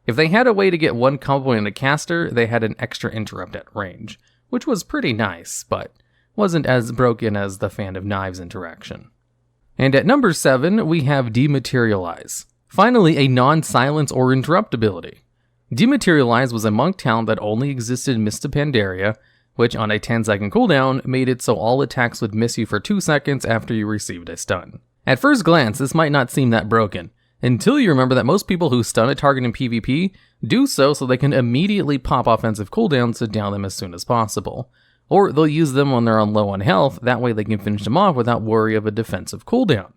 If they had a way to get one combo point in a caster, they had an extra interrupt at range, which was pretty nice, but wasn't as broken as the Fan of Knives interaction. And at number 7, we have Dematerialize. Finally, a non-silence or interrupt ability. Dematerialize was a monk talent that only existed in Mist of Pandaria, which on a 10-second cooldown made it so all attacks would miss you for 2 seconds after you received a stun. At first glance, this might not seem that broken, until you remember that most people who stun a target in PvP do so they can immediately pop offensive cooldowns to down them as soon as possible. Or they'll use them when they're on low on health, that way they can finish them off without worry of a defensive cooldown.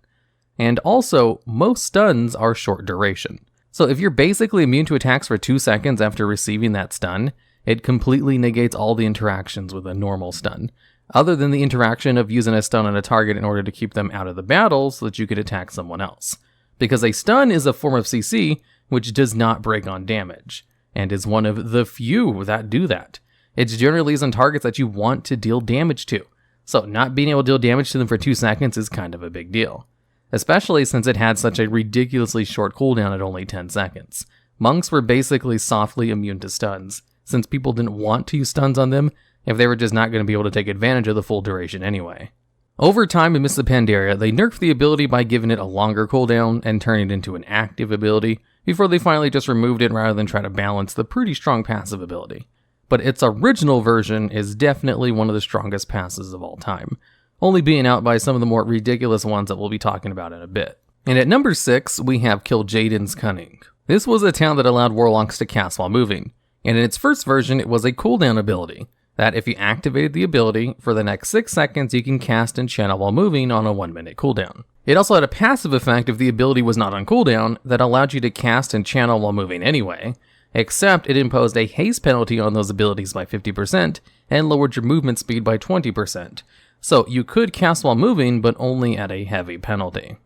And also, most stuns are short duration. So if you're basically immune to attacks for 2 seconds after receiving that stun, it completely negates all the interactions with a normal stun, other than the interaction of using a stun on a target in order to keep them out of the battle so that you could attack someone else. Because a stun is a form of CC which does not break on damage, and is one of the few that do that. It's generally on targets that you want to deal damage to, so not being able to deal damage to them for 2 seconds is kind of a big deal. Especially since it had such a ridiculously short cooldown at only 10 seconds. Monks were basically softly immune to stuns, since people didn't want to use stuns on them if they were just not going to be able to take advantage of the full duration anyway. Over time in Mist of Pandaria, they nerfed the ability by giving it a longer cooldown and turning it into an active ability, before they finally just removed it rather than try to balance the pretty strong passive ability. But its original version is definitely one of the strongest passes of all time, only being out by some of the more ridiculous ones that we'll be talking about in a bit. And at number 6, we have Kil'jaeden's Cunning. This was a talent that allowed warlocks to cast while moving, and in its first version it was a cooldown ability, that if you activated the ability, for the next 6 seconds you can cast and channel while moving on a 1-minute cooldown. It also had a passive effect if the ability was not on cooldown that allowed you to cast and channel while moving anyway, except it imposed a haste penalty on those abilities by 50% and lowered your movement speed by 20%. So you could cast while moving, but only at a heavy penalty.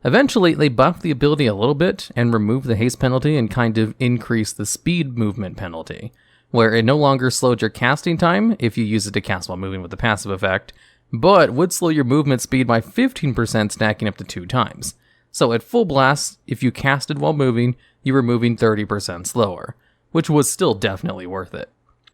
Eventually, they buffed the ability a little bit and removed the haste penalty and kind of increased the speed movement penalty, where it no longer slowed your casting time if you use it to cast while moving with the passive effect, but would slow your movement speed by 15%, stacking up to 2 times. So at full blast, if you casted while moving, you were moving 30% slower, which was still definitely worth it.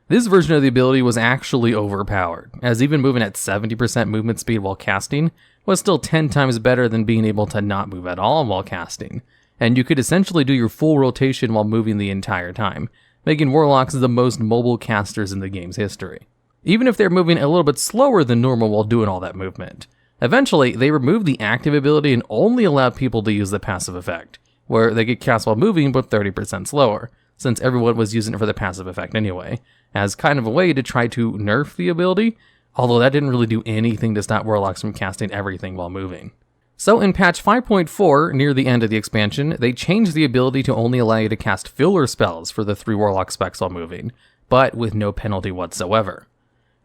This version of the ability was actually overpowered, as even moving at 70% movement speed while casting was still 10 times better than being able to not move at all while casting, and you could essentially do your full rotation while moving the entire time, making warlocks the most mobile casters in the game's history. Even if they're moving a little bit slower than normal while doing all that movement. Eventually, they removed the active ability and only allowed people to use the passive effect, where they could cast while moving but 30% slower, since everyone was using it for the passive effect anyway, as kind of a way to try to nerf the ability, although that didn't really do anything to stop Warlocks from casting everything while moving. So in patch 5.4, near the end of the expansion, they changed the ability to only allow you to cast filler spells for the 3 Warlock specs while moving, but with no penalty whatsoever.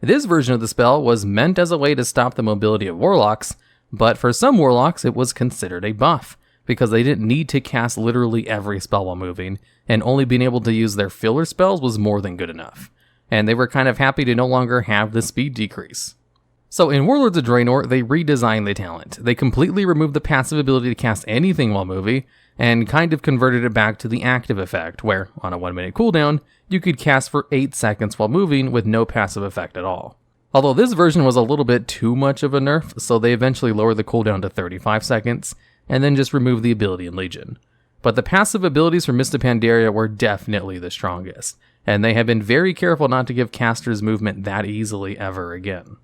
This version of the spell was meant as a way to stop the mobility of Warlocks, but for some Warlocks it was considered a buff, because they didn't need to cast literally every spell while moving, and only being able to use their filler spells was more than good enough. And they were kind of happy to no longer have the speed decrease. So in Warlords of Draenor, they redesigned the talent. They completely removed the passive ability to cast anything while moving, and kind of converted it back to the active effect, where, on a 1-minute cooldown, you could cast for 8 seconds while moving with no passive effect at all. Although this version was a little bit too much of a nerf, so they eventually lowered the cooldown to 35 seconds, and then just removed the ability in Legion. But the passive abilities for Mists of Pandaria were definitely the strongest, and they have been very careful not to give casters movement that easily ever again.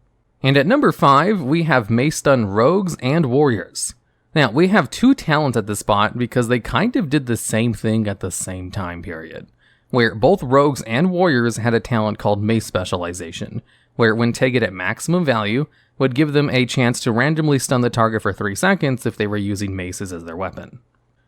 And at number 5, we have Mace Stun Rogues and Warriors. Now, we have 2 talents at this spot because they kind of did the same thing at the same time period, where both Rogues and Warriors had a talent called Mace Specialization, where when taken at maximum value, would give them a chance to randomly stun the target for 3 seconds if they were using maces as their weapon.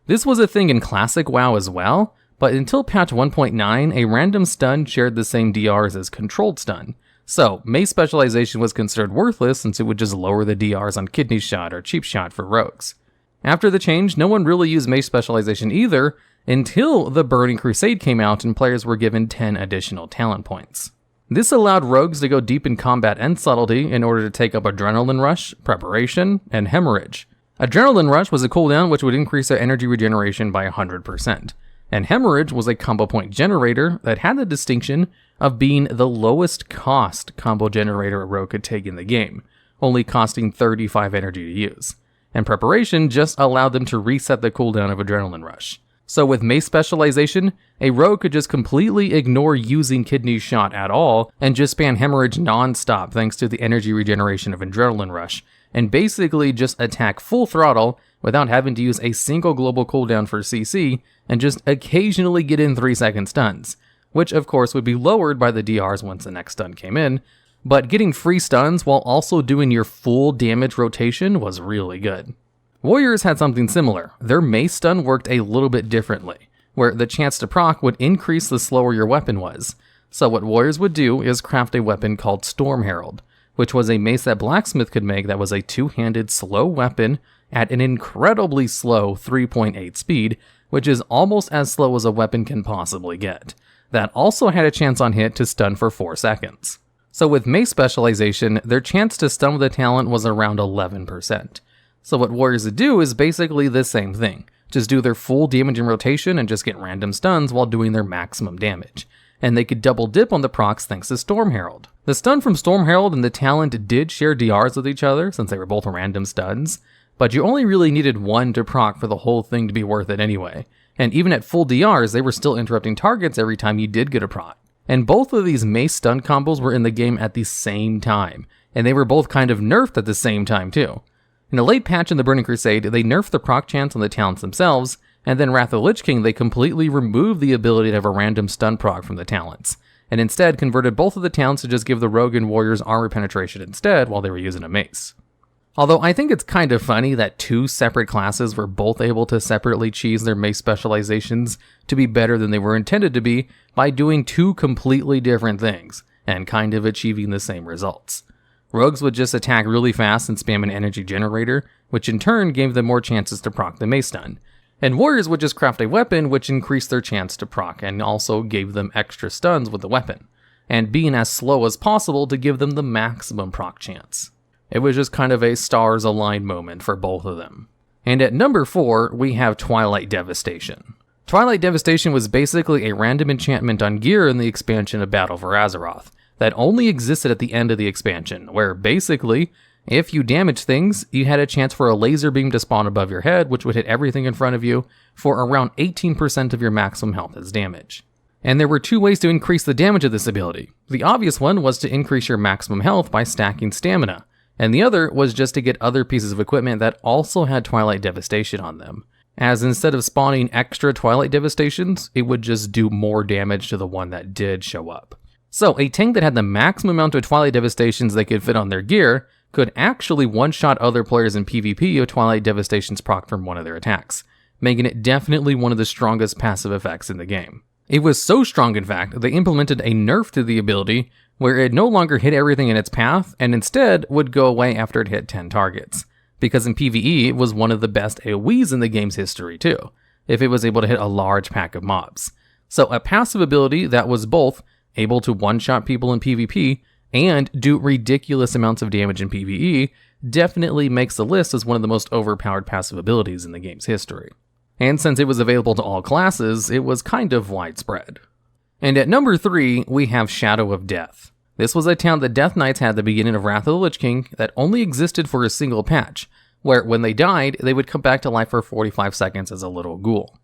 This was a thing in Classic WoW as well, but until patch 1.9, a random stun shared the same DRs as controlled stun, so Mace Specialization was considered worthless since it would just lower the DRs on Kidney Shot or Cheap Shot for Rogues. After the change, no one really used Mace Specialization either, until the Burning Crusade came out and players were given 10 additional talent points. This allowed Rogues to go deep in combat and subtlety in order to take up Adrenaline Rush, Preparation, and Hemorrhage. Adrenaline Rush was a cooldown which would increase their energy regeneration by 100%, and Hemorrhage was a combo point generator that had the distinction of being the lowest cost combo generator a rogue could take in the game, only costing 35 energy to use. And Preparation just allowed them to reset the cooldown of Adrenaline Rush. So with Mace Specialization, a rogue could just completely ignore using Kidney Shot at all, and just spam Hemorrhage non-stop thanks to the energy regeneration of Adrenaline Rush, and basically just attack full throttle without having to use a single global cooldown for CC, and just occasionally get in 3-second stuns, which of course would be lowered by the DRs once the next stun came in, but getting free stuns while also doing your full damage rotation was really good. Warriors had something similar. Their Mace Stun worked a little bit differently, where the chance to proc would increase the slower your weapon was. So what Warriors would do is craft a weapon called Storm Herald, which was a mace that Blacksmith could make that was a 2-handed slow weapon at an incredibly slow 3.8 speed, which is almost as slow as a weapon can possibly get. That also had a chance on hit to stun for 4 seconds. So with Mace Specialization, their chance to stun with the talent was around 11%. So what Warriors would do is basically the same thing. Just do their full damage in rotation and just get random stuns while doing their maximum damage. And they could double dip on the procs thanks to Storm Herald. The stun from Storm Herald and the talent did share DRs with each other since they were both random stuns, but you only really needed one to proc for the whole thing to be worth it anyway. And even at full DRs, they were still interrupting targets every time you did get a proc. And both of these Mace stun combos were in the game at the same time, and they were both kind of nerfed at the same time too. In a late patch in the Burning Crusade, they nerfed the proc chance on the talents themselves, and then Wrath of the Lich King, they completely removed the ability to have a random stun proc from the talents, and instead converted both of the talents to just give the Rogue and Warriors armor penetration instead while they were using a mace. Although I think it's kind of funny that 2 separate classes were both able to separately cheese their mace specializations to be better than they were intended to be by doing 2 completely different things, and kind of achieving the same results. Rogues would just attack really fast and spam an energy generator, which in turn gave them more chances to proc the mace stun. And Warriors would just craft a weapon which increased their chance to proc and also gave them extra stuns with the weapon, and being as slow as possible to give them the maximum proc chance. It was just kind of a stars aligned moment for both of them. And at number 4, we have Twilight Devastation. Twilight Devastation was basically a random enchantment on gear in the expansion of Battle for Azeroth that only existed at the end of the expansion, where basically, if you damaged things, you had a chance for a laser beam to spawn above your head, which would hit everything in front of you for around 18% of your maximum health as damage. And there were 2 ways to increase the damage of this ability. The obvious one was to increase your maximum health by stacking stamina, and the other was just to get other pieces of equipment that also had Twilight Devastation on them, as instead of spawning extra Twilight Devastations, it would just do more damage to the one that did show up. So a tank that had the maximum amount of Twilight Devastations they could fit on their gear could actually one-shot other players in PvP if Twilight Devastations proc from one of their attacks, making it definitely one of the strongest passive effects in the game. It was so strong, in fact, they implemented a nerf to the ability where it no longer hit everything in its path and instead would go away after it hit 10 targets. Because in PvE, it was one of the best AoEs in the game's history too, if it was able to hit a large pack of mobs. So a passive ability that was both able to one-shot people in PvP and do ridiculous amounts of damage in PvE definitely makes the list as one of the most overpowered passive abilities in the game's history. And since it was available to all classes, it was kind of widespread. And at number 3, we have Shadow of Death. This was a talent that Death Knights had at the beginning of Wrath of the Lich King that only existed for a single patch, where when they died, they would come back to life for 45 seconds as a little ghoul.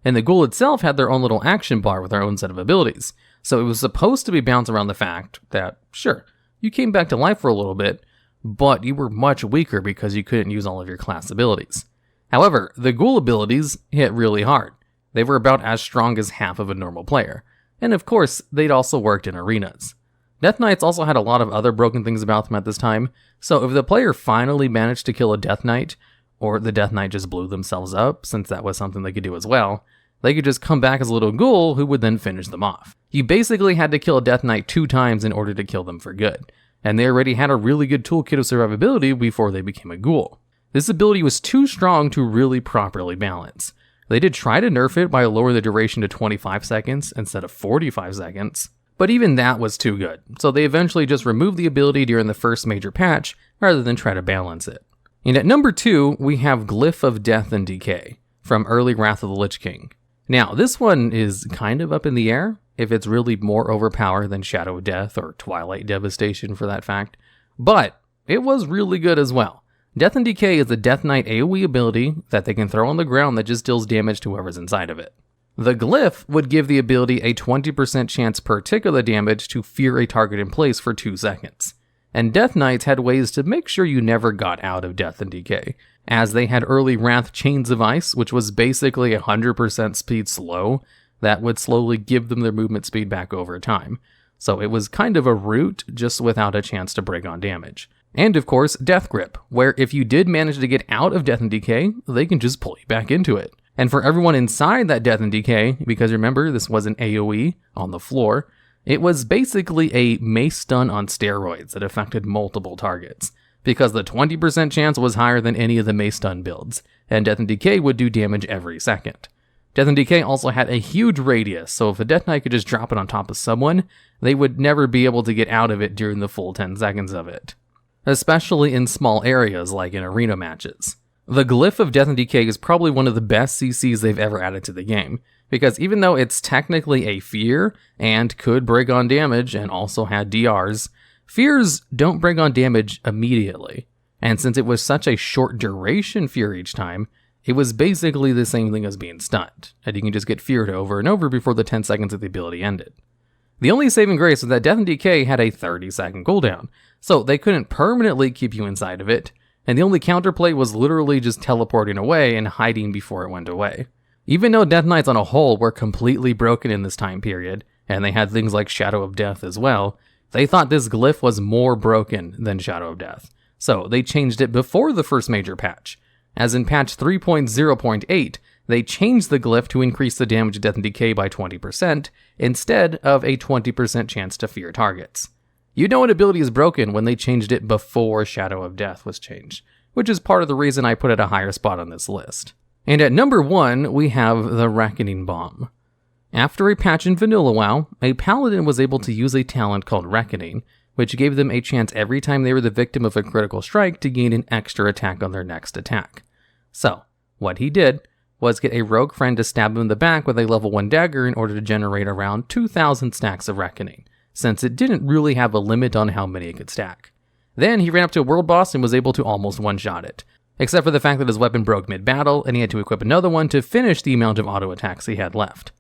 And the ghoul itself had their own little action bar with their own set of abilities, so it was supposed to be bounced around the fact that, sure, you came back to life for a little bit, but you were much weaker because you couldn't use all of your class abilities. However, the ghoul abilities hit really hard. They were about as strong as half of a normal player, and of course, they'd also worked in arenas. Death Knights also had a lot of other broken things about them at this time, so if the player finally managed to kill a Death Knight, or the Death Knight just blew themselves up, since that was something they could do as well, they could just come back as a little ghoul who would then finish them off. You basically had to kill a Death Knight 2 times in order to kill them for good, and they already had a really good toolkit of survivability before they became a ghoul. This ability was too strong to really properly balance. They did try to nerf it by lowering the duration to 25 seconds instead of 45 seconds, but even that was too good, so they eventually just removed the ability during the first major patch rather than try to balance it. And at number 2, we have Glyph of Death and Decay from early Wrath of the Lich King. Now, this one is kind of up in the air, if it's really more overpowered than Shadow of Death or Twilight Devastation for that fact, but it was really good as well. Death and Decay is a Death Knight AoE ability that they can throw on the ground that just deals damage to whoever's inside of it. The Glyph would give the ability a 20% chance per tick of the damage to fear a target in place for 2 seconds. And Death Knights had ways to make sure you never got out of Death and Decay, as they had early Wrath Chains of Ice, which was basically 100% speed slow, that would slowly give them their movement speed back over time. So it was kind of a route, just without a chance to break on damage. And of course, Death Grip, where if you did manage to get out of Death and Decay, they can just pull you back into it. And for everyone inside that Death and Decay, because remember, this was an AoE on the floor, it was basically a mace stun on steroids that affected multiple targets, because the 20% chance was higher than any of the mace stun builds, and Death and Decay would do damage every second. Death and Decay also had a huge radius, so if a Death Knight could just drop it on top of someone, they would never be able to get out of it during the full 10 seconds of it, especially in small areas like in arena matches. The Glyph of Death and Decay is probably one of the best CCs they've ever added to the game, because even though it's technically a fear and could break on damage and also had DRs, fears don't break on damage immediately, and since it was such a short duration fear each time, it was basically the same thing as being stunned, and you can just get feared over and over before the 10 seconds of the ability ended. The only saving grace was that Death and Decay had a 30-second cooldown, so they couldn't permanently keep you inside of it, and the only counterplay was literally just teleporting away and hiding before it went away. Even though Death Knights on a whole were completely broken in this time period, and they had things like Shadow of Death as well, they thought this glyph was more broken than Shadow of Death, so they changed it before the first major patch. As in patch 3.0.8, they changed the glyph to increase the damage of Death and Decay by 20%, instead of a 20% chance to fear targets. You know an ability is broken when they changed it before Shadow of Death was changed, which is part of the reason I put it a higher spot on this list. And at number 1, we have the Reckoning Bomb. After a patch in Vanilla WoW, a Paladin was able to use a talent called Reckoning, which gave them a chance every time they were the victim of a critical strike to gain an extra attack on their next attack. So, what he did was get a rogue friend to stab him in the back with a level 1 dagger in order to generate around 2,000 stacks of Reckoning, since it didn't really have a limit on how many it could stack. Then he ran up to a world boss and was able to almost one-shot it, except for the fact that his weapon broke mid-battle and he had to equip another one to finish the amount of auto attacks he had left.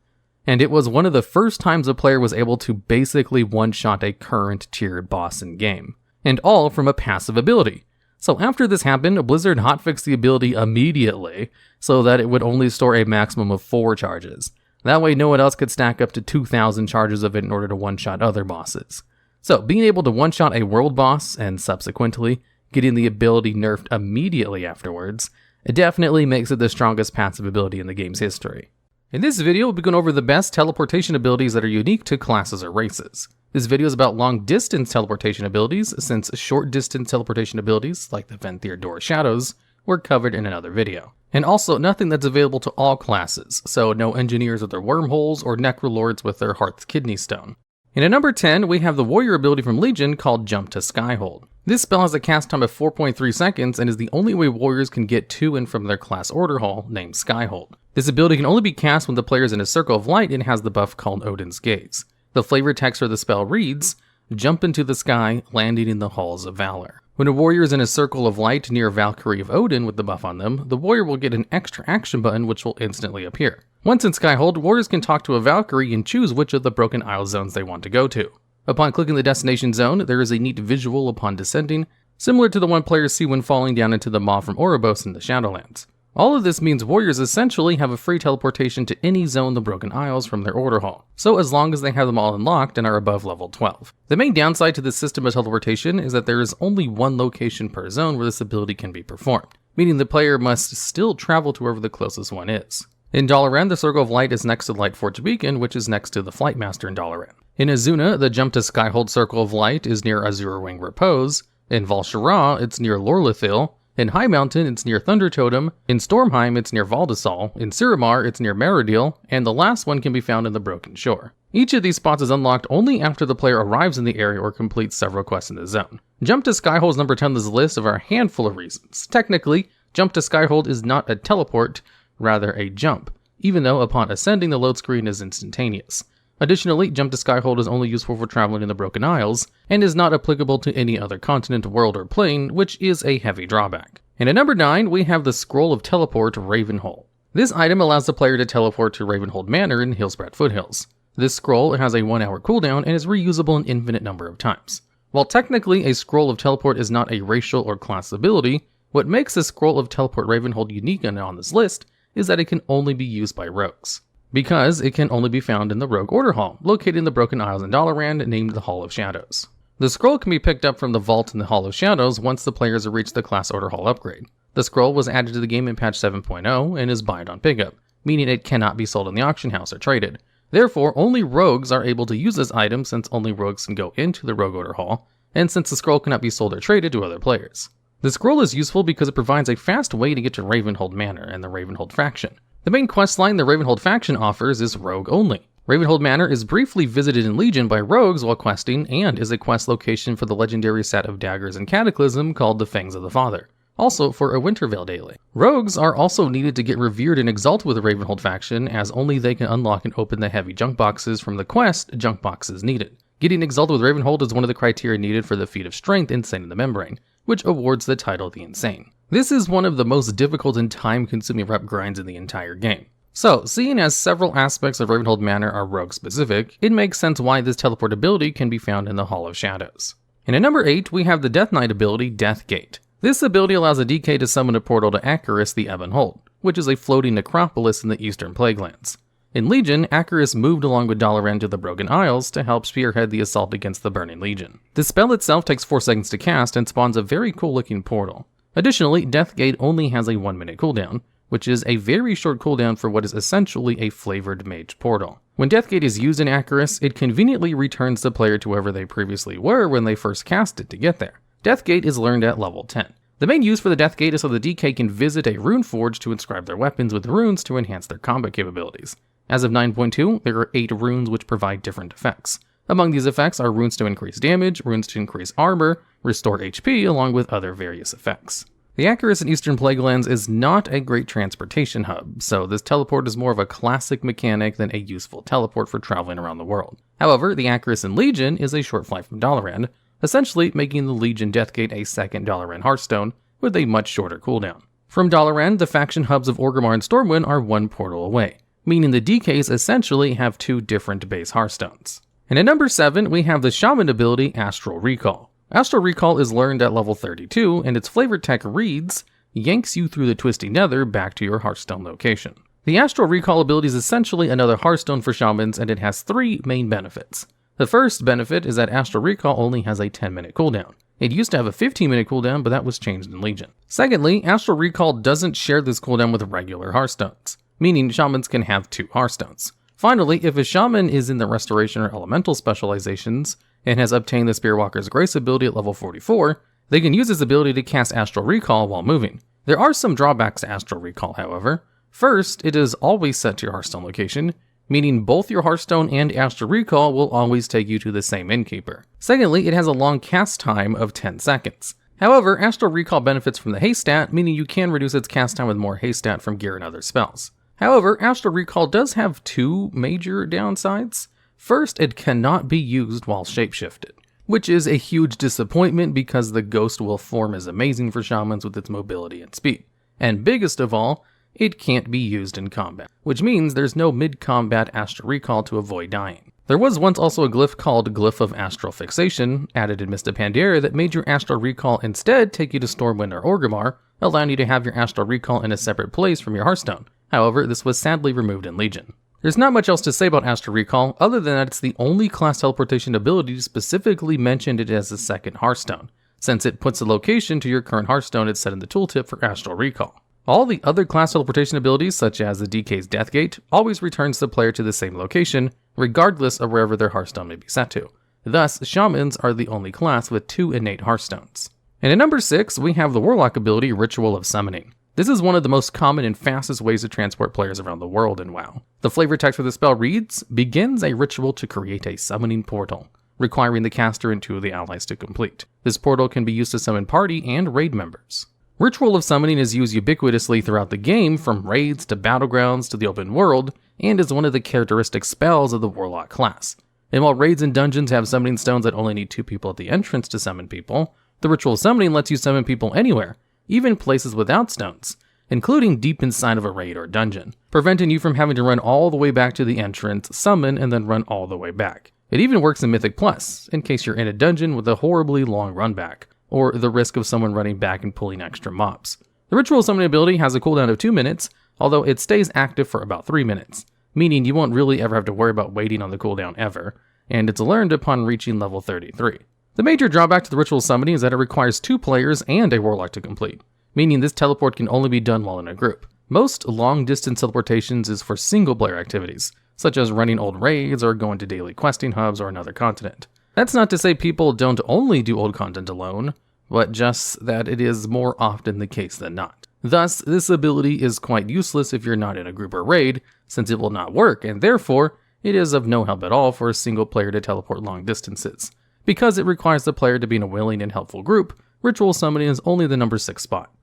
And it was one of the first times a player was able to basically one-shot a current tiered boss in game, and all from a passive ability. So after this happened, Blizzard hotfixed the ability immediately so that it would only store a maximum of 4 charges, That way no one else could stack up to 2,000 charges of it in order to one-shot other bosses. So being able to one-shot a world boss, and subsequently getting the ability nerfed immediately afterwards, it definitely makes it the strongest passive ability in the game's history. In this video, we'll be going over the best teleportation abilities that are unique to classes or races. This video is about long-distance teleportation abilities, since short-distance teleportation abilities, like the Venthyr Door Shadows, were covered in another video. And also, nothing that's available to all classes, so no engineers with their wormholes or necrolords with their Hearth's Kidney Stone. And at number 10, we have the warrior ability from Legion called Jump to Skyhold. This spell has a cast time of 4.3 seconds and is the only way warriors can get to and from their class order hall, named Skyhold. This ability can only be cast when the player is in a circle of light and has the buff called Odin's Gaze. The flavor text for the spell reads, "Jump into the sky, landing in the halls of valor." When a warrior is in a circle of light near Valkyrie of Odin with the buff on them, the warrior will get an extra action button which will instantly appear. Once in Skyhold, warriors can talk to a Valkyrie and choose which of the Broken Isle zones they want to go to. Upon clicking the destination zone, there is a neat visual upon descending, similar to the one players see when falling down into the Maw from Oribos in the Shadowlands. All of this means warriors essentially have a free teleportation to any zone the Broken Isles from their order hall, so as long as they have them all unlocked and are above level 12. The main downside to this system of teleportation is that there is only one location per zone where this ability can be performed, meaning the player must still travel to wherever the closest one is. In Dalaran, the Circle of Light is next to the Lightforge Beacon, which is next to the Flightmaster in Dalaran. In Azuna, the Jump to Skyhold Circle of Light is near Azurwing Repose. In Val'Sharah, it's near Lorlithil. In High Mountain, it's near Thunder Totem. In Stormheim, it's near Valdasal. In Siramar, it's near Meridil. And the last one can be found in the Broken Shore. Each of these spots is unlocked only after the player arrives in the area or completes several quests in the zone. Jump to Skyhold's number 10 on this list for a handful of reasons. Technically, Jump to Skyhold is not a teleport, rather a jump, even though upon ascending the load screen is instantaneous. Additionally, Jump to Skyhold is only useful for traveling in the Broken Isles, and is not applicable to any other continent, world, or plane, which is a heavy drawback. And at number 9, we have the Scroll of Teleport Ravenhold. This item allows the player to teleport to Ravenhold Manor in Hillsbrad Foothills. This scroll has a 1-hour cooldown and is reusable an infinite number of times. While technically a Scroll of Teleport is not a racial or class ability, what makes the Scroll of Teleport Ravenhold unique and on this list is that it can only be used by rogues, because it can only be found in the Rogue Order Hall, located in the Broken Isles in Dalaran, named the Hall of Shadows. The scroll can be picked up from the vault in the Hall of Shadows once the players have reached the Class Order Hall upgrade. The scroll was added to the game in patch 7.0 and is bind on pickup, meaning it cannot be sold in the auction house or traded. Therefore, only rogues are able to use this item since only rogues can go into the Rogue Order Hall, and since the scroll cannot be sold or traded to other players. The scroll is useful because it provides a fast way to get to Ravenhold Manor and the Ravenhold faction. The main questline the Ravenhold faction offers is rogue only. Ravenhold Manor is briefly visited in Legion by rogues while questing, and is a quest location for the legendary set of daggers and Cataclysm called the Fangs of the Father, also for a Wintervale daily. Rogues are also needed to get revered and exalted with the Ravenhold faction, as only they can unlock and open the heavy junk boxes from the quest junk boxes needed. Getting exalted with Ravenhold is one of the criteria needed for the feat of strength Insane in the Membrane, which awards the title the Insane. This is one of the most difficult and time-consuming rep grinds in the entire game. So, seeing as several aspects of Ravenhold Manor are rogue-specific, it makes sense why this teleport ability can be found in the Hall of Shadows. And at number 8, we have the Death Knight ability, Death Gate. This ability allows a DK to summon a portal to Acheris the Ebon Hold, which is a floating necropolis in the Eastern Plaguelands. In Legion, Acheris moved along with Dalaran to the Broken Isles to help spearhead the assault against the Burning Legion. The spell itself takes 4 seconds to cast and spawns a very cool-looking portal. Additionally, Death Gate only has a 1-minute cooldown, which is a very short cooldown for what is essentially a flavored mage portal. When Death Gate is used in Acheris, it conveniently returns the player to wherever they previously were when they first cast it to get there. Death Gate is learned at level 10. The main use for the Death Gate is so the DK can visit a rune forge to inscribe their weapons with runes to enhance their combat capabilities. As of 9.2, there are 8 runes which provide different effects. Among these effects are runes to increase damage, runes to increase armor, restore HP, along with other various effects. The Acheris in Eastern Plaguelands is not a great transportation hub, so this teleport is more of a classic mechanic than a useful teleport for traveling around the world. However, the Acheris in Legion is a short flight from Dalaran, essentially making the Legion Deathgate a second Dalaran Hearthstone with a much shorter cooldown. From Dalaran, the faction hubs of Orgrimmar and Stormwind are 1 portal away, meaning the DKs essentially have 2 different base Hearthstones. And at number 7, we have the Shaman ability, Astral Recall. Astral Recall is learned at level 32, and its flavor tech reads, yanks you through the twisty nether back to your Hearthstone location. The Astral Recall ability is essentially another Hearthstone for Shamans, and it has 3 main benefits. The first benefit is that Astral Recall only has a 10-minute cooldown. It used to have a 15-minute cooldown, but that was changed in Legion. Secondly, Astral Recall doesn't share this cooldown with regular Hearthstones, meaning Shamans can have 2 Hearthstones. Finally, if a Shaman is in the Restoration or Elemental specializations, and has obtained the Spearwalker's Grace ability at level 44, they can use this ability to cast Astral Recall while moving. There are some drawbacks to Astral Recall, however. First, it is always set to your Hearthstone location, meaning both your Hearthstone and Astral Recall will always take you to the same innkeeper. Secondly, it has a long cast time of 10 seconds. However, Astral Recall benefits from the haste stat, meaning you can reduce its cast time with more haste stat from gear and other spells. However, Astral Recall does have 2 major downsides. First, it cannot be used while shapeshifted, which is a huge disappointment because the Ghost Wolf form is amazing for Shamans with its mobility and speed. And biggest of all, it can't be used in combat, which means there's no mid-combat Astral Recall to avoid dying. There was once also a glyph called Glyph of Astral Fixation, added in Mist of Pandaria, that made your Astral Recall instead take you to Stormwind or Orgrimmar, allowing you to have your Astral Recall in a separate place from your Hearthstone. However, this was sadly removed in Legion. There's not much else to say about Astral Recall, other than that it's the only class teleportation ability to specifically mention it as a second Hearthstone, since it puts the location to your current Hearthstone it's set in the tooltip for Astral Recall. All the other class teleportation abilities, such as the DK's Deathgate, always returns the player to the same location, regardless of wherever their Hearthstone may be set to. Thus, Shamans are the only class with 2 innate Hearthstones. And at number 6, we have the Warlock ability, Ritual of Summoning. This is one of the most common and fastest ways to transport players around the world in WoW. The flavor text for the spell reads, begins a ritual to create a summoning portal, requiring the caster and 2 of the allies to complete. This portal can be used to summon party and raid members. Ritual of Summoning is used ubiquitously throughout the game, from raids to battlegrounds to the open world, and is one of the characteristic spells of the Warlock class. And while raids and dungeons have summoning stones that only need 2 people at the entrance to summon people, the Ritual of Summoning lets you summon people anywhere, even places without stones, including deep inside of a raid or dungeon, preventing you from having to run all the way back to the entrance, summon, and then run all the way back. It even works in Mythic Plus, in case you're in a dungeon with a horribly long run back, or the risk of someone running back and pulling extra mobs. The Ritual Summoning ability has a cooldown of 2 minutes, although it stays active for about 3 minutes, meaning you won't really ever have to worry about waiting on the cooldown ever, and it's learned upon reaching level 33. The major drawback to the Ritual Summoning is that it requires 2 players and a Warlock to complete, meaning this teleport can only be done while in a group. Most long-distance teleportations is for single-player activities, such as running old raids or going to daily questing hubs or another continent. That's not to say people don't only do old content alone, but just that it is more often the case than not. Thus, this ability is quite useless if you're not in a group or raid, since it will not work, and therefore, it is of no help at all for a single player to teleport long distances. Because it requires the player to be in a willing and helpful group, Ritual Summoning is only the number 6 spot.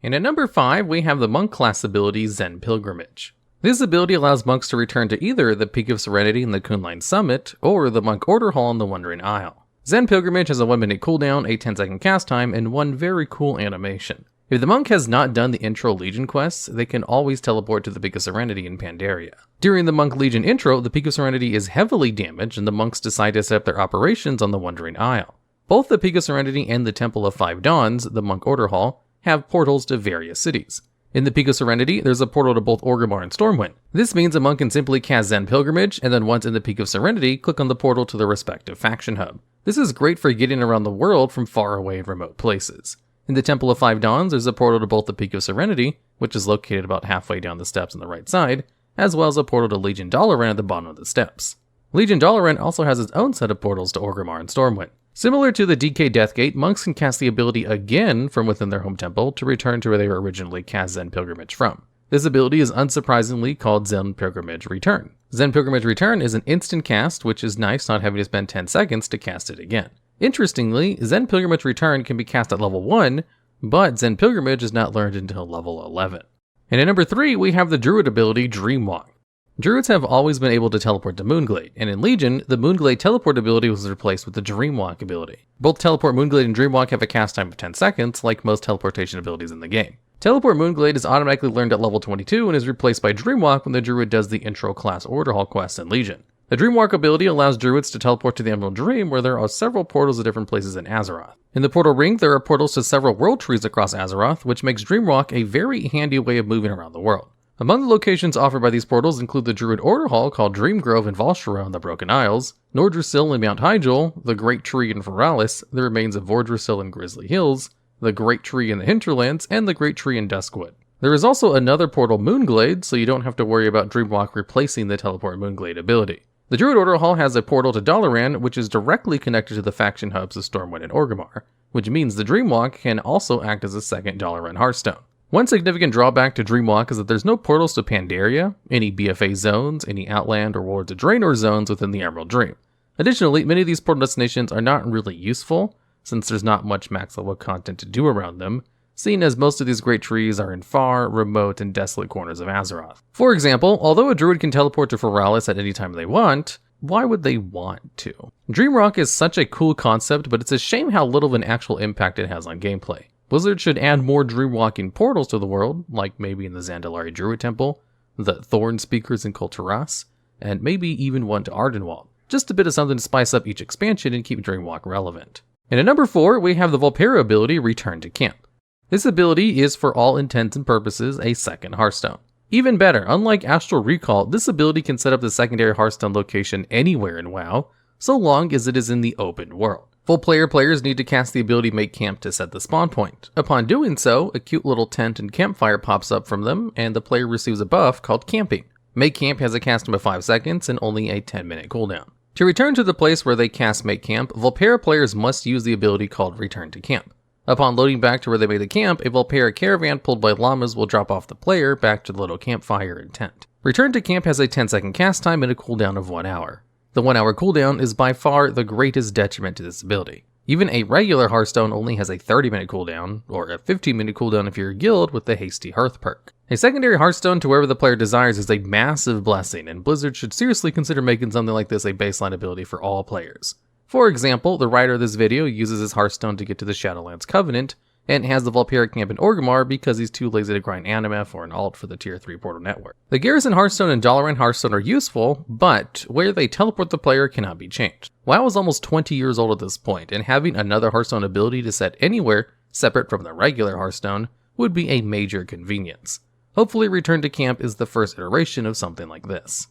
And at number 5, we have the Monk class ability, Zen Pilgrimage. This ability allows monks to return to either the Peak of Serenity in the Kunlun Summit, or the Monk Order Hall in the Wandering Isle. Zen Pilgrimage has a 1-minute cooldown, a 10-second cast time, and one very cool animation. If the monk has not done the intro Legion quests, they can always teleport to the Peak of Serenity in Pandaria. During the Monk Legion intro, the Peak of Serenity is heavily damaged, and the monks decide to set up their operations on the Wandering Isle. Both the Peak of Serenity and the Temple of 5 Dawns, the Monk Order Hall, have portals to various cities. In the Peak of Serenity, there's a portal to both Orgrimmar and Stormwind. This means a monk can simply cast Zen Pilgrimage, and then once in the Peak of Serenity, click on the portal to the respective faction hub. This is great for getting around the world from far away and remote places. In the Temple of 5 Dawns, there's a portal to both the Peak of Serenity, which is located about halfway down the steps on the right side, as well as a portal to Legion Dalaran at the bottom of the steps. Legion Dalaran also has its own set of portals to Orgrimmar and Stormwind. Similar to the DK Deathgate, monks can cast the ability again from within their home temple to return to where they were originally cast Zen Pilgrimage from. This ability is unsurprisingly called Zen Pilgrimage Return. Zen Pilgrimage Return is an instant cast, which is nice not having to spend 10 seconds to cast it again. Interestingly, Zen Pilgrimage Return can be cast at level 1, but Zen Pilgrimage is not learned until level 11. And at number 3, we have the Druid ability Dreamwalk. Druids have always been able to teleport to Moonglade, and in Legion, the Moonglade teleport ability was replaced with the Dreamwalk ability. Both Teleport Moonglade and Dreamwalk have a cast time of 10 seconds, like most teleportation abilities in the game. Teleport Moonglade is automatically learned at level 22 and is replaced by Dreamwalk when the Druid does the intro class Order Hall quest in Legion. The Dreamwalk ability allows Druids to teleport to the Emerald Dream, where there are several portals at different places in Azeroth. In the Portal Ring, there are portals to several world trees across Azeroth, which makes Dreamwalk a very handy way of moving around the world. Among the locations offered by these portals include the Druid Order Hall called Dreamgrove in Val'sharah on the Broken Isles, Nordrassil in Mount Hyjal, the Great Tree in Veralis, the remains of Vordrassil in Grizzly Hills, the Great Tree in the Hinterlands, and the Great Tree in Duskwood. There is also another portal, Moonglade, so you don't have to worry about Dreamwalk replacing the Teleport Moonglade ability. The Druid Order Hall has a portal to Dalaran, which is directly connected to the faction hubs of Stormwind and Orgrimmar, which means the Dreamwalk can also act as a second Dalaran Hearthstone. One significant drawback to Dreamwalk is that there's no portals to Pandaria, any BFA zones, any Outland or Wards of Draenor zones within the Emerald Dream. Additionally, many of these portal destinations are not really useful, since there's not much max level content to do around them, seeing as most of these great trees are in far, remote, and desolate corners of Azeroth. For example, although a druid can teleport to Veralis at any time they want, why would they want to? Dreamwalk is such a cool concept, but it's a shame how little of an actual impact it has on gameplay. Blizzard should add more dreamwalking portals to the world, like maybe in the Zandalari Druid Temple, the Thorn Speakers in Kul Tiras, and maybe even one to Ardenwald. Just a bit of something to spice up each expansion and keep Dreamwalk relevant. And at number 4, we have the Vulpera ability, Return to Camp. This ability is for all intents and purposes a second Hearthstone. Even better, unlike Astral Recall, this ability can set up the secondary Hearthstone location anywhere in WoW, so long as it is in the open world. Full players need to cast the ability Make Camp to set the spawn point. Upon doing so, a cute little tent and campfire pops up from them, and the player receives a buff called Camping. Make Camp has a cast time of 5 seconds and only a 10-minute cooldown. To return to the place where they cast Make Camp, Vulpera players must use the ability called Return to Camp. Upon loading back to where they made the camp, a Vulpera caravan pulled by llamas will drop off the player back to the little campfire and tent. Return to Camp has a 10-second cast time and a cooldown of 1 hour. The 1 hour cooldown is by far the greatest detriment to this ability. Even a regular Hearthstone only has a 30-minute cooldown, or a 15-minute cooldown if you're a guild with the Hasty Hearth perk. A secondary Hearthstone to wherever the player desires is a massive blessing, and Blizzard should seriously consider making something like this a baseline ability for all players. For example, the writer of this video uses his Hearthstone to get to the Shadowlands Covenant, and has the Vulpera camp in Orgrimmar because he's too lazy to grind Animef or an alt for the Tier 3 portal network. The Garrison Hearthstone and Dalaran Hearthstone are useful, but where they teleport the player cannot be changed. WoW is almost 20 years old at this point, and having another Hearthstone ability to set anywhere separate from the regular Hearthstone would be a major convenience. Hopefully Return to Camp is the first iteration of something like this.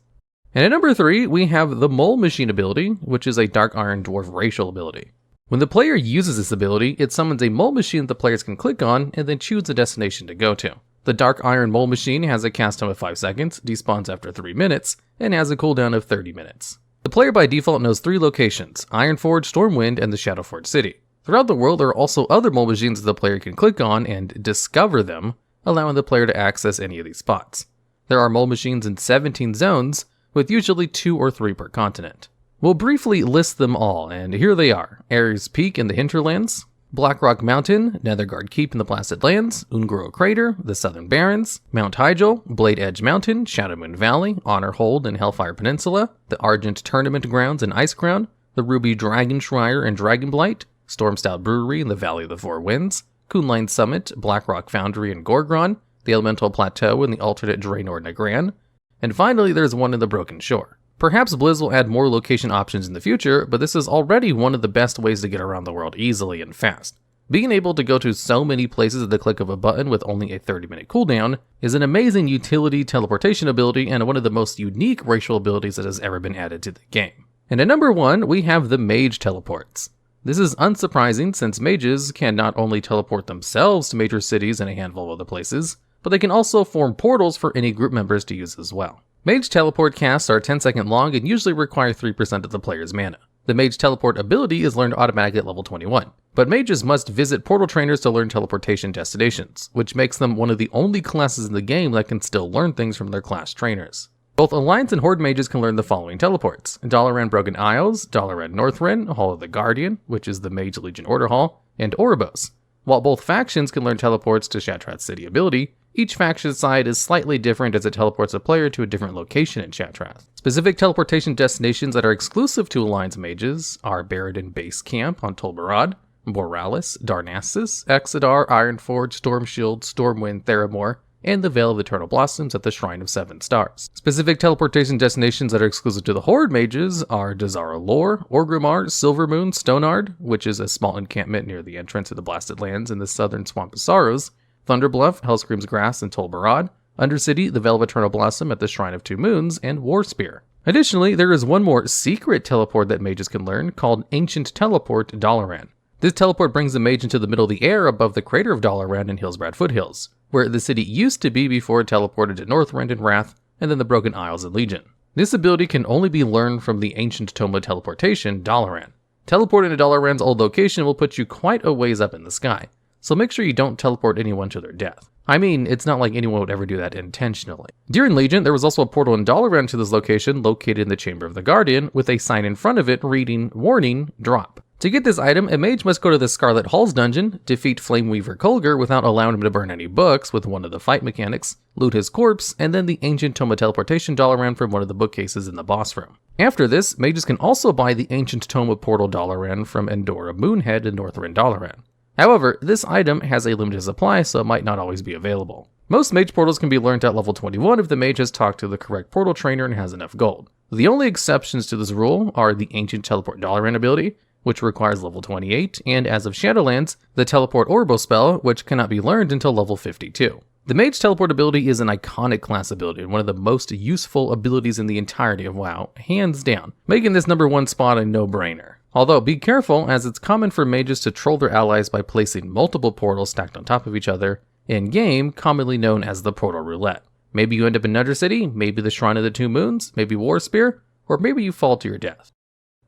And at number 3, we have the Mole Machine ability, which is a Dark Iron Dwarf racial ability. When the player uses this ability, it summons a mole machine that the players can click on and then choose a destination to go to. The Dark Iron Mole Machine has a cast time of 5 seconds, despawns after 3 minutes, and has a cooldown of 30 minutes. The player by default knows 3 locations, Ironforge, Stormwind, and the Shadowforge City. Throughout the world, there are also other mole machines that the player can click on and discover them, allowing the player to access any of these spots. There are mole machines in 17 zones, with usually 2 or 3 per continent. We'll briefly list them all, and here they are. Ares Peak in the Hinterlands, Blackrock Mountain, Netherguard Keep in the Blasted Lands, Ungoro Crater, the Southern Barrens, Mount Hyjal, Blade Edge Mountain, Shadowmoon Valley, Honor Hold and Hellfire Peninsula, the Argent Tournament Grounds and Icecrown, the Ruby Dragon Shrier and Dragonblight, Stormstout Brewery in the Valley of the Four Winds, Coonline Summit, Blackrock Foundry and Gorgron, the Elemental Plateau and the alternate Draenor Nagran, and finally there's one in the Broken Shore. Perhaps Blizz will add more location options in the future, but this is already one of the best ways to get around the world easily and fast. Being able to go to so many places at the click of a button with only a 30-minute cooldown is an amazing utility teleportation ability and one of the most unique racial abilities that has ever been added to the game. And at number 1, we have the Mage Teleports. This is unsurprising since mages can not only teleport themselves to major cities and a handful of other places, but they can also form portals for any group members to use as well. Mage Teleport casts are 10-second long and usually require 3% of the player's mana. The Mage Teleport ability is learned automatically at level 21, but mages must visit portal trainers to learn teleportation destinations, which makes them one of the only classes in the game that can still learn things from their class trainers. Both Alliance and Horde mages can learn the following teleports: Dalaran Broken Isles, Dalaran Northrend, Hall of the Guardian, which is the Mage Legion Order Hall, and Oribos. While both factions can learn teleports to Shattrath's City ability, each faction's side is slightly different as it teleports a player to a different location in Shattrath. Specific teleportation destinations that are exclusive to Alliance mages are Barradin Base Camp on Tol Barad, Borealis, Darnassus, Exodar, Ironforge, Stormshield, Stormwind, Theramore, and the Veil of Eternal Blossoms at the Shrine of 7 Stars. Specific teleportation destinations that are exclusive to the Horde mages are Dazara Lore, Orgrimmar, Silvermoon, Stonard, which is a small encampment near the entrance to the Blasted Lands in the southern Swamp of Sorrows, Thunderbluff, Hellscream's Grass, and Tol Barad, Undercity, the Veil of Eternal Blossom at the Shrine of Two Moons, and War Spear. Additionally, there is one more secret teleport that mages can learn called Ancient Teleport Dalaran. This teleport brings the mage into the middle of the air above the crater of Dalaran in Hillsbrad Foothills, where the city used to be before it teleported to Northrend and Wrath, and then the Broken Isles and Legion. This ability can only be learned from the Ancient Tome of Teleportation, Dalaran. Teleporting to Dalaran's old location will put you quite a ways up in the sky, so make sure you don't teleport anyone to their death. I mean, it's not like anyone would ever do that intentionally. During Legion, there was also a portal in Dalaran to this location located in the Chamber of the Guardian, with a sign in front of it reading, "Warning, drop." To get this item, a mage must go to the Scarlet Halls dungeon, defeat Flameweaver Kolger without allowing him to burn any books with one of the fight mechanics, loot his corpse, and then the Ancient Tome of Teleportation Dalaran from one of the bookcases in the boss room. After this, mages can also buy the Ancient Tome of Portal Dalaran from Endora Moonhead in Northrend Dalaran. However, this item has a limited supply, so it might not always be available. Most mage portals can be learned at level 21 if the mage has talked to the correct portal trainer and has enough gold. The only exceptions to this rule are the Ancient Teleport Dalaran ability, which requires level 28, and as of Shadowlands, the Teleport Orbo spell, which cannot be learned until level 52. The Mage Teleport ability is an iconic class ability and one of the most useful abilities in the entirety of WoW, hands down, making this number 1 spot a no-brainer. Although be careful, as it's common for mages to troll their allies by placing multiple portals stacked on top of each other, in-game commonly known as the Portal Roulette. Maybe you end up in Undercity, maybe the Shrine of the Two Moons, maybe War Spear, or maybe you fall to your death.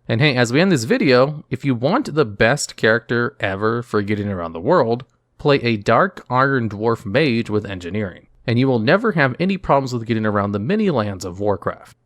And hey, as we end this video, if you want the best character ever for getting around the world, play a Dark Iron Dwarf Mage with Engineering, and you will never have any problems with getting around the many lands of Warcraft.